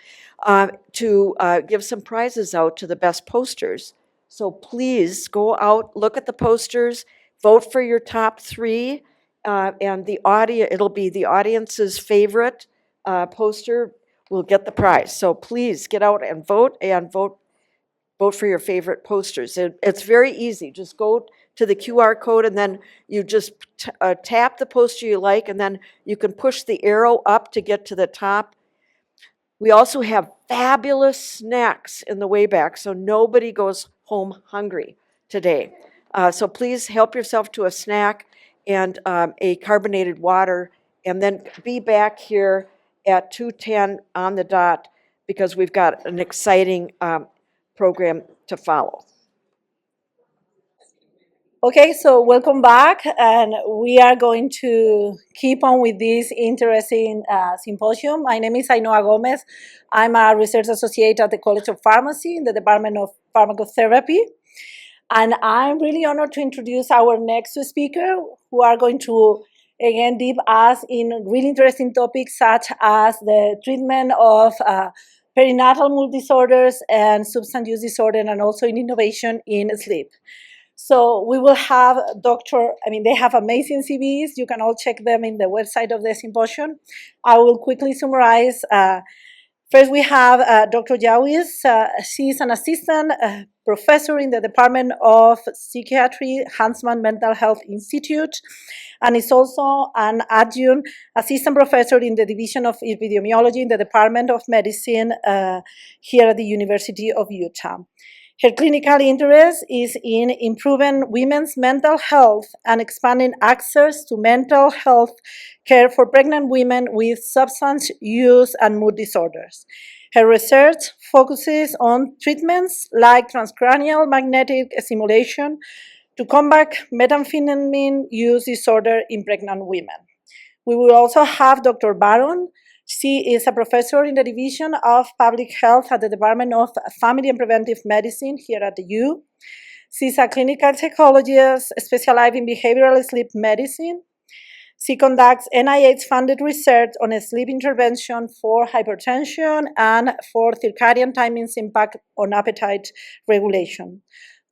A: to give some prizes out to the best posters. So please go out, look at the posters, vote for your top 3, and it'll be the audience's favorite poster will get the prize. So please get out and vote for your favorite posters. It's very easy. Just go to the QR code and then you just tap the poster you like, and then you can push the arrow up to get to the top. We also have fabulous snacks in the way back, so nobody goes home hungry today. So please help yourself to a snack and a carbonated water, and then be back here at 2:10 on the dot because we've got an exciting program to follow.
R: Okay, so welcome back, and we are going to keep on with this interesting symposium. My name is Ainhoa Gomez. I'm a research associate at the College of Pharmacy in the Department of Pharmacotherapy, and I'm really honored to introduce our next speaker, who are going to, again, deep us in really interesting topics such as the treatment of perinatal mood disorders and substance use disorder, and also in innovation in sleep. So we will have they have amazing CVs. You can all check them in the website of the symposium. I will quickly summarize. First, we have Dr. Yawis. She is an assistant professor in the Department of Psychiatry, Huntsman Mental Health Institute, and is also an adjunct assistant professor in the Division of Epidemiology in the Department of Medicine here at the University of Utah. Her clinical interest is in improving women's mental health and expanding access to mental health care for pregnant women with substance use and mood disorders. Her research focuses on treatments like transcranial magnetic stimulation to combat methamphetamine use disorder in pregnant women. We will also have Dr. Baron. She is a professor in the Division of Public Health at the Department of Family and Preventive Medicine here at the U. She's a clinical psychologist specialized in behavioral sleep medicine. She conducts NIH-funded research on sleep intervention for hypertension and for circadian timing's impact on appetite regulation.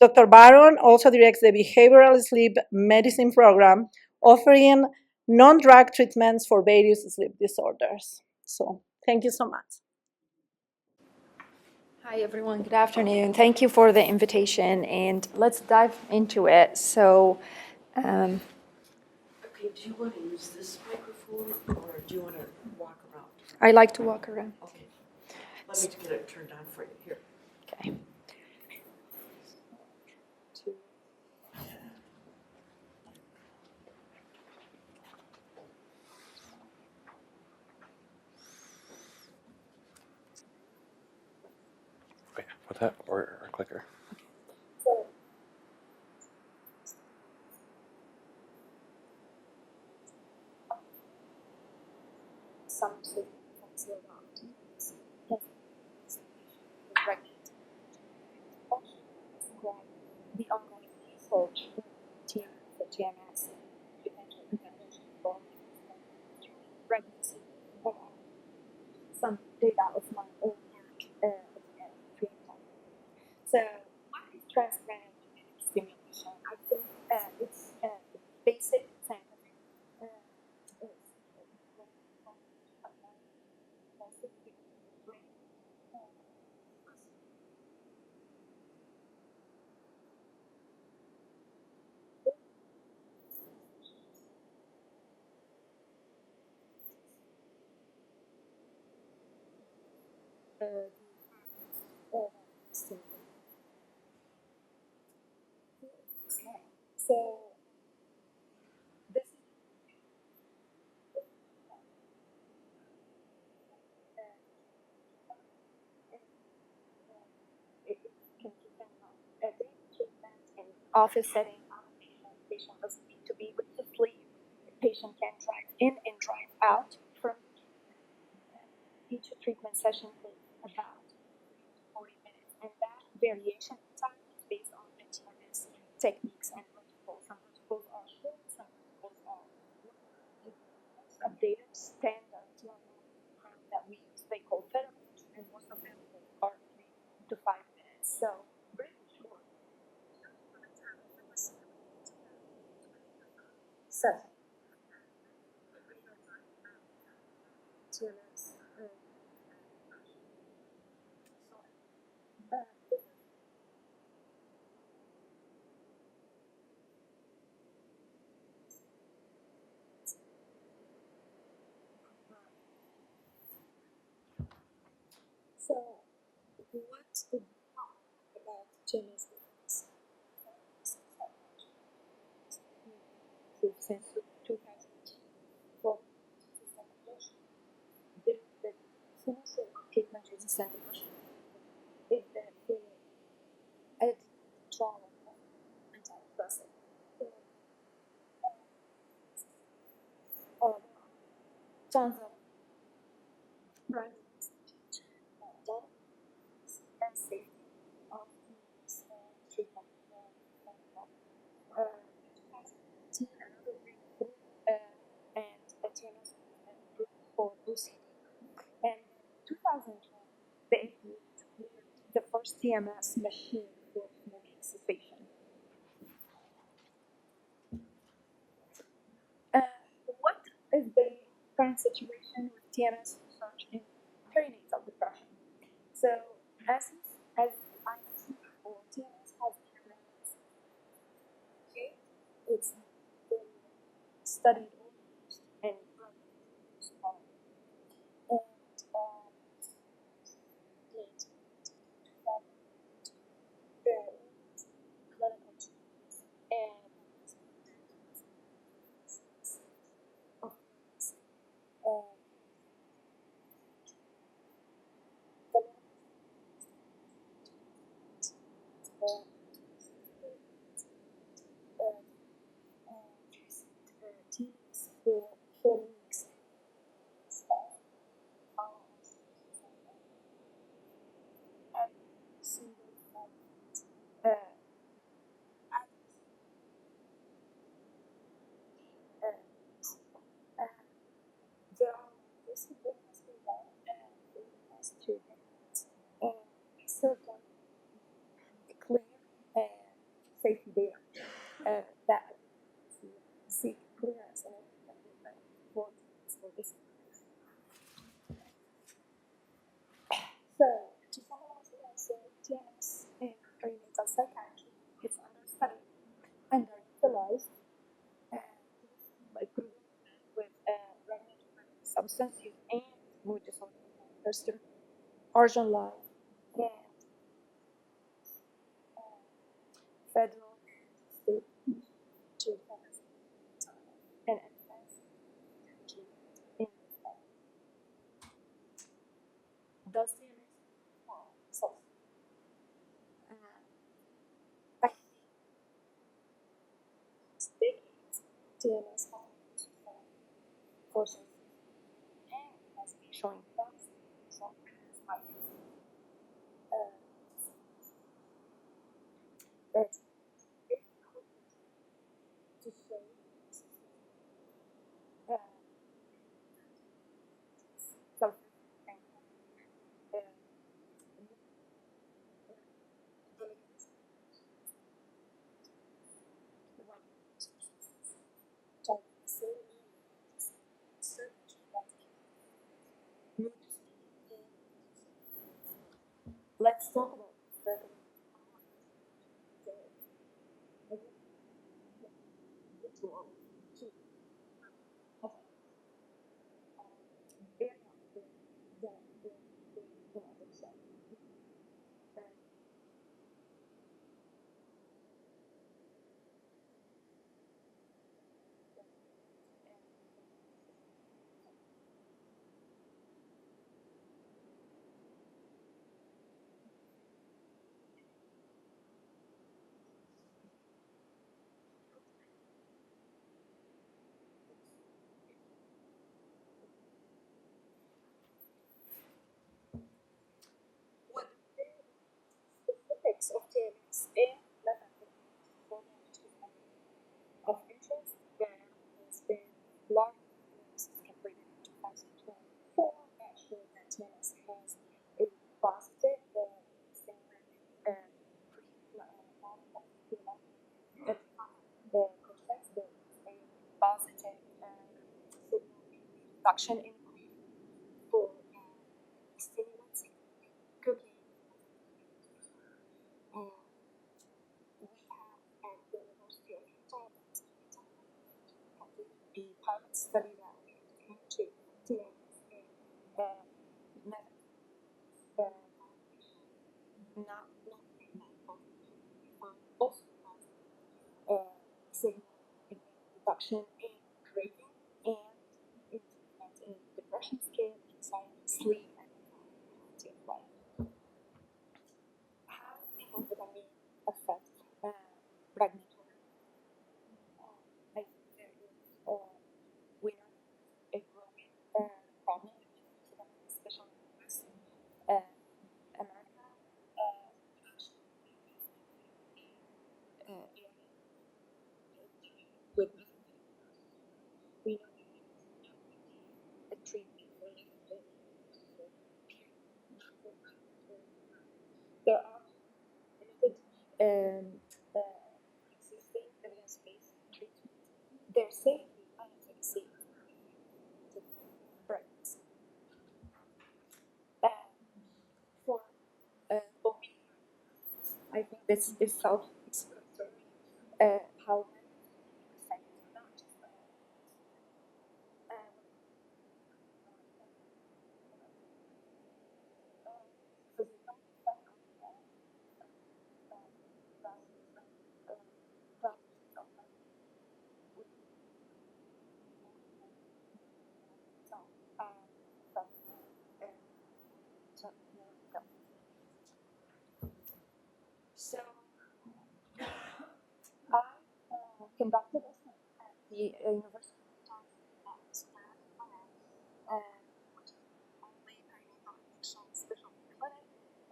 R: Dr. Baron also directs the Behavioral Sleep Medicine Program, offering non-drug treatments for various sleep disorders. So thank you so much.
S: Hi, everyone. Good afternoon. Thank you for the invitation, and let's dive into it. So,
A: Okay, do you want to use this microphone or do you want to walk around?
S: I like to walk around.
A: Okay. Let me get it turned on for you here.
S: Okay.
O: With that or a clicker?
S: Some sleep slow down. The ongoing research to TMS, potential intervention for pregnancy, some data of my own work treatment. So, what is transcranial magnetic stimulation? I think it's basic scientific. So this is it can depend on daily treatment in office setting. Patient doesn't need to be with the sleep. The patient can drive in and drive out from the treatment. Each treatment session takes about 40 minutes, and that variation in time is based on the TMS techniques and protocols. Some protocols are short, some protocols are updated standards that we use. They call Vertebrate, and most of them are 3 to 5 minutes. So pretty short. So TMS. So, what's the about TMS? Since 2004, the sinus treatment resistant depression is the added trauma antidepressant. Tons of brands and safety of this treatment. 2018, another breakthrough and a TMS approved for OCD. And 2012, the FDA cleared the first TMS machine for smoking cessation. What is the current situation with TMS research in perinatal depression? So, as I mentioned before, TMS has different. Okay, it's been studied almost and for 4 weeks. There are disabilities in the past 2 decades, and we still don't clear safety data that seek clearance and for this. So, to summarize what I said, TMS in perinatal psychiatry is under study, underutilized, by with substance use and mood disorder. There's the urgent life and federal state to and advance in does TMS so back decades TMS courses and has been showing promise so that control to area of the cell. Specifics of TMS and of interest, there has been large analysis completed in 2024 that showed that TMS has a positive the process there is a positive signal reduction in for stimulants cooking. We have at the University of Utah a pilot study that to TMS and not also signal reduction in craving and improvement in depression scale, anxiety, sleep, and quality of life. How amphetamine affect pregnant women? I think there is we know a growing problem with amphetamine, especially in the US, America. With we know a treatment for there are limited existing evidence-based treatments. Their safety and efficacy to pregnancy. For obesity, I think this is self-explanatory. How not just so I conducted this at the University of Utah, which is only perinatal infection specialty clinic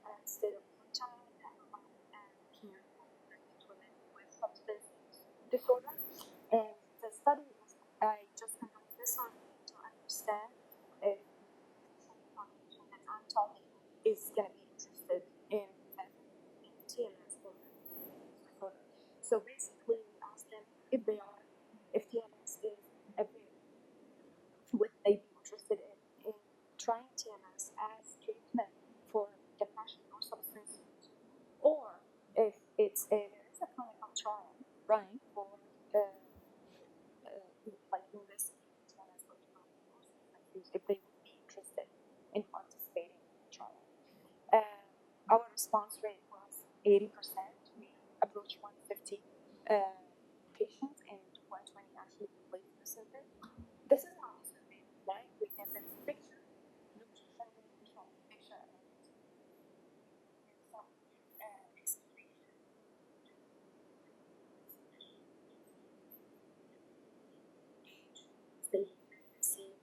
S: at state of Utah and care for pregnant women with substance disorder. And the study was, I just conducted this one to understand if the population that I'm talking is going to be interested in TMS or disorder. So basically, we asked them if they are, if TMS is available, would they be interested in trying TMS as treatment for depression or substance use, or if it's there is a clinical trial running for like investigating TMS for depression or substance use, if they would be interested in participating in the trial. Our response rate was 80%. We approached 150 patients and 120 actually completed the survey. This is how the survey looked like. We can send a picture, nutrition, control picture, and some explanation. Age, stage of pregnancy,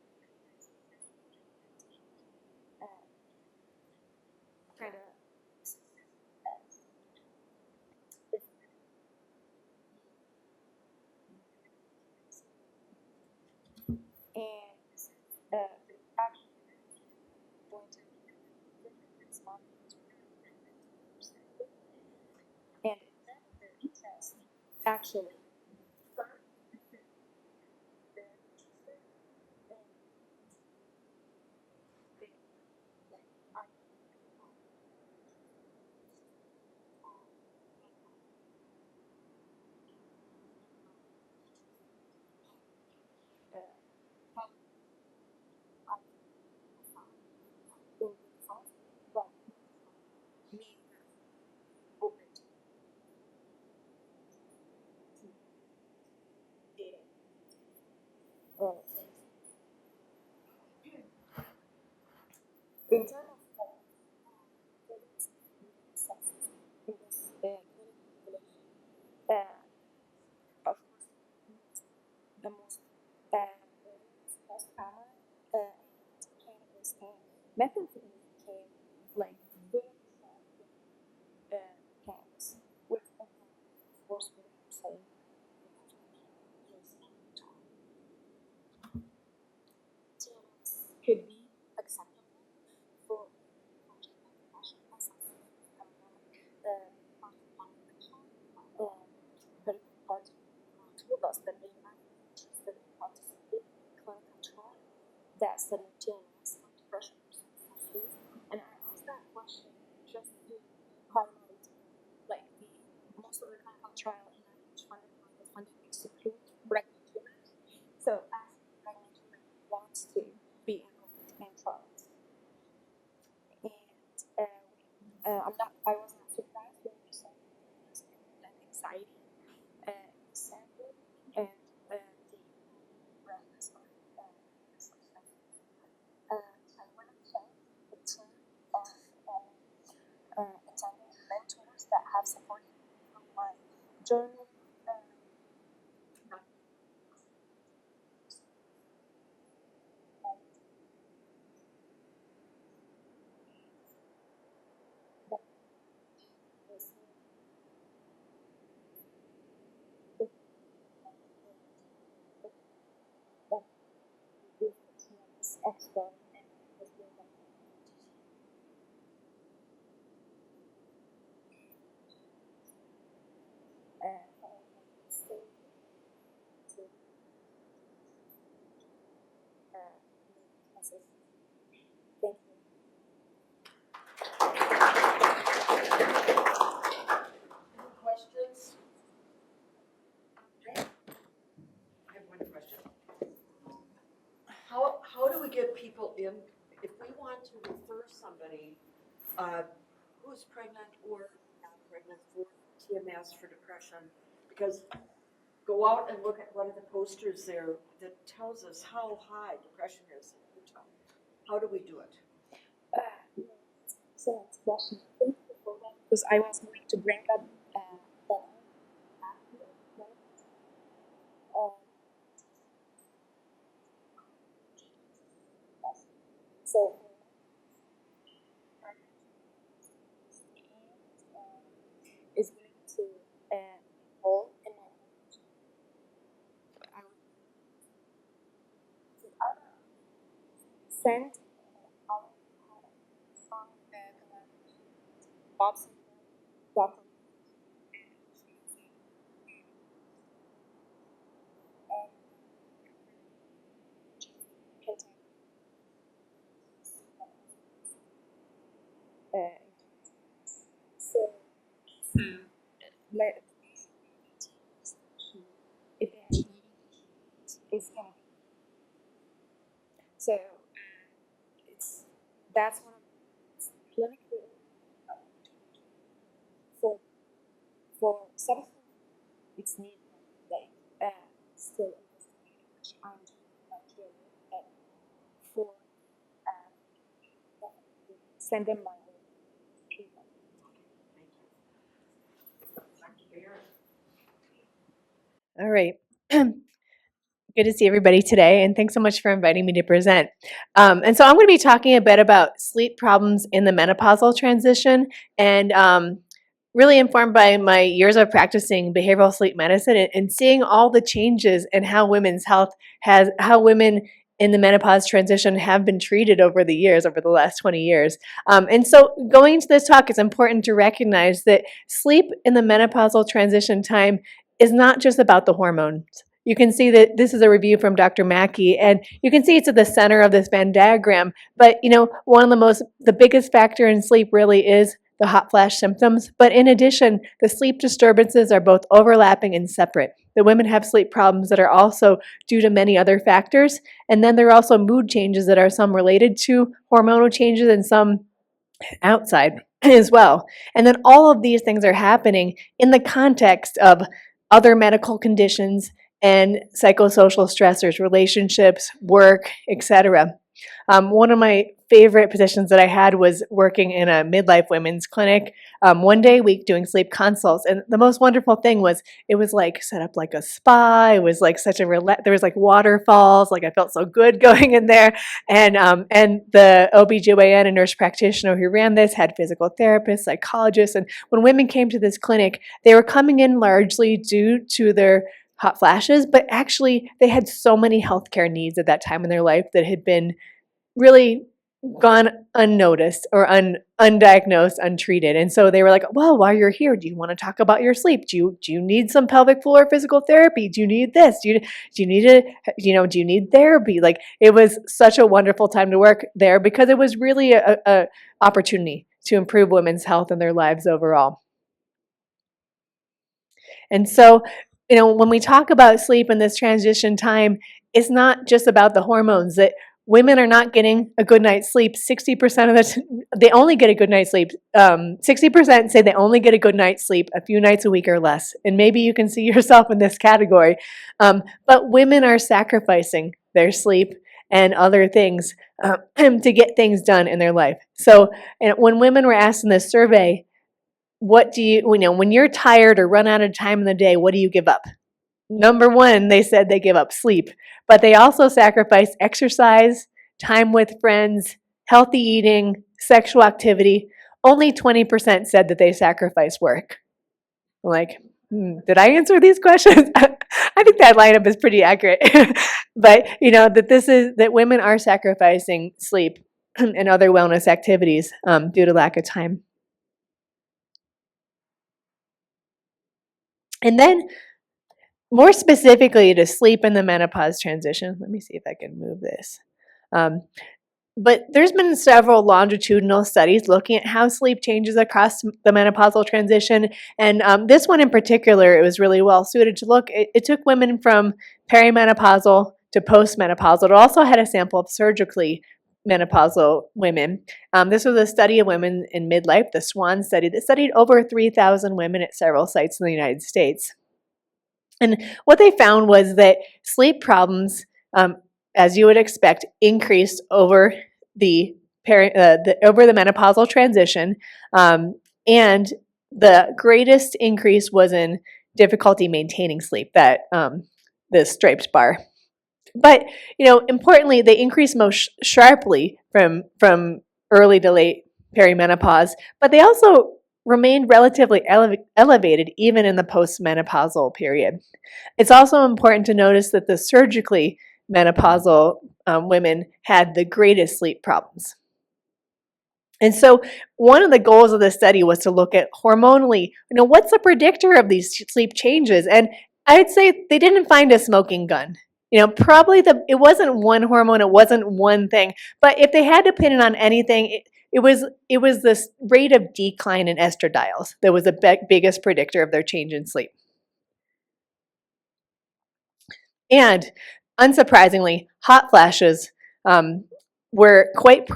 S: kind of and this is actually going to respond to and then the retest actually methamphetamine became like very camps with force saying could be acceptable for but part told us that they might be interested in participating in clinical trial that studied TNS for depression responses. And I asked that question just to highlight like most of the clinical trial in NIH funded by the funding exclude pregnant women. So as pregnant women wants to be enrolled in trials. And I was not surprised when we saw that anxiety sample and the redness or I want to thank the team of attending mentors that have supported me through my journey. Expert and has been thank you.
A: Questions? I have one question. How do we get people in, if we want to refer somebody who's pregnant or not pregnant for TMS, for depression, because go out and look at one of the posters there that tells us how high depression is in Utah. How do we do it?
S: So that's question. Thank you for that, because I was going to bring up so is going to enroll in my send Bob's Dr. So let if it's gonna be so that's one of the clinical for substance it's needed like still investigating which I'm doing for send them my way.
T: All right. Good to see everybody today, and thanks so much for inviting me to present. And so I'm going to be talking a bit about sleep problems in the menopausal transition, and really informed by my years of practicing behavioral sleep medicine and seeing all the changes in how women's health how women in the menopause transition have been treated over the years, over the last 20 years. And so going into this talk, it's important to recognize that sleep in the menopausal transition time is not just about the hormones. You can see that this is a review from Dr. Mackey, and you can see it's at the center of this Venn diagram. But one of the biggest factor in sleep really is the hot flash symptoms. But in addition, the sleep disturbances are both overlapping and separate. The women have sleep problems that are also due to many other factors. And then there are also mood changes that are some related to hormonal changes and some outside as well. And then all of these things are happening in the context of other medical conditions and psychosocial stressors, relationships, work, etc. One of my favorite positions that I had was working in a midlife women's clinic, one day a week doing sleep consults. And the most wonderful thing was it was like set up like a spa. It was like such a there was like waterfalls. Like I felt so good going in there. And the OBGYN and nurse practitioner who ran this had physical therapists, psychologists. And when women came to this clinic, they were coming in largely due to their hot flashes, but actually they had so many healthcare needs at that time in their life that had been really gone unnoticed or undiagnosed, untreated. And so they were like, well, while you're here, do you want to talk about your sleep? Do you need some pelvic floor physical therapy? Do you need this? Do you need therapy? Like, it was such a wonderful time to work there because it was really a opportunity to improve women's health and their lives overall. And so, when we talk about sleep in this transition time, it's not just about the hormones. That women are not getting a good night's sleep. 60% of they only get a good night's sleep. 60% say they only get a good night's sleep a few nights a week or less. And maybe you can see yourself in this category. But women are sacrificing their sleep and other things to get things done in their life. So when women were asked in this survey, what do you when you're tired or run out of time in the day, what do you give up? Number one, they said they give up sleep, but they also sacrifice exercise, time with friends, healthy eating, sexual activity. Only 20% said that they sacrifice work. I'm like, did I answer these questions? I think that lineup is pretty accurate. But that women are sacrificing sleep and other wellness activities due to lack of time. And then more specifically to sleep in the menopause transition, let me see if I can move this. But there's been several longitudinal studies looking at how sleep changes across the menopausal transition. And this one in particular, it was really well suited to look. It took women from perimenopausal to postmenopausal. It also had a sample of surgically menopausal women. This was a study of women in midlife, the Swennes study, that studied over 3,000 women at several sites in the United States. And what they found was that sleep problems, as you would expect, increased over the menopausal transition, and the greatest increase was in difficulty maintaining sleep. That the striped bar. But importantly, they increased most sharply from early to late perimenopause, but they also remained relatively elevated even in the postmenopausal period. It's also important to notice that the surgically menopausal women had the greatest sleep problems. And so one of the goals of the study was to look at hormonally, what's the predictor of these sleep changes? And I'd say they didn't find a smoking gun. Probably it wasn't one hormone, it wasn't one thing, but if they had to pin it on anything, it was this rate of decline in estradiols that was the biggest predictor of their change in sleep. And unsurprisingly, hot flashes were quite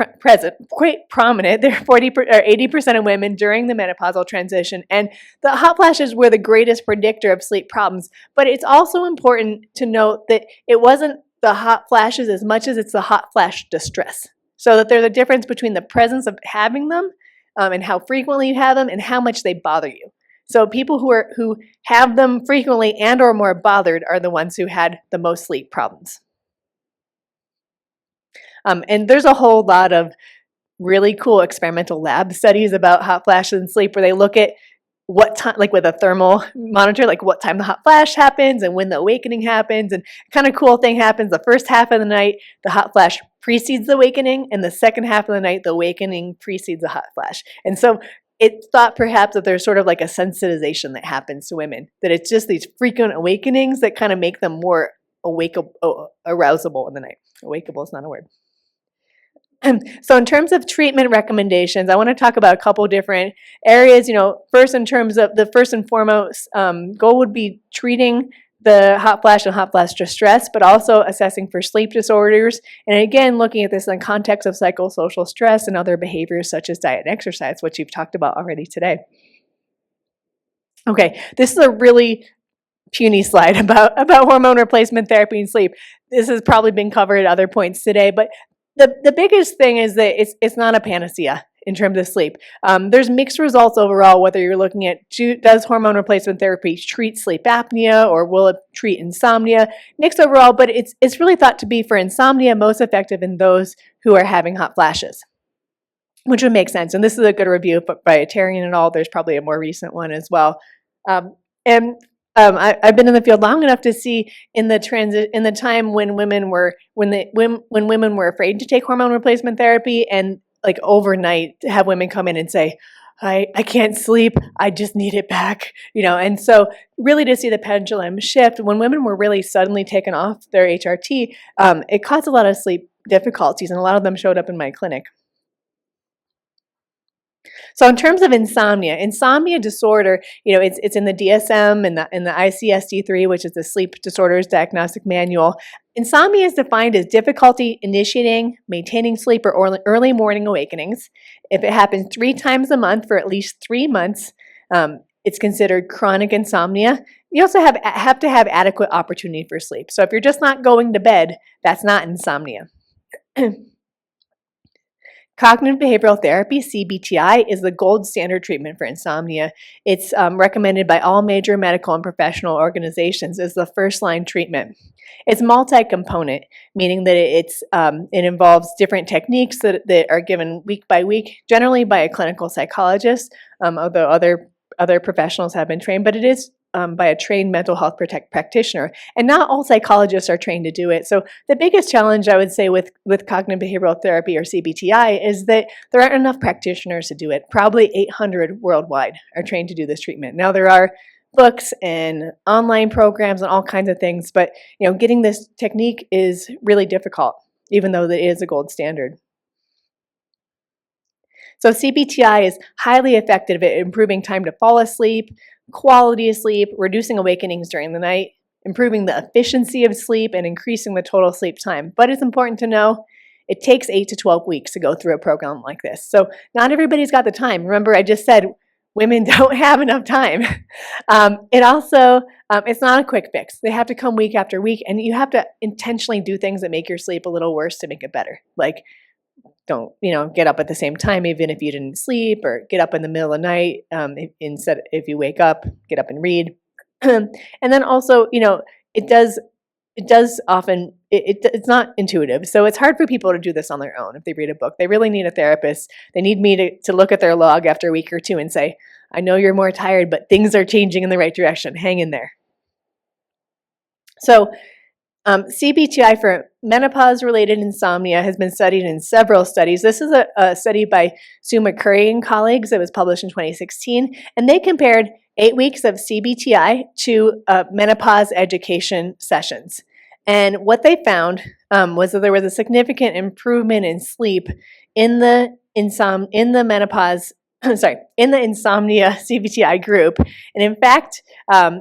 T: prominent. There were 80% of women during the menopausal transition, and the hot flashes were the greatest predictor of sleep problems. But it's also important to note that it wasn't the hot flashes as much as it's the hot flash distress. So that there's a difference between the presence of having them and how frequently you have them and how much they bother you. So people who have them frequently and or more bothered are the ones who had the most sleep problems. And there's a whole lot of really cool experimental lab studies about hot flashes and sleep where they look at what time, like with a thermal monitor, like what time the hot flash happens and when the awakening happens. And kind of cool thing happens the first half of the night, the hot flash precedes the awakening, and the second half of the night, the awakening precedes the hot flash. And so it's thought perhaps that there's sort of like a sensitization that happens to women, that it's just these frequent awakenings that kind of make them more arousable in the night. Awakeable is not a word. So in terms of treatment recommendations, I want to talk about a couple different areas. First, in terms of the first and foremost goal would be treating the hot flash and hot flash distress, but also assessing for sleep disorders. And again, looking at this in the context of psychosocial stress and other behaviors such as diet and exercise, which you've talked about already today. Okay, this is a really puny slide about hormone replacement therapy and sleep. This has probably been covered at other points today, but the biggest thing is that it's not a panacea in terms of sleep. There's mixed results overall, whether you're looking at does hormone replacement therapy treat sleep apnea or will it treat insomnia? Mixed overall, but it's really thought to be for insomnia most effective in those who are having hot flashes, which would make sense. And this is a good review by Tarian and all. There's probably a more recent one as well. I've been in the field long enough to see in the time when women were afraid to take hormone replacement therapy, and like overnight have women come in and say, I can't sleep, I just need it back, and so really to see the pendulum shift when women were really suddenly taken off their HRT, it caused a lot of sleep difficulties, and a lot of them showed up in my clinic. So in terms of insomnia disorder, it's in the DSM and the ICSD-3, which is the Sleep Disorders Diagnostic Manual. Insomnia is defined as difficulty initiating, maintaining sleep, or early morning awakenings. If it happens 3 times a month for at least 3 months, it's considered chronic insomnia. You also have to have adequate opportunity for sleep. So if you're just not going to bed, that's not insomnia. Cognitive behavioral therapy, CBTI, is the gold standard treatment for insomnia. It's recommended by all major medical and professional organizations as the first-line treatment. It's multi-component, meaning that it involves different techniques that are given week by week, generally by a clinical psychologist, although other professionals have been trained, but it is by a trained mental health practitioner. And not all psychologists are trained to do it. So the biggest challenge I would say with cognitive behavioral therapy or CBTI is that there aren't enough practitioners to do it. Probably 800 worldwide are trained to do this treatment. Now there are books and online programs and all kinds of things, but getting this technique is really difficult, even though it is a gold standard. So CBTI is highly effective at improving time to fall asleep, quality of sleep, reducing awakenings during the night, improving the efficiency of sleep, and increasing the total sleep time. But it's important to know it takes 8 to 12 weeks to go through a program like this. So not everybody's got the time. Remember, I just said women don't have enough time. It also, it's not a quick fix. They have to come week after week, and you have to intentionally do things that make your sleep a little worse to make it better. Like, don't get up at the same time even if you didn't sleep, or get up in the middle of the night. If you wake up, get up and read. And then also, it does often, it's not intuitive. So it's hard for people to do this on their own. If they read a book, they really need a therapist. They need me to look at their log after a week or two and say, I know you're more tired, but things are changing in the right direction. Hang in there. So CBTI for menopause-related insomnia has been studied in several studies. This is a study by Sue McCurry and colleagues that was published in 2016, and they compared 8 weeks of CBTI to menopause education sessions. And what they found was that there was a significant improvement in sleep in the menopause, in the insomnia CBTI group. And in fact,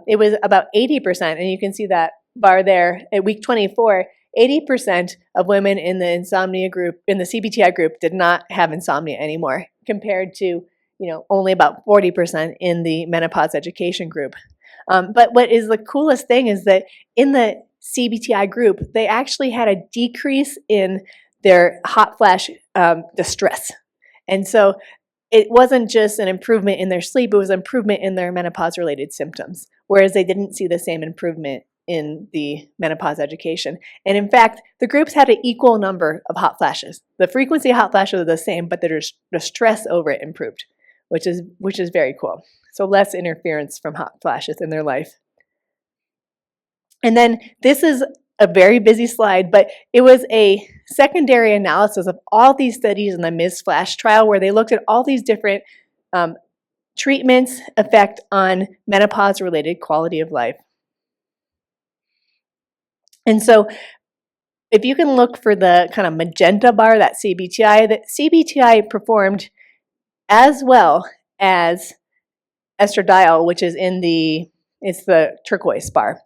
T: it was about 80%, and you can see that bar there at week 24, 80% of women in the insomnia group, in the CBTI group, did not have insomnia anymore, compared to only about 40% in the menopause education group. But what is the coolest thing is that in the CBTI group, they actually had a decrease in their hot flash distress. And so it wasn't just an improvement in their sleep, it was an improvement in their menopause-related symptoms, whereas they didn't see the same improvement in the menopause education. And in fact, the groups had an equal number of hot flashes. The frequency of hot flashes was the same, but the stress over it improved, which is very cool. So less interference from hot flashes in their life. And then this is a very busy slide, but it was a secondary analysis of all these studies in the Ms. Flash trial, where they looked at all these different treatments' effect on menopause-related quality of life. And so if you can look for the kind of magenta bar, that CBTI performed as well as estradiol, which is it's the turquoise bar,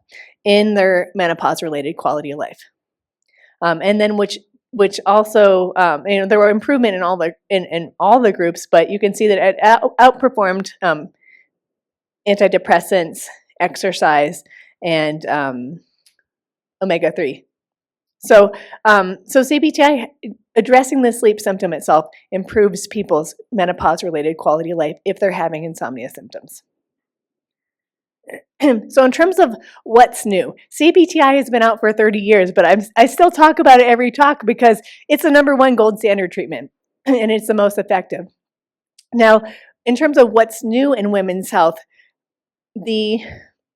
T: in their menopause-related quality of life. And then which also, there were improvement in all the groups, but you can see that it outperformed antidepressants, exercise, and omega-3. So, so CBTI addressing the sleep symptom itself improves people's menopause-related quality of life if they're having insomnia symptoms. So in terms of what's new, CBTI has been out for 30 years, but I still talk about it every talk because it's the #1 gold standard treatment, and it's the most effective. Now, in terms of what's new in women's health, the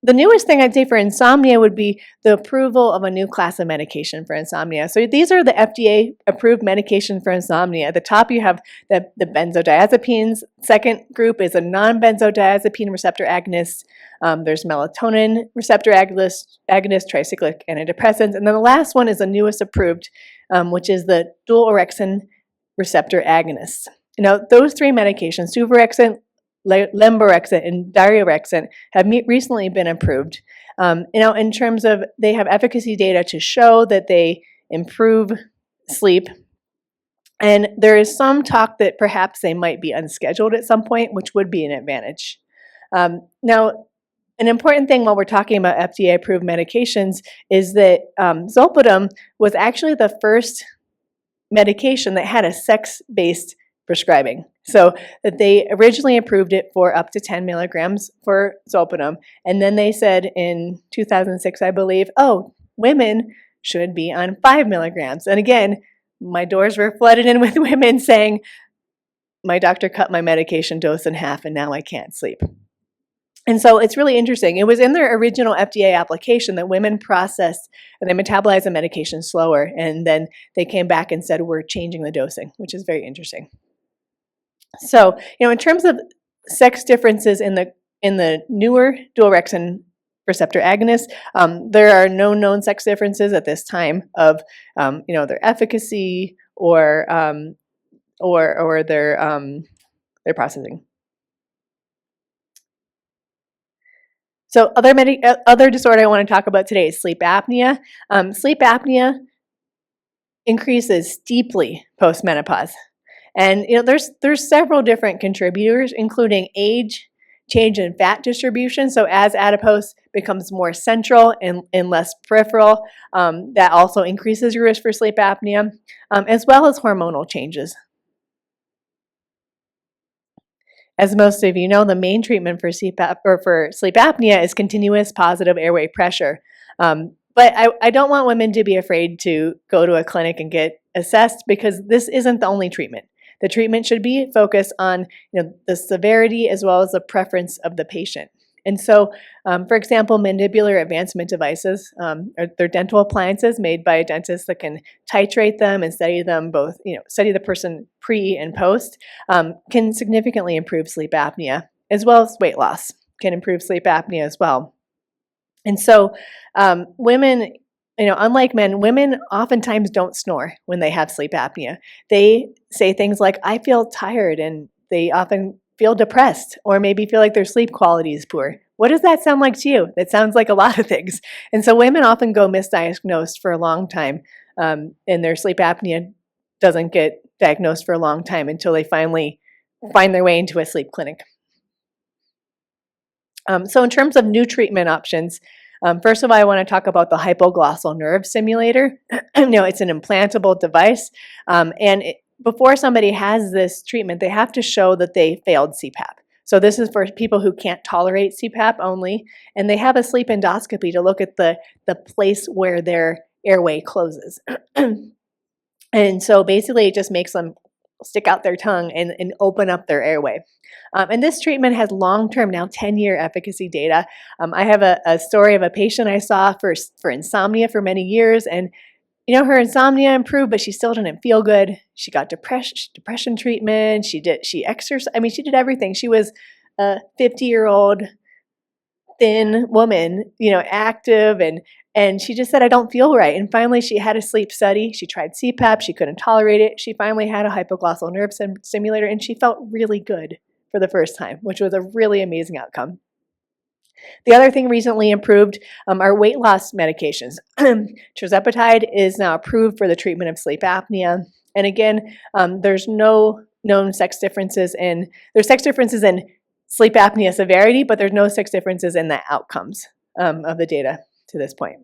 T: newest thing I'd say for insomnia would be the approval of a new class of medication for insomnia. So these are the FDA-approved medications for insomnia. At the top, you have the benzodiazepines. Second group is a non-benzodiazepine receptor agonist. There's melatonin receptor agonist, tricyclic antidepressants. And then the last one is the newest approved, which is the dual orexin receptor agonist. Now, those three medications, suvorexant, lemborexant, and diurexant, have recently been approved. In terms of, they have efficacy data to show that they improve sleep. And there is some talk that perhaps they might be unscheduled at some point, which would be an advantage. Now, an important thing while we're talking about FDA-approved medications is that zolpidem was actually the first medication that had a sex-based prescribing. So that they originally approved it for up to 10 milligrams for zolpidem. And then they said in 2006, I believe, oh, women should be on 5 milligrams. And again, my doors were flooded in with women saying, my doctor cut my medication dose in half and now I can't sleep. And so it's really interesting. It was in their original FDA application that women processed and they metabolized the medication slower. And then they came back and said, we're changing the dosing, which is very interesting. So, in terms of sex differences in the newer dual orexin receptor agonists, there are no known sex differences at this time of, their efficacy or their processing. So, other disorder I want to talk about today is sleep apnea. Sleep apnea increases steeply post-menopause. And there's several different contributors, including age, change in fat distribution. So as adipose becomes more central and less peripheral, that also increases your risk for sleep apnea, as well as hormonal changes. As most of you know, the main treatment for sleep apnea is continuous positive airway pressure. But I don't want women to be afraid to go to a clinic and get assessed because this isn't the only treatment. The treatment should be focused on the severity as well as the preference of the patient. And so, for example, mandibular advancement devices, they're dental appliances made by a dentist that can titrate them and study them both, study the person pre and post, can significantly improve sleep apnea, as well as weight loss can improve sleep apnea as well. And so women, unlike men, women oftentimes don't snore when they have sleep apnea. They say things like, I feel tired, and they often feel depressed or maybe feel like their sleep quality is poor. What does that sound like to you? That sounds like a lot of things. And so women often go misdiagnosed for a long time, and their sleep apnea doesn't get diagnosed for a long time until they finally find their way into a sleep clinic. So in terms of new treatment options, first of all, I want to talk about the hypoglossal nerve simulator. It's an implantable device, and before somebody has this treatment, they have to show that they failed CPAP. So this is for people who can't tolerate CPAP only, and they have a sleep endoscopy to look at the place where their airway closes. And so basically, it just makes them stick out their tongue and open up their airway. And this treatment has long-term, now 10-year efficacy data. I have a story of a patient I saw for insomnia for many years, and her insomnia improved, but she still didn't feel good. She got depression treatment. She exercised. She did everything. She was a 50-year-old thin woman, active, and she just said, I don't feel right. And finally, she had a sleep study. She tried CPAP. She couldn't tolerate it. She finally had a hypoglossal nerve stimulator, and she felt really good for the first time, which was a really amazing outcome. The other thing recently improved are weight loss medications. Tirzepatide is now approved for the treatment of sleep apnea. And again, there's no known sex differences there's sex differences in sleep apnea severity, but there's no sex differences in the outcomes of the data to this point.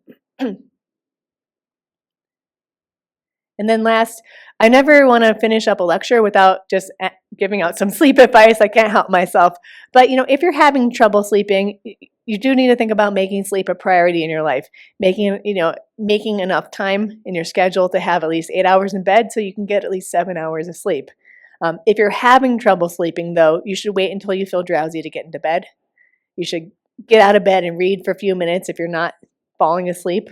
T: And then last, I never want to finish up a lecture without just giving out some sleep advice. I can't help myself. But, if you're having trouble sleeping, you do need to think about making sleep a priority in your life, making enough time in your schedule to have at least 8 hours in bed so you can get at least 7 hours of sleep. If you're having trouble sleeping, though, you should wait until you feel drowsy to get into bed. You should get out of bed and read for a few minutes if you're not falling asleep.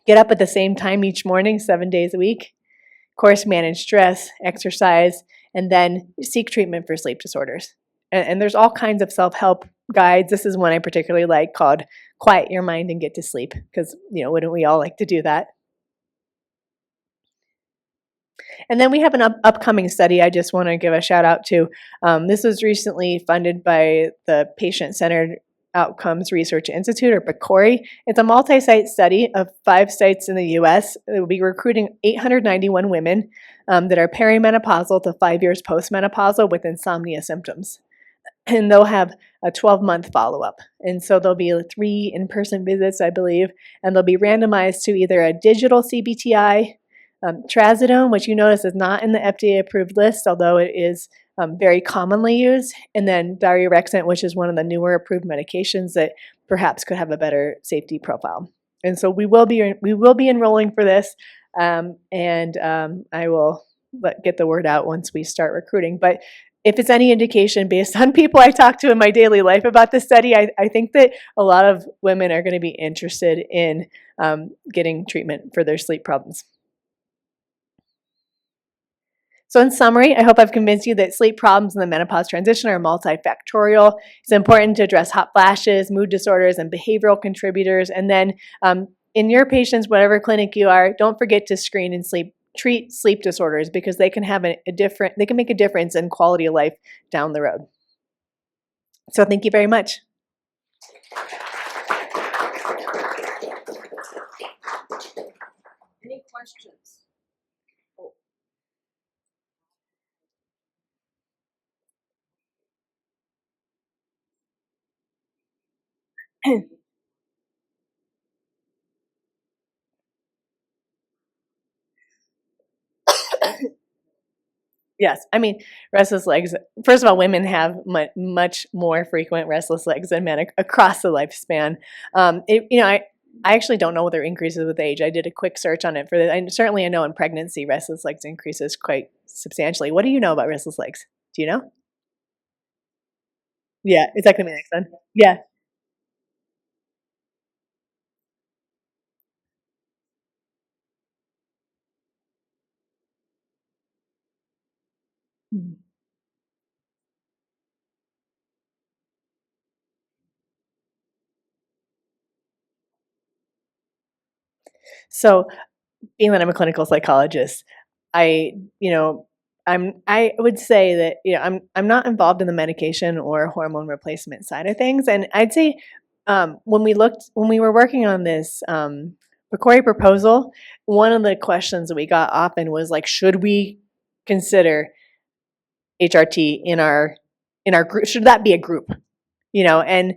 T: Get up at the same time each morning, 7 days a week. Of course, manage stress, exercise, and then seek treatment for sleep disorders. And there's all kinds of self-help guides. This is one I particularly like called Quiet Your Mind and Get to Sleep, because, wouldn't we all like to do that? And then we have an upcoming study I just want to give a shout out to. This was recently funded by the Patient-Centered Outcomes Research Institute, or PCORI. It's a multi-site study of 5 sites in the U.S. It will be recruiting 891 women that are perimenopausal to 5 years postmenopausal with insomnia symptoms. And they'll have a 12-month follow-up. And so there'll be 3 in-person visits, I believe, and they'll be randomized to either a digital CBTI, trazodone, which you notice is not in the FDA-approved list, although it is very commonly used, and then diurexant, which is one of the newer approved medications that perhaps could have a better safety profile. And so we will be enrolling for this, and I will get the word out once we start recruiting. But if it's any indication based on people I talk to in my daily life about this study, I think that a lot of women are going to be interested in getting treatment for their sleep problems. So in summary, I hope I've convinced you that sleep problems in the menopause transition are multifactorial. It's important to address hot flashes, mood disorders, and behavioral contributors. And then in your patients, whatever clinic you are, don't forget to screen and treat sleep disorders, because they can have they can make a difference in quality of life down the road. So thank you very much.
A: Any questions?
T: Yes, I mean, restless legs. First of all, women have much more frequent restless legs than men across the lifespan. I actually don't know whether it increases with age. I did a quick search on it for this. Certainly I know in pregnancy, restless legs increases quite substantially. What do you know about restless legs? Do you know? Yeah, is that going to be the next one? Yeah. So being that I'm a clinical psychologist, I would say that I'm not involved in the medication or hormone replacement side of things, and I'd say when we were working on this PCORI proposal, one of the questions that we got often was like, should we consider HRT in our group? Should that be a group? And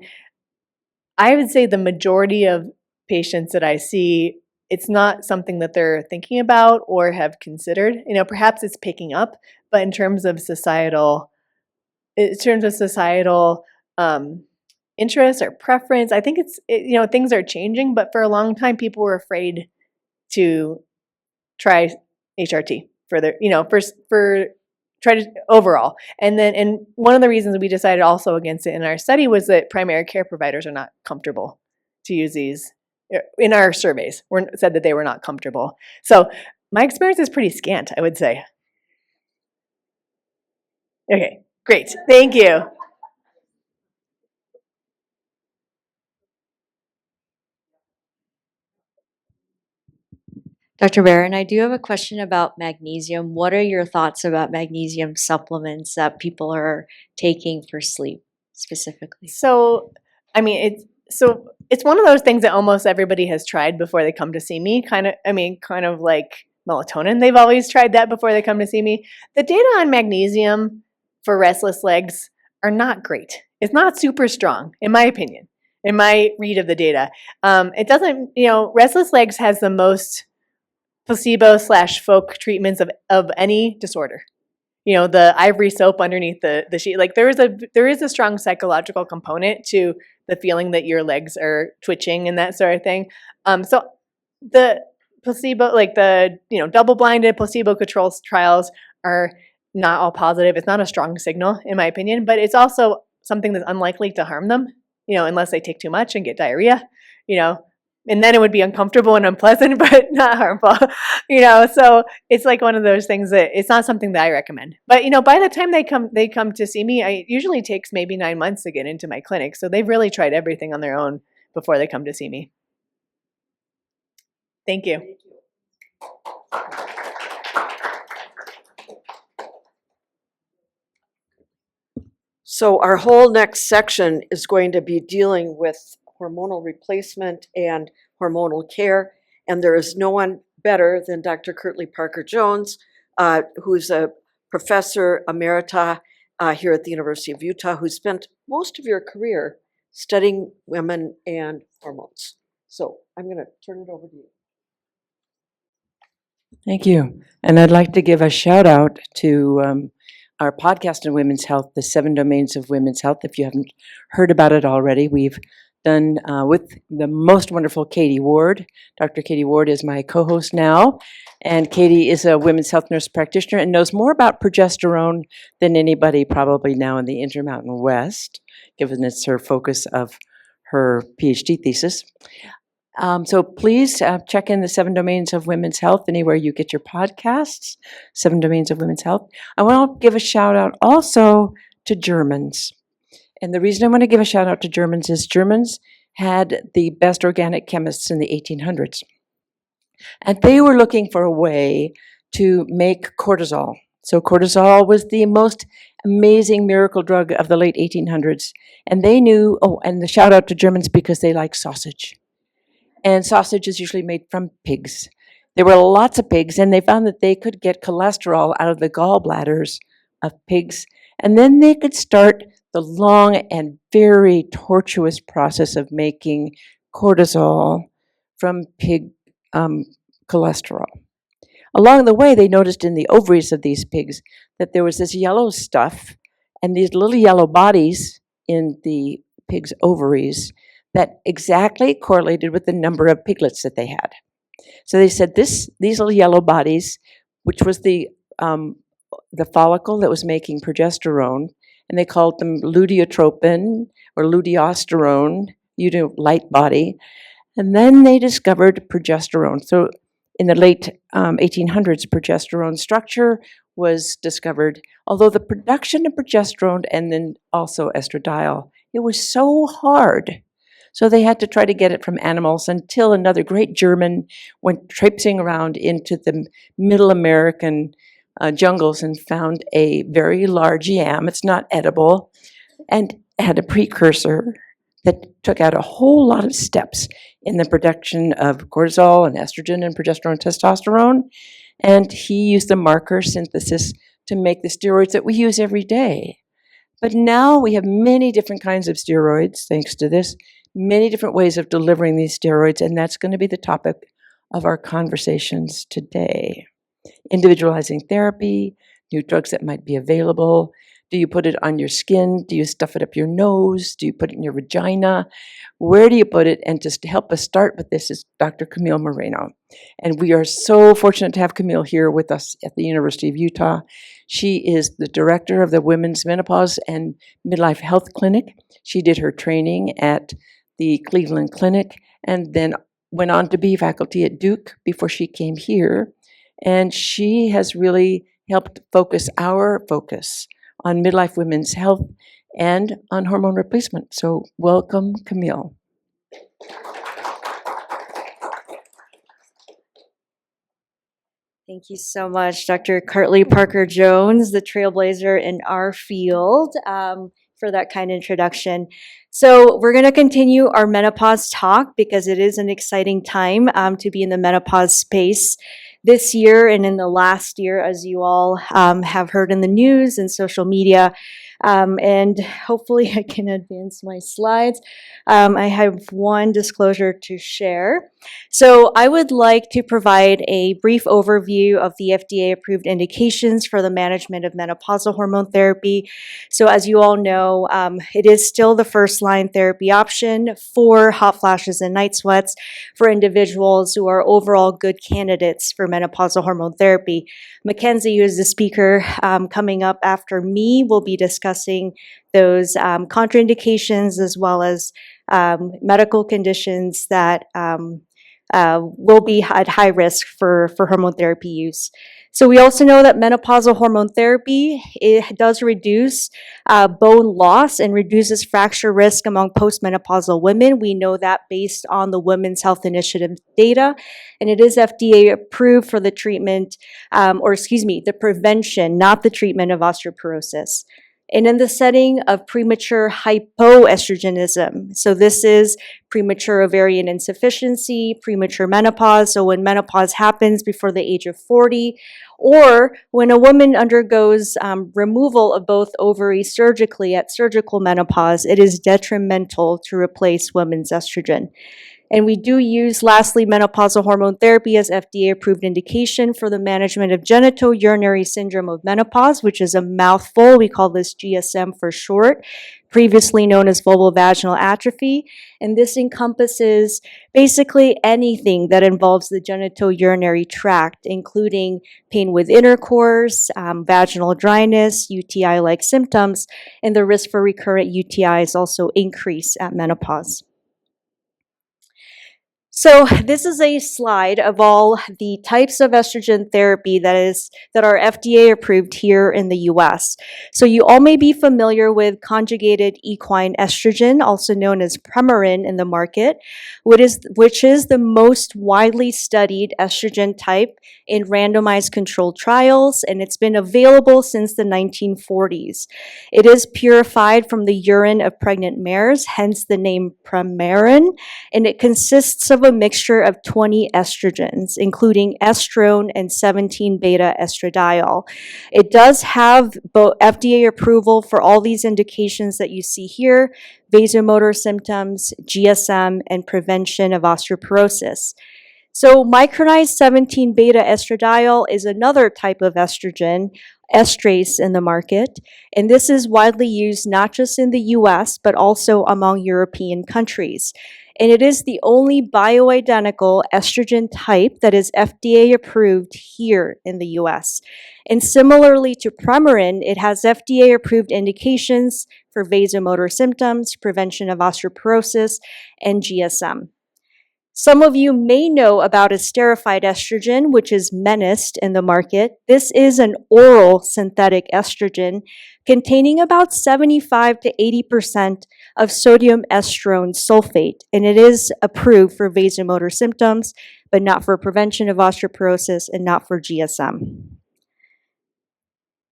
T: I would say the majority of patients that I see, it's not something that they're thinking about or have considered. Perhaps it's picking up, but in terms of societal interest or preference, I think things are changing. But for a long time, people were afraid to try HRT overall. And one of the reasons we decided also against it in our study was that primary care providers are not comfortable to use these. In our surveys, said that they were not comfortable. So my experience is pretty scant, I would say. Okay, great. Thank you.
L: Dr. Barron, I do have a question about magnesium. What are your thoughts about magnesium supplements that people are taking for sleep specifically?
T: So, I mean, it's one of those things that almost everybody has tried before they come to see me. Kind of like melatonin. They've always tried that before they come to see me. The data on magnesium for restless legs are not great. It's not super strong, in my opinion, in my read of the data. It doesn't, restless legs has the most placebo/folk treatments of any disorder. The ivory soap underneath the sheet. Like there is a strong psychological component to the feeling that your legs are twitching and that sort of thing. So the placebo, like the double-blinded placebo-controlled trials are not all positive. It's not a strong signal, in my opinion, but it's also something that's unlikely to harm them, unless they take too much and get diarrhea, and then it would be uncomfortable and unpleasant, but not harmful, so it's like one of those things that it's not something that I recommend. But, by the time they come to see me, it usually takes maybe 9 months to get into my clinic. So they've really tried everything on their own before they come to see me. Thank you.
A: So our whole next section is going to be dealing with hormonal replacement and hormonal care. And there is no one better than Dr. Kirtley Parker-Jones, who's a professor emerita here at the University of Utah, who spent most of your career studying women and hormones. So I'm going to turn it over to you.
U: Thank you. And I'd like to give a shout out to our podcast on women's health, the 7 Domains of Women's Health. If you haven't heard about it already, we've done with the most wonderful Katie Ward. Dr. Katie Ward is my co-host now, and Katie is a women's health nurse practitioner and knows more about progesterone than anybody probably now in the Intermountain West, given it's her focus of her PhD thesis. So please check in the 7 Domains of Women's Health anywhere you get your podcasts, 7 Domains of Women's Health. I want to give a shout out also to Germans. And the reason I want to give a shout out to Germans is Germans had the best organic chemists in the 1800s. And they were looking for a way to make cortisol. So cortisol was the most amazing miracle drug of the late 1800s. And they knew, and the shout out to Germans because they like sausage. And sausage is usually made from pigs. There were lots of pigs, and they found that they could get cholesterol out of the gallbladders of pigs, and then they could start the long and very tortuous process of making cortisol from pig cholesterol. Along the way, they noticed in the ovaries of these pigs that there was this yellow stuff and these little yellow bodies in the pig's ovaries that exactly correlated with the number of piglets that they had. So they said these little yellow bodies, which was the follicle that was making progesterone, and they called them luteotropin or luteosterone, light body. And then they discovered progesterone. So in the late 1800s, progesterone structure was discovered, although the production of progesterone and then also estradiol, it was so hard. So they had to try to get it from animals until another great German went traipsing around into the middle American jungles and found a very large yam. It's not edible, and had a precursor that took out a whole lot of steps in the production of cortisol and estrogen and progesterone and testosterone. And he used the marker synthesis to make the steroids that we use every day. But now we have many different kinds of steroids, thanks to this, many different ways of delivering these steroids, and that's going to be the topic of our conversations today. Individualizing therapy, new drugs that might be available. Do you put it on your skin? Do you stuff it up your nose? Do you put it in your vagina? Where do you put it? And just to help us start with this is Dr. Camille Moreno. And we are so fortunate to have Camille here with us at the University of Utah. She is the director of the Women's Menopause and Midlife Health Clinic. She did her training at the Cleveland Clinic and then went on to be faculty at Duke before she came here. And she has really helped focus our focus on midlife women's health and on hormone replacement. So welcome, Camille.
L: Thank you so much, Dr. Kirtley Parker-Jones, the trailblazer in our field, for that kind introduction. So we're going to continue our menopause talk because it is an exciting time to be in the menopause space this year and in the last year, as you all have heard in the news and social media. And hopefully I can advance my slides. I have one disclosure to share. So I would like to provide a brief overview of the FDA-approved indications for the management of menopausal hormone therapy. So as you all know, it is still the first-line therapy option for hot flashes and night sweats for individuals who are overall good candidates for menopausal hormone therapy. Mackenzie, who is the speaker coming up after me, will be discussing those contraindications as well as medical conditions that will be at high risk for hormone therapy use. So we also know that menopausal hormone therapy, it does reduce bone loss and reduces fracture risk among postmenopausal women. We know that based on the Women's Health Initiative data, and it is FDA approved for the treatment, the prevention, not the treatment of osteoporosis. And in the setting of premature hypoestrogenism, so this is premature ovarian insufficiency, premature menopause, so when menopause happens before the age of 40, or when a woman undergoes removal of both ovaries surgically at surgical menopause, it is detrimental to replace women's estrogen. And we do use, lastly, menopausal hormone therapy as FDA-approved indication for the management of genitourinary syndrome of menopause, which is a mouthful. We call this GSM for short, previously known as vulvovaginal atrophy. And this encompasses basically anything that involves the genitourinary tract, including pain with intercourse, vaginal dryness, UTI-like symptoms, and the risk for recurrent UTIs also increase at menopause. So this is a slide of all the types of estrogen therapy that are FDA approved here in the US. So you all may be familiar with conjugated equine estrogen, also known as Premarin in the market, which is the most widely studied estrogen type in randomized controlled trials, and it's been available since the 1940s. It is purified from the urine of pregnant mares, hence the name Premarin, and it consists of a mixture of 20 estrogens, including estrone and 17-beta estradiol. It does have both FDA approval for all these indications that you see here: vasomotor symptoms, GSM, and prevention of osteoporosis. So micronized 17-beta estradiol is another type of estrogen, estrase in the market, and this is widely used not just in the US, but also among European countries. And it is the only bioidentical estrogen type that is FDA approved here in the US. And similarly to Premarin, it has FDA approved indications for vasomotor symptoms, prevention of osteoporosis, and GSM. Some of you may know about esterified estrogen, which is Menist in the market. This is an oral synthetic estrogen containing about 75 to 80% of sodium estrone sulfate, and it is approved for vasomotor symptoms, but not for prevention of osteoporosis and not for GSM.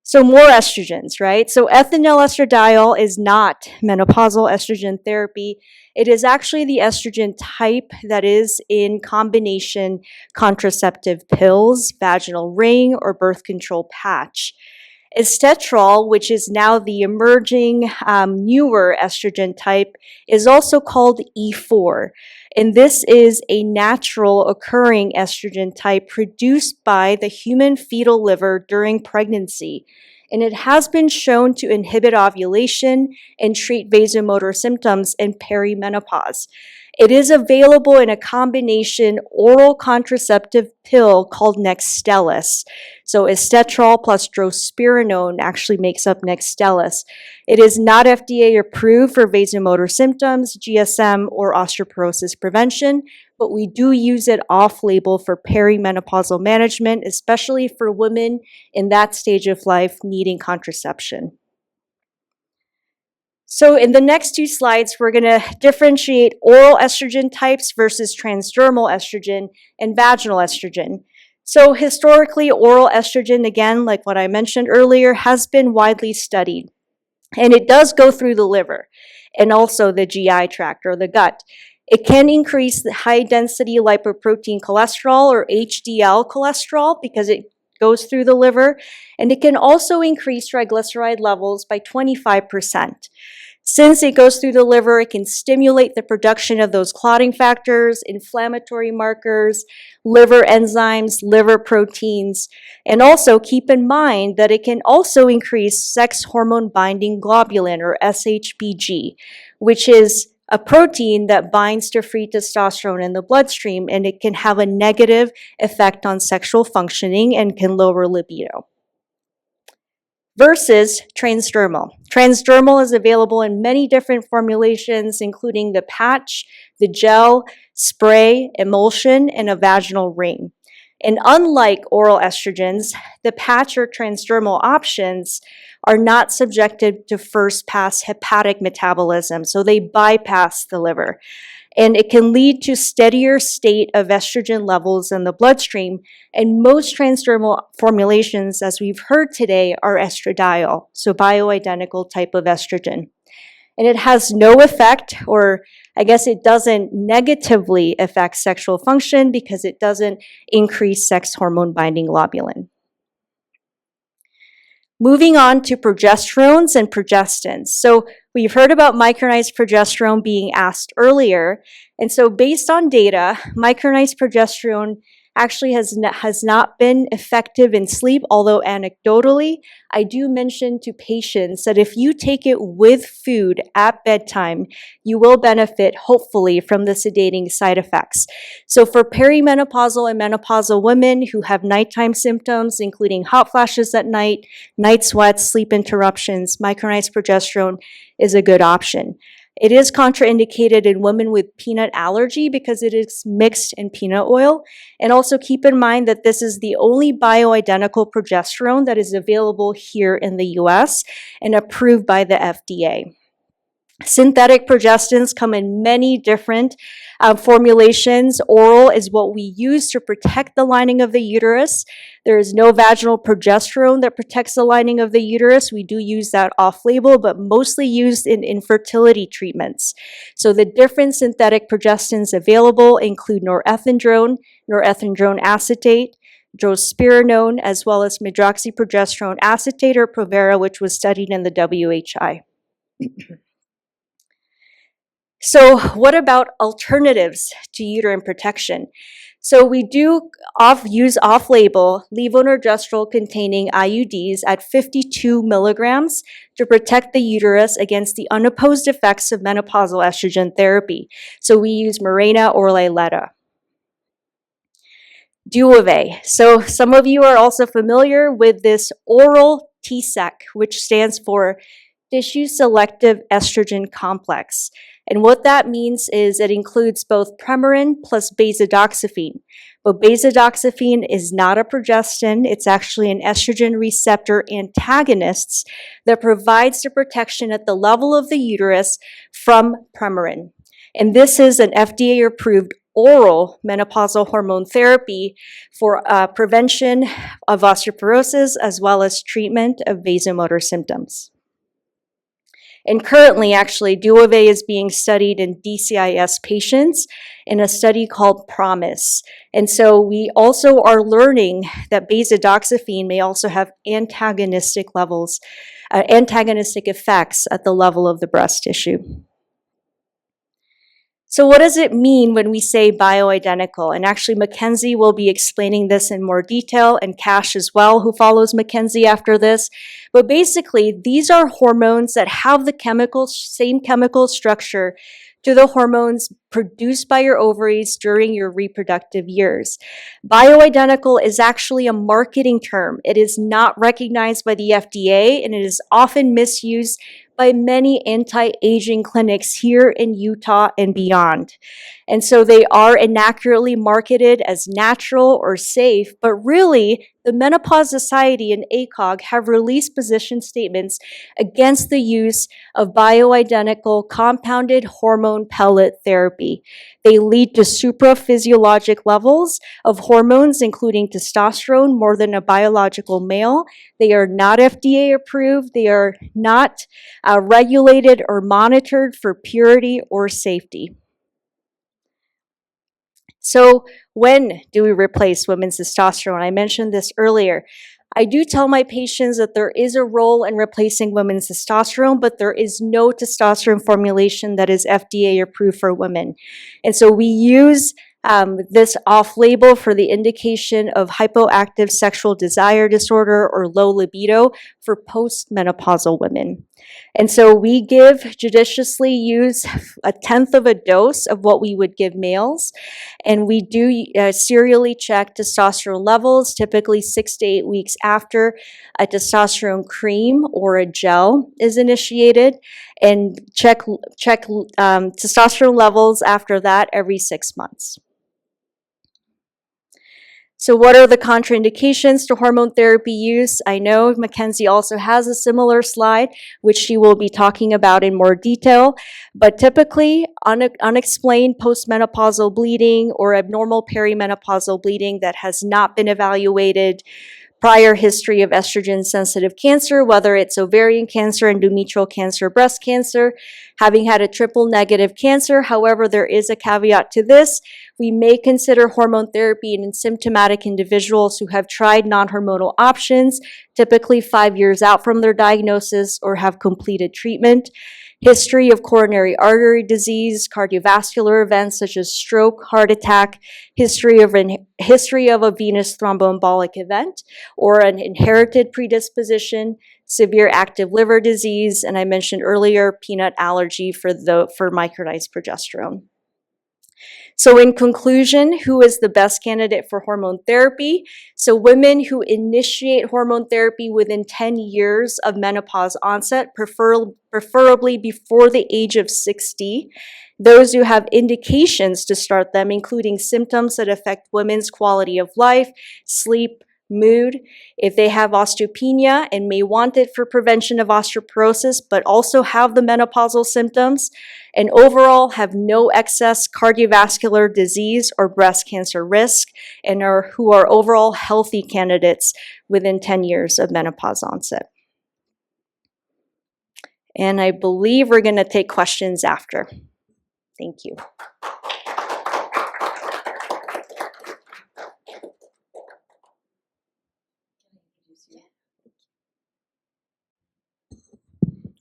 L: So more estrogens, right? So ethinyl estradiol is not menopausal estrogen therapy. It is actually the estrogen type that is in combination contraceptive pills, vaginal ring, or birth control patch. Estetrol, which is now the emerging newer estrogen type, is also called E4. And this is a natural occurring estrogen type produced by the human fetal liver during pregnancy. And it has been shown to inhibit ovulation and treat vasomotor symptoms in perimenopause. It is available in a combination oral contraceptive pill called Nextstellis. So estetrol plus drospirenone actually makes up Nextstellis. It is not FDA approved for vasomotor symptoms, GSM, or osteoporosis prevention, but we do use it off-label for perimenopausal management, especially for women in that stage of life needing contraception. So in the next two slides, we're going to differentiate oral estrogen types versus transdermal estrogen and vaginal estrogen. So historically, oral estrogen, again, like what I mentioned earlier, has been widely studied. And it does go through the liver and also the GI tract or the gut. It can increase the high-density lipoprotein cholesterol or HDL cholesterol because it goes through the liver, and it can also increase triglyceride levels by 25%. Since it goes through the liver, it can stimulate the production of those clotting factors, inflammatory markers, liver enzymes, liver proteins, and also keep in mind that it can also increase sex hormone binding globulin, or SHBG, which is a protein that binds to free testosterone in the bloodstream, and it can have a negative effect on sexual functioning and can lower libido. Versus transdermal. Transdermal is available in many different formulations, including the patch, the gel, spray, emulsion, and a vaginal ring. And unlike oral estrogens, the patch or transdermal options are not subjected to first-pass hepatic metabolism, so they bypass the liver. And it can lead to steadier state of estrogen levels in the bloodstream. And most transdermal formulations, as we've heard today, are estradiol, so bioidentical type of estrogen. And it has no effect, or I guess it doesn't negatively affect sexual function because it doesn't increase sex hormone binding globulin. Moving on to progesterones and progestins. So we've heard about micronized progesterone being asked earlier. And so based on data, micronized progesterone actually has not been effective in sleep, although anecdotally, I do mention to patients that if you take it with food at bedtime, you will benefit, hopefully, from the sedating side effects. So for perimenopausal and menopausal women who have nighttime symptoms, including hot flashes at night, night sweats, sleep interruptions, micronized progesterone is a good option. It is contraindicated in women with peanut allergy because it is mixed in peanut oil. And also keep in mind that this is the only bioidentical progesterone that is available here in the US and approved by the FDA. Synthetic progestins come in many different formulations. Oral is what we use to protect the lining of the uterus. There is no vaginal progesterone that protects the lining of the uterus. We do use that off-label, but mostly used in infertility treatments. So the different synthetic progestins available include norethindrone, norethindrone acetate, drospirenone, as well as medroxyprogesterone acetate, or Provera, which was studied in the WHI. So what about alternatives to uterine protection? So we do use off-label levonorgestrel containing IUDs at 52 milligrams to protect the uterus against the unopposed effects of menopausal estrogen therapy. So we use Mirena or Liletta. Duave. So some of you are also familiar with this oral TSEC, which stands for tissue selective estrogen complex. And what that means is it includes both Premarin plus beta-doxyphene. But beta-doxyphene is not a progestin. It's actually an estrogen receptor antagonist that provides the protection at the level of the uterus from Premarin. And this is an FDA-approved oral menopausal hormone therapy for prevention of osteoporosis as well as treatment of vasomotor symptoms. And currently, actually, Duave is being studied in DCIS patients in a study called PROMISE. And so we also are learning that beta-doxyphene may also have antagonistic effects at the level of the breast tissue. So what does it mean when we say bioidentical? And actually, Mackenzie will be explaining this in more detail, and Cash as well, who follows Mackenzie after this. But basically, these are hormones that have the same chemical structure to the hormones produced by your ovaries during your reproductive years. Bioidentical is actually a marketing term. It is not recognized by the FDA, and it is often misused by many anti-aging clinics here in Utah and beyond. And so they are inaccurately marketed as natural or safe, but really the Menopause Society and ACOG have released position statements against the use of bioidentical compounded hormone pellet therapy. They lead to supraphysiologic levels of hormones, including testosterone, more than a biological male. They are not FDA approved. They are not regulated or monitored for purity or safety. So when do we replace women's testosterone? I mentioned this earlier. I do tell my patients that there is a role in replacing women's testosterone, but there is no testosterone formulation that is FDA approved for women. And so we use this off-label for the indication of hypoactive sexual desire disorder or low libido for postmenopausal women. And so we judiciously use 1/10 of a dose of what we would give males. And we do serially check testosterone levels, typically 6 to 8 weeks after a testosterone cream or a gel is initiated, and check testosterone levels after that every 6 months. So what are the contraindications to hormone therapy use? I know Mackenzie also has a similar slide, which she will be talking about in more detail, but typically unexplained postmenopausal bleeding or abnormal perimenopausal bleeding that has not been evaluated, prior history of estrogen-sensitive cancer, whether it's ovarian cancer, endometrial cancer, breast cancer, having had a triple negative cancer. However, there is a caveat to this. We may consider hormone therapy in symptomatic individuals who have tried non-hormonal options, typically 5 years out from their diagnosis or have completed treatment. History of coronary artery disease, cardiovascular events such as stroke, heart attack, history of a venous thromboembolic event, or an inherited predisposition, severe active liver disease, and I mentioned earlier peanut allergy for micronized progesterone. So in conclusion, who is the best candidate for hormone therapy? So women who initiate hormone therapy within 10 years of menopause onset, preferably before the age of 60. Those who have indications to start them, including symptoms that affect women's quality of life, sleep, mood. If they have osteopenia and may want it for prevention of osteoporosis, but also have the menopausal symptoms, and overall have no excess cardiovascular disease or breast cancer risk, and who are overall healthy candidates within 10 years of menopause onset. And I believe we're going to take questions after. Thank you.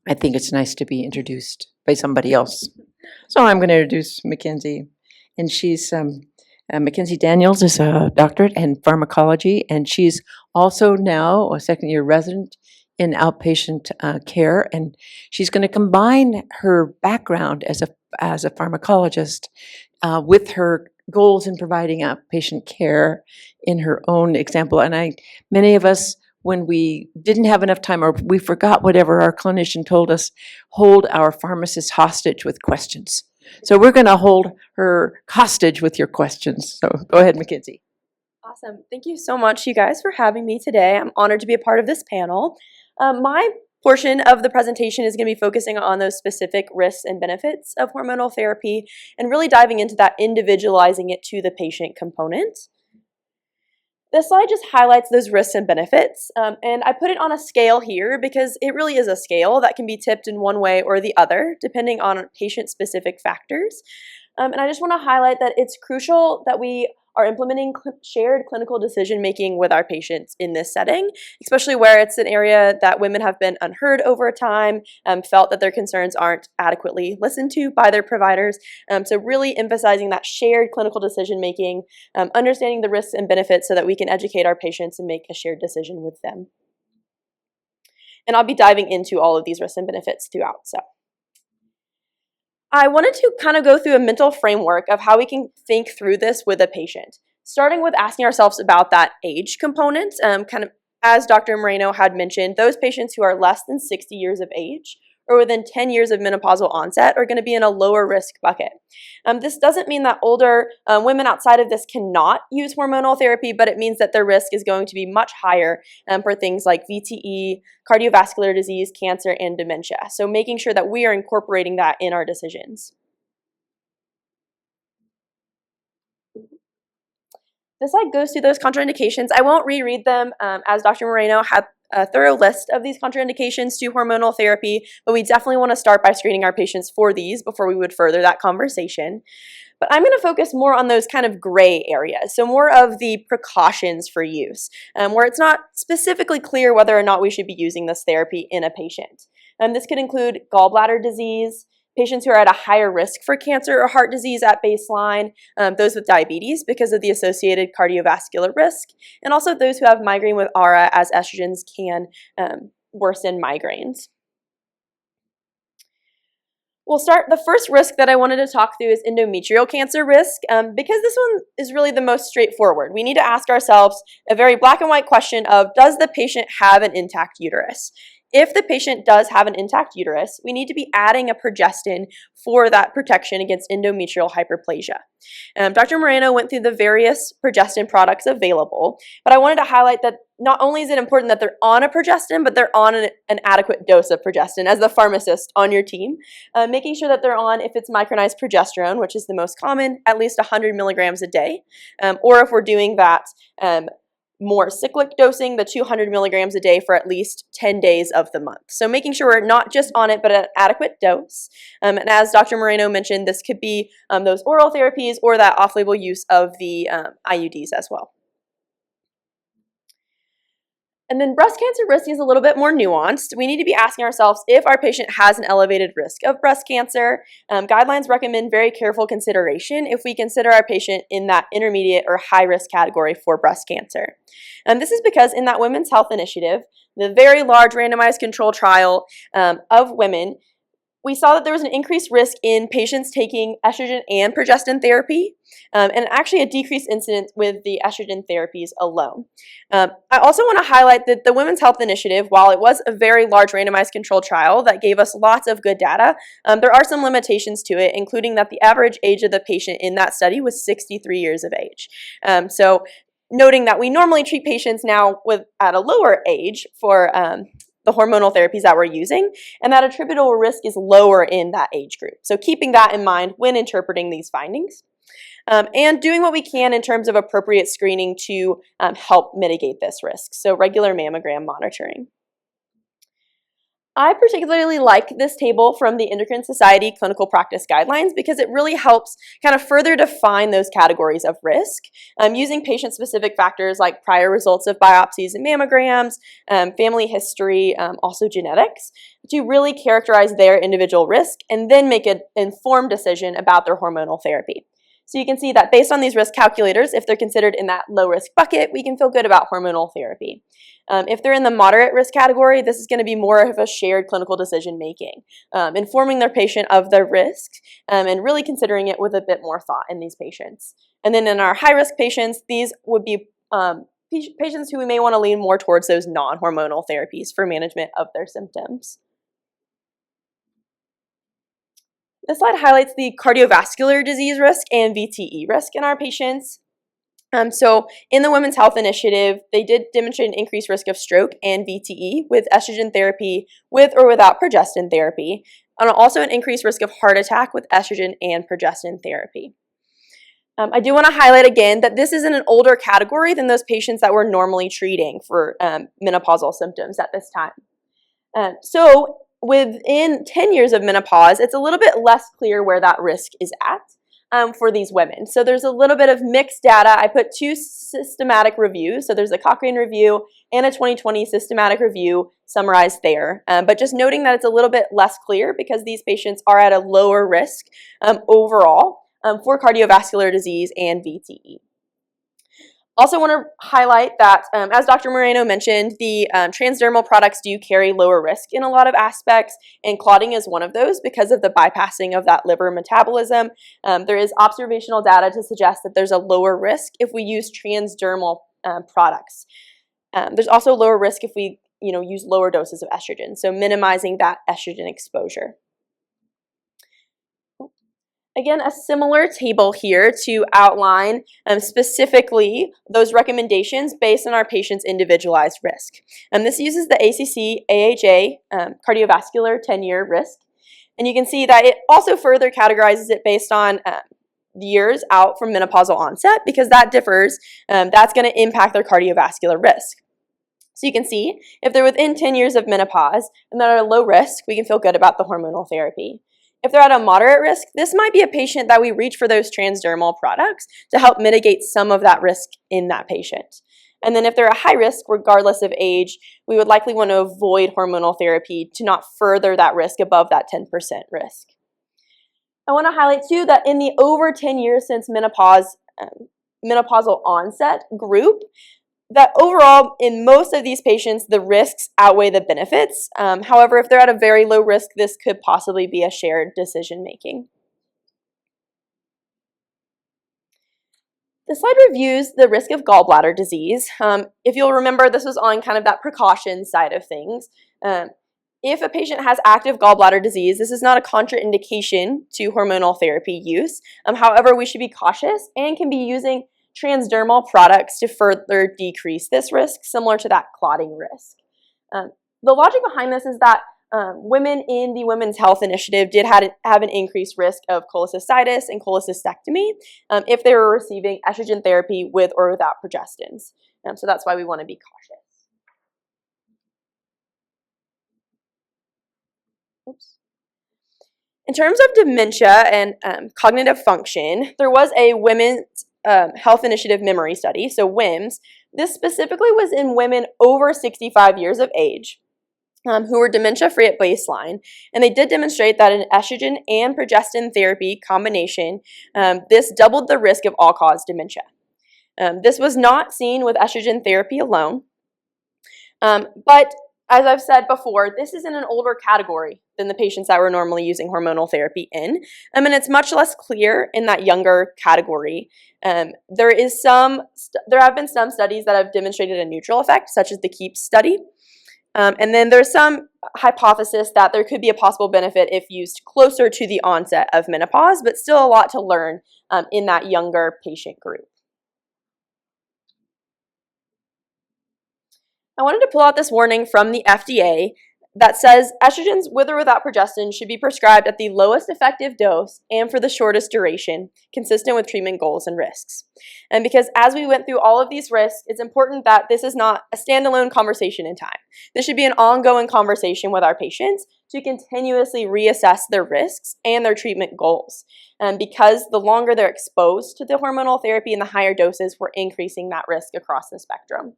U: I think it's nice to be introduced by somebody else. So I'm going to introduce Mackenzie. And she's, Mackenzie Daniels is a doctorate in pharmacology, and she's also now a second-year resident in outpatient care. And she's going to combine her background as a pharmacologist with her goals in providing outpatient care in her own example. And many of us, when we didn't have enough time or we forgot whatever our clinician told us, hold our pharmacist hostage with questions. So we're going to hold her hostage with your questions. So go ahead, Mackenzie.
K: Awesome. Thank you so much, you guys, for having me today. I'm honored to be a part of this panel. My portion of the presentation is going to be focusing on those specific risks and benefits of hormonal therapy and really diving into that individualizing it to the patient component. This slide just highlights those risks and benefits, and I put it on a scale here because it really is a scale that can be tipped in one way or the other, depending on patient-specific factors. And I just want to highlight that it's crucial that we are implementing shared clinical decision-making with our patients in this setting, especially where it's an area that women have been unheard over time, felt that their concerns aren't adequately listened to by their providers. So really emphasizing that shared clinical decision-making, understanding the risks and benefits so that we can educate our patients and make a shared decision with them. And I'll be diving into all of these risks and benefits throughout. So I wanted to kind of go through a mental framework of how we can think through this with a patient, starting with asking ourselves about that age component. Kind of as Dr. Moreno had mentioned, those patients who are less than 60 years of age or within 10 years of menopausal onset are going to be in a lower risk bucket. This doesn't mean that older women outside of this cannot use hormonal therapy, but it means that their risk is going to be much higher for things like VTE, cardiovascular disease, cancer, and dementia. So making sure that we are incorporating that in our decisions. This slide goes through those contraindications. I won't reread them as Dr. Moreno had a thorough list of these contraindications to hormonal therapy, but we definitely want to start by screening our patients for these before we would further that conversation. But I'm going to focus more on those kind of gray areas, so more of the precautions for use, where it's not specifically clear whether or not we should be using this therapy in a patient. This could include gallbladder disease, patients who are at a higher risk for cancer or heart disease at baseline, those with diabetes because of the associated cardiovascular risk, and also those who have migraine with aura, as estrogens can worsen migraines. We'll start, the first risk that I wanted to talk through is endometrial cancer risk, because this one is really the most straightforward. We need to ask ourselves a very black and white question of, does the patient have an intact uterus? If the patient does have an intact uterus, we need to be adding a progestin for that protection against endometrial hyperplasia. Dr. Moreno went through the various progestin products available, but I wanted to highlight that not only is it important that they're on a progestin, but they're on an adequate dose of progestin as the pharmacist on your team, making sure that they're on, if it's micronized progesterone, which is the most common, at least 100 milligrams a day, or if we're doing that more cyclic dosing, the 200 milligrams a day for at least 10 days of the month. So making sure we're not just on it, but at an adequate dose. And as Dr. Moreno mentioned, this could be those oral therapies or that off-label use of the IUDs as well. And then breast cancer risk is a little bit more nuanced. We need to be asking ourselves if our patient has an elevated risk of breast cancer. Guidelines recommend very careful consideration if we consider our patient in that intermediate or high risk category for breast cancer. And this is because in that Women's Health Initiative, the very large randomized control trial of women, we saw that there was an increased risk in patients taking estrogen and progestin therapy, and actually a decreased incidence with the estrogen therapies alone. I also want to highlight that the Women's Health Initiative, while it was a very large randomized controlled trial that gave us lots of good data, there are some limitations to it, including that the average age of the patient in that study was 63 years of age. So noting that we normally treat patients now at a lower age for the hormonal therapies that we're using, and that attributable risk is lower in that age group. So keeping that in mind when interpreting these findings. And doing what we can in terms of appropriate screening to help mitigate this risk. So regular mammogram monitoring. I particularly like this table from the Endocrine Society Clinical Practice Guidelines because it really helps kind of further define those categories of risk, using patient-specific factors like prior results of biopsies and mammograms, family history, also genetics, to really characterize their individual risk and then make an informed decision about their hormonal therapy. So you can see that based on these risk calculators, if they're considered in that low risk bucket, we can feel good about hormonal therapy. If they're in the moderate risk category, this is going to be more of a shared clinical decision making, informing their patient of their risk and really considering it with a bit more thought in these patients. And then in our high risk patients, these would be patients who we may want to lean more towards those non-hormonal therapies for management of their symptoms. This slide highlights the cardiovascular disease risk and VTE risk in our patients. So in the Women's Health Initiative, they did demonstrate an increased risk of stroke and VTE with estrogen therapy with or without progestin therapy, and also an increased risk of heart attack with estrogen and progestin therapy. I do want to highlight again that this is in an older category than those patients that we're normally treating for menopausal symptoms at this time. So within 10 years of menopause, it's a little bit less clear where that risk is at for these women. So there's a little bit of mixed data. I put two systematic reviews. So there's a Cochrane review and a 2020 systematic review summarized there. But just noting that it's a little bit less clear because these patients are at a lower risk overall for cardiovascular disease and VTE. Also want to highlight that, as Dr. Moreno mentioned, the transdermal products do carry lower risk in a lot of aspects, and clotting is one of those because of the bypassing of that liver metabolism. There is observational data to suggest that there's a lower risk if we use transdermal products. There's also lower risk if we use lower doses of estrogen, so minimizing that estrogen exposure. Again, a similar table here to outline specifically those recommendations based on our patient's individualized risk. This uses the ACC-AHA cardiovascular 10-year risk. And you can see that it also further categorizes it based on years out from menopausal onset because that differs. That's going to impact their cardiovascular risk. So you can see, if they're within 10 years of menopause and they're at a low risk, we can feel good about the hormonal therapy. If they're at a moderate risk, this might be a patient that we reach for those transdermal products to help mitigate some of that risk in that patient. And then if they're a high risk, regardless of age, we would likely want to avoid hormonal therapy to not further that risk above that 10% risk. I want to highlight too that in the over 10 years since menopause, menopausal onset group, that overall in most of these patients, the risks outweigh the benefits. However, if they're at a very low risk, this could possibly be a shared decision making. The slide reviews the risk of gallbladder disease. If you'll remember, this was on kind of that precaution side of things. If a patient has active gallbladder disease, this is not a contraindication to hormonal therapy use. However, we should be cautious and can be using transdermal products to further decrease this risk, similar to that clotting risk. The logic behind this is that women in the Women's Health Initiative did have an increased risk of cholecystitis and cholecystectomy if they were receiving estrogen therapy with or without progestins. So that's why we want to be cautious. Oops. In terms of dementia and cognitive function, there was a Women's Health Initiative memory study, so WIMS. This specifically was in women over 65 years of age who were dementia-free at baseline, and they did demonstrate that an estrogen and progestin therapy combination, this doubled the risk of all-cause dementia. This was not seen with estrogen therapy alone, but as I've said before, this is in an older category than the patients that we're normally using hormonal therapy in, and it's much less clear in that younger category. There have been some studies that have demonstrated a neutral effect, such as the KEEP study. And then there's some hypothesis that there could be a possible benefit if used closer to the onset of menopause, but still a lot to learn in that younger patient group. I wanted to pull out this warning from the FDA that says estrogens with or without progestin should be prescribed at the lowest effective dose and for the shortest duration, consistent with treatment goals and risks. And because as we went through all of these risks, it's important that this is not a standalone conversation in time. This should be an ongoing conversation with our patients to continuously reassess their risks and their treatment goals. And because the longer they're exposed to the hormonal therapy and the higher doses, we're increasing that risk across the spectrum.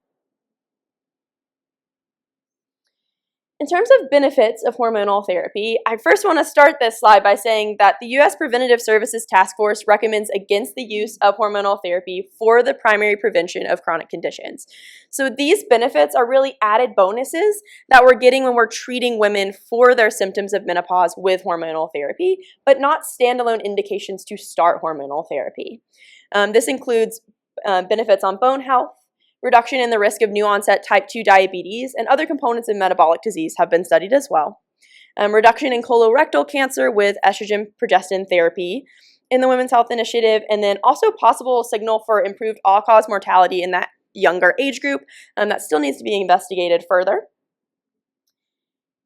K: In terms of benefits of hormonal therapy, I first want to start this slide by saying that the U.S. Preventative Services Task Force recommends against the use of hormonal therapy for the primary prevention of chronic conditions. So these benefits are really added bonuses that we're getting when we're treating women for their symptoms of menopause with hormonal therapy, but not standalone indications to start hormonal therapy. This includes benefits on bone health, reduction in the risk of new onset type 2 diabetes, and other components of metabolic disease have been studied as well. Reduction in colorectal cancer with estrogen progestin therapy in the Women's Health Initiative, and then also possible signal for improved all-cause mortality in that younger age group that still needs to be investigated further.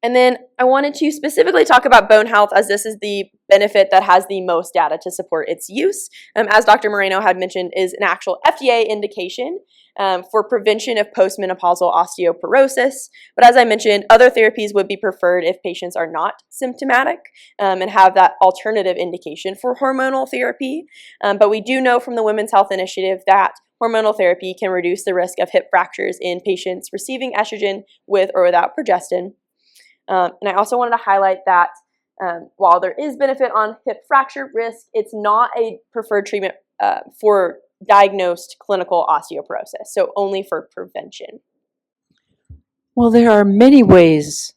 K: And then I wanted to specifically talk about bone health, as this is the benefit that has the most data to support its use. As Dr. Moreno had mentioned, is an actual FDA indication for prevention of postmenopausal osteoporosis. But as I mentioned, other therapies would be preferred if patients are not symptomatic and have that alternative indication for hormonal therapy. But we do know from the Women's Health Initiative that hormonal therapy can reduce the risk of hip fractures in patients receiving estrogen with or without progestin. And I also wanted to highlight that while there is benefit on hip fracture risk, it's not a preferred treatment for diagnosed clinical osteoporosis, so only for prevention.
U: Well, there are many ways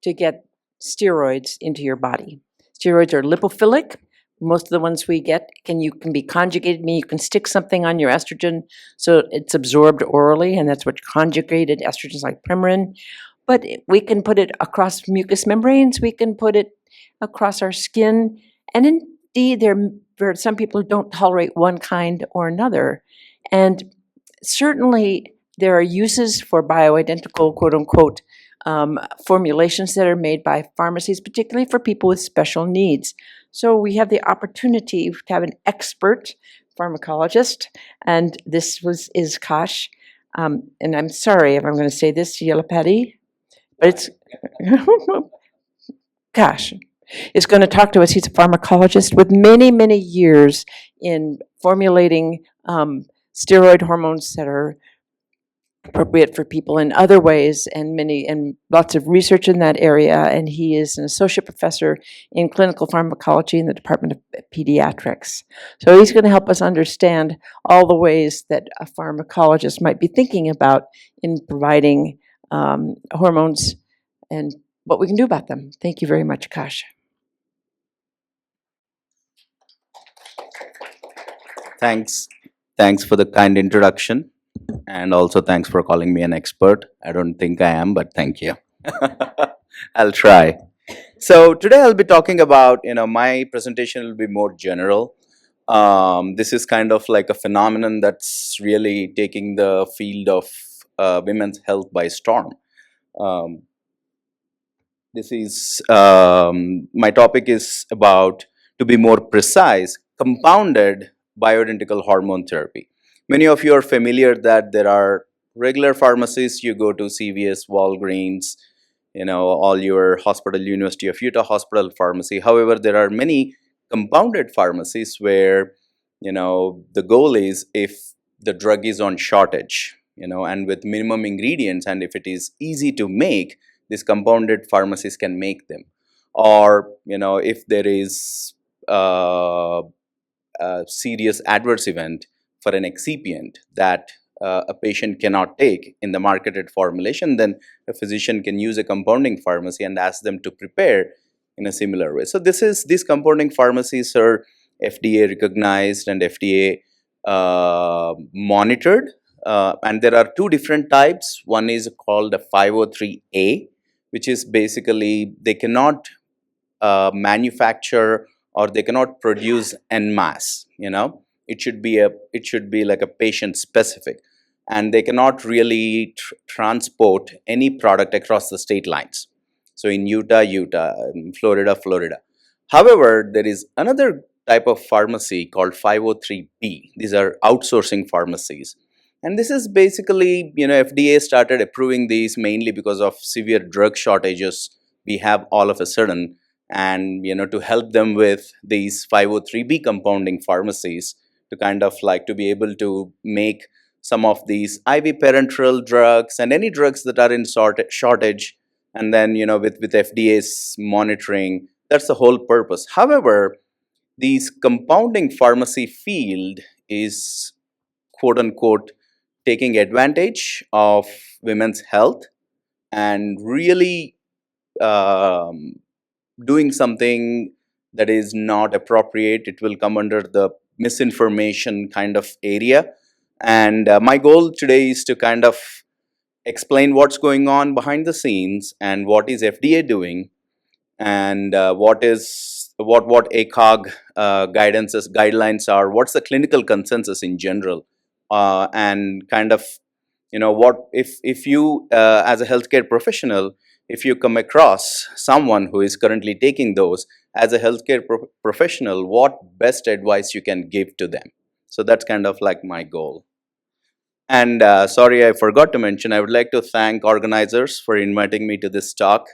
U: to get steroids into your body. Steroids are lipophilic. Most of the ones we get can be conjugated, meaning you can stick something on your estrogen so it's absorbed orally, and that's what conjugated estrogens like Premarin. But we can put it across mucous membranes, we can put it across our skin, and indeed there are some people who don't tolerate one kind or another. And certainly there are uses for bioidentical, quote-unquote, formulations that are made by pharmacies, particularly for people with special needs. So we have the opportunity to have an expert pharmacologist, and this is Kash, And I'm sorry if I'm going to say this, Yellow Patty, but it's, gosh, is going to talk to us. He's a pharmacologist with many, many years in formulating steroid hormones that are appropriate for people in other ways, and lots of research in that area. And he is an associate professor in clinical pharmacology in the Department of Pediatrics. So he's going to help us understand all the ways that a pharmacologist might be thinking about in providing hormones and what we can do about them. Thank you very much, Kash.
F: Thanks for the kind introduction. And also thanks for calling me an expert. I don't think I am, but thank you. I'll try. So today I'll be talking about, my presentation will be more general. This is kind of like a phenomenon that's really taking the field of women's health by storm. My topic is about, to be more precise, compounded bioidentical hormone therapy. Many of you are familiar that there are regular pharmacies. You go to CVS, Walgreens, all your hospital, University of Utah hospital pharmacy. However, there are many compounded pharmacies where, the goal is if the drug is on shortage, and with minimum ingredients, and if it is easy to make, these compounded pharmacies can make them. Or, if there is a serious adverse event for an excipient that a patient cannot take in the marketed formulation, then a physician can use a compounding pharmacy and ask them to prepare in a similar way. So these compounding pharmacies are FDA recognized and FDA monitored. And there are two different types. One is called a 503A, which is basically they cannot manufacture or they cannot produce en masse. It should be like a patient specific, and they cannot really transport any product across the state lines. So in Utah, in Florida. However, there is another type of pharmacy called 503B. These are outsourcing pharmacies. And this is basically, FDA started approving these mainly because of severe drug shortages we have all of a sudden. And, to help them with these 503B compounding pharmacies to kind of like to be able to make some of these IV parenteral drugs and any drugs that are in shortage. And then, with FDA's monitoring, that's the whole purpose. However, these compounding pharmacy field is, quote unquote, taking advantage of women's health and really doing something that is not appropriate. It will come under the misinformation kind of area. And my goal today is to kind of explain what's going on behind the scenes and what is FDA doing and what ACOG guidelines are, what's the clinical consensus in general, and kind of, what if you as a healthcare professional, if you come across someone who is currently taking those, as a healthcare professional, what best advice you can give to them. So that's kind of like my goal. And sorry, I forgot to mention, I would like to thank organizers for inviting me to this talk.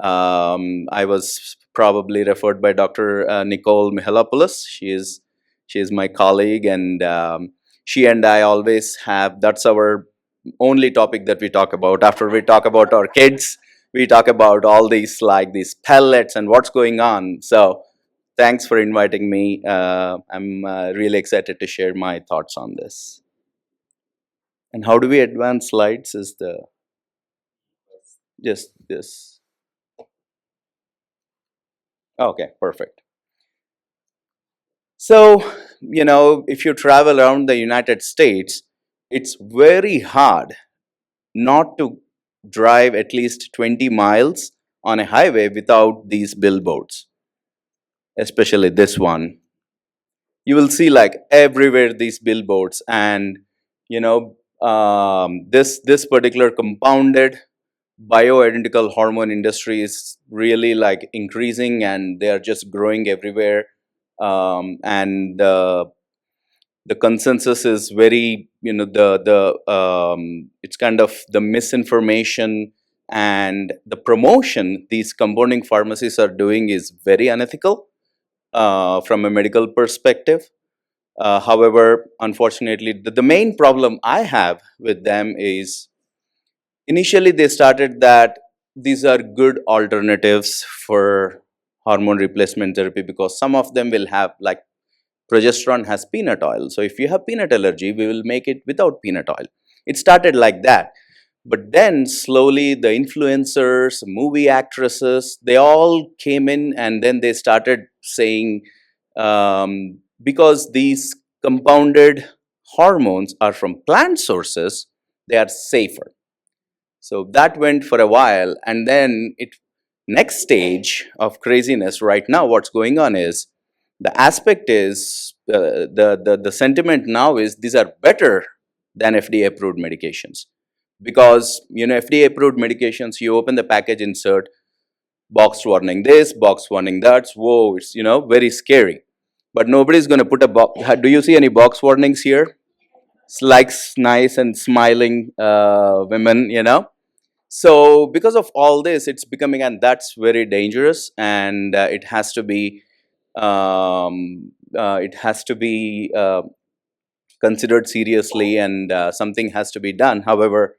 F: I was probably referred by Dr. Nicole Mihalopoulos. She is my colleague, and she and I always have, that's our only topic that we talk about. After we talk about our kids, we talk about all these pellets and what's going on. So thanks for inviting me. I'm really excited to share my thoughts on this. And how do we advance slides is just this. Okay, perfect. So, if you travel around the United States, it's very hard not to drive at least 20 miles on a highway without these billboards, especially this one. You will see like everywhere these billboards, and this particular compounded bioidentical hormone industry is really like increasing, and they are just growing everywhere. And the consensus is very, it's kind of the misinformation and the promotion these compounding pharmacies are doing is very unethical from a medical perspective. However, unfortunately, the main problem I have with them is initially they started that these are good alternatives for hormone replacement therapy because some of them will have, like, progesterone has peanut oil. So if you have peanut allergy, we will make it without peanut oil. It started like that. But then slowly the influencers, movie actresses, they all came in and then they started saying, because these compounded hormones are from plant sources, they are safer. So that went for a while, and then next stage of craziness right now, what's going on is the aspect is the sentiment now is these are better than FDA approved medications, because FDA approved medications, you open the package insert, box warning this, box warning that. Whoa, it's very scary. But nobody's going to put a box. Do you see any box warnings here? It's like nice and smiling women, So because of all this, it's becoming, and that's very dangerous, and it has to be considered seriously, and something has to be done. However,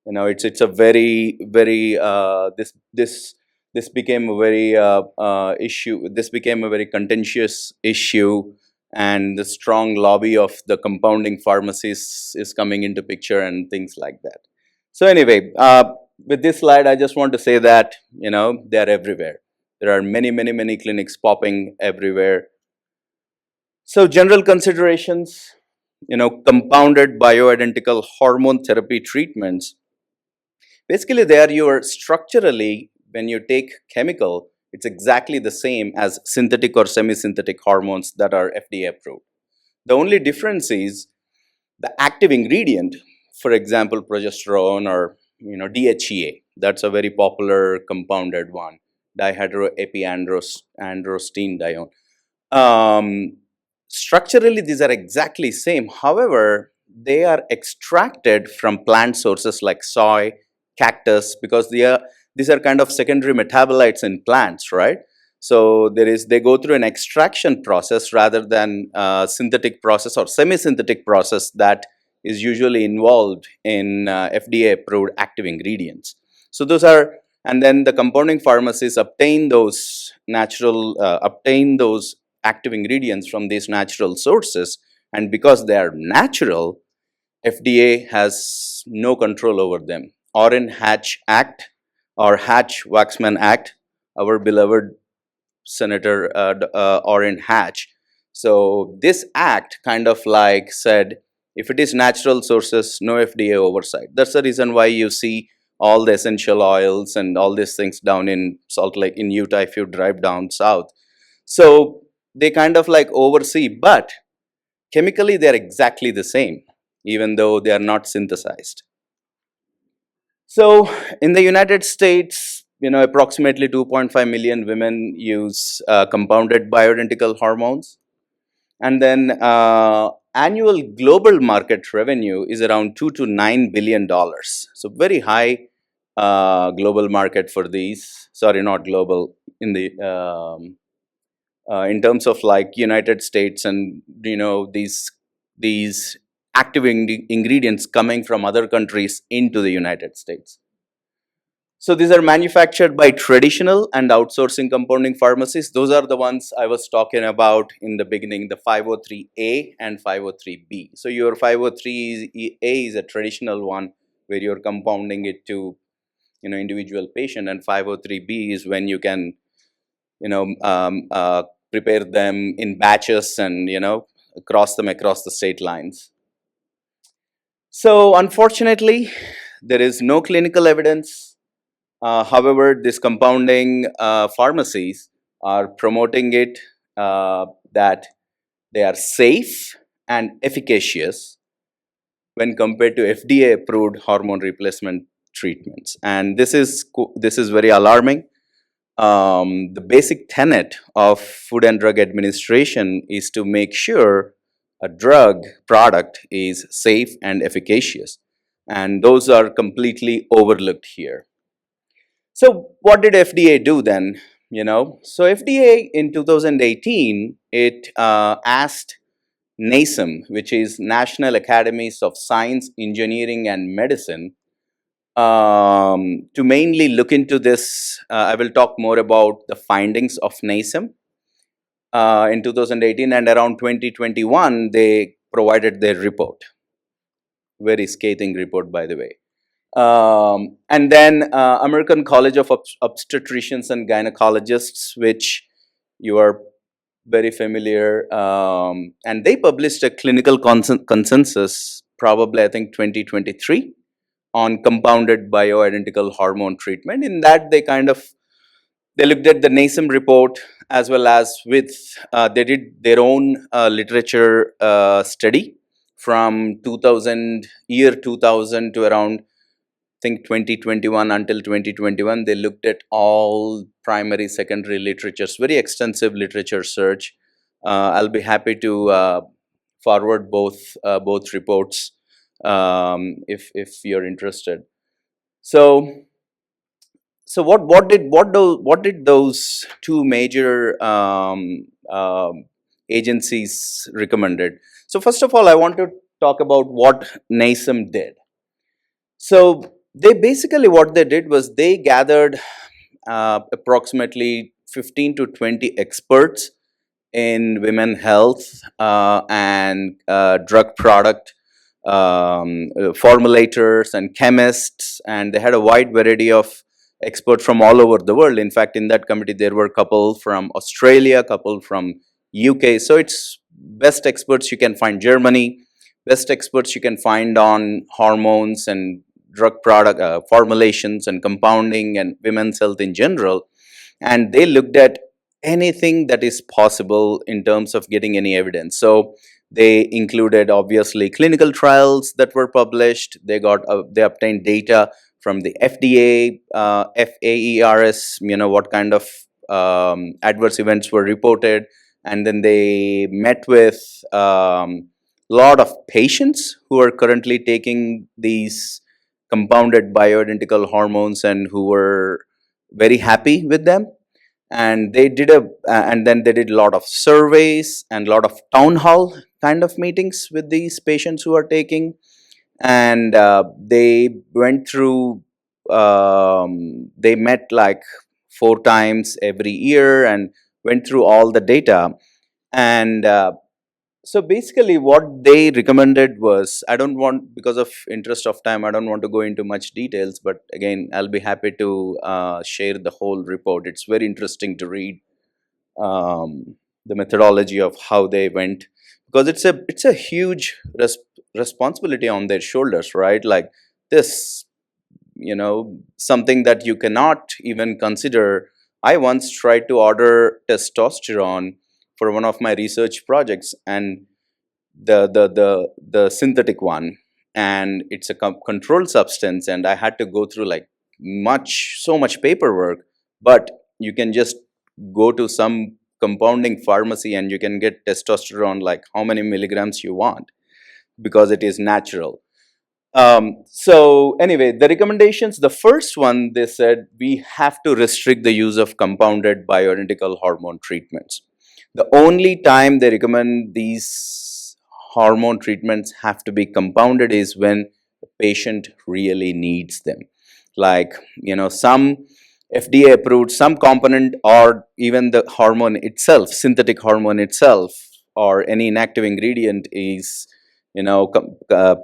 F: it's a very this became a very issue. This became a very contentious issue, and the strong lobby of the compounding pharmacies is coming into picture and things like that. So anyway, with this slide, I just want to say that they're everywhere. There are many clinics popping everywhere. So general considerations, compounded bioidentical hormone therapy treatments. Basically, there you are structurally, when you take chemical, it's exactly the same as synthetic or semi-synthetic hormones that are FDA approved. The only difference is the active ingredient, for example, progesterone or DHEA. That's a very popular compounded one, dihydroepiandrosterone. Structurally, these are exactly same. However, they are extracted from plant sources like soy, cactus, because these are kind of secondary metabolites in plants, right? So they go through an extraction process rather than a synthetic process or semi-synthetic process that is usually involved in FDA approved active ingredients. So those are, and then the compounding pharmacies obtain those active ingredients from these natural sources, and because they are natural, FDA has no control over them. Orrin Hatch Act or Hatch-Waxman Act, our beloved Senator Orrin Hatch. So this act kind of like said, if it is natural sources, no FDA oversight. That's the reason why you see all the essential oils and all these things down in Salt Lake, in Utah, if you drive down south. So they kind of like oversee, but chemically they're exactly the same, even though they are not synthesized. So in the United States, approximately 2.5 million women use compounded bioidentical hormones. And then annual global market revenue is around $2 to $9 billion. So very high global market for these. Sorry, not global, in the in terms of like United States, and these active ingredients coming from other countries into the United States. So these are manufactured by traditional and outsourcing compounding pharmacies. Those are the ones I was talking about in the beginning, the 503A and 503B. So your 503A is a traditional one where you're compounding it to individual patient, and 503B is when you can prepare them in batches and cross them across the state lines. So unfortunately, there is no clinical evidence. However, these compounding pharmacies are promoting it that they are safe and efficacious when compared to FDA approved hormone replacement treatments, and this is very alarming. The basic tenet of Food and Drug Administration is to make sure a drug product is safe and efficacious. And those are completely overlooked here. So what did FDA do then? So FDA in 2018, it asked NASEM, which is National Academies of Science, Engineering and Medicine, to mainly look into this. I will talk more about the findings of NASEM in 2018, and around 2021, they provided their report. Very scathing report, by the way. And then American College of Obstetricians and Gynecologists, which you are very familiar, and they published a clinical consensus, probably I think 2023, on compounded bioidentical hormone treatment. In that, they looked at the NASEM report as well as with they did their own literature study from 2000 to around I think 2021 until 2021. They looked at all primary, secondary literatures, very extensive literature search. I'll be happy to forward both reports if you're interested. So what did those two major agencies recommended? So first of all, I want to talk about what NASEM did. So they basically, what they did was they gathered approximately 15 to 20 experts in women health and drug product formulators and chemists, and they had a wide variety of experts from all over the world. In fact, in that committee, there were a couple from Australia, a couple from UK. So it's best experts you can find, Germany, best experts you can find on hormones and drug product formulations and compounding and women's health in general. And they looked at anything that is possible in terms of getting any evidence. So they included obviously clinical trials that were published. They obtained data from the FDA, FAERS, what kind of adverse events were reported, and then they met with lot of patients who are currently taking these compounded bioidentical hormones and who were very happy with them. And they did and then they did a lot of surveys and a lot of town hall kind of meetings with these patients who are taking. And they went through, they met like 4 times every year and went through all the data. And so basically what they recommended was, because of interest of time, I don't want to go into much details, but again, I'll be happy to share the whole report. It's very interesting to read the methodology of how they went, because it's a huge responsibility on their shoulders, right? Like this, something that you cannot even consider. I once tried to order testosterone for one of my research projects, and the synthetic one, and it's a controlled substance, and I had to go through like so much paperwork. But you can just go to some compounding pharmacy and you can get testosterone like how many milligrams you want, because it is natural. So anyway, the recommendations, the first one, they said we have to restrict the use of compounded bioidentical hormone treatments. The only time they recommend these hormone treatments have to be compounded is when the patient really needs them. Like, some FDA approved, some component, or even the hormone itself, synthetic hormone itself, or any inactive ingredient is,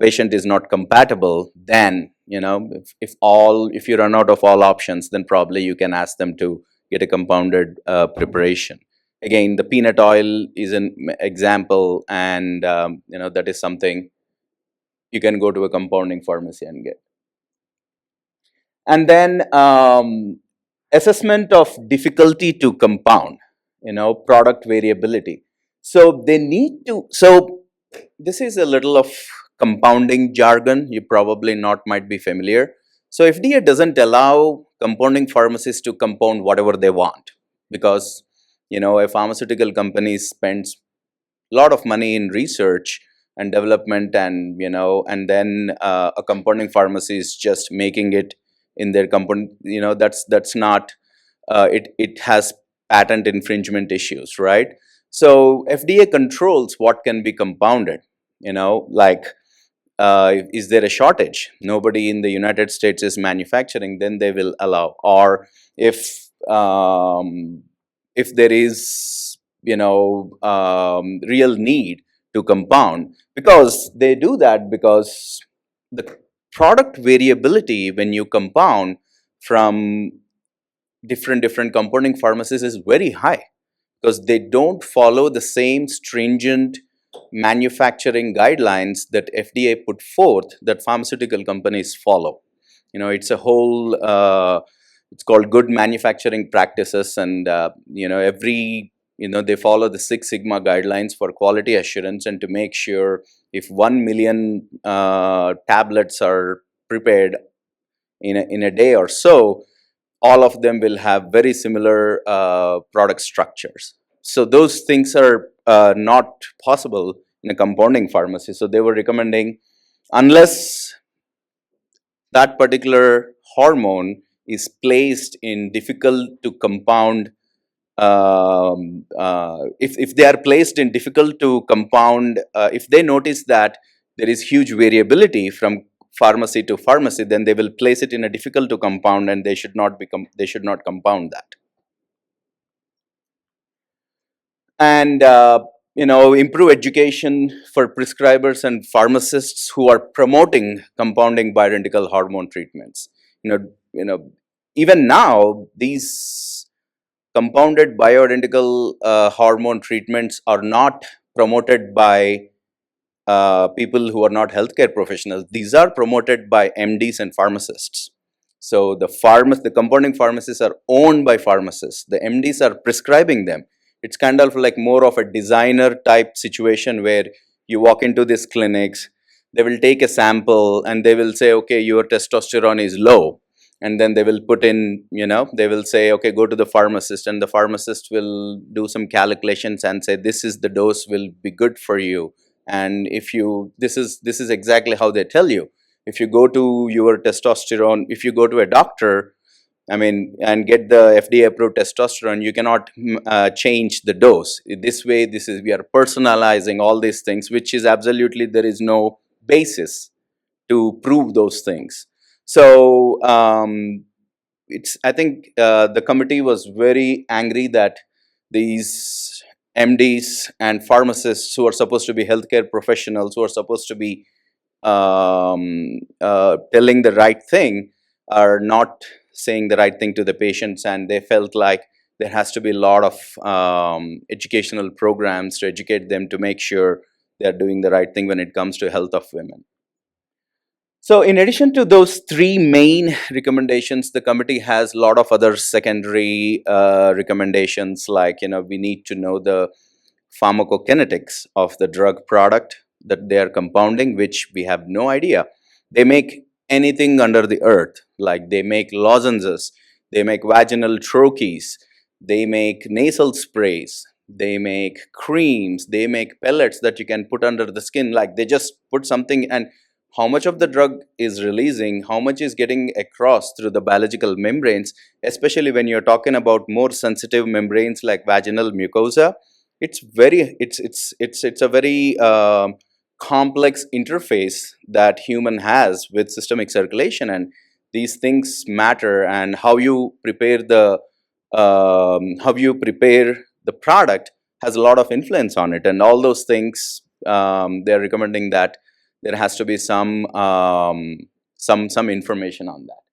F: patient is not compatible, then, if you run out of all options, then probably you can ask them to get a compounded preparation. Again, the peanut oil is an example, and that is something you can go to a compounding pharmacy and get. And then assessment of difficulty to compound, product variability. So they need to. So this is a little of compounding jargon. You probably might be familiar. So FDA doesn't allow compounding pharmacies to compound whatever they want, because a pharmaceutical company spends lot of money in research and development, and and then a compounding pharmacy is just making it in their compound. That's not. It has patent infringement issues, right? So FDA controls what can be compounded. Like, is there a shortage? Nobody in the United States is manufacturing, then they will allow. Or if there is real need to compound, because they do that because the product variability when you compound from different compounding pharmacies is very high, because they don't follow the same stringent manufacturing guidelines that FDA put forth that pharmaceutical companies follow. It's a whole it's called good manufacturing practices, and they follow the Six Sigma guidelines for quality assurance, and to make sure if 1 million tablets are prepared in a day or so, all of them will have very similar product structures. So those things are not possible in a compounding pharmacy. So they were recommending, unless that particular hormone is placed in difficult to compound, if they are placed in difficult to compound, if they notice that there is huge variability from pharmacy to pharmacy, then they will place it in a difficult to compound, and they should not compound that. And improve education for prescribers and pharmacists who are promoting compounding bioidentical hormone treatments. Even now, these compounded bioidentical hormone treatments are not promoted by people who are not healthcare professionals. These are promoted by MDs and pharmacists. So the compounding pharmacies are owned by pharmacists. The MDs are prescribing them. It's kind of like more of a designer type situation, where you walk into these clinics, they will take a sample and they will say, okay, your testosterone is low. And then they will put in, they will say, okay, go to the pharmacist, and the pharmacist will do some calculations and say, this is the dose will be good for you. And if this is exactly how they tell you. If you go to your testosterone, if you go to a doctor, and get the FDA approved testosterone, you cannot change the dose. This way, we are personalizing all these things, which is absolutely, there is no basis to prove those things. So I think the committee was very angry that these MDs and pharmacists, who are supposed to be healthcare professionals, who are supposed to be telling the right thing, are not saying the right thing to the patients. And they felt like there has to be a lot of educational programs to educate them, to make sure they are doing the right thing when it comes to health of women. So in addition to those three main recommendations, the committee has a lot of other secondary recommendations, like, we need to know the pharmacokinetics of the drug product that they are compounding, which we have no idea. They make anything under the earth, like they make lozenges, they make vaginal troches, they make nasal sprays, they make creams, they make pellets that you can put under the skin. Like, they just put something, and how much of the drug is releasing, how much is getting across through the biological membranes, especially when you're talking about more sensitive membranes like vaginal mucosa. It's a very complex interface that human has with systemic circulation, and these things matter. And how you prepare the product has a lot of influence on it, and all those things. They're recommending that there has to be some information on that.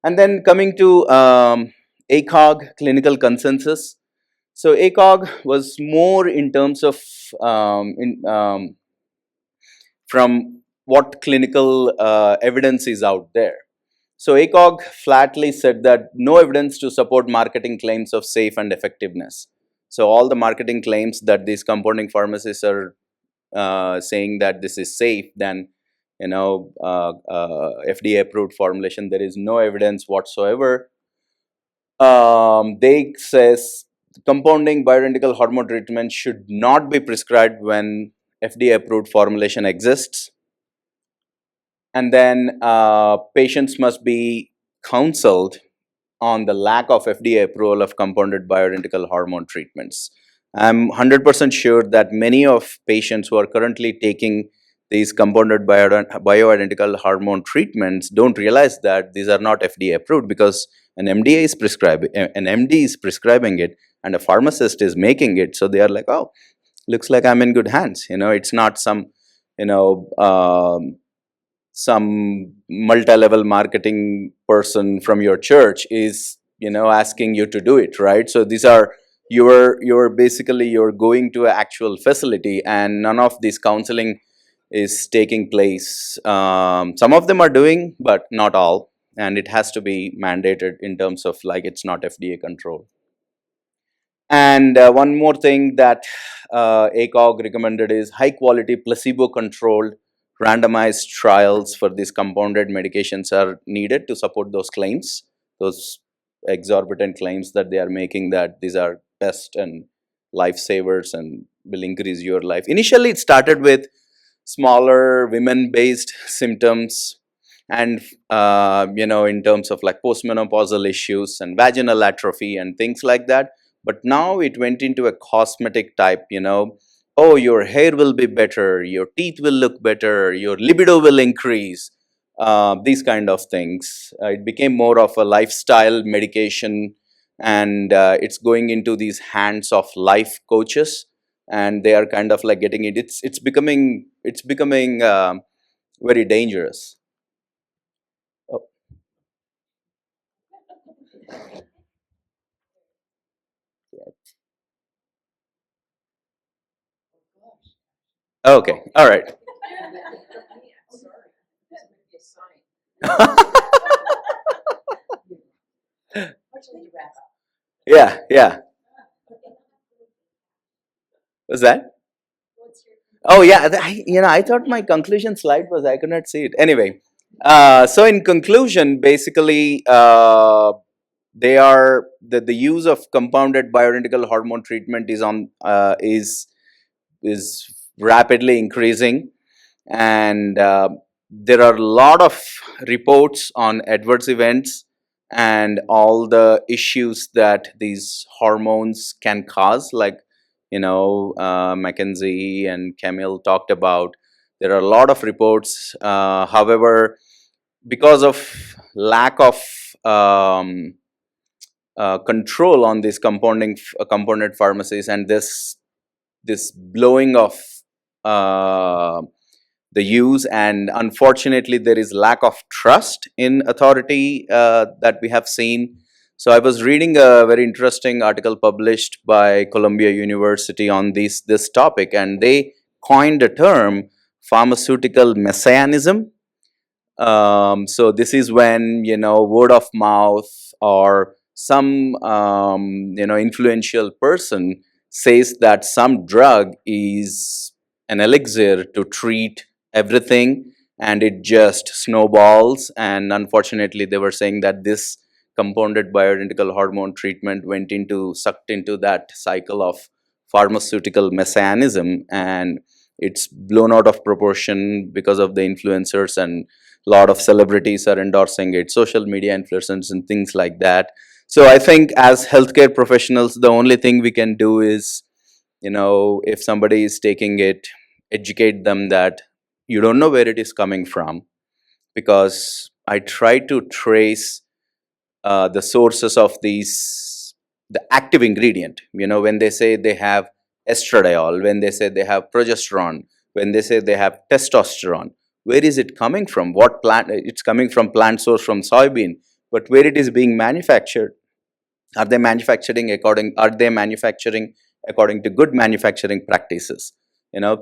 F: And then coming to ACOG clinical consensus. So ACOG was more in terms of from what clinical evidence is out there. So ACOG flatly said that no evidence to support marketing claims of safe and effectiveness. So all the marketing claims that these compounding pharmacies are saying that this is safe, then FDA approved formulation, there is no evidence whatsoever. They says compounding bioidentical hormone treatment should not be prescribed when FDA-approved formulation exists. And then patients must be counseled on the lack of FDA approval of compounded bioidentical hormone treatments. I'm 100% sure that many of patients who are currently taking these compounded bioidentical hormone treatments don't realize that these are not FDA approved, because an MD is prescribing it and a pharmacist is making it. So they are like, oh, looks like I'm in good hands. It's not some, some multi-level marketing person from your church is asking you to do it, right? So these are you're basically going to an actual facility, and none of this counseling is taking place. Some of them are doing, but not all, and it has to be mandated in terms of like it's not FDA controlled. And one more thing that ACOG recommended is high quality placebo controlled randomized trials for these compounded medications are needed to support those claims, those exorbitant claims that they are making that these are best and lifesavers and will increase your life. Initially, it started with smaller women-based symptoms and, in terms of like postmenopausal issues and vaginal atrophy and things like that. But now it went into a cosmetic type, oh, your hair will be better, your teeth will look better, your libido will increase, these kind of things. It became more of a lifestyle medication, and it's going into these hands of life coaches, and they are kind of like getting it. It's becoming very dangerous. Oh. Okay, all right. Yeah. What's that? Oh yeah, I thought my conclusion slide was, I could not see it. Anyway, so in conclusion, basically, they are the use of compounded bioidentical hormone treatment is rapidly increasing, and there are a lot of reports on adverse events and all the issues that these hormones can cause, like Mackenzie and Camille talked about. There are a lot of reports. However, because of lack of control on these compounded pharmacies and this blowing of the use, and unfortunately there is lack of trust in authority that we have seen. So I was reading a very interesting article published by Columbia University on this topic, and they coined a term, pharmaceutical messianism. So this is when word of mouth or some influential person says that some drug is an elixir to treat everything, and it just snowballs. And unfortunately, they were saying that this compounded bioidentical hormone treatment sucked into that cycle of pharmaceutical messianism, and it's blown out of proportion because of the influencers, and a lot of celebrities are endorsing it, social media influencers and things like that. So I think as healthcare professionals, the only thing we can do is, if somebody is taking it, educate them that you don't know where it is coming from, because I try to trace the sources of the active ingredient. When they say they have estradiol, when they say they have progesterone, when they say they have testosterone, where is it coming from? What plant? It's coming from plant source, from soybean, but where it is being manufactured? Are they manufacturing according to good manufacturing practices?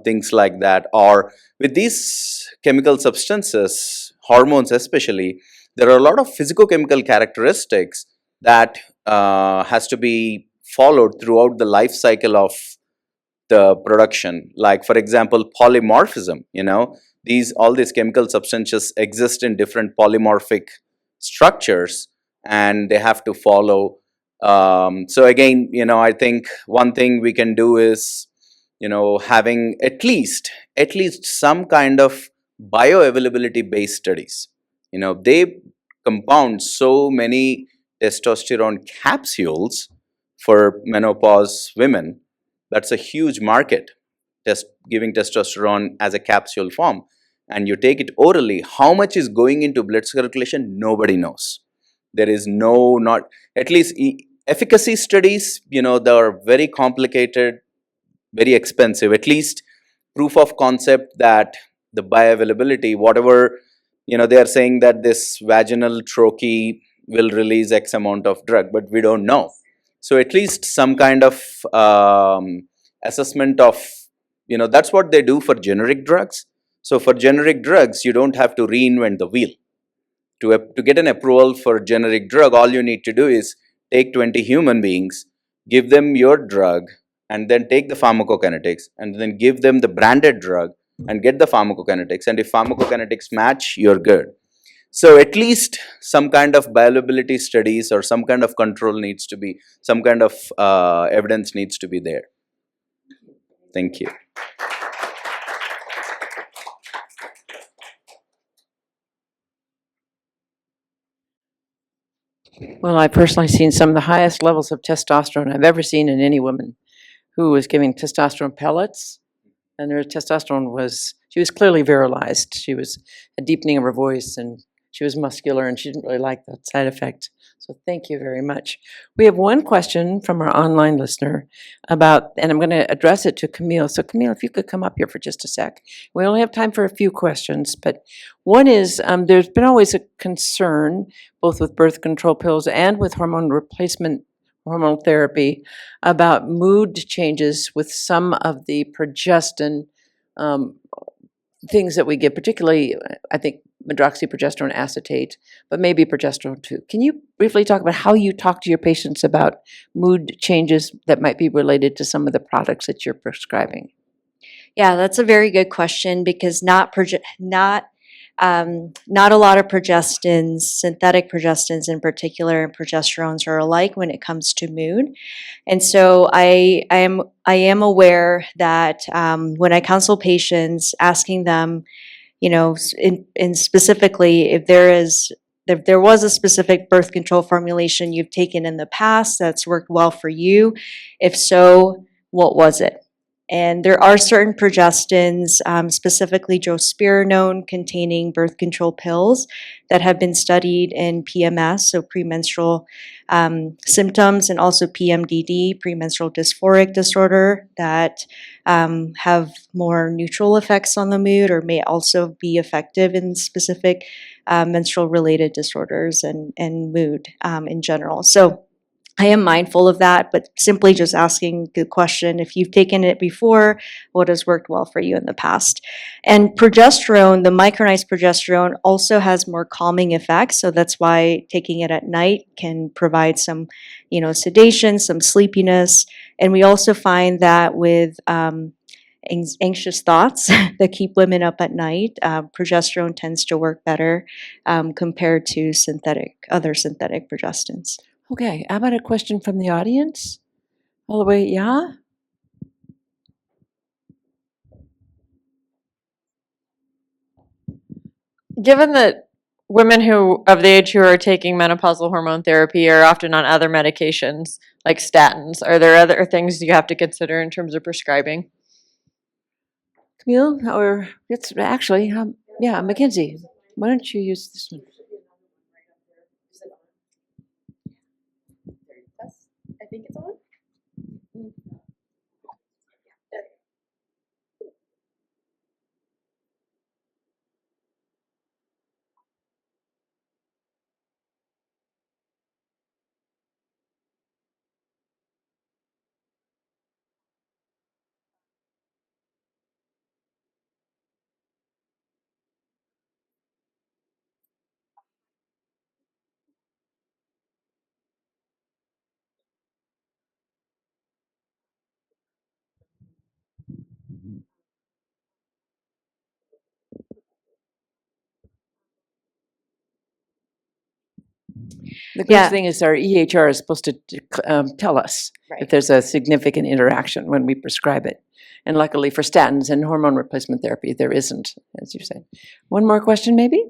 F: Things like that. Or with these chemical substances, hormones especially, there are a lot of physicochemical characteristics that has to be followed throughout the life cycle of the production. Like, for example, polymorphism. All these chemical substances exist in different polymorphic structures, and they have to follow So again, I think one thing we can do is, having at least some kind of bioavailability based studies. They compound so many testosterone capsules for menopause women. That's a huge market, giving testosterone as a capsule form, and you take it orally. How much is going into blood circulation, nobody knows. There is not at least efficacy studies, they are very complicated, very expensive. At least proof of concept that the bioavailability, whatever, they are saying that this vaginal troche will release X amount of drug, but we don't know. So at least some kind of assessment of, that's what they do for generic drugs. So for generic drugs, you don't have to reinvent the wheel. To get an approval for generic drug, all you need to do is take 20 human beings, give them your drug, and then take the pharmacokinetics, and then give them the branded drug and get the pharmacokinetics. And if pharmacokinetics match, you're good. So at least some kind of bioavailability studies or some kind of control needs to be, some kind of evidence needs to be there. Thank you.
U: Well, I've personally seen some of the highest levels of testosterone I've ever seen in any woman who was giving testosterone pellets. And her testosterone she was clearly virilized. She was a deepening of her voice, and she was muscular, and she didn't really like that side effect. So thank you very much. We have one question from our online listener about, and I'm going to address it to Camille. So Camille, if you could come up here for just a sec. We only have time for a few questions, but one is, there's been always a concern, both with birth control pills and with hormone replacement hormone therapy, about mood changes with some of the progestin things that we give, particularly, I think, medroxyprogesterone acetate, but maybe progesterone too. Can you briefly talk about how you talk to your patients about mood changes that might be related to some of the products that you're prescribing?
L: Yeah, that's a very good question, because not a lot of progestins, synthetic progestins in particular, and progesterones are alike when it comes to mood. And so I am aware that when I counsel patients, asking them, in specifically if there was a specific birth control formulation you've taken in the past that's worked well for you, if so, what was it? And there are certain progestins, specifically drospirenone containing birth control pills, that have been studied in PMS, so premenstrual symptoms, and also PMDD, premenstrual dysphoric disorder, that have more neutral effects on the mood, or may also be effective in specific menstrual related disorders and mood in general. So I am mindful of that, but simply just asking the question, if you've taken it before, what has worked well for you in the past? And progesterone, the micronized progesterone, also has more calming effects. So that's why taking it at night can provide some, sedation, some sleepiness. And we also find that with anxious thoughts that keep women up at night, progesterone tends to work better compared to other synthetic progestins.
U: Okay, how about a question from the audience? All the way, yeah?
I: Given that women of the age who are taking menopausal hormone therapy are often on other medications like statins, are there other things you have to consider in terms of prescribing?
U: Camille, or it's actually, yeah, Mackenzie, why don't you use this one?
K: I think it's on.
U: The
T: Yeah.
U: good thing is our EHR is supposed to tell us
T: Right.
U: if there's a significant interaction when we prescribe it. And luckily for statins and hormone replacement therapy, there isn't, as you said. One more question, maybe?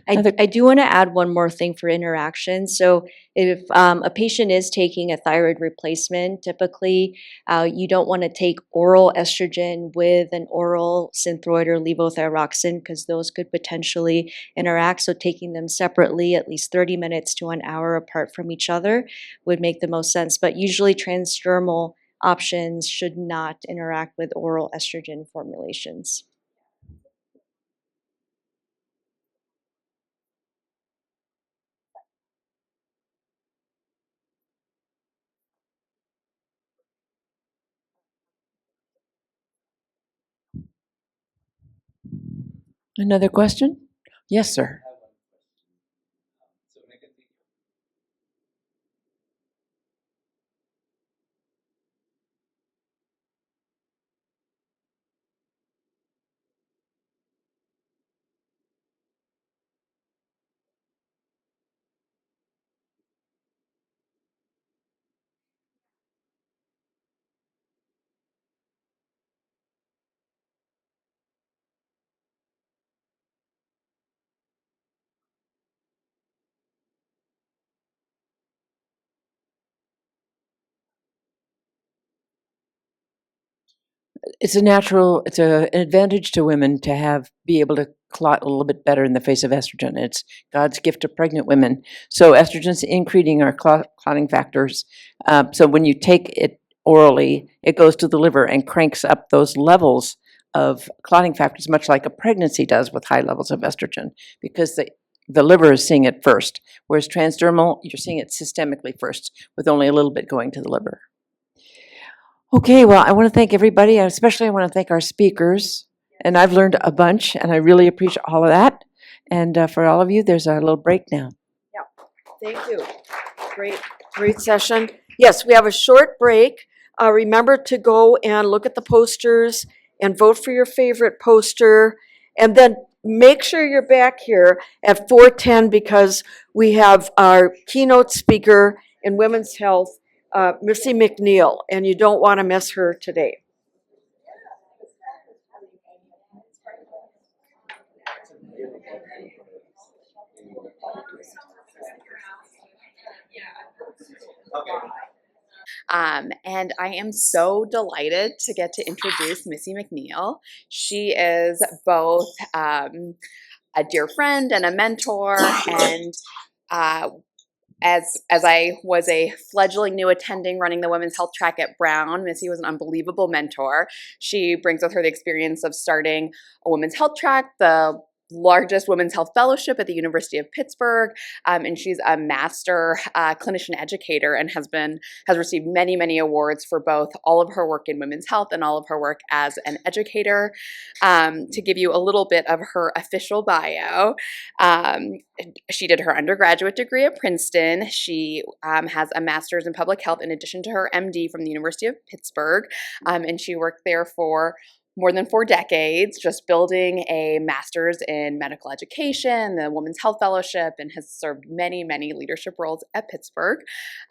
L: I do want to add one more thing for interaction. So if a patient is taking a thyroid replacement, typically you don't want to take oral estrogen with an oral synthroid or levothyroxine because those could potentially interact. So taking them separately, at least 30 minutes to an hour apart from each other, would make the most sense. But usually transdermal options should not interact with oral estrogen formulations.
U: Another question? Yes, sir. It's an advantage to women to be able to clot a little bit better in the face of estrogen. It's God's gift to pregnant women. So estrogen's increasing our clotting factors. So when you take it orally, it goes to the liver and cranks up those levels of clotting factors, much like a pregnancy does with high levels of estrogen, because the liver is seeing it first, whereas transdermal, you're seeing it systemically first, with only a little bit going to the liver. Okay, well, I want to thank everybody, and especially I want to thank our speakers. And I've learned a bunch, and I really appreciate all of that. And for all of you, there's a little break now.
A: Thank you. Great session. Yes, we have a short break. Remember to go and look at the posters and vote for your favorite poster. And then make sure you're back here at 4:10 because we have our keynote speaker in women's health, Missy McNeil, and you don't want to miss her today.
H: And I am so delighted to get to introduce Missy McNeil. She is both a dear friend and a mentor, and as I was a fledgling new attending running the women's health track at Brown, Missy was an unbelievable mentor. She brings with her the experience of starting a women's health track, the largest women's health fellowship at the University of Pittsburgh, and she's a master clinician educator and has received many awards for both all of her work in women's health and all of her work as an educator. To give you a little bit of her official bio, she did her undergraduate degree at Princeton. She has a master's in public health in addition to her MD from the University of Pittsburgh, and she worked there for more than 4 decades, just building a master's in medical education, the Women's Health Fellowship, and has served many leadership roles at Pittsburgh.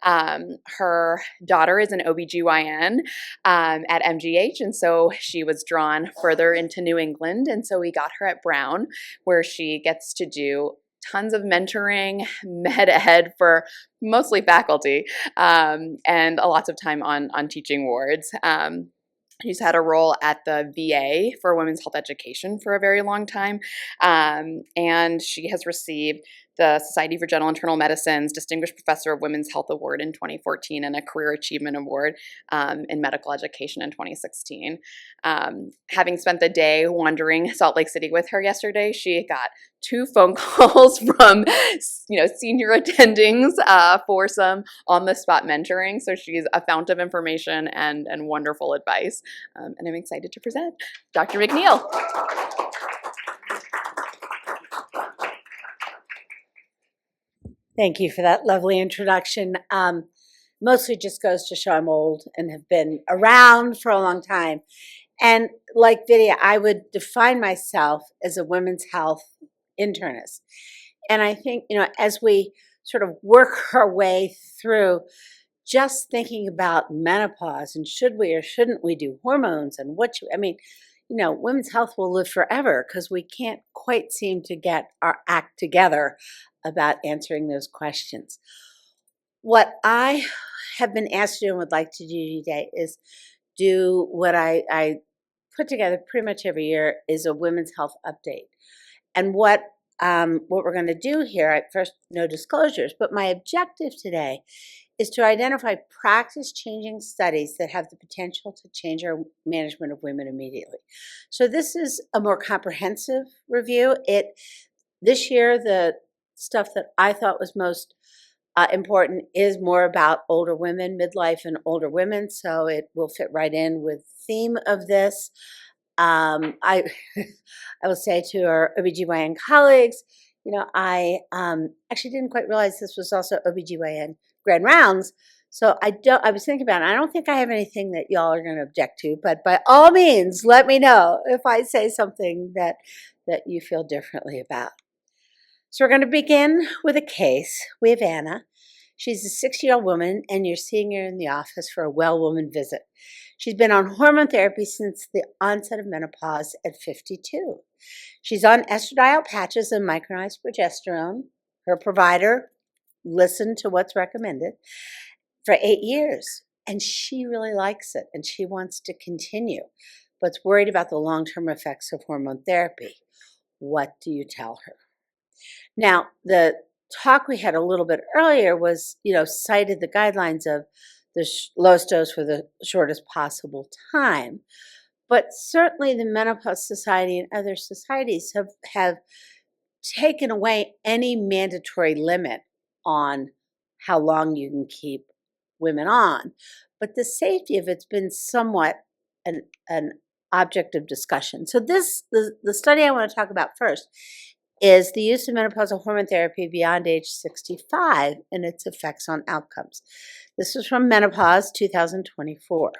H: Her daughter is an OBGYN at MGH, and so she was drawn further into New England, and so we got her at Brown, where she gets to do tons of mentoring, med ed for mostly faculty, and lots of time on teaching wards. She's had a role at the VA for women's health education for a very long time, and she has received the Society for General Internal Medicine's Distinguished Professor of Women's Health Award in 2014 and a Career Achievement Award in Medical Education in 2016. Having spent the day wandering Salt Lake City with her yesterday, she got 2 phone calls from senior attendings for some on-the-spot mentoring. So she's a fount of information and wonderful advice. And I'm excited to present Dr. McNeil.
V: Thank you for that lovely introduction. Mostly just goes to show I'm old and have been around for a long time. And like Vidya, I would define myself as a women's health internist. And I think, as we sort of work our way through just thinking about menopause and should we or shouldn't we do hormones and I mean, you know, women's health will live forever because we can't quite seem to get our act together about answering those questions. What I have been asked to do and would like to do today is do what I put together pretty much every year is a women's health update. And what we're going to do here, at first, no disclosures, but my objective today is to identify practice-changing studies that have the potential to change our management of women immediately. So this is a more comprehensive review. This year, the stuff that I thought was most important is more about older women, midlife and older women, so it will fit right in with the theme of this. I will say to our OBGYN colleagues, you know, I actually didn't quite realize this was also OBGYN Grand Rounds, so I was thinking about it. I don't think I have anything that y'all are going to object to, but by all means, let me know if I say something that you feel differently about. So we're going to begin with a case. We have Anna. She's a 60-year-old woman, and you're seeing her in the office for a well woman visit. She's been on hormone therapy since the onset of menopause at 52. She's on estradiol patches and micronized progesterone. Her provider listened to what's recommended for 8 years, and she really likes it, and she wants to continue, but's worried about the long-term effects of hormone therapy. What do you tell her? Now, the talk we had a little bit earlier was, you know, cited the guidelines of the lowest dose for the shortest possible time. But certainly the Menopause Society and other societies have taken away any mandatory limit on how long you can keep women on. But the safety of it's been somewhat an object of discussion. So the study I want to talk about first is the use of menopausal hormone therapy beyond age 65 and its effects on outcomes. This was from Menopause 2024.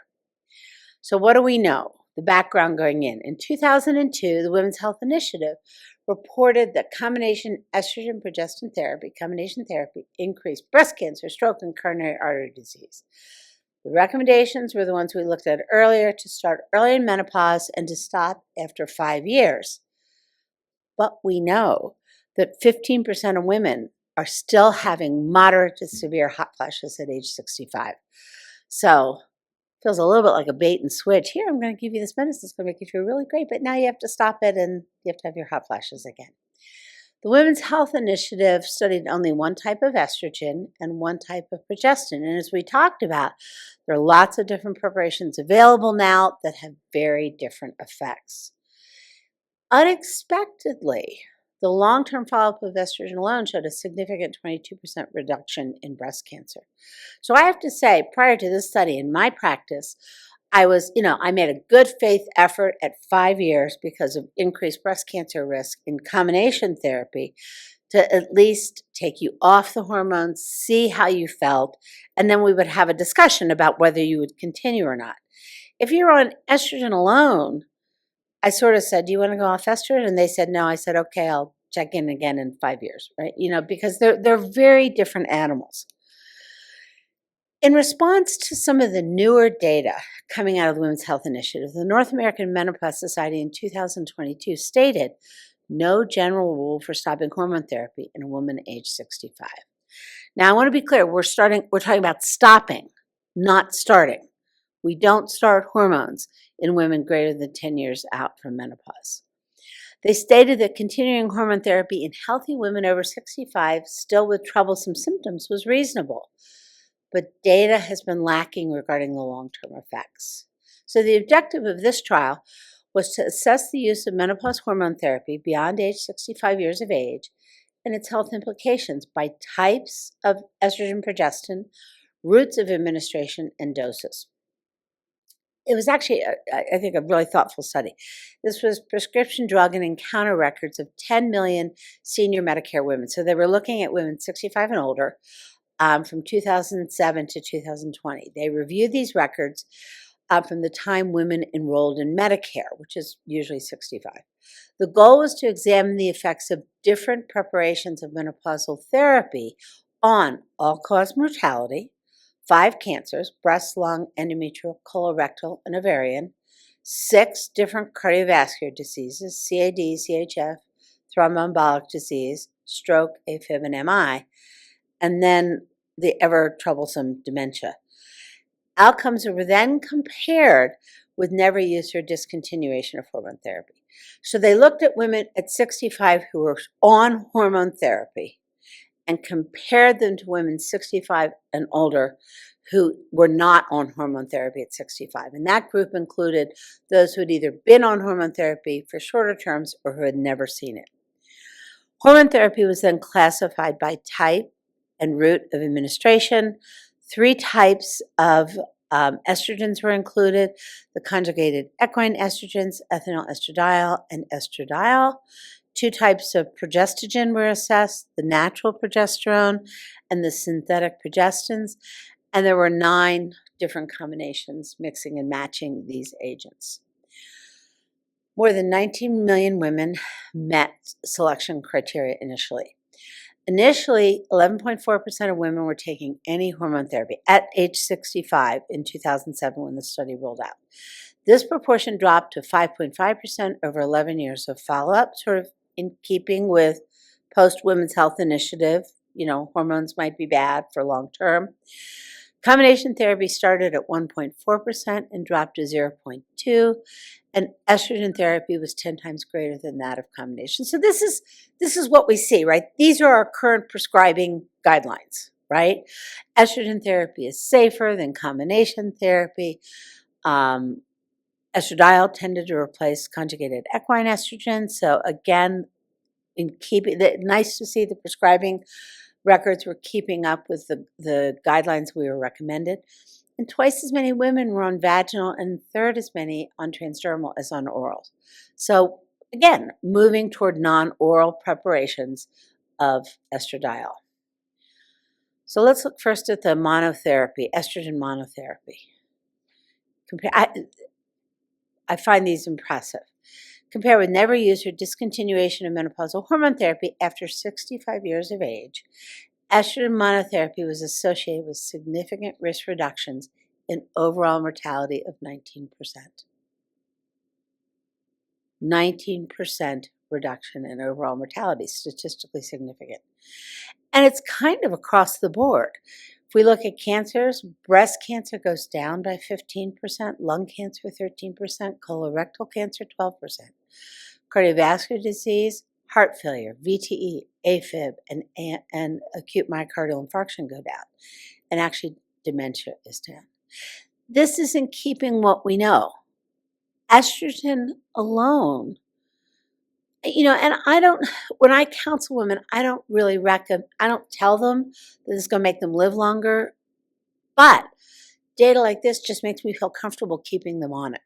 V: So what do we know? The background going in. In 2002, the Women's Health Initiative reported that combination estrogen-progestin therapy, combination therapy, increased breast cancer, stroke, and coronary artery disease. The recommendations were the ones we looked at earlier, to start early in menopause and to stop after 5 years. But we know that 15% of women are still having moderate to severe hot flashes at age 65. So feels a little bit like a bait and switch. Here, I'm going to give you this medicine. It's going to make you feel really great, but now you have to stop it and you have to have your hot flashes again. The Women's Health Initiative studied only one type of estrogen and one type of progestin. And as we talked about, there are lots of different preparations available now that have very different effects. Unexpectedly, the long-term follow-up of estrogen alone showed a significant 22% reduction in breast cancer. So I have to say, prior to this study, in my practice, I made a good faith effort at 5 years because of increased breast cancer risk in combination therapy to at least take you off the hormones, see how you felt, and then we would have a discussion about whether you would continue or not. If you're on estrogen alone, I sort of said, do you want to go off estrogen? And they said, no. I said, okay, I'll check in again in 5 years, right? You know, because they're very different animals. In response to some of the newer data coming out of the Women's Health Initiative, the North American Menopause Society in 2022 stated no general rule for stopping hormone therapy in a woman age 65. Now, I want to be clear, we're talking about stopping, not starting. We don't start hormones in women greater than 10 years out from menopause. They stated that continuing hormone therapy in healthy women over 65, still with troublesome symptoms, was reasonable. But data has been lacking regarding the long-term effects. So the objective of this trial was to assess the use of menopause hormone therapy beyond age 65 years of age and its health implications by types of estrogen-progestin, routes of administration, and doses. It was actually, I think, a really thoughtful study. This was prescription drug and encounter records of 10 million senior Medicare women. So they were looking at women 65 and older from 2007 to 2020. They reviewed these records from the time women enrolled in Medicare, which is usually 65. The goal was to examine the effects of different preparations of menopausal therapy on all-cause mortality, 5 cancers, breast, lung, endometrial, colorectal, and ovarian, 6 different cardiovascular diseases, CAD, CHF, thromboembolic disease, stroke, AFib, and MI, and then the ever troublesome dementia. Outcomes were then compared with never use or discontinuation of hormone therapy. So they looked at women at 65 who were on hormone therapy and compared them to women 65 and older who were not on hormone therapy at 65. And that group included those who had either been on hormone therapy for shorter terms or who had never seen it. Hormone therapy was then classified by type and route of administration. 3 types of estrogens were included: the conjugated equine estrogens, ethinyl estradiol, and estradiol. 2 types of progestogen were assessed: the natural progesterone and the synthetic progestins. And there were 9 different combinations mixing and matching these agents. More than 19 million women met selection criteria initially. Initially, 11.4% of women were taking any hormone therapy at age 65 in 2007 when the study rolled out. This proportion dropped to 5.5% over 11 years of follow-up, sort of in keeping with post-Women's Health Initiative. You know, hormones might be bad for long term. Combination therapy started at 1.4% and dropped to 0.2%, and estrogen therapy was 10 times greater than that of combination. So this is what we see, right? These are our current prescribing guidelines, right? Estrogen therapy is safer than combination therapy. Estradiol tended to replace conjugated equine estrogen. So again, nice to see the prescribing records were keeping up with the guidelines we were recommended. And twice as many women were on vaginal and 1/3 as many on transdermal as on oral. So again, moving toward non-oral preparations of estradiol. So let's look first at the monotherapy, estrogen monotherapy. I find these impressive. Compared with never use or discontinuation of menopausal hormone therapy after 65 years of age, estrogen monotherapy was associated with significant risk reductions in overall mortality of 19%. 19% reduction in overall mortality, statistically significant. And it's kind of across the board. If we look at cancers, breast cancer goes down by 15%, lung cancer 13%, colorectal cancer 12%. Cardiovascular disease, heart failure, VTE, AFib, and acute myocardial infarction go down. And actually, dementia is down. This is in keeping what we know. Estrogen alone, you know, and when I counsel women, I don't tell them that it's going to make them live longer, but data like this just makes me feel comfortable keeping them on it,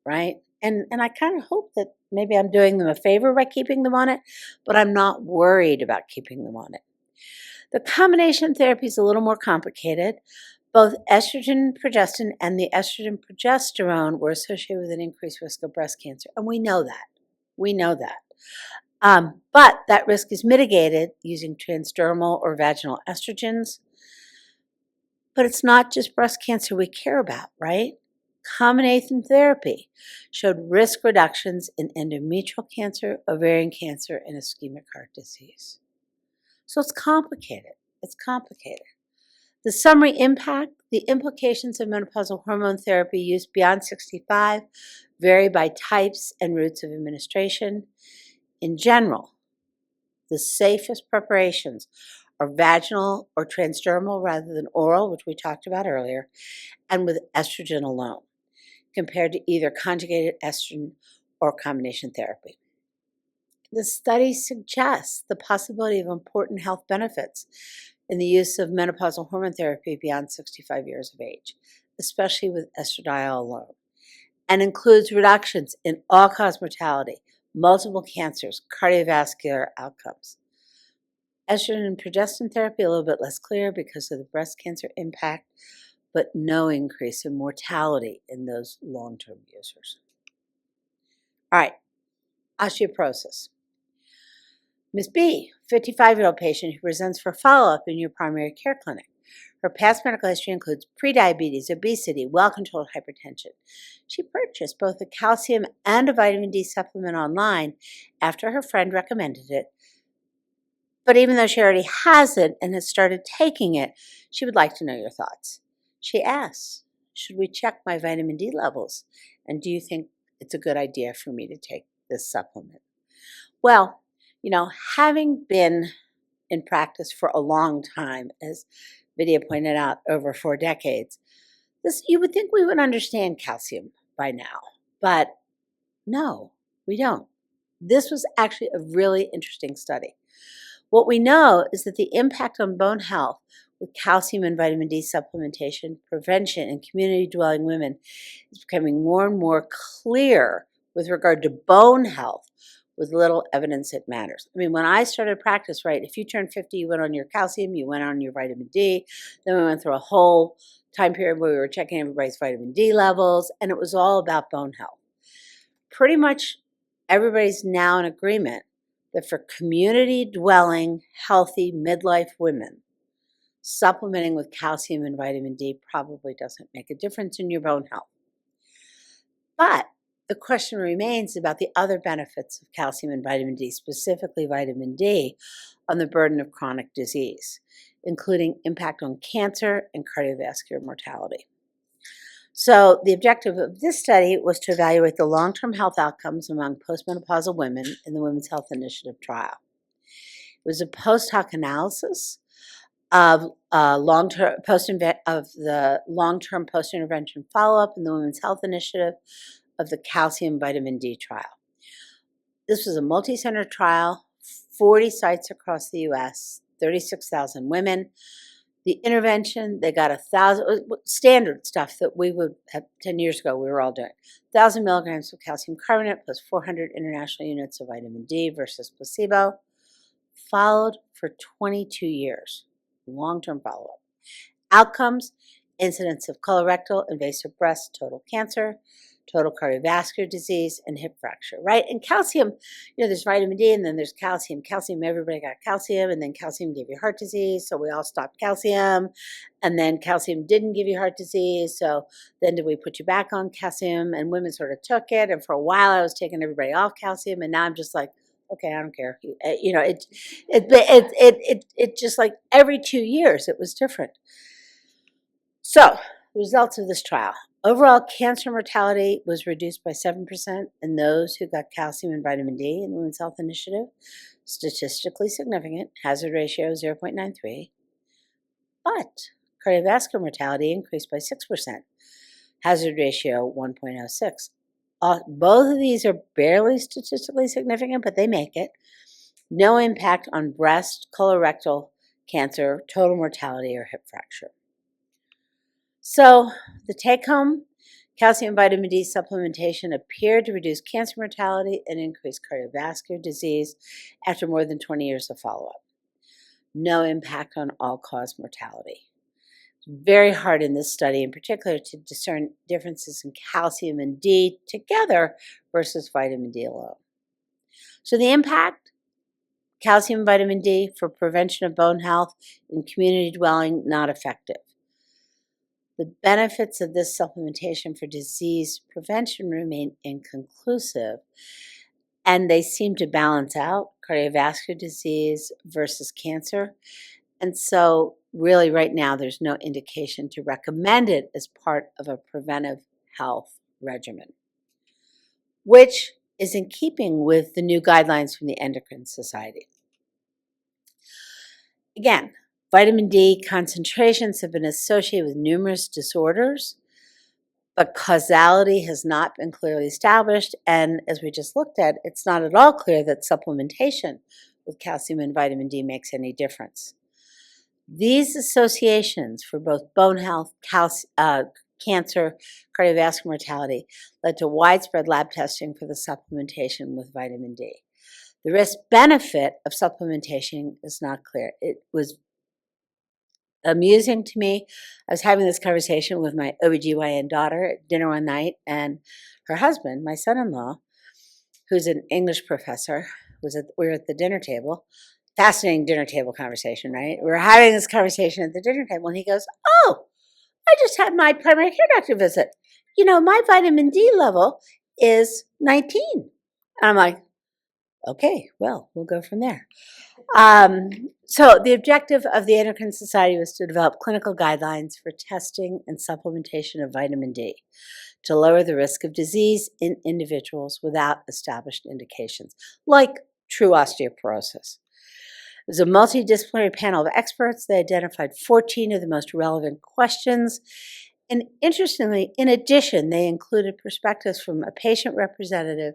V: right? And I kind of hope that maybe I'm doing them a favor by keeping them on it, but I'm not worried about keeping them on it. The combination therapy is a little more complicated. Both estrogen progestin and the estrogen progesterone were associated with an increased risk of breast cancer, and we know that. But that risk is mitigated using transdermal or vaginal estrogens. But it's not just breast cancer we care about, right? Combination therapy showed risk reductions in endometrial cancer, ovarian cancer, and ischemic heart disease. So it's complicated. The summary impact: the implications of menopausal hormone therapy used beyond 65 vary by types and routes of administration. In general, the safest preparations are vaginal or transdermal rather than oral, which we talked about earlier, and with estrogen alone, compared to either conjugated estrogen or combination therapy. The study suggests the possibility of important health benefits in the use of menopausal hormone therapy beyond 65 years of age, especially with estradiol alone, and includes reductions in all-cause mortality, multiple cancers, cardiovascular outcomes. Estrogen and progestin therapy a little bit less clear because of the breast cancer impact, but no increase in mortality in those long-term users. All right, osteoporosis. Ms. B, 55-year-old patient who presents for follow-up in your primary care clinic. Her past medical history includes prediabetes, obesity, well-controlled hypertension. She purchased both a calcium and a vitamin D supplement online after her friend recommended it. But even though she already has it and has started taking it, she would like to know your thoughts. She asks, should we check my vitamin D levels? And do you think it's a good idea for me to take this supplement? Well, having been in practice for a long time, as Vidya pointed out, over 4 decades, you would think we would understand calcium by now, but no, we don't. This was actually a really interesting study. What we know is that the impact on bone health with calcium and vitamin D supplementation, prevention in community-dwelling women is becoming more and more clear with regard to bone health, with little evidence it matters. I mean, when I started practice, right, if you turned 50, you went on your calcium, you went on your vitamin D, then we went through a whole time period where we were checking everybody's vitamin D levels, and it was all about bone health. Pretty much everybody's now in agreement that for community-dwelling, healthy midlife women, supplementing with calcium and vitamin D probably doesn't make a difference in your bone health. But the question remains about the other benefits of calcium and vitamin D, specifically vitamin D, on the burden of chronic disease, including impact on cancer and cardiovascular mortality. So the objective of this study was to evaluate the long-term health outcomes among postmenopausal women in the Women's Health Initiative trial. It was a post-hoc analysis of the long-term post-intervention follow-up in the Women's Health Initiative of the calcium vitamin D trial. This was a multi-center trial, 40 sites across the U.S., 36,000 women. The intervention, they got 1,000, standard stuff that we would have 10 years ago, we were all doing. 1,000 milligrams of calcium carbonate plus 400 international units of vitamin D versus placebo, followed for 22 years, long-term follow-up. Outcomes, incidence of colorectal, invasive breast, total cancer, total cardiovascular disease, and hip fracture, right? And calcium, there's vitamin D and then there's calcium. Calcium, everybody got calcium, and then calcium gave you heart disease, so we all stopped calcium. And then calcium didn't give you heart disease, so then did we put you back on calcium? And women sort of took it, and for a while I was taking everybody off calcium, and now I'm just like, okay, I don't care. It just like every 2 years it was different. So, the results of this trial. Overall cancer mortality was reduced by 7% in those who got calcium and vitamin D in the Women's Health Initiative. Statistically significant, hazard ratio 0.93. But cardiovascular mortality increased by 6%, hazard ratio 1.06. Both of these are barely statistically significant, but they make it. No impact on breast, colorectal cancer, total mortality, or hip fracture. So the take-home, calcium and vitamin D supplementation appeared to reduce cancer mortality and increase cardiovascular disease after more than 20 years of follow-up. No impact on all-cause mortality. It's very hard in this study in particular to discern differences in calcium and D together versus vitamin D alone. So the impact, calcium and vitamin D for prevention of bone health in community dwelling, not effective. The benefits of this supplementation for disease prevention remain inconclusive, and they seem to balance out cardiovascular disease versus cancer. And so really right now there's no indication to recommend it as part of a preventive health regimen, which is in keeping with the new guidelines from the Endocrine Society. Again, vitamin D concentrations have been associated with numerous disorders, but causality has not been clearly established. And as we just looked at, it's not at all clear that supplementation with calcium and vitamin D makes any difference. These associations for both bone health, cancer, cardiovascular mortality led to widespread lab testing for the supplementation with vitamin D. The risk-benefit of supplementation is not clear. It was amusing to me. I was having this conversation with my OBGYN daughter at dinner one night, and her husband, my son-in-law, who's an English professor, we were at the dinner table. Fascinating dinner table conversation, right? We were having this conversation at the dinner table, and he goes, "Oh, I just had my primary care doctor visit. You know, my vitamin D level is 19." And I'm like, okay, well, we'll go from there. So the objective of the Endocrine Society was to develop clinical guidelines for testing and supplementation of vitamin D to lower the risk of disease in individuals without established indications, like true osteoporosis. It was a multidisciplinary panel of experts. They identified 14 of the most relevant questions. And interestingly, in addition, they included perspectives from a patient representative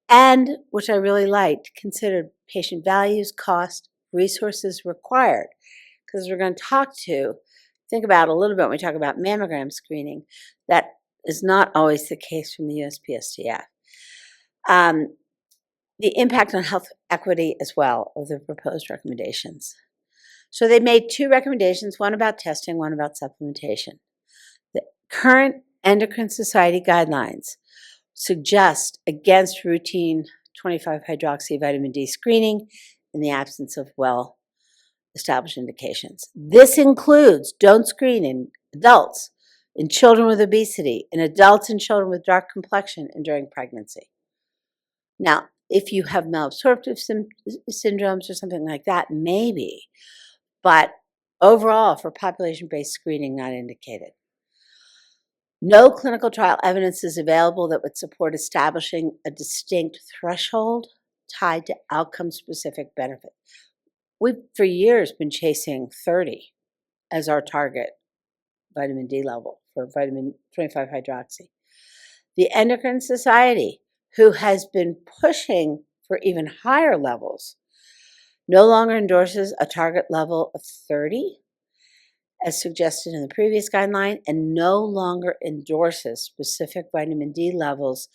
V: and, which I really liked, considered patient values, cost, resources required. Because we're going to think about a little bit when we talk about mammogram screening, that is not always the case from the USPSTF. The impact on health equity as well of the proposed recommendations. So they made 2 recommendations, one about testing, one about supplementation. The current Endocrine Society guidelines suggest against routine 25-hydroxy vitamin D screening in the absence of well-established indications. This includes don't screen in adults, in children with obesity, in adults and children with dark complexion, and during pregnancy. Now, if you have malabsorptive syndromes or something like that, maybe, but overall, for population-based screening, not indicated. No clinical trial evidence is available that would support establishing a distinct threshold tied to outcome-specific benefit. We've, for years, been chasing 30 as our target vitamin D level for vitamin 25-hydroxy. The Endocrine Society, who has been pushing for even higher levels, no longer endorses a target level of 30, as suggested in the previous guideline, and no longer endorses specific vitamin D levels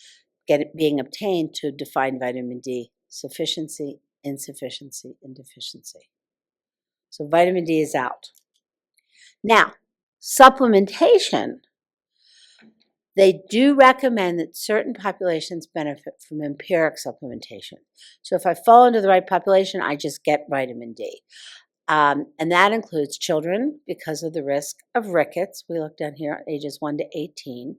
V: being obtained to define vitamin D sufficiency, insufficiency, and deficiency. So vitamin D is out. Now, supplementation. They do recommend that certain populations benefit from empiric supplementation. So if I fall into the right population, I just get vitamin D. And that includes children because of the risk of rickets. We look down here at ages 1 to 18.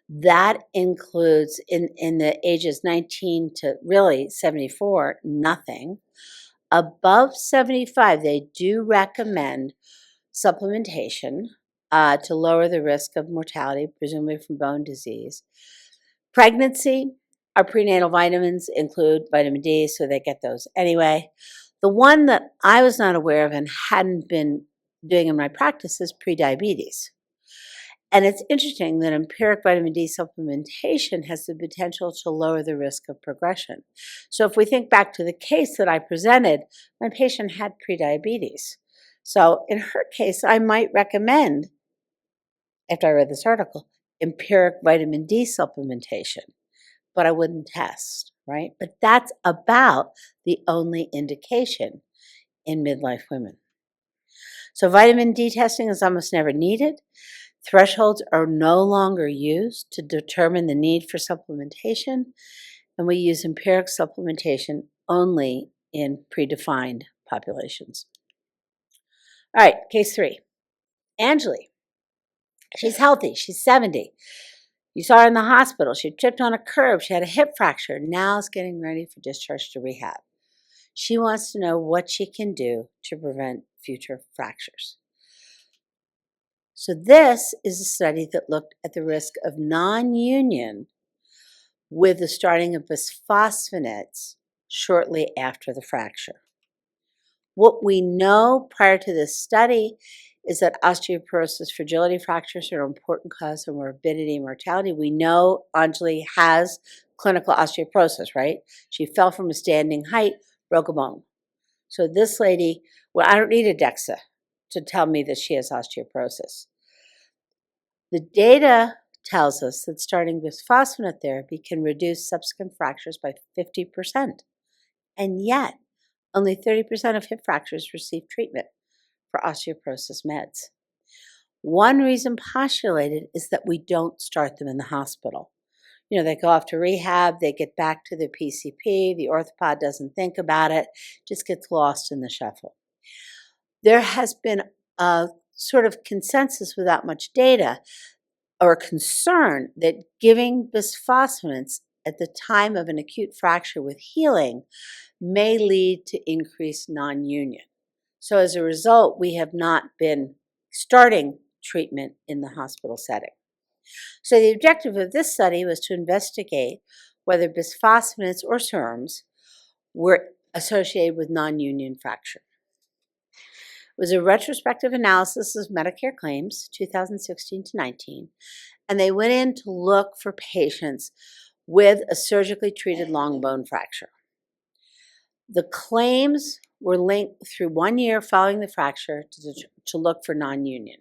V: That includes in the ages 19 to really 74, nothing. Above 75, they do recommend supplementation to lower the risk of mortality, presumably from bone disease. Pregnancy, our prenatal vitamins include vitamin D, so they get those anyway. The one that I was not aware of and hadn't been doing in my practice is prediabetes. And it's interesting that empiric vitamin D supplementation has the potential to lower the risk of progression. So if we think back to the case that I presented, my patient had prediabetes. So in her case, I might recommend, after I read this article, empiric vitamin D supplementation, but I wouldn't test, right? But that's about the only indication in midlife women. So vitamin D testing is almost never needed. Thresholds are no longer used to determine the need for supplementation, and we use empiric supplementation only in predefined populations. All right, case 3. Angeli. She's healthy. She's 70. You saw her in the hospital. She tripped on a curb. She had a hip fracture. Now is getting ready for discharge to rehab. She wants to know what she can do to prevent future fractures. So this is a study that looked at the risk of non-union with the starting of bisphosphonates shortly after the fracture. What we know prior to this study is that osteoporosis fragility fractures are an important cause of morbidity and mortality. We know Angeli has clinical osteoporosis, right? She fell from a standing height, broke a bone. So this lady, well, I don't need a DEXA to tell me that she has osteoporosis. The data tells us that starting bisphosphonate therapy can reduce subsequent fractures by 50%. And yet, only 30% of hip fractures receive treatment for osteoporosis meds. One reason postulated is that we don't start them in the hospital. You know, they go off to rehab, they get back to the PCP, the orthopod doesn't think about it, just gets lost in the shuffle. There has been a sort of consensus without much data or concern that giving bisphosphonates at the time of an acute fracture with healing may lead to increased non-union. So as a result, we have not been starting treatment in the hospital setting. So the objective of this study was to investigate whether bisphosphonates or SERMs were associated with non-union fracture. It was a retrospective analysis of Medicare claims, 2016 to 19, and they went in to look for patients with a surgically treated long bone fracture. The claims were linked through 1 year following the fracture to look for non-union.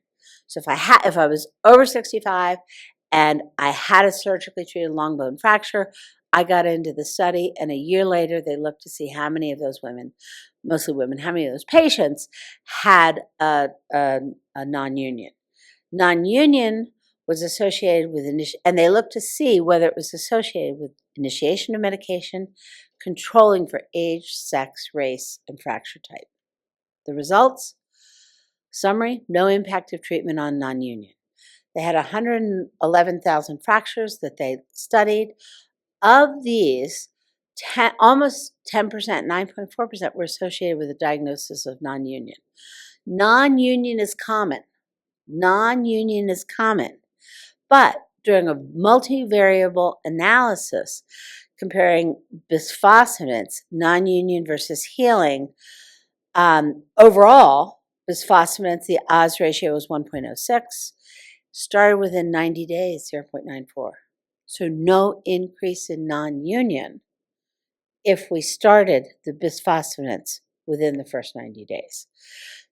V: So if I was over 65 and I had a surgically treated long bone fracture, I got into the study, and a year later they looked to see how many of those women, mostly women, how many of those patients had a non-union. Non-union was associated with, and they looked to see whether it was associated with initiation of medication, controlling for age, sex, race, and fracture type. The results? Summary, no impact of treatment on non-union. They had 111,000 fractures that they studied. Of these, almost 10%, 9.4% were associated with a diagnosis of non-union. Non-union is common. Non-union is common. But during a multivariable analysis comparing bisphosphonates, non-union versus healing, overall, bisphosphonates, the odds ratio was 1.06, started within 90 days, 0.94. So no increase in non-union if we started the bisphosphonates within the first 90 days.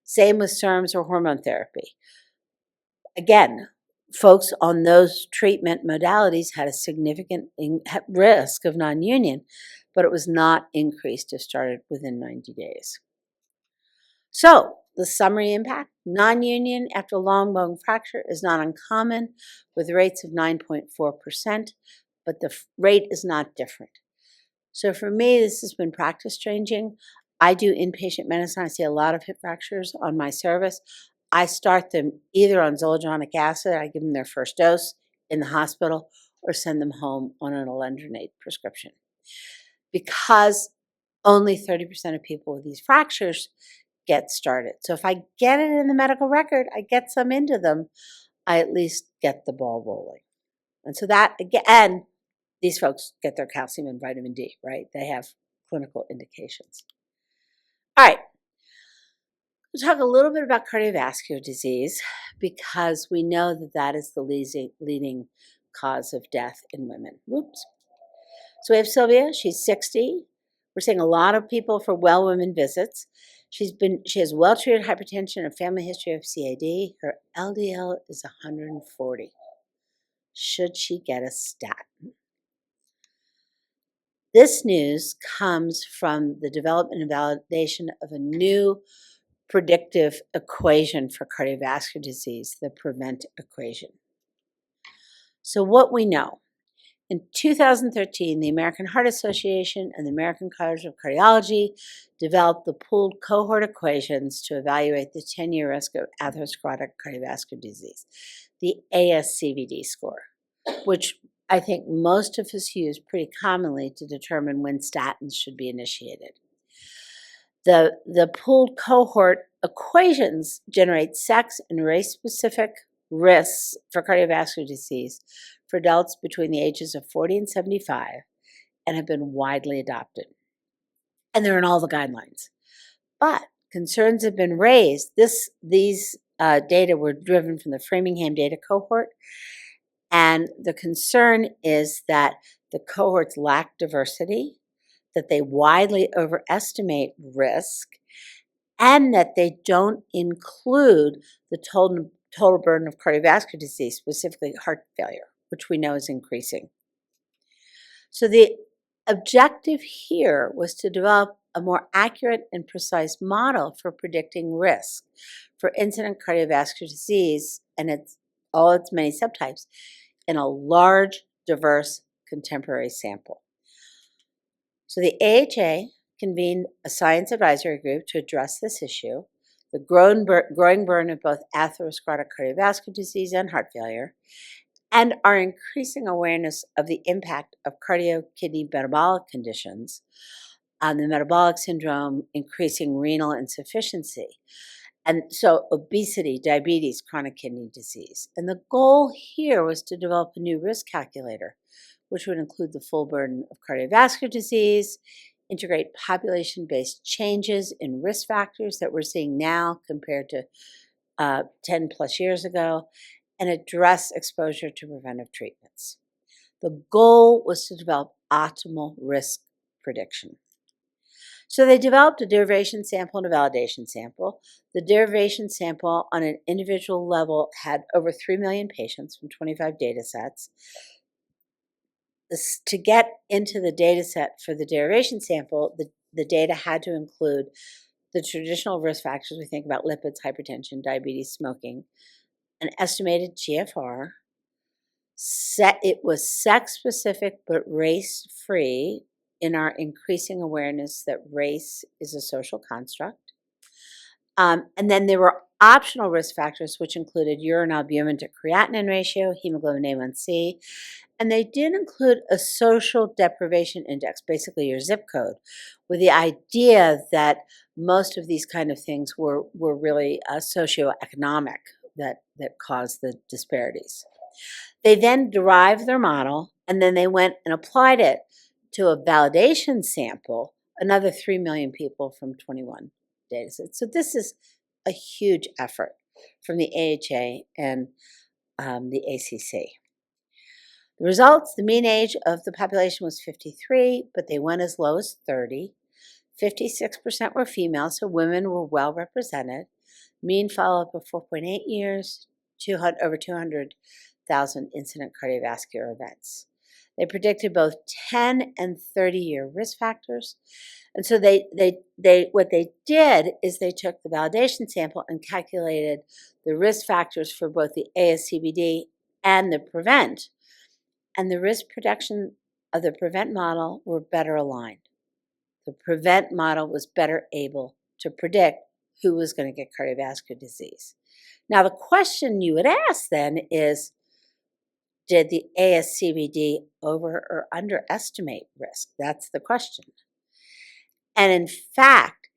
V: Same with SERMs or hormone therapy. Again, folks on those treatment modalities had a significant risk of non-union, but it was not increased if started within 90 days. So, the summary impact, non-union after long bone fracture is not uncommon with rates of 9.4%, but the rate is not different. So for me, this has been practice changing. I do inpatient medicine. I see a lot of hip fractures on my service. I start them either on zoledronic acid, I give them their first dose in the hospital, or send them home on an alendronate prescription. Because only 30% of people with these fractures get started. So if I get it in the medical record, I get some into them, I at least get the ball rolling. And so that, again, these folks get their calcium and vitamin D, right? They have clinical indications. All right. We'll talk a little bit about cardiovascular disease because we know that that is the leading cause of death in women. Whoops. So we have Sylvia. She's 60. We're seeing a lot of people for well women visits. She has well-treated hypertension, a family history of CAD. Her LDL is 140. Should she get a statin? This news comes from the development and validation of a new predictive equation for cardiovascular disease, the PREVENT equation. So what we know, in 2013, the American Heart Association and the American College of Cardiology developed the pooled cohort equations to evaluate the 10-year risk of atherosclerotic cardiovascular disease, the ASCVD score, which I think most of us use pretty commonly to determine when statins should be initiated. The pooled cohort equations generate sex and race-specific risks for cardiovascular disease for adults between the ages of 40 and 75 and have been widely adopted. And they're in all the guidelines. But concerns have been raised. These data were driven from the Framingham data cohort, and the concern is that the cohorts lack diversity, that they widely overestimate risk, and that they don't include the total burden of cardiovascular disease, specifically heart failure, which we know is increasing. So the objective here was to develop a more accurate and precise model for predicting risk for incident cardiovascular disease and all its many subtypes in a large, diverse contemporary sample. So the AHA convened a science advisory group to address this issue, the growing burden of both atherosclerotic cardiovascular disease and heart failure, and our increasing awareness of the impact of cardio-kidney metabolic conditions on the metabolic syndrome, increasing renal insufficiency. And so obesity, diabetes, chronic kidney disease. And the goal here was to develop a new risk calculator, which would include the full burden of cardiovascular disease, integrate population-based changes in risk factors that we're seeing now compared to 10 plus years ago, and address exposure to preventive treatments. The goal was to develop optimal risk prediction. So they developed a derivation sample and a validation sample. The derivation sample on an individual level had over 3 million patients from 25 data sets. To get into the data set for the derivation sample, the data had to include the traditional risk factors. We think about lipids, hypertension, diabetes, smoking, an estimated GFR. It was sex-specific but race-free in our increasing awareness that race is a social construct. And then there were optional risk factors, which included urine albumin to creatinine ratio, hemoglobin A1C, and they did include a social deprivation index, basically your zip code, with the idea that most of these kind of things were really socioeconomic that caused the disparities. They then derived their model, and then they went and applied it to a validation sample, another 3 million people from 21 data sets. So this is a huge effort from the AHA and the ACC. The results, the mean age of the population was 53, but they went as low as 30. 56% were female, so women were well represented. Mean follow-up of 4.8 years, over 200,000 incident cardiovascular events. They predicted both 10 and 30-year risk factors. And so what they did is they took the validation sample and calculated the risk factors for both the ASCVD and the PREVENT. And the risk prediction of the PREVENT model were better aligned. The PREVENT model was better able to predict who was going to get cardiovascular disease. Now, the question you would ask then is, did the ASCVD over or underestimate risk? That's the question. And in fact,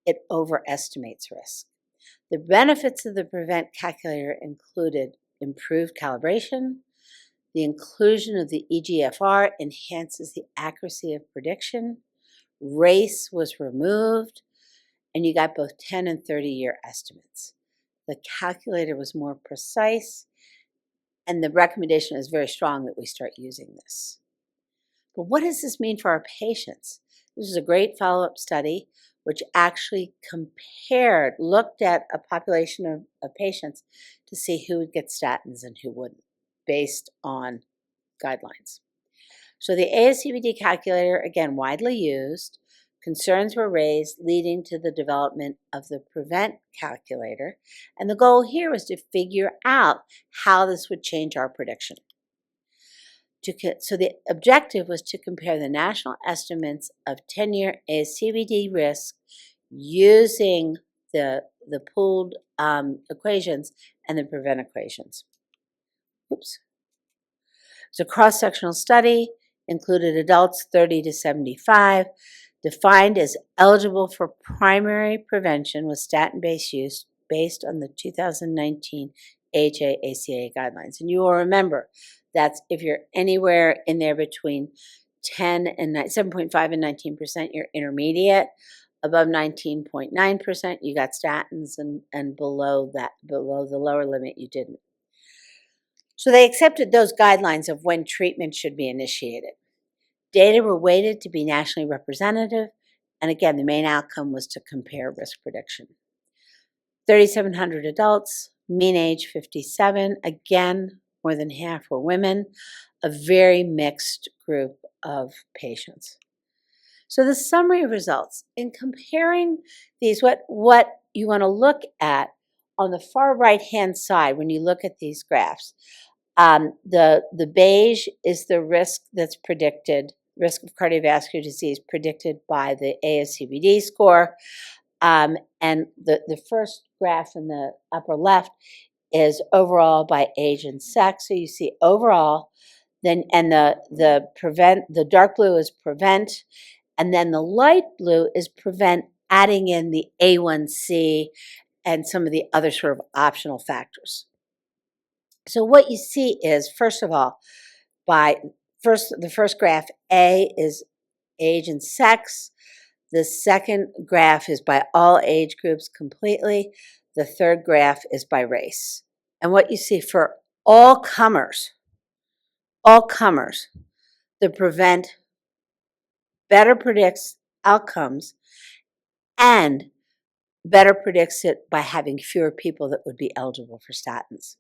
V: it overestimates risk. The benefits of the PREVENT calculator included improved calibration. The inclusion of the eGFR enhances the accuracy of prediction. Race was removed, and you got both 10 and 30-year estimates. The calculator was more precise, and the recommendation is very strong that we start using this. But what does this mean for our patients? This is a great follow-up study which actually looked at a population of patients to see who would get statins and who wouldn't, based on guidelines. So the ASCVD calculator, again, widely used. Concerns were raised, leading to the development of the PREVENT calculator. And the goal here was to figure out how this would change our prediction. So the objective was to compare the national estimates of 10-year ASCVD risk using the pooled equations and the PREVENT equations. Oops. It's a cross-sectional study, included adults 30 to 75, defined as eligible for primary prevention with statin-based use based on the 2019 AHA-ACA guidelines. And you will remember that's if you're anywhere in there between 7.5 and 19%, you're intermediate. Above 19.9%, you got statins, and below the lower limit, you didn't. So they accepted those guidelines of when treatment should be initiated. Data were weighted to be nationally representative, and again, the main outcome was to compare risk prediction. 3,700 adults, mean age 57, again, more than half were women, a very mixed group of patients. So the summary of results, in comparing these, what you want to look at on the far right-hand side when you look at these graphs, The beige is the risk that's predicted, risk of cardiovascular disease predicted by the ASCVD score. And the first graph in the upper left is overall by age and sex. So you see overall, then and the dark blue is prevent, and then the light blue is prevent adding in the A1C and some of the other sort of optional factors. So what you see is, first of all, the first graph A is age and sex. The second graph is by all age groups completely. The third graph is by race. And what you see for all comers, the prevent better predicts outcomes and better predicts it by having fewer people that would be eligible for statins.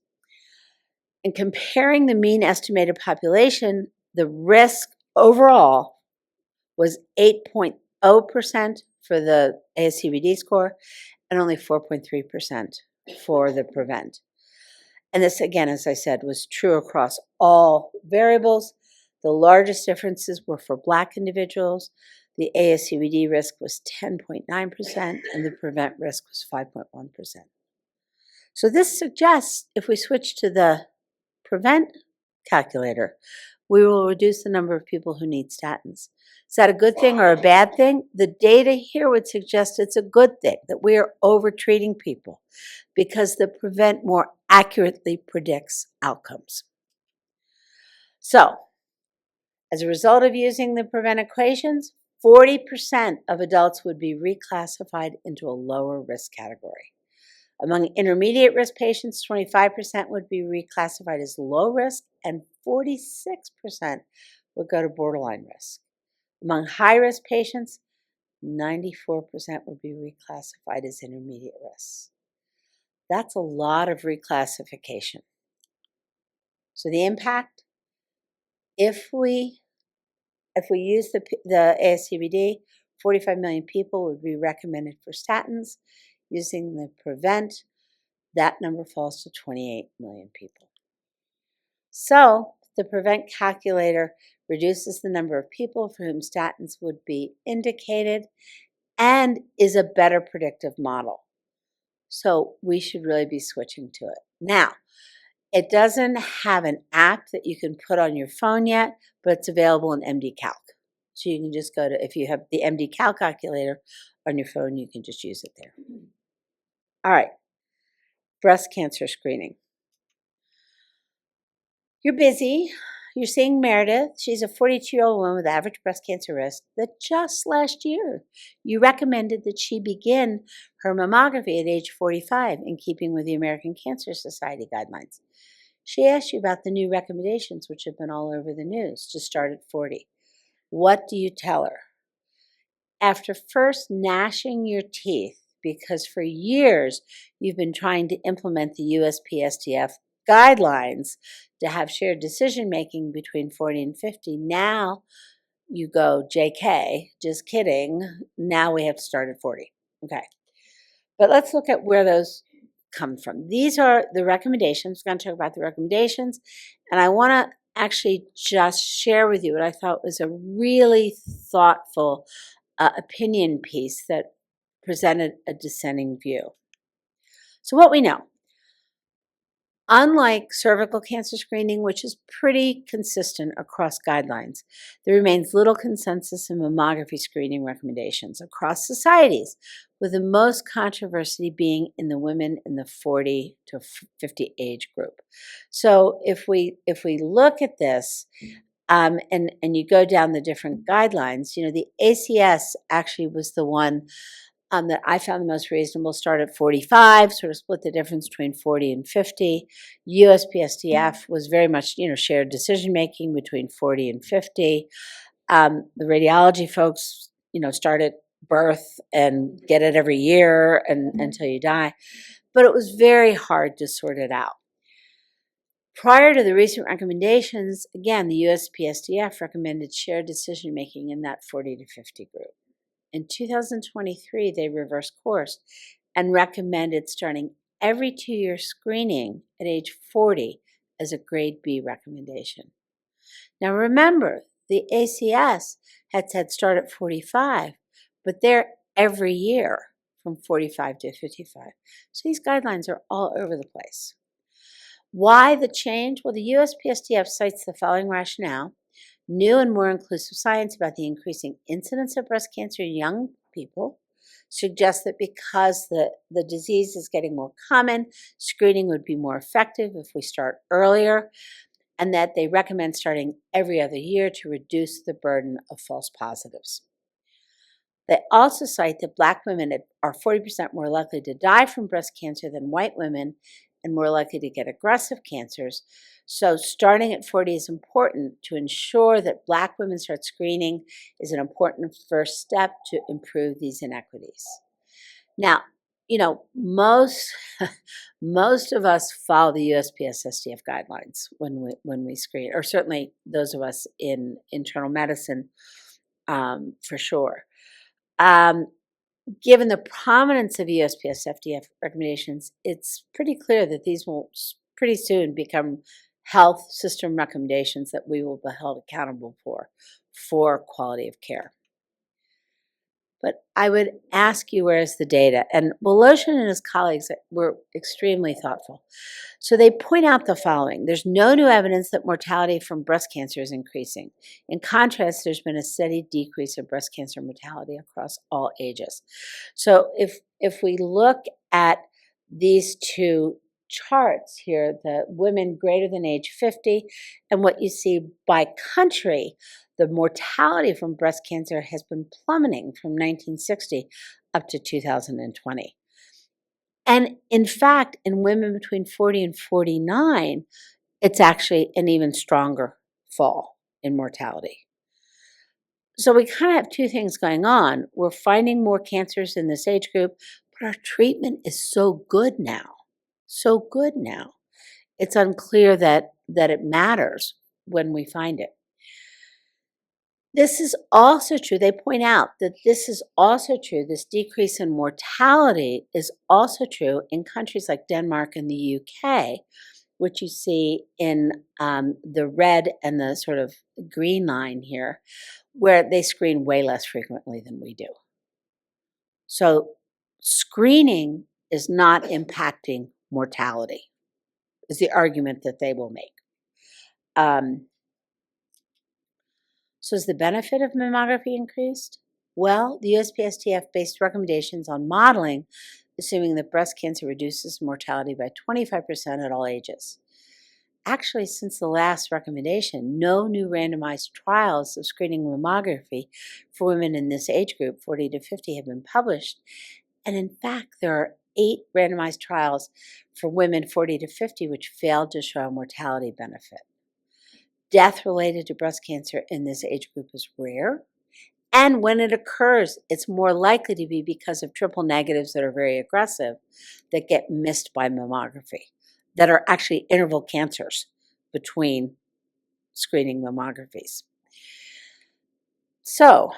V: In comparing the mean estimated population, the risk overall was 8.0% for the ASCVD score and only 4.3% for the prevent. And this, again, as I said, was true across all variables. The largest differences were for Black individuals. The ASCVD risk was 10.9% and the prevent risk was 5.1%. So this suggests if we switch to the prevent calculator, we will reduce the number of people who need statins. Is that a good thing or a bad thing? The data here would suggest it's a good thing, that we are over-treating people because the prevent more accurately predicts outcomes. So, as a result of using the prevent equations, 40% of adults would be reclassified into a lower risk category. Among intermediate risk patients, 25% would be reclassified as low risk and 46% would go to borderline risk. Among high risk patients, 94% would be reclassified as intermediate risk. That's a lot of reclassification. So the impact, if we use the ASCVD, 45 million people would be recommended for statins. Using the prevent, that number falls to 28 million people. So the prevent calculator reduces the number of people for whom statins would be indicated and is a better predictive model. So we should really be switching to it. Now, it doesn't have an app that you can put on your phone yet, but it's available in MD Calc. So you can just go to, if you have the MD Calc calculator on your phone, you can just use it there. All right, breast cancer screening. You're busy. You're seeing Meredith. She's a 42-year-old woman with average breast cancer risk that just last year you recommended that she begin her mammography at age 45 in keeping with the American Cancer Society guidelines. She asked you about the new recommendations, which have been all over the news, to start at 40. What do you tell her? After first gnashing your teeth, because for years you've been trying to implement the USPSTF guidelines to have shared decision-making between 40 and 50, now you go, JK, just kidding, now we have to start at 40. Okay, but let's look at where those come from. These are the recommendations. We're going to talk about the recommendations, and I want to actually just share with you what I thought was a really thoughtful opinion piece that presented a dissenting view. So what we know, unlike cervical cancer screening, which is pretty consistent across guidelines, there remains little consensus in mammography screening recommendations across societies, with the most controversy being in the women in the 40 to 50 age group. So if we look at this, and you go down the different guidelines, you know, the ACS actually was the one that I found the most reasonable, start at 45, sort of split the difference between 40 and 50. USPSTF was very much, you know, shared decision-making between 40 and 50. The radiology folks, you know, start at birth and get it every year and until you die. But it was very hard to sort it out. Prior to the recent recommendations, again, the USPSTF recommended shared decision-making in that 40 to 50 group. In 2023, they reversed course and recommended starting every 2-year screening at age 40 as a grade B recommendation. Now remember, the ACS had said start at 45, but they're every year from 45 to 55. So these guidelines are all over the place. Why the change? Well, the USPSTF cites the following rationale: new and more inclusive science about the increasing incidence of breast cancer in young people suggests that because the disease is getting more common, screening would be more effective if we start earlier, and that they recommend starting every other year to reduce the burden of false positives. They also cite that Black women are 40% more likely to die from breast cancer than white women and more likely to get aggressive cancers. So starting at 40 is important to ensure that Black women start screening is an important first step to improve these inequities. Now, you know, most of us follow the USPSTF guidelines when we screen, or certainly those of us in internal medicine, for sure. Given the prominence of USPSTF recommendations, it's pretty clear that these will pretty soon become health system recommendations that we will be held accountable for quality of care. But I would ask you, where is the data? And Voloshin and his colleagues were extremely thoughtful. So they point out the following: there's no new evidence that mortality from breast cancer is increasing. In contrast, there's been a steady decrease of breast cancer mortality across all ages. So if we look at these two charts here, the women greater than age 50, and what you see by country, the mortality from breast cancer has been plummeting from 1960 up to 2020. And in fact, in women between 40 and 49, it's actually an even stronger fall in mortality. So we kind of have two things going on. We're finding more cancers in this age group, but our treatment is so good now. So good now. It's unclear that it matters when we find it. This is also true. They point out that this is also true. This decrease in mortality is also true in countries like Denmark and the UK, which you see in the red and the sort of green line here, where they screen way less frequently than we do. So screening is not impacting mortality, is the argument that they will make. So is the benefit of mammography increased? Well, the USPSTF based recommendations on modeling, assuming that breast cancer reduces mortality by 25% at all ages. Actually, since the last recommendation, no new randomized trials of screening mammography for women in this age group, 40 to 50, have been published. And in fact, there are 8 randomized trials for women 40 to 50 which failed to show a mortality benefit. Death related to breast cancer in this age group is rare. And when it occurs, it's more likely to be because of triple negatives that are very aggressive that get missed by mammography, that are actually interval cancers between screening mammographies. So,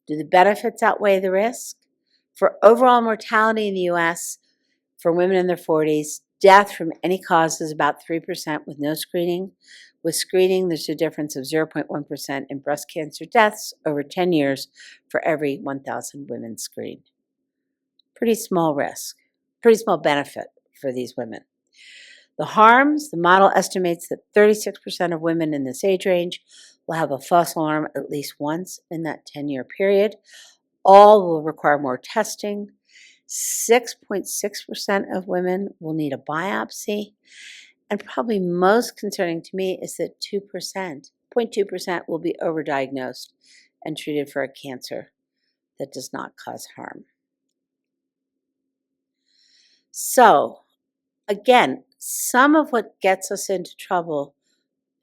V: do the benefits outweigh the risk? For overall mortality in the US, for women in their 40s, death from any cause is about 3% with no screening. With screening, there's a difference of 0.1% in breast cancer deaths over 10 years for every 1,000 women screened. Pretty small risk, pretty small benefit for these women. The harms, the model estimates that 36% of women in this age range will have a false alarm at least once in that 10-year period. All will require more testing. 6.6% of women will need a biopsy. And probably most concerning to me is that 0.2% will be overdiagnosed and treated for a cancer that does not cause harm. So, again, some of what gets us into trouble,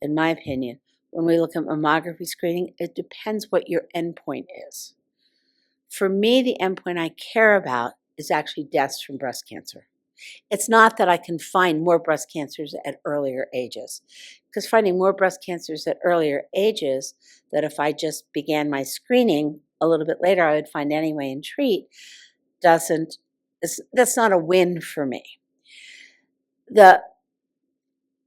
V: in my opinion, when we look at mammography screening, it depends what your endpoint is. For me, the endpoint I care about is actually deaths from breast cancer. It's not that I can find more breast cancers at earlier ages, because finding more breast cancers at earlier ages, that if I just began my screening a little bit later, I would find anyway and treat, that's not a win for me. The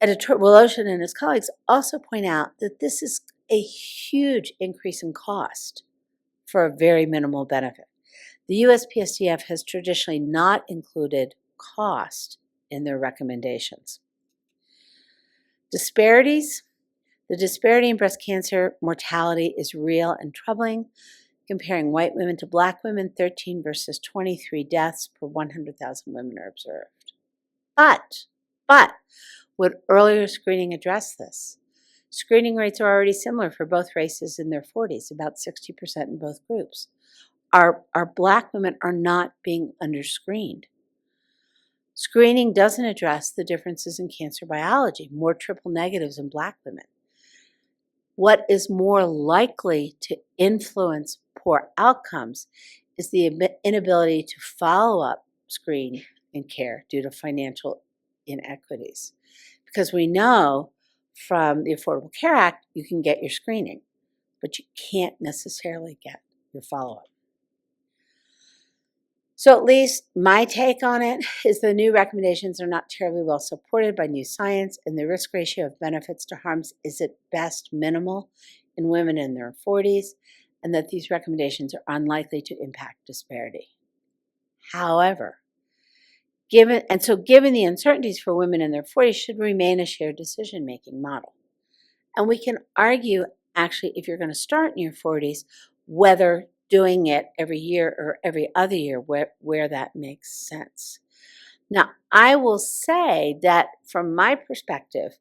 V: Editor Woloshyn and his colleagues also point out that this is a huge increase in cost for a very minimal benefit. The USPSTF has traditionally not included cost in their recommendations. Disparities. The disparity in breast cancer mortality is real and troubling. Comparing white women to black women, 13 versus 23 deaths per 100,000 women are observed. But, would earlier screening address this? Screening rates are already similar for both races in their 40s, about 60% in both groups. Our black women are not being underscreened. Screening doesn't address the differences in cancer biology, more triple negatives in black women. What is more likely to influence poor outcomes is the inability to follow up, screen, and care due to financial inequities. Because we know from the Affordable Care Act, you can get your screening, but you can't necessarily get your follow-up. So at least my take on it is the new recommendations are not terribly well supported by new science, and the risk ratio of benefits to harms is at best minimal in women in their 40s, and that these recommendations are unlikely to impact disparity. However, given the uncertainties for women in their 40s should remain a shared decision-making model. And we can argue, actually, if you're going to start in your 40s, whether doing it every year or every other year, where that makes sense. Now, I will say that from my perspective,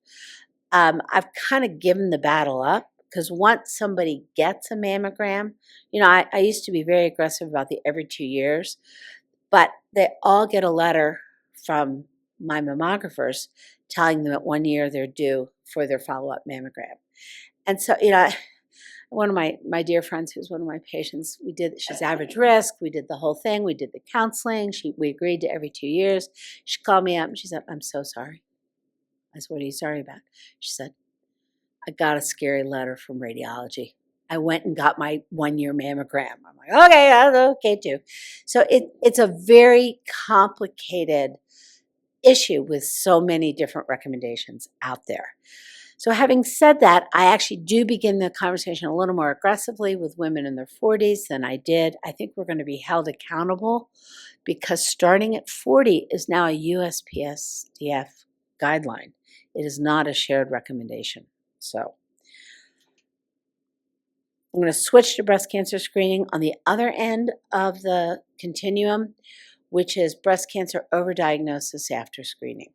V: I've kind of given the battle up, because once somebody gets a mammogram, I used to be very aggressive about the every 2 years, but they all get a letter from my mammographers telling them at 1 year they're due for their follow-up mammogram. And so, one of my dear friends, who's one of my patients, she's average risk, we did the whole thing, we did the counseling, we agreed to every 2 years. She called me up and she said, "I'm so sorry." I said, "What are you sorry about?" She said, "I got a scary letter from radiology. I went and got my 1 year mammogram." I'm like, okay, that's okay too. So it's a very complicated issue with so many different recommendations out there. So having said that, I actually do begin the conversation a little more aggressively with women in their 40s than I did. I think we're going to be held accountable because starting at 40 is now a USPSTF guideline. It is not a shared recommendation. So I'm going to switch to breast cancer screening on the other end of the continuum, which is breast cancer overdiagnosis after screening.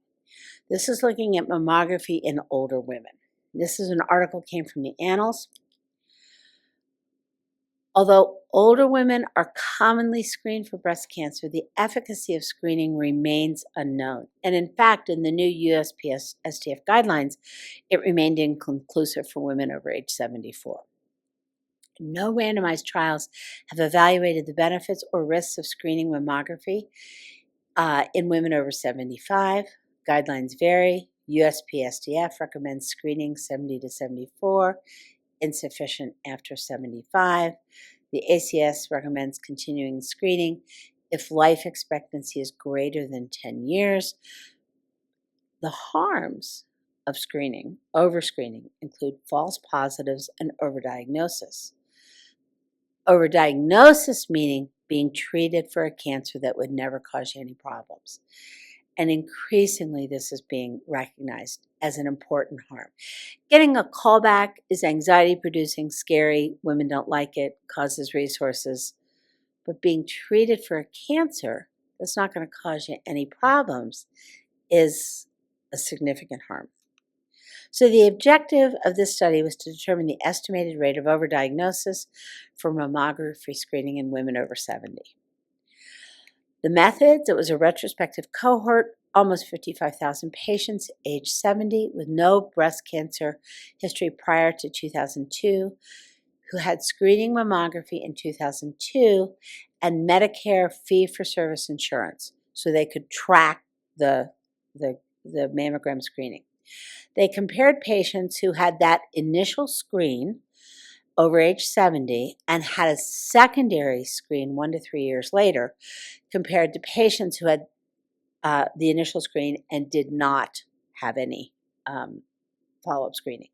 V: This is looking at mammography in older women. This is an article came from the Annals. Although older women are commonly screened for breast cancer, the efficacy of screening remains unknown. And in fact, in the new USPSTF guidelines, it remained inconclusive for women over age 74. No randomized trials have evaluated the benefits or risks of screening mammography in women over 75. Guidelines vary. USPSTF recommends screening 70 to 74, insufficient after 75. The ACS recommends continuing screening if life expectancy is greater than 10 years. The harms of screening, overscreening, include false positives and overdiagnosis. Overdiagnosis meaning being treated for a cancer that would never cause you any problems. And increasingly, this is being recognized as an important harm. Getting a callback is anxiety-producing, scary. Women don't like it, causes resources. But being treated for a cancer that's not going to cause you any problems is a significant harm. So the objective of this study was to determine the estimated rate of overdiagnosis for mammography screening in women over 70. The methods, it was a retrospective cohort, almost 55,000 patients age 70 with no breast cancer history prior to 2002, who had screening mammography in 2002 and Medicare fee-for-service insurance, so they could track the mammogram screening. They compared patients who had that initial screen over age 70 and had a secondary screen 1 to 3 years later, compared to patients who had the initial screen and did not have any follow-up screening.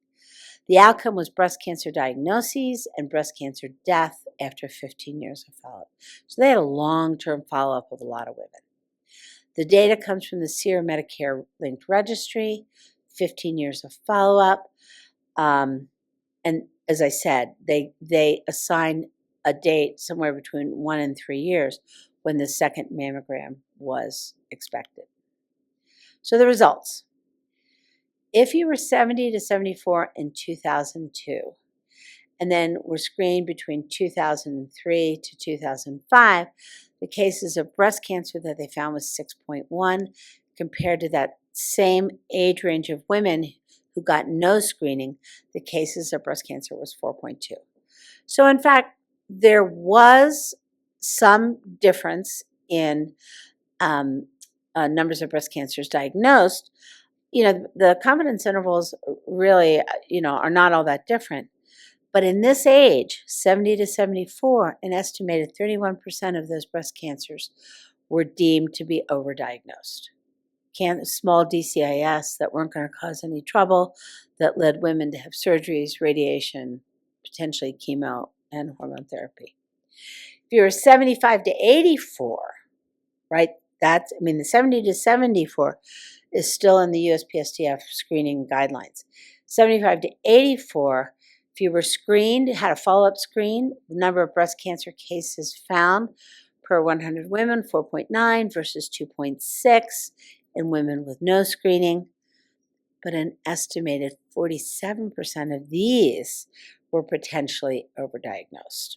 V: The outcome was breast cancer diagnoses and breast cancer death after 15 years of follow-up. So they had a long-term follow-up of a lot of women. The data comes from the Serum Medicare linked registry, 15 years of follow-up. And as I said, they assign a date somewhere between 1 and 3 years when the second mammogram was expected. So the results. If you were 70 to 74 in 2002, and then were screened between 2003 to 2005, the cases of breast cancer that they found was 6.1, compared to that same age range of women who got no screening, the cases of breast cancer was 4.2. So in fact, there was some difference in numbers of breast cancers diagnosed. The confidence intervals really, are not all that different. But in this age, 70 to 74, an estimated 31% of those breast cancers were deemed to be overdiagnosed. Small DCIS that weren't going to cause any trouble, that led women to have surgeries, radiation, potentially chemo, and hormone therapy. If you're 75 to 84, right, the 70 to 74 is still in the USPSTF screening guidelines. 75 to 84, if you were screened, had a follow-up screen, the number of breast cancer cases found per 100 women, 4.9 versus 2.6 in women with no screening. But an estimated 47% of these were potentially overdiagnosed.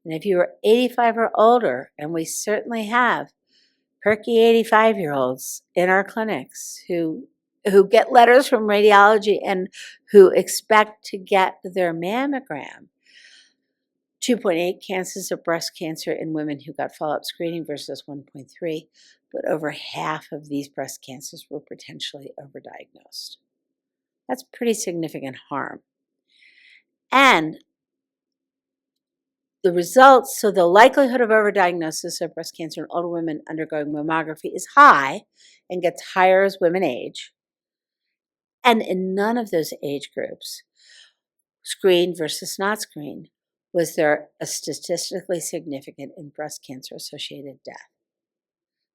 V: And if you were 85 or older, and we certainly have perky 85-year-olds in our clinics who get letters from radiology and who expect to get their mammogram, 2.8 cases of breast cancer in women who got follow-up screening versus 1.3, but over half of these breast cancers were potentially overdiagnosed. That's pretty significant harm. And the results, so the likelihood of overdiagnosis of breast cancer in older women undergoing mammography is high and gets higher as women age. And in none of those age groups, screened versus not screened, was there a statistically significant in breast cancer associated death.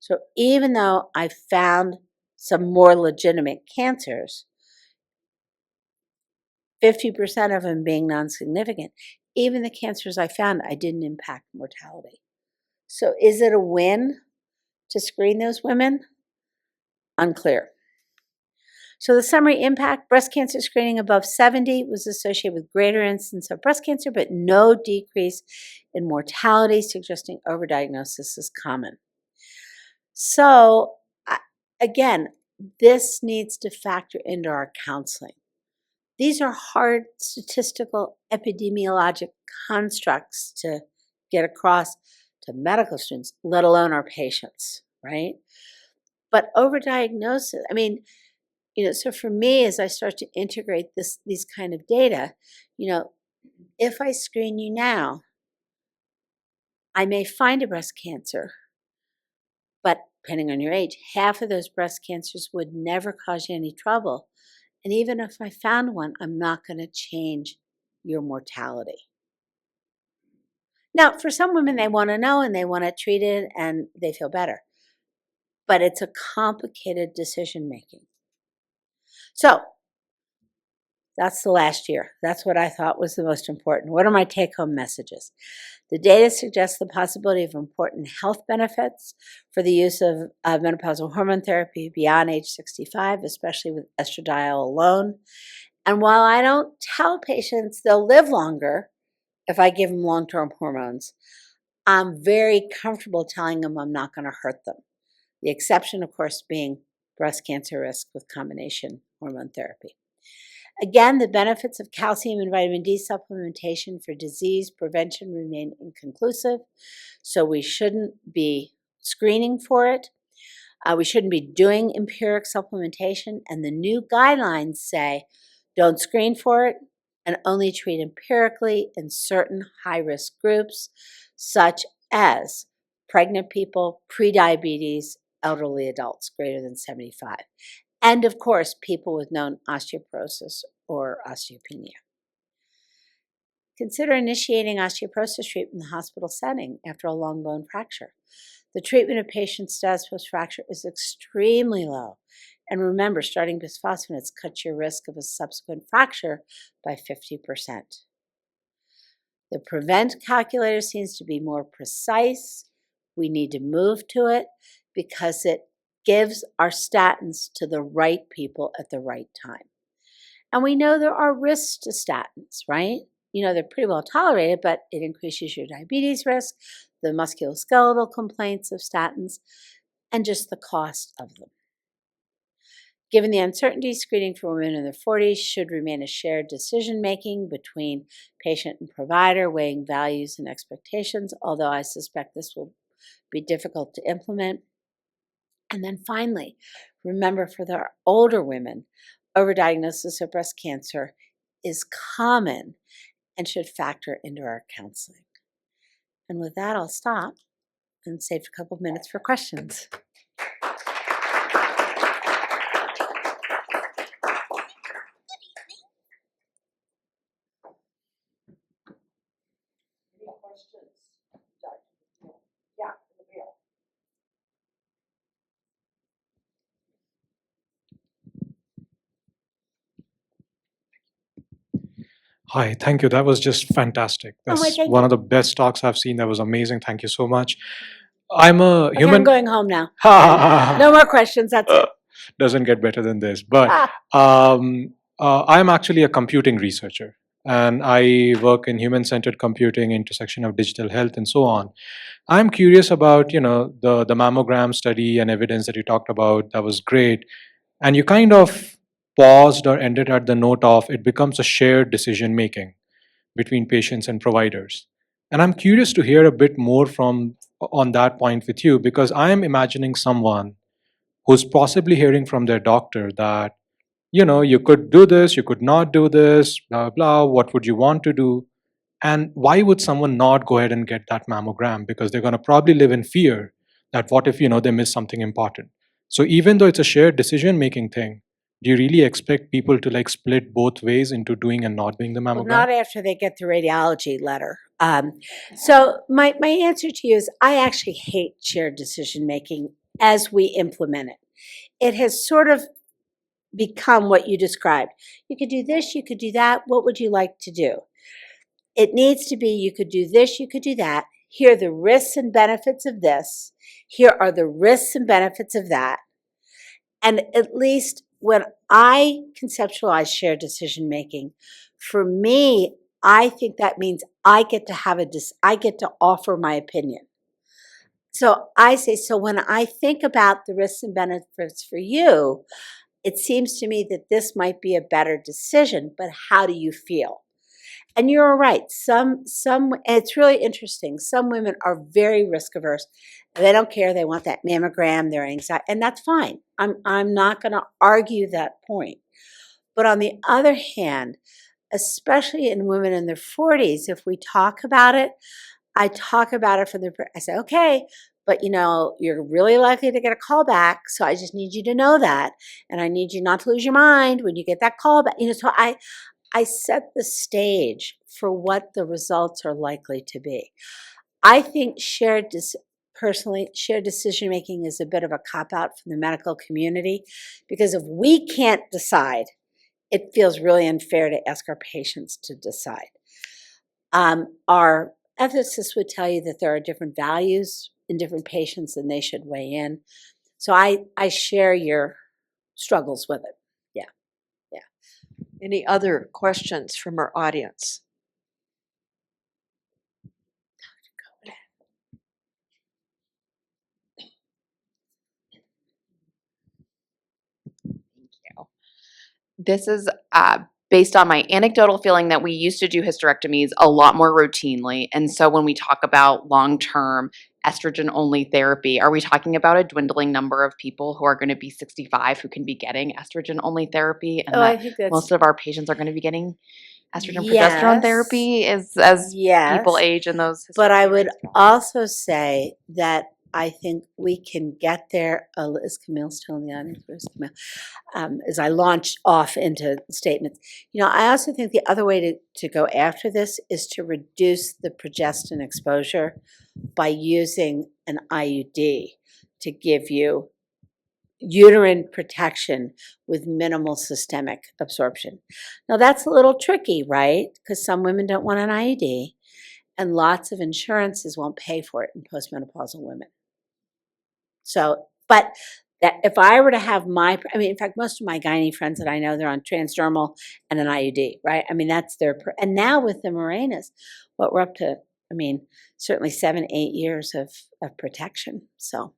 V: So even though I found some more legitimate cancers, 50% of them being non-significant, even the cancers I found, I didn't impact mortality. So is it a win to screen those women? Unclear. So the summary impact, breast cancer screening above 70 was associated with greater incidence of breast cancer, but no decrease in mortality, suggesting overdiagnosis is common. So again, this needs to factor into our counseling. These are hard statistical epidemiologic constructs to get across to medical students, let alone our patients, right? But overdiagnosis, so for me, as I start to integrate these kind of data, if I screen you now, I may find a breast cancer, but depending on your age, half of those breast cancers would never cause you any trouble. And even if I found one, I'm not going to change your mortality. Now, for some women, they want to know and they want to treat it and they feel better. But it's a complicated decision making. So that's the last year. That's what I thought was the most important. What are my take-home messages? The data suggests the possibility of important health benefits for the use of menopausal hormone therapy beyond age 65, especially with estradiol alone. And while I don't tell patients they'll live longer if I give them long-term hormones, I'm very comfortable telling them I'm not going to hurt them. The exception, of course, being breast cancer risk with combination hormone therapy. Again, the benefits of calcium and vitamin D supplementation for disease prevention remain inconclusive, so we shouldn't be screening for it. We shouldn't be doing empiric supplementation, and the new guidelines say don't screen for it and only treat empirically in certain high-risk groups, such as pregnant people, prediabetes, elderly adults greater than 75. and of course, people with known osteoporosis or osteopenia. Consider initiating osteoporosis treatment in the hospital setting after a long bone fracture. The treatment of patients' status post-fracture is extremely low. And remember, starting bisphosphonates cuts your risk of a subsequent fracture by 50%. The prevent calculator seems to be more precise. We need to move to it because it gives our statins to the right people at the right time. And we know there are risks to statins, right? You know, they're pretty well tolerated, but it increases your diabetes risk, the musculoskeletal complaints of statins, and just the cost of them. Given the uncertainty, screening for women in their 40s should remain a shared decision-making between patient and provider, weighing values and expectations, although I suspect this will be difficult to implement. And then finally, remember for the older women, overdiagnosis of breast cancer is common and should factor into our counseling. And with that, I'll stop and save a couple minutes for questions.
G: Hi, thank you. That was just fantastic. That's one of the best talks I've seen. That was amazing. Thank you so much. I'm a
V: Okay,
G: human.
V: I'm going home now. No more questions. That's it.
G: Doesn't get better than this. But I'm actually a computing researcher, and I work in human-centered computing, intersection of digital health, and so on. I'm curious about, you know, the mammogram study and evidence that you talked about. That was great. And you kind of paused or ended at the note of it becomes a shared decision making between patients and providers. And I'm curious to hear a bit more on that point with you, because I am imagining someone who's possibly hearing from their doctor that, you know, you could do this, you could not do this, blah, blah, what would you want to do? And why would someone not go ahead and get that mammogram? Because they're going to probably live in fear that what if, you know, they miss something important. So even though it's a shared decision making thing, do you really expect people to like split both ways into doing and not doing the mammogram?
V: Well, not after they get the radiology letter. So my answer to you is I actually hate shared decision making as we implement it. It has sort of become what you described. You could do this, you could do that. What would you like to do? It needs to be you could do this, you could do that. Here are the risks and benefits of this. Here are the risks and benefits of that. And at least when I conceptualize shared decision making, for me, I think that means I get to offer my opinion. So I say, so when I think about the risks and benefits for you, it seems to me that this might be a better decision, but how do you feel? And you're right. Some, it's really interesting. Some women are very risk averse. They don't care. They want that mammogram, their anxiety, and that's fine. I'm not going to argue that point. But on the other hand, especially in women in their 40s, if we talk about it, I talk about it I say, okay, but you know, you're really likely to get a call back. So I just need you to know that. And I need you not to lose your mind when you get that call back. You know, so I set the stage for what the results are likely to be. I think shared decision making is a bit of a cop-out from the medical community, because if we can't decide, it feels really unfair to ask our patients to decide. Our ethicists would tell you that there are different values in different patients and they should weigh in. So I share your struggles with it.
A: Any other questions from our audience?
H: This is based on my anecdotal feeling that we used to do hysterectomies a lot more routinely. And so when we talk about long-term estrogen-only therapy, are we talking about a dwindling number of people who are going to be 65 who can be getting estrogen-only therapy? And
V: I think that's,
H: most of our patients are going to be getting estrogen-progesterone therapy as people age in those.
V: But I would also say that I think we can get there. Is Camille still in the audience? Where's Camille? As I launch off into statements, I also think the other way to go after this is to reduce the progestin exposure by using an IUD to give you uterine protection with minimal systemic absorption. Now that's a little tricky, right? Because some women don't want an IUD, and lots of insurances won't pay for it in postmenopausal women. So, but that if I were to have in fact, most of my gynae friends that I know, they're on transdermal and an IUD, right? That's and now with the Mirenas, what we're up to, certainly 7-8 years of protection. So,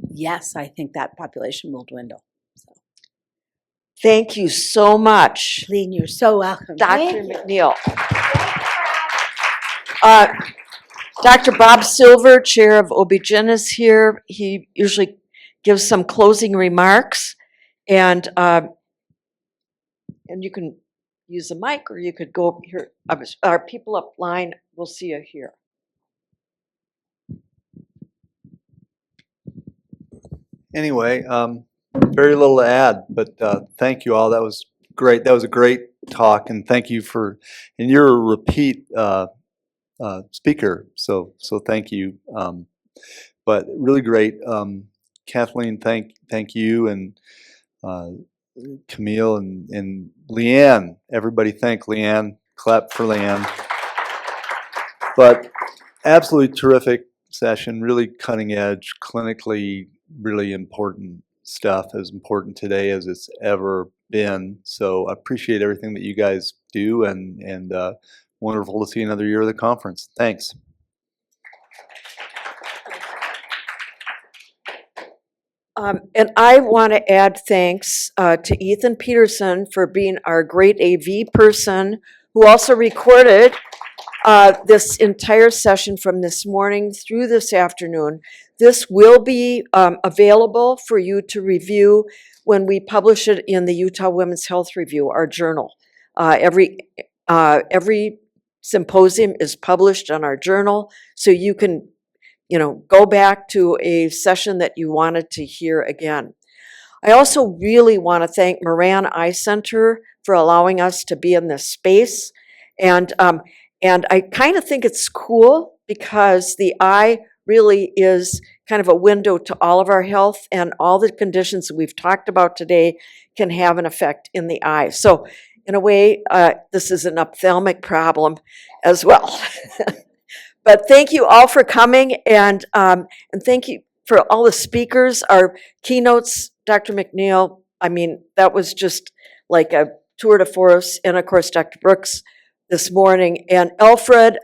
V: yes, I think that population will dwindle. So.
A: Thank you so much.
V: Kathleen, you're so welcome.
A: Dr. McNeil. Dr. Bob Silver, Chair of Obegenesis here. He usually gives some closing remarks, and you can use the mic, or you could go here. Our people up line will see you here.
C: Anyway, very little to add, but thank you all. That was great. That was a great talk, and thank you and you're a repeat speaker, so thank you. But really great. Kathleen, thank you, and Camille and Leanne. Everybody thank Leanne. Clap for Leanne. But absolutely terrific session, really cutting edge, clinically really important stuff, as important today as it's ever been. So I appreciate everything that you guys do, and wonderful to see another year of the conference. Thanks.
A: And I want to add thanks to Ethan Peterson for being our great AV person, who also recorded this entire session from this morning through this afternoon. This will be available for you to review when we publish it in the Utah Women's Health Review, our journal. Every symposium is published on our journal, so you can go back to a session that you wanted to hear again. I also really want to thank Moran Eye Center for allowing us to be in this space. And I kind of think it's cool because the eye really is kind of a window to all of our health, and all the conditions that we've talked about today can have an effect in the eye. So in a way, this is an ophthalmic problem as well. But thank you all for coming, and thank you for all the speakers. Our keynotes, Dr. McNeil, that was just like a tour de force, and of course, Dr. Brooks this morning. And Alfred,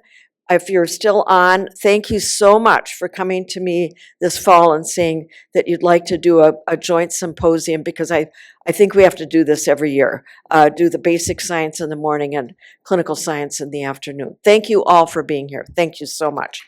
A: if you're still on, thank you so much for coming to me this fall and saying that you'd like to do a joint symposium, because I think we have to do this every year, do the basic science in the morning and clinical science in the afternoon. Thank you all for being here. Thank you so much.